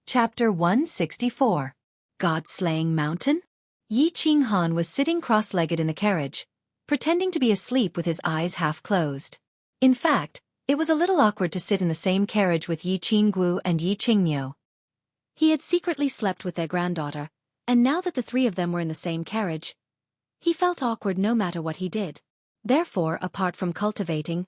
Chapter 164. God-Slaying Mountain? Yi Qinghan was sitting cross-legged in the carriage, pretending to be asleep with his eyes half closed. In fact, it was a little awkward to sit in the same carriage with Yi Qingguo and Yi Qingmiu. He had secretly slept with their granddaughter, and now that the 3 of them were in the same carriage, he felt awkward no matter what he did. Therefore, apart from cultivating,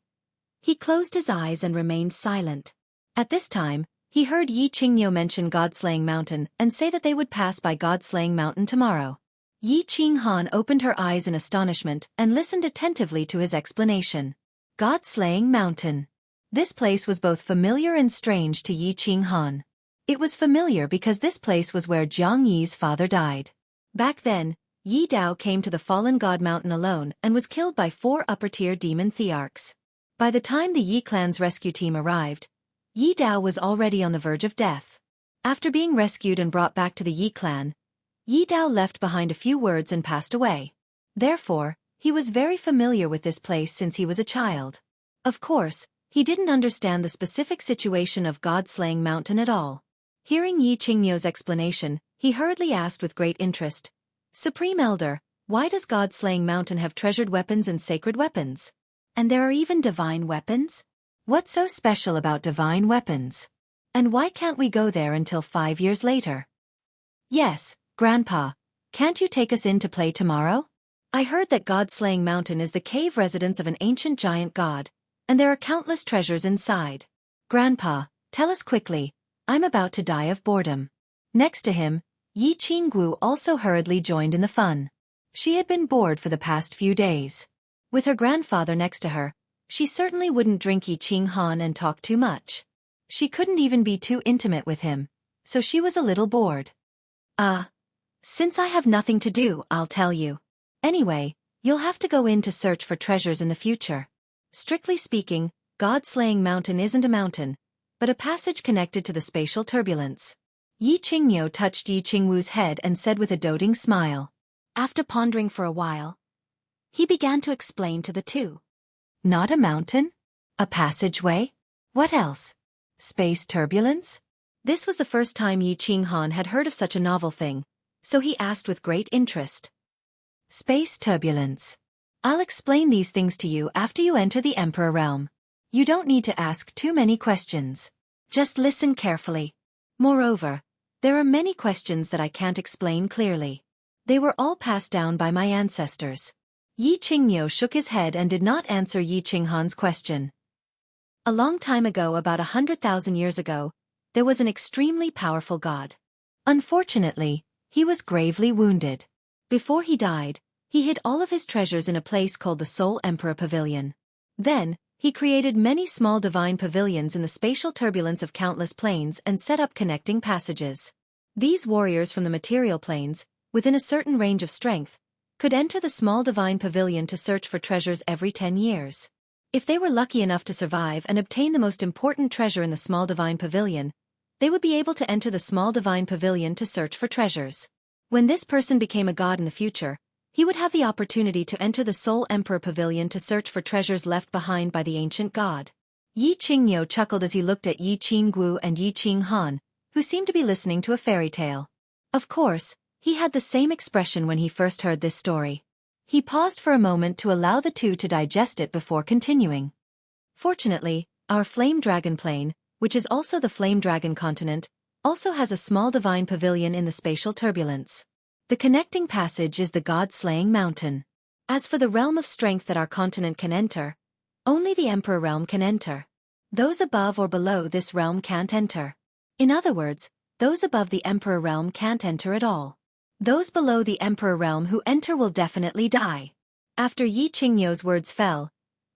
he closed his eyes and remained silent. At this time, He heard Yi Qingniu mention God-slaying mountain and say that they would pass by God-slaying mountain tomorrow. Yi Qinghan opened her eyes in astonishment and listened attentively to his explanation. God-slaying mountain. This place was both familiar and strange to Yi Qinghan. It was familiar because this place was where Jiang Yi's father died. Back then, Yi Dao came to the fallen god mountain alone and was killed by 4 upper-tier demon thearchs. By the time the Yi clan's rescue team arrived, Yi Dao was already on the verge of death. After being rescued and brought back to the Yi clan, Yi Dao left behind a few words and passed away. Therefore, he was very familiar with this place since he was a child. Of course, he didn't understand the specific situation of God-slaying mountain at all. Hearing Yi Qingniu's explanation, he hurriedly asked with great interest, "Supreme Elder, why does God-slaying mountain have treasured weapons and sacred weapons? And there are even divine weapons? What's so special about divine weapons? And why can't we go there until 5 years later?" "Yes, Grandpa, can't you take us in to play tomorrow? I heard that God-slaying mountain is the cave residence of an ancient giant god, and there are countless treasures inside. Grandpa, tell us quickly, I'm about to die of boredom." Next to him, Yi Qingguo also hurriedly joined in the fun. She had been bored for the past few days. With her grandfather next to her, she certainly wouldn't drink Yi Qinghan and talk too much. She couldn't even be too intimate with him, so she was a little bored. Since I have nothing to do, I'll tell you. Anyway, you'll have to go in to search for treasures in the future. Strictly speaking, God-slaying mountain isn't a mountain, but a passage connected to the spatial turbulence. Yi Qingniu touched Yi Qingwu's head and said with a doting smile. After pondering for a while, he began to explain to the two. Not a mountain? A passageway? What else? Space turbulence? This was the first time Yi Qinghan had heard of such a novel thing, so he asked with great interest. Space turbulence. I'll explain these things to you after you enter the Emperor realm. You don't need to ask too many questions. Just listen carefully. Moreover, there are many questions that I can't explain clearly. They were all passed down by my ancestors. Yi Qingniu shook his head and did not answer Yi Qinghan's question. A long time ago, about 100,000 years ago, there was an extremely powerful god. Unfortunately, he was gravely wounded. Before he died, he hid all of his treasures in a place called the Soul Emperor Pavilion. Then, he created many small divine pavilions in the spatial turbulence of countless planes and set up connecting passages. These warriors from the material planes, within a certain range of strength, could enter the small divine pavilion to search for treasures every 10 years. If they were lucky enough to survive and obtain the most important treasure in the small divine pavilion, they would be able to enter the small divine pavilion to search for treasures. When this person became a god in the future, he would have the opportunity to enter the Soul Emperor Pavilion to search for treasures left behind by the ancient god. Yi Qingniu chuckled as he looked at Yi Qingguo and Yi Qinghan, who seemed to be listening to a fairy tale. Of course, he had the same expression when he first heard this story. He paused for a moment to allow the two to digest it before continuing. Fortunately, our Flame Dragon Plane, which is also the Flame Dragon continent, also has a small divine pavilion in the spatial turbulence. The connecting passage is the God-slaying mountain. As for the realm of strength that our continent can enter, only the Emperor realm can enter. Those above or below this realm can't enter. In other words, those above the Emperor realm can't enter at all. Those below the Emperor realm who enter will definitely die. After Yi Qingniu's words fell,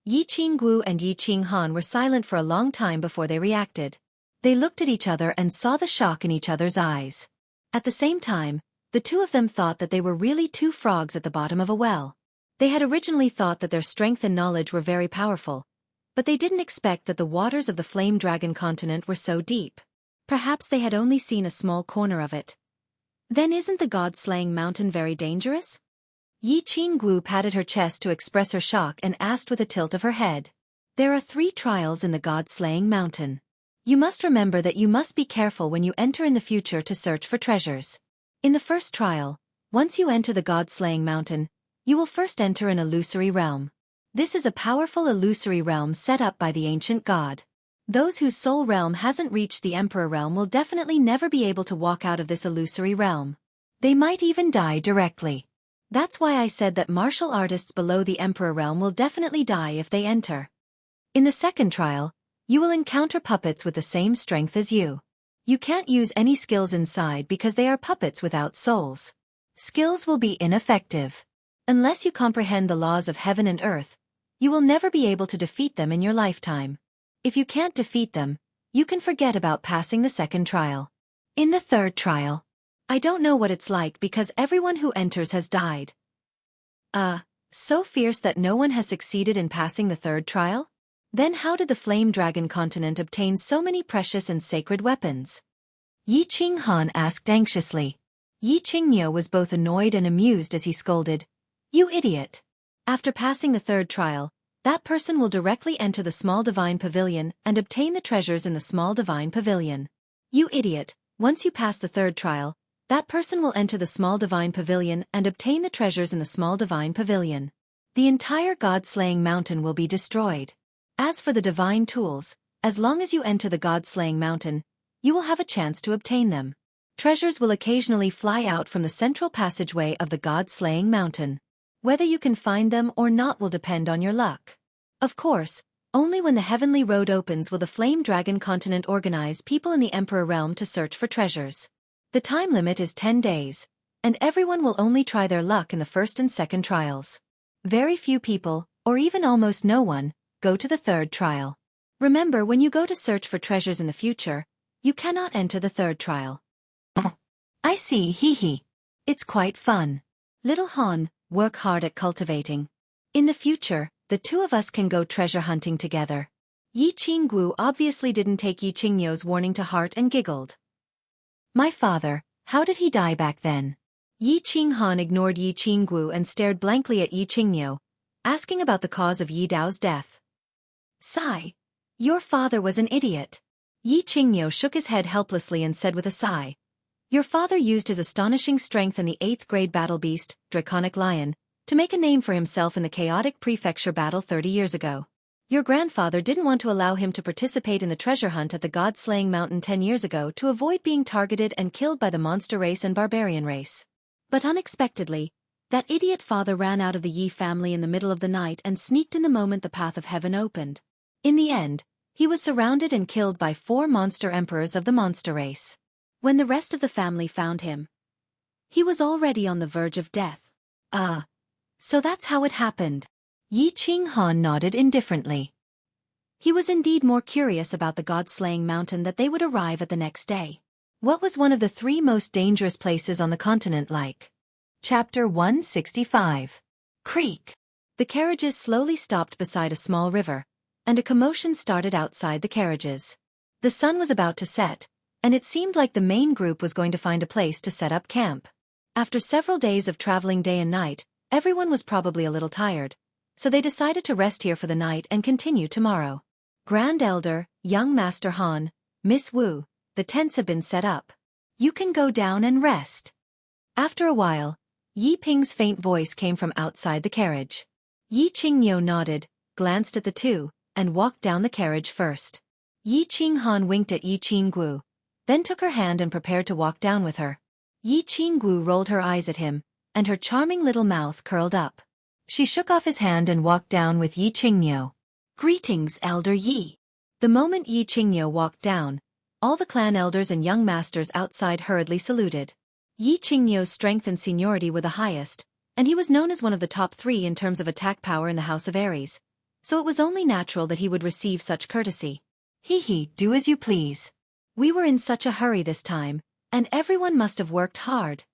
Yi Qingguo and Yi Qinghan were silent for a long time before they reacted. They looked at each other and saw the shock in each other's eyes. At the same time, the two of them thought that they were really two frogs at the bottom of a well. They had originally thought that their strength and knowledge were very powerful, but they didn't expect that the waters of the Flame Dragon continent were so deep. Perhaps they had only seen a small corner of it. Then isn't the God-slaying mountain very dangerous? Yi Qingguo patted her chest to express her shock and asked with a tilt of her head. There are 3 trials in the God-slaying mountain. You must remember that you must be careful when you enter in the future to search for treasures. In the first trial, once you enter the God-slaying mountain, you will first enter an illusory realm. This is a powerful illusory realm set up by the ancient god. Those whose soul realm hasn't reached the Emperor realm will definitely never be able to walk out of this illusory realm. They might even die directly. That's why I said that martial artists below the Emperor realm will definitely die if they enter. In the second trial, You will encounter puppets with the same strength as you. You can't use any skills inside because they are puppets without souls. Skills will be ineffective. Unless you comprehend the laws of heaven and earth, you will never be able to defeat them in your lifetime. If you can't defeat them, you can forget about passing the second trial. In the third trial, I don't know what it's like because everyone who enters has died. So fierce that no one has succeeded in passing the third trial? Then how did the Flame Dragon continent obtain so many precious and sacred weapons? Yi Qinghan asked anxiously. Yi Qingniu was both annoyed and amused as he scolded, "You idiot! After passing the third trial, that person will directly enter the small divine pavilion and obtain the treasures in the small divine pavilion. You idiot, once you pass the third trial, that person will enter the small divine pavilion and obtain the treasures in the small divine pavilion. The entire god-slaying mountain will be destroyed. As for the divine tools, as long as you enter the god-slaying mountain, you will have a chance to obtain them. Treasures will occasionally fly out from the central passageway of the god-slaying mountain. Whether you can find them or not will depend on your luck. Of course, only when the heavenly road opens will the Flame Dragon continent organize people in the Emperor realm to search for treasures. The time limit is 10 days, and everyone will only try their luck in the first and second trials. Very few people, or even almost no one, go to the third trial. Remember, when you go to search for treasures in the future, you cannot enter the third trial." "I see, hee. It's quite fun. Little Han, work hard at cultivating. In the future, the two of us can go treasure hunting together." Yi Qingguo obviously didn't take Yi Qingniu's warning to heart and giggled. "My father, how did he die back then?" Yi Qinghan ignored Yi Qingguo and stared blankly at Yi Qingniu, asking about the cause of Yi Dao's death. "Sigh. Your father was an idiot." Yi Qingniu shook his head helplessly and said with a sigh, "Your father used his astonishing strength and the 8th grade battle beast, Draconic Lion, to make a name for himself in the chaotic prefecture battle 30 years ago. Your grandfather didn't want to allow him to participate in the treasure hunt at the god-slaying mountain 10 years ago to avoid being targeted and killed by the monster race and barbarian race. But unexpectedly, that idiot father ran out of the Yi family in the middle of the night and sneaked in the moment the path of heaven opened. In the end, he was surrounded and killed by 4 monster emperors of the monster race. When the rest of the family found him, he was already on the verge of death." So that's how it happened." Yi Qinghan nodded indifferently. He was indeed more curious about the god-slaying mountain that they would arrive at the next day. What was one of the 3 most dangerous places on the continent like? Chapter 165. Creek. The carriages slowly stopped beside a small river, and a commotion started outside the carriages. The sun was about to set, and it seemed like the main group was going to find a place to set up camp. After several days of traveling day and night, everyone was probably a little tired, so they decided to rest here for the night and continue tomorrow. Grand Elder, Young Master Han, Miss Wu, the tents have been set up. You can go down and rest. After a while, Yi Ping's faint voice came from outside the carriage. Yi Qingniu nodded, glanced at the two, and walked down the carriage first. Yi Qinghan winked at Yi Qingguo, then took her hand and prepared to walk down with her. Yi Qingguo rolled her eyes at him, and her charming little mouth curled up. She shook off his hand and walked down with Yi Qingniu. "Greetings, Elder Yi." The moment Yi Qingniu walked down, all the clan elders and young masters outside hurriedly saluted. Yi Qingniu's strength and seniority were the highest, and he was known as one of the top 3 in terms of attack power in the House of Aries, so it was only natural that he would receive such courtesy. Do as you please. We were in such a hurry this time, and everyone must have worked hard."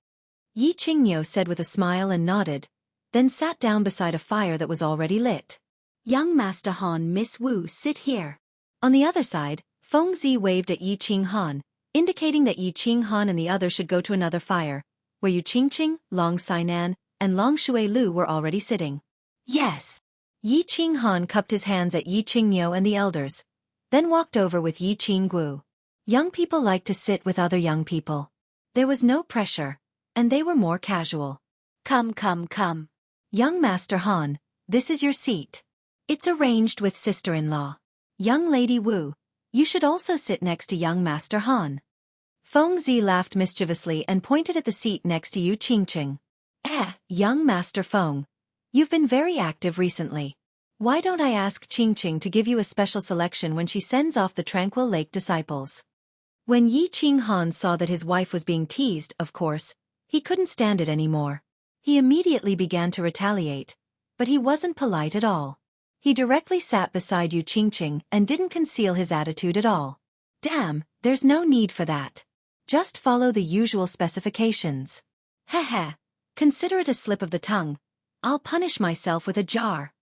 Yi Qingniu said with a smile and nodded, then sat down beside a fire that was already lit. "Young Master Han, Miss Wu, sit here." On the other side, Feng Zi waved at Yi Qinghan, indicating that Yi Qinghan and the others should go to another fire, where Yu Qingqing, Long Sainan, and Long Shui Lu were already sitting. "Yes." Yi Qinghan cupped his hands at Yi Qingniu and the elders, then walked over with Yi Qingguo. Young people like to sit with other young people. There was no pressure, and they were more casual. Come. Young Master Han, this is your seat. It's arranged with sister-in-law. Young Lady Wu, you should also sit next to young Master Han." Feng Zi laughed mischievously and pointed at the seat next to Yu Qingqing. Young Master Feng, you've been very active recently. Why don't I ask Qingqing to give you a special selection when she sends off the Tranquil Lake disciples? When Yi Qinghan saw that his wife was being teased, of course, he couldn't stand it anymore. He immediately began to retaliate, but he wasn't polite at all. He directly sat beside Yu Qingqing and didn't conceal his attitude at all. Damn, there's no need for that. Just follow the usual specifications. Heh. Consider it a slip of the tongue. I'll punish myself with a jar.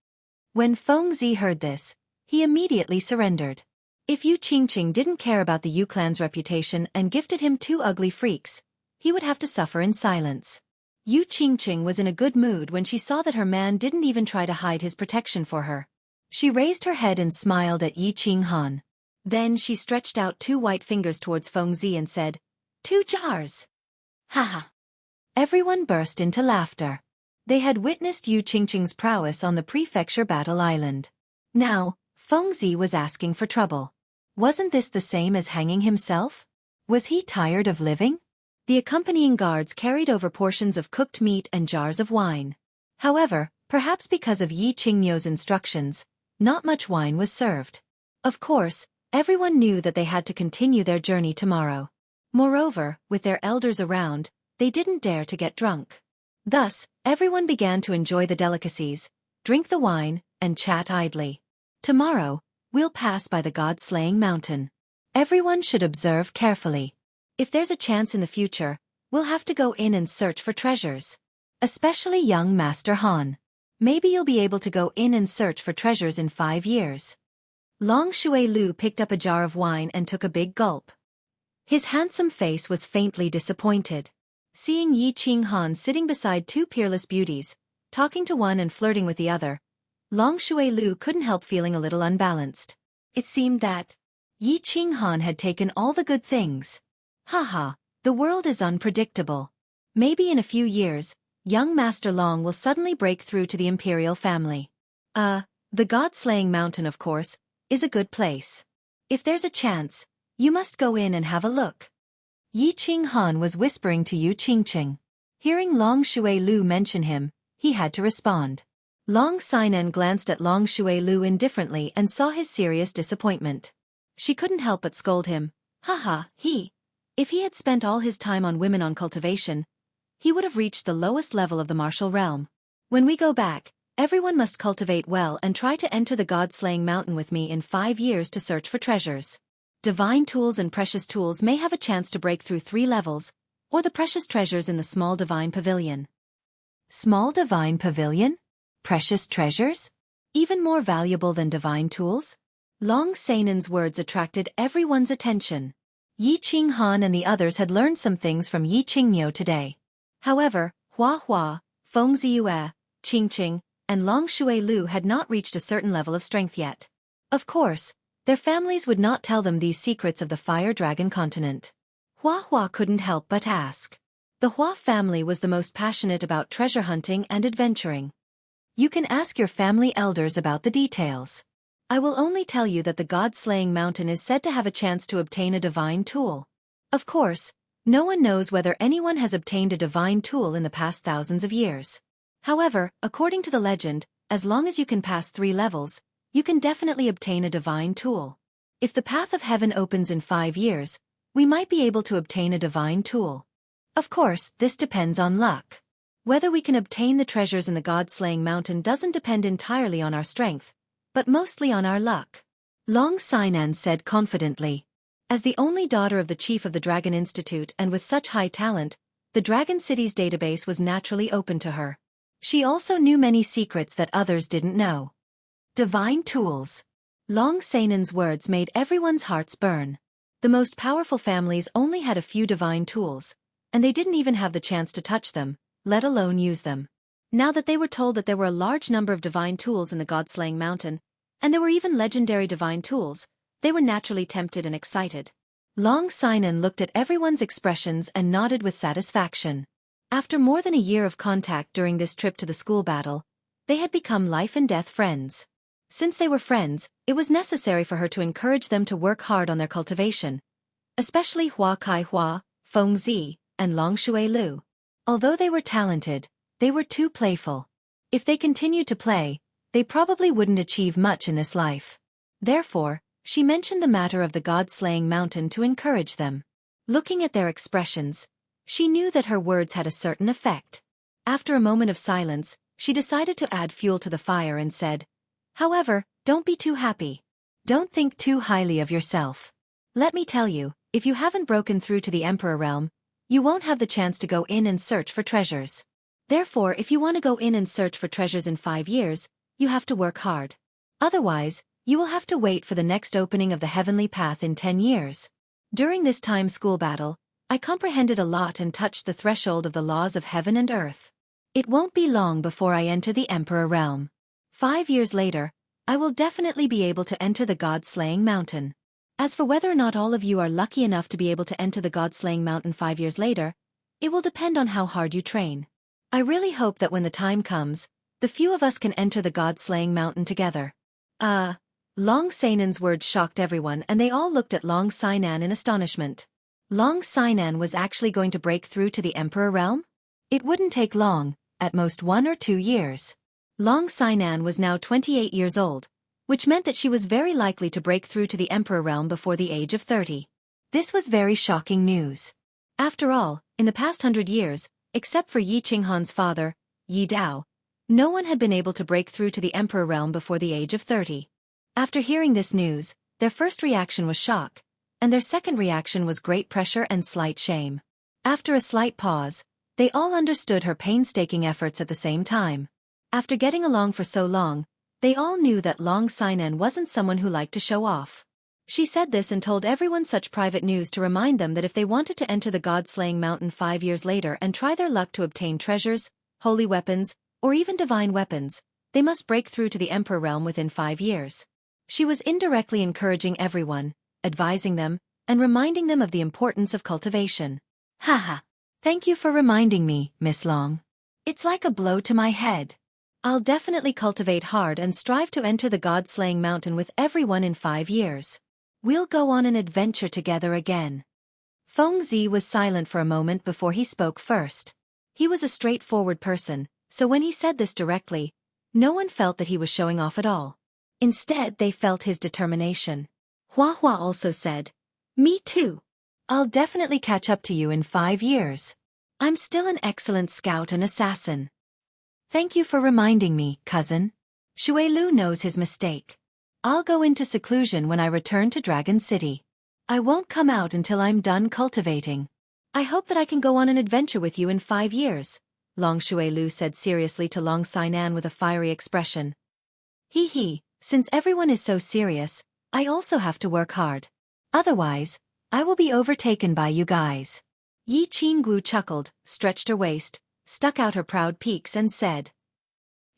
When Fengzi heard this, he immediately surrendered. If Yu Qingqing didn't care about the Yu clan's reputation and gifted him 2 ugly freaks, he would have to suffer in silence. Yu Qingqing was in a good mood when she saw that her man didn't even try to hide his protection for her. She raised her head and smiled at Yi Qinghan. Then she stretched out 2 white fingers towards Fengzi and said, 2 jars. Haha. Everyone burst into laughter. They had witnessed Yu Qingqing's prowess on the prefecture battle island. Now, Fengzi was asking for trouble. Wasn't this the same as hanging himself? Was he tired of living? The accompanying guards carried over portions of cooked meat and jars of wine. However, perhaps because of Yi Qingmyo's instructions, not much wine was served. Of course, everyone knew that they had to continue their journey tomorrow. Moreover, with their elders around, they didn't dare to get drunk. Thus, everyone began to enjoy the delicacies, drink the wine, and chat idly. Tomorrow, we'll pass by the god-slaying mountain. Everyone should observe carefully. If there's a chance in the future, we'll have to go in and search for treasures. Especially young Master Han. Maybe you'll be able to go in and search for treasures in 5 years. Long Shui Lu picked up a jar of wine and took a big gulp. His handsome face was faintly disappointed. Seeing Yi Qinghan sitting beside 2 peerless beauties, talking to one and flirting with the other, Long Shui Lu couldn't help feeling a little unbalanced. It seemed that Yi Qinghan had taken all the good things. Haha, the world is unpredictable. Maybe in a few years, young Master Long will suddenly break through to the imperial family. The god-slaying mountain, of course, is a good place. If there's a chance, you must go in and have a look. Yi Qinghan was whispering to Yu Qingqing. Hearing Long Shui Lu mention him, he had to respond. Long Sinan glanced at Long Shui Lu indifferently and saw his serious disappointment. She couldn't help but scold him. Haha, if he had spent all his time on women on cultivation, he would have reached the lowest level of the martial realm. When we go back, everyone must cultivate well and try to enter the god-slaying mountain with me in 5 years to search for treasures. Divine tools and precious tools may have a chance to break through 3 levels, or the precious treasures in the small divine pavilion. Small divine pavilion? Precious treasures? Even more valuable than divine tools? Long Sanan's words attracted everyone's attention. Yi Qinghan and the others had learned some things from Yi Qingmyo today. However, Hua, Fengzi Yue, Qingqing, and Long Shui Lu had not reached a certain level of strength yet. Of course, their families would not tell them these secrets of the Fire Dragon continent. Hua couldn't help but ask. The Hua family was the most passionate about treasure hunting and adventuring. You can ask your family elders about the details. I will only tell you that the god-slaying mountain is said to have a chance to obtain a divine tool. Of course, no one knows whether anyone has obtained a divine tool in the past thousands of years. However, according to the legend, as long as you can pass 3 levels, you can definitely obtain a divine tool. If the path of heaven opens in 5 years, we might be able to obtain a divine tool. Of course, this depends on luck. Whether we can obtain the treasures in the god-slaying mountain doesn't depend entirely on our strength, but mostly on our luck. Long Sinan said confidently. As the only daughter of the chief of the Dragon Institute and with such high talent, the Dragon City's database was naturally open to her. She also knew many secrets that others didn't know. Divine tools. Long Sanan's words made everyone's hearts burn. The most powerful families only had a few divine tools, and they didn't even have the chance to touch them, let alone use them. Now that they were told that there were a large number of divine tools in the god-slaying mountain, and there were even legendary divine tools, they were naturally tempted and excited. Long Sinan looked at everyone's expressions and nodded with satisfaction. After more than a year of contact during this trip to the school battle, they had become life-and-death friends. Since they were friends, it was necessary for her to encourage them to work hard on their cultivation, especially Hua Kai-hua, Fengzi, and Long Shui Lu. Although they were talented, they were too playful. If they continued to play, they probably wouldn't achieve much in this life. Therefore, she mentioned the matter of the god-slaying mountain to encourage them. Looking at their expressions, she knew that her words had a certain effect. After a moment of silence, she decided to add fuel to the fire and said, "However, don't be too happy. Don't think too highly of yourself. Let me tell you, if you haven't broken through to the Emperor realm, you won't have the chance to go in and search for treasures. Therefore, if you want to go in and search for treasures in 5 years, you have to work hard. Otherwise, you will have to wait for the next opening of the heavenly path in 10 years. During this time school battle, I comprehended a lot and touched the threshold of the laws of heaven and earth. It won't be long before I enter the Emperor realm. 5 years later, I will definitely be able to enter the god-slaying mountain. As for whether or not all of you are lucky enough to be able to enter the god-slaying mountain 5 years later, it will depend on how hard you train. I really hope that when the time comes, the few of us can enter the god-slaying mountain together." Long Sainan's words shocked everyone and they all looked at Long Sainan in astonishment. Long Sainan was actually going to break through to the Emperor realm? It wouldn't take long, at most 1 or 2 years. Long Sainan was now 28 years old, which meant that she was very likely to break through to the Emperor realm before the age of 30. This was very shocking news. After all, in the past 100 years, except for Yi Qinghan's father, Yi Dao, no one had been able to break through to the Emperor realm before the age of 30. After hearing this news, their first reaction was shock, and their second reaction was great pressure and slight shame. After a slight pause, they all understood her painstaking efforts at the same time. After getting along for so long, they all knew that Long Sainan wasn't someone who liked to show off. She said this and told everyone such private news to remind them that if they wanted to enter the god-slaying mountain 5 years later and try their luck to obtain treasures, holy weapons, or even divine weapons, they must break through to the Emperor realm within 5 years. She was indirectly encouraging everyone, advising them, and reminding them of the importance of cultivation. Haha. Thank you for reminding me, Miss Long. It's like a blow to my head. I'll definitely cultivate hard and strive to enter the god-slaying mountain with everyone in 5 years. We'll go on an adventure together again. Feng Zi was silent for a moment before he spoke first. He was a straightforward person, so when he said this directly, no one felt that he was showing off at all. Instead, they felt his determination. Hua Hua also said, "Me too. I'll definitely catch up to you in 5 years. I'm still an excellent scout and assassin." "Thank you for reminding me, cousin. Shui Lu knows his mistake. I'll go into seclusion when I return to Dragon City. I won't come out until I'm done cultivating. I hope that I can go on an adventure with you in 5 years, Long Shui Lu said seriously to Long Sainan with a fiery expression. He, since everyone is so serious, I also have to work hard. Otherwise, I will be overtaken by you guys. Yi Qinggu chuckled, stretched her waist, stuck out her proud peaks and said,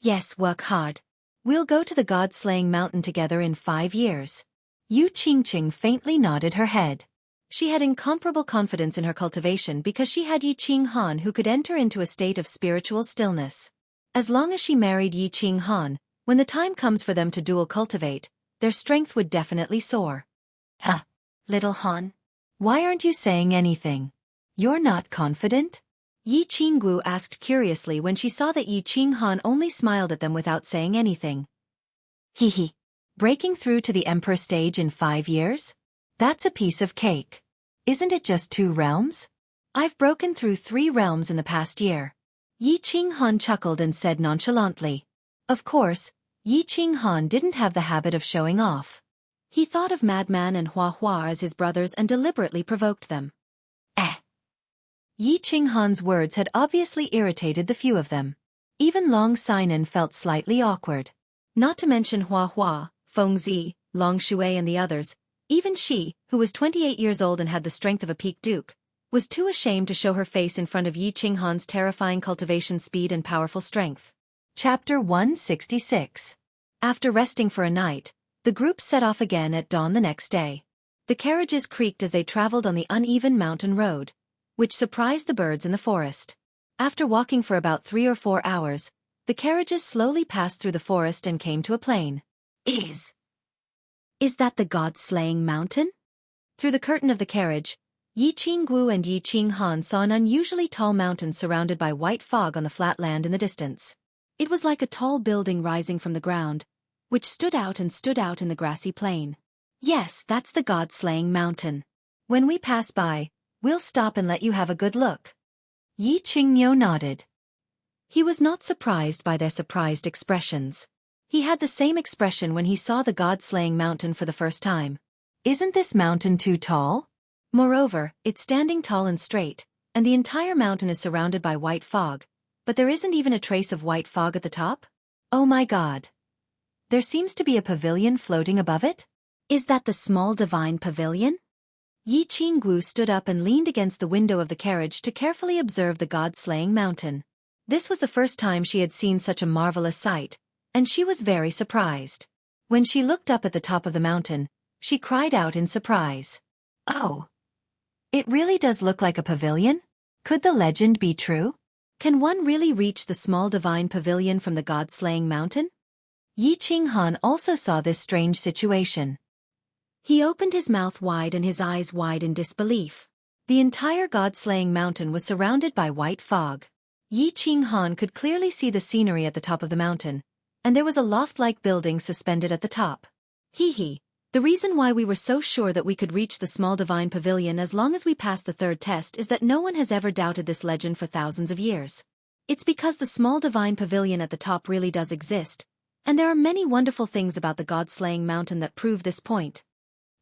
"Yes, work hard. We'll go to the god-slaying mountain together in 5 years." Yu Qingqing faintly nodded her head. She had incomparable confidence in her cultivation because she had Yi Qinghan who could enter into a state of spiritual stillness. As long as she married Yi Qinghan, when the time comes for them to dual cultivate, their strength would definitely soar. Little Han. Why aren't you saying anything? You're not confident? Yi Qinggu asked curiously when she saw that Yi Qinghan only smiled at them without saying anything. Breaking through to the Emperor stage in 5 years? That's a piece of cake. Isn't it just 2 realms? I've broken through 3 realms in the past year. Yi Qinghan chuckled and said nonchalantly. Of course, Yi Qinghan didn't have the habit of showing off. He thought of Madman and Hua Hua as his brothers and deliberately provoked them. Yi Qinghan's words had obviously irritated the few of them. Even Long Sainan felt slightly awkward. Not to mention Hua Hua, Feng Zi, Long Shui and the others, even she, who was 28 years old and had the strength of a peak duke, was too ashamed to show her face in front of Yi Qinghan's terrifying cultivation speed and powerful strength. Chapter 166. After resting for a night, the group set off again at dawn the next day. The carriages creaked as they traveled on the uneven mountain road, which surprised the birds in the forest. After walking for about 3 or 4 hours, the carriages slowly passed through the forest and came to a plain. Is that the god-slaying mountain? Through the curtain of the carriage, Yi Qinggu and Yi Qinghan saw an unusually tall mountain surrounded by white fog on the flat land in the distance. It was like a tall building rising from the ground, which stood out in the grassy plain. Yes, that's the god-slaying mountain. When we pass by, we'll stop and let you have a good look. Yi Qingniu nodded. He was not surprised by their surprised expressions. He had the same expression when he saw the god-slaying mountain for the first time. Isn't this mountain too tall? Moreover, it's standing tall and straight, and the entire mountain is surrounded by white fog, but there isn't even a trace of white fog at the top? Oh my god. There seems to be a pavilion floating above it? Is that the small divine pavilion? Yi Qinggu stood up and leaned against the window of the carriage to carefully observe the god-slaying mountain. This was the first time she had seen such a marvelous sight, and she was very surprised. When she looked up at the top of the mountain, she cried out in surprise. Oh! It really does look like a pavilion? Could the legend be true? Can one really reach the small divine pavilion from the god-slaying mountain? Yi Qinghan also saw this strange situation. He opened his mouth wide and his eyes wide in disbelief. The entire god-slaying mountain was surrounded by white fog. Yi Qinghan could clearly see the scenery at the top of the mountain, and there was a loft-like building suspended at the top. Hee. The reason why we were so sure that we could reach the small divine pavilion as long as we passed the third test is that no one has ever doubted this legend for thousands of years. It's because the small divine pavilion at the top really does exist, and there are many wonderful things about the god-slaying mountain that prove this point.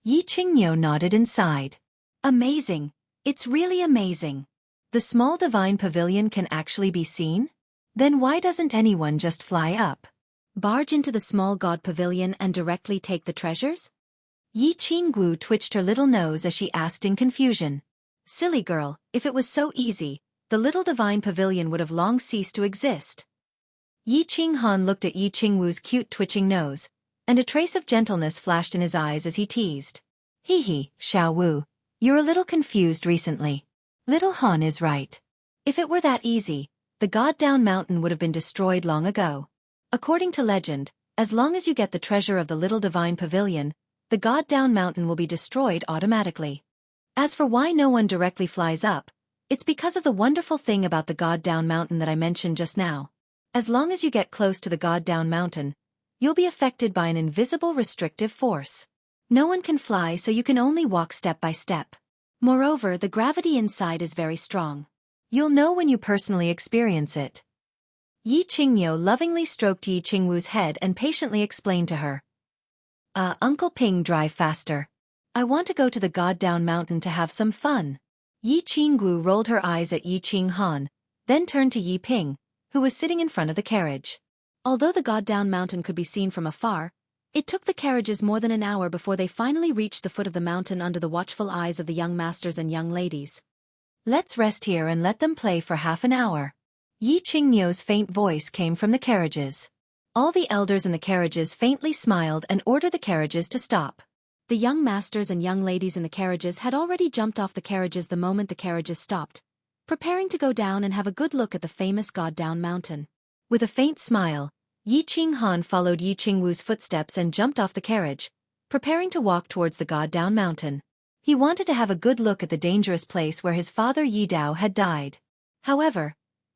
Yi Qingniu nodded and sighed. Amazing. It's really amazing. The small divine pavilion can actually be seen? Then why doesn't anyone just fly up? Barge into the small god pavilion and directly take the treasures? Yi Qinggu twitched her little nose as she asked in confusion. Silly girl, if it was so easy, the little divine pavilion would have long ceased to exist. Yi Qinghan looked at Yi Qingwu's cute twitching nose, and a trace of gentleness flashed in his eyes as he teased. Hee, Xiao Wu, you're a little confused recently. Little Han is right. If it were that easy, the God-Down Mountain would have been destroyed long ago. According to legend, as long as you get the treasure of the little divine pavilion, the God-Down Mountain will be destroyed automatically. As for why no one directly flies up, it's because of the wonderful thing about the God-Down Mountain that I mentioned just now. As long as you get close to the God-Down Mountain, you'll be affected by an invisible restrictive force. No one can fly, so you can only walk step by step. Moreover, the gravity inside is very strong. You'll know when you personally experience it. Yi Qingniu lovingly stroked Yi Qingwu's head and patiently explained to her. Uncle Ping, drive faster. I want to go to the God-Down Mountain to have some fun. Yi Qinggu rolled her eyes at Yi Qinghan, then turned to Yi Ping, who was sitting in front of the carriage. Although the God-Down Mountain could be seen from afar, it took the carriages more than an hour before they finally reached the foot of the mountain under the watchful eyes of the young masters and young ladies. Let's rest here and let them play for half an hour. Yi Qingniu's faint voice came from the carriages. All the elders in the carriages faintly smiled and ordered the carriages to stop. The young masters and young ladies in the carriages had already jumped off the carriages the moment the carriages stopped, preparing to go down and have a good look at the famous God-Down Mountain. With a faint smile, Yi Qinghan followed Yi Qingwu's footsteps and jumped off the carriage, preparing to walk towards the God-Down Mountain. He wanted to have a good look at the dangerous place where his father Yi Dao had died. However,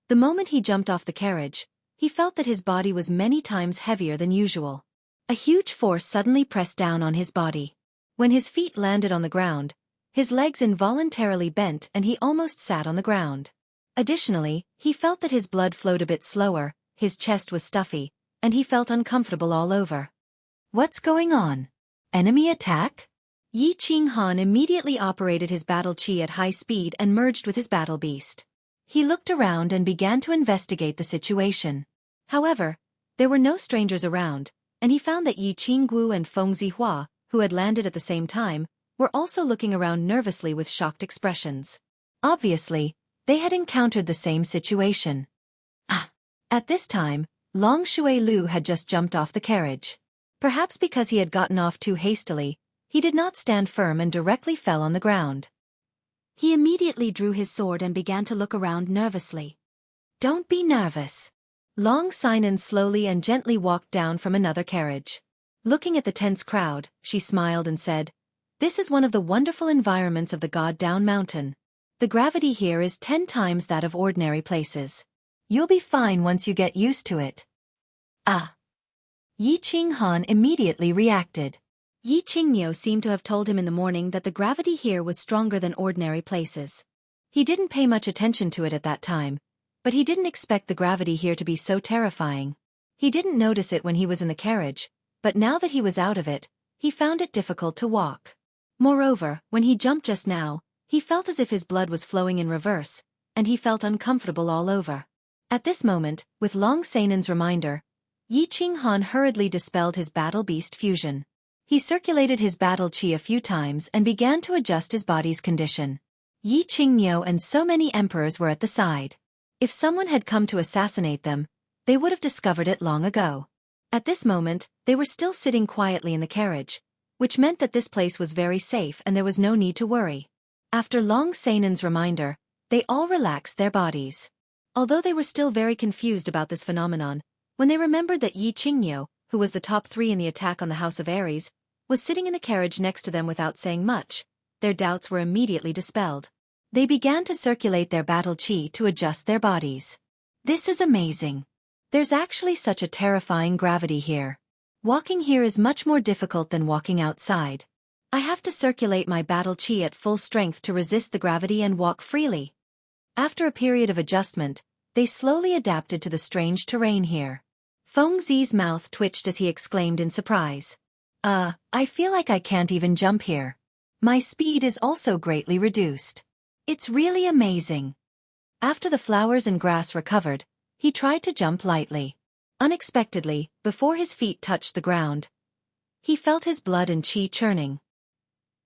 the moment he jumped off the carriage, he felt that his body was many times heavier than usual. A huge force suddenly pressed down on his body. When his feet landed on the ground, his legs involuntarily bent and he almost sat on the ground. Additionally, he felt that his blood flowed a bit slower, his chest was stuffy, and he felt uncomfortable all over. What's going on? Enemy attack? Yi Qinghan immediately operated his battle chi at high speed and merged with his battle beast. He looked around and began to investigate the situation. However, there were no strangers around, and he found that Yi Qinggu and Feng Zihua, who had landed at the same time, were also looking around nervously with shocked expressions. Obviously, they had encountered the same situation. At this time, Long Shui Lu had just jumped off the carriage. Perhaps because he had gotten off too hastily, he did not stand firm and directly fell on the ground. He immediately drew his sword and began to look around nervously. Don't be nervous. Long Sinan slowly and gently walked down from another carriage. Looking at the tense crowd, she smiled and said, "This is one of the wonderful environments of the God-Down Mountain. The gravity here is 10 times that of ordinary places. You'll be fine once you get used to it." Ah! Yi Qinghan immediately reacted. Yi Qingniu seemed to have told him in the morning that the gravity here was stronger than ordinary places. He didn't pay much attention to it at that time, but he didn't expect the gravity here to be so terrifying. He didn't notice it when he was in the carriage, but now that he was out of it, he found it difficult to walk. Moreover, when he jumped just now, he felt as if his blood was flowing in reverse, and he felt uncomfortable all over. At this moment, with Long Seinen's reminder, Yi Qinghan hurriedly dispelled his battle beast fusion. He circulated his battle chi a few times and began to adjust his body's condition. Yi Qingniu and so many emperors were at the side. If someone had come to assassinate them, they would have discovered it long ago. At this moment, they were still sitting quietly in the carriage, which meant that this place was very safe and there was no need to worry. After Long Seinen's reminder, they all relaxed their bodies. Although they were still very confused about this phenomenon, when they remembered that Yi Qingniu, who was the top 3 in the attack on the House of Aries, was sitting in the carriage next to them without saying much, their doubts were immediately dispelled. They began to circulate their battle chi to adjust their bodies. This is amazing. There's actually such a terrifying gravity here. Walking here is much more difficult than walking outside. I have to circulate my battle chi at full strength to resist the gravity and walk freely. After a period of adjustment, they slowly adapted to the strange terrain here. Feng Zi's mouth twitched as he exclaimed in surprise. I feel like I can't even jump here. My speed is also greatly reduced. It's really amazing. After the flowers and grass recovered, he tried to jump lightly. Unexpectedly, before his feet touched the ground, he felt his blood and chi churning.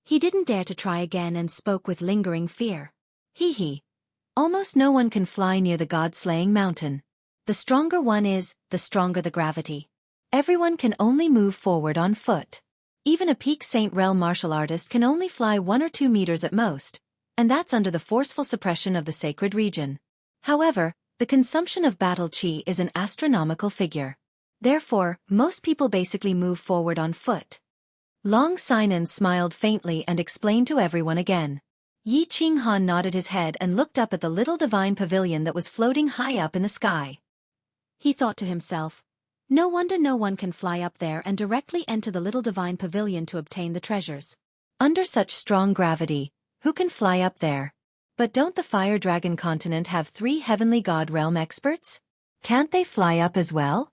He didn't dare to try again and spoke with lingering fear. Hee. Almost no one can fly near the god-slaying mountain. The stronger one is, the stronger the gravity. Everyone can only move forward on foot. Even a peak Saint Rel martial artist can only fly 1 or 2 meters at most, and that's under the forceful suppression of the sacred region. However, the consumption of battle chi is an astronomical figure. Therefore, most people basically move forward on foot. Long Seinen smiled faintly and explained to everyone again. Yi Qinghan nodded his head and looked up at the little divine pavilion that was floating high up in the sky. He thought to himself, no wonder no one can fly up there and directly enter the little divine pavilion to obtain the treasures. Under such strong gravity, who can fly up there? But don't the Fire Dragon continent have 3 heavenly god realm experts? Can't they fly up as well?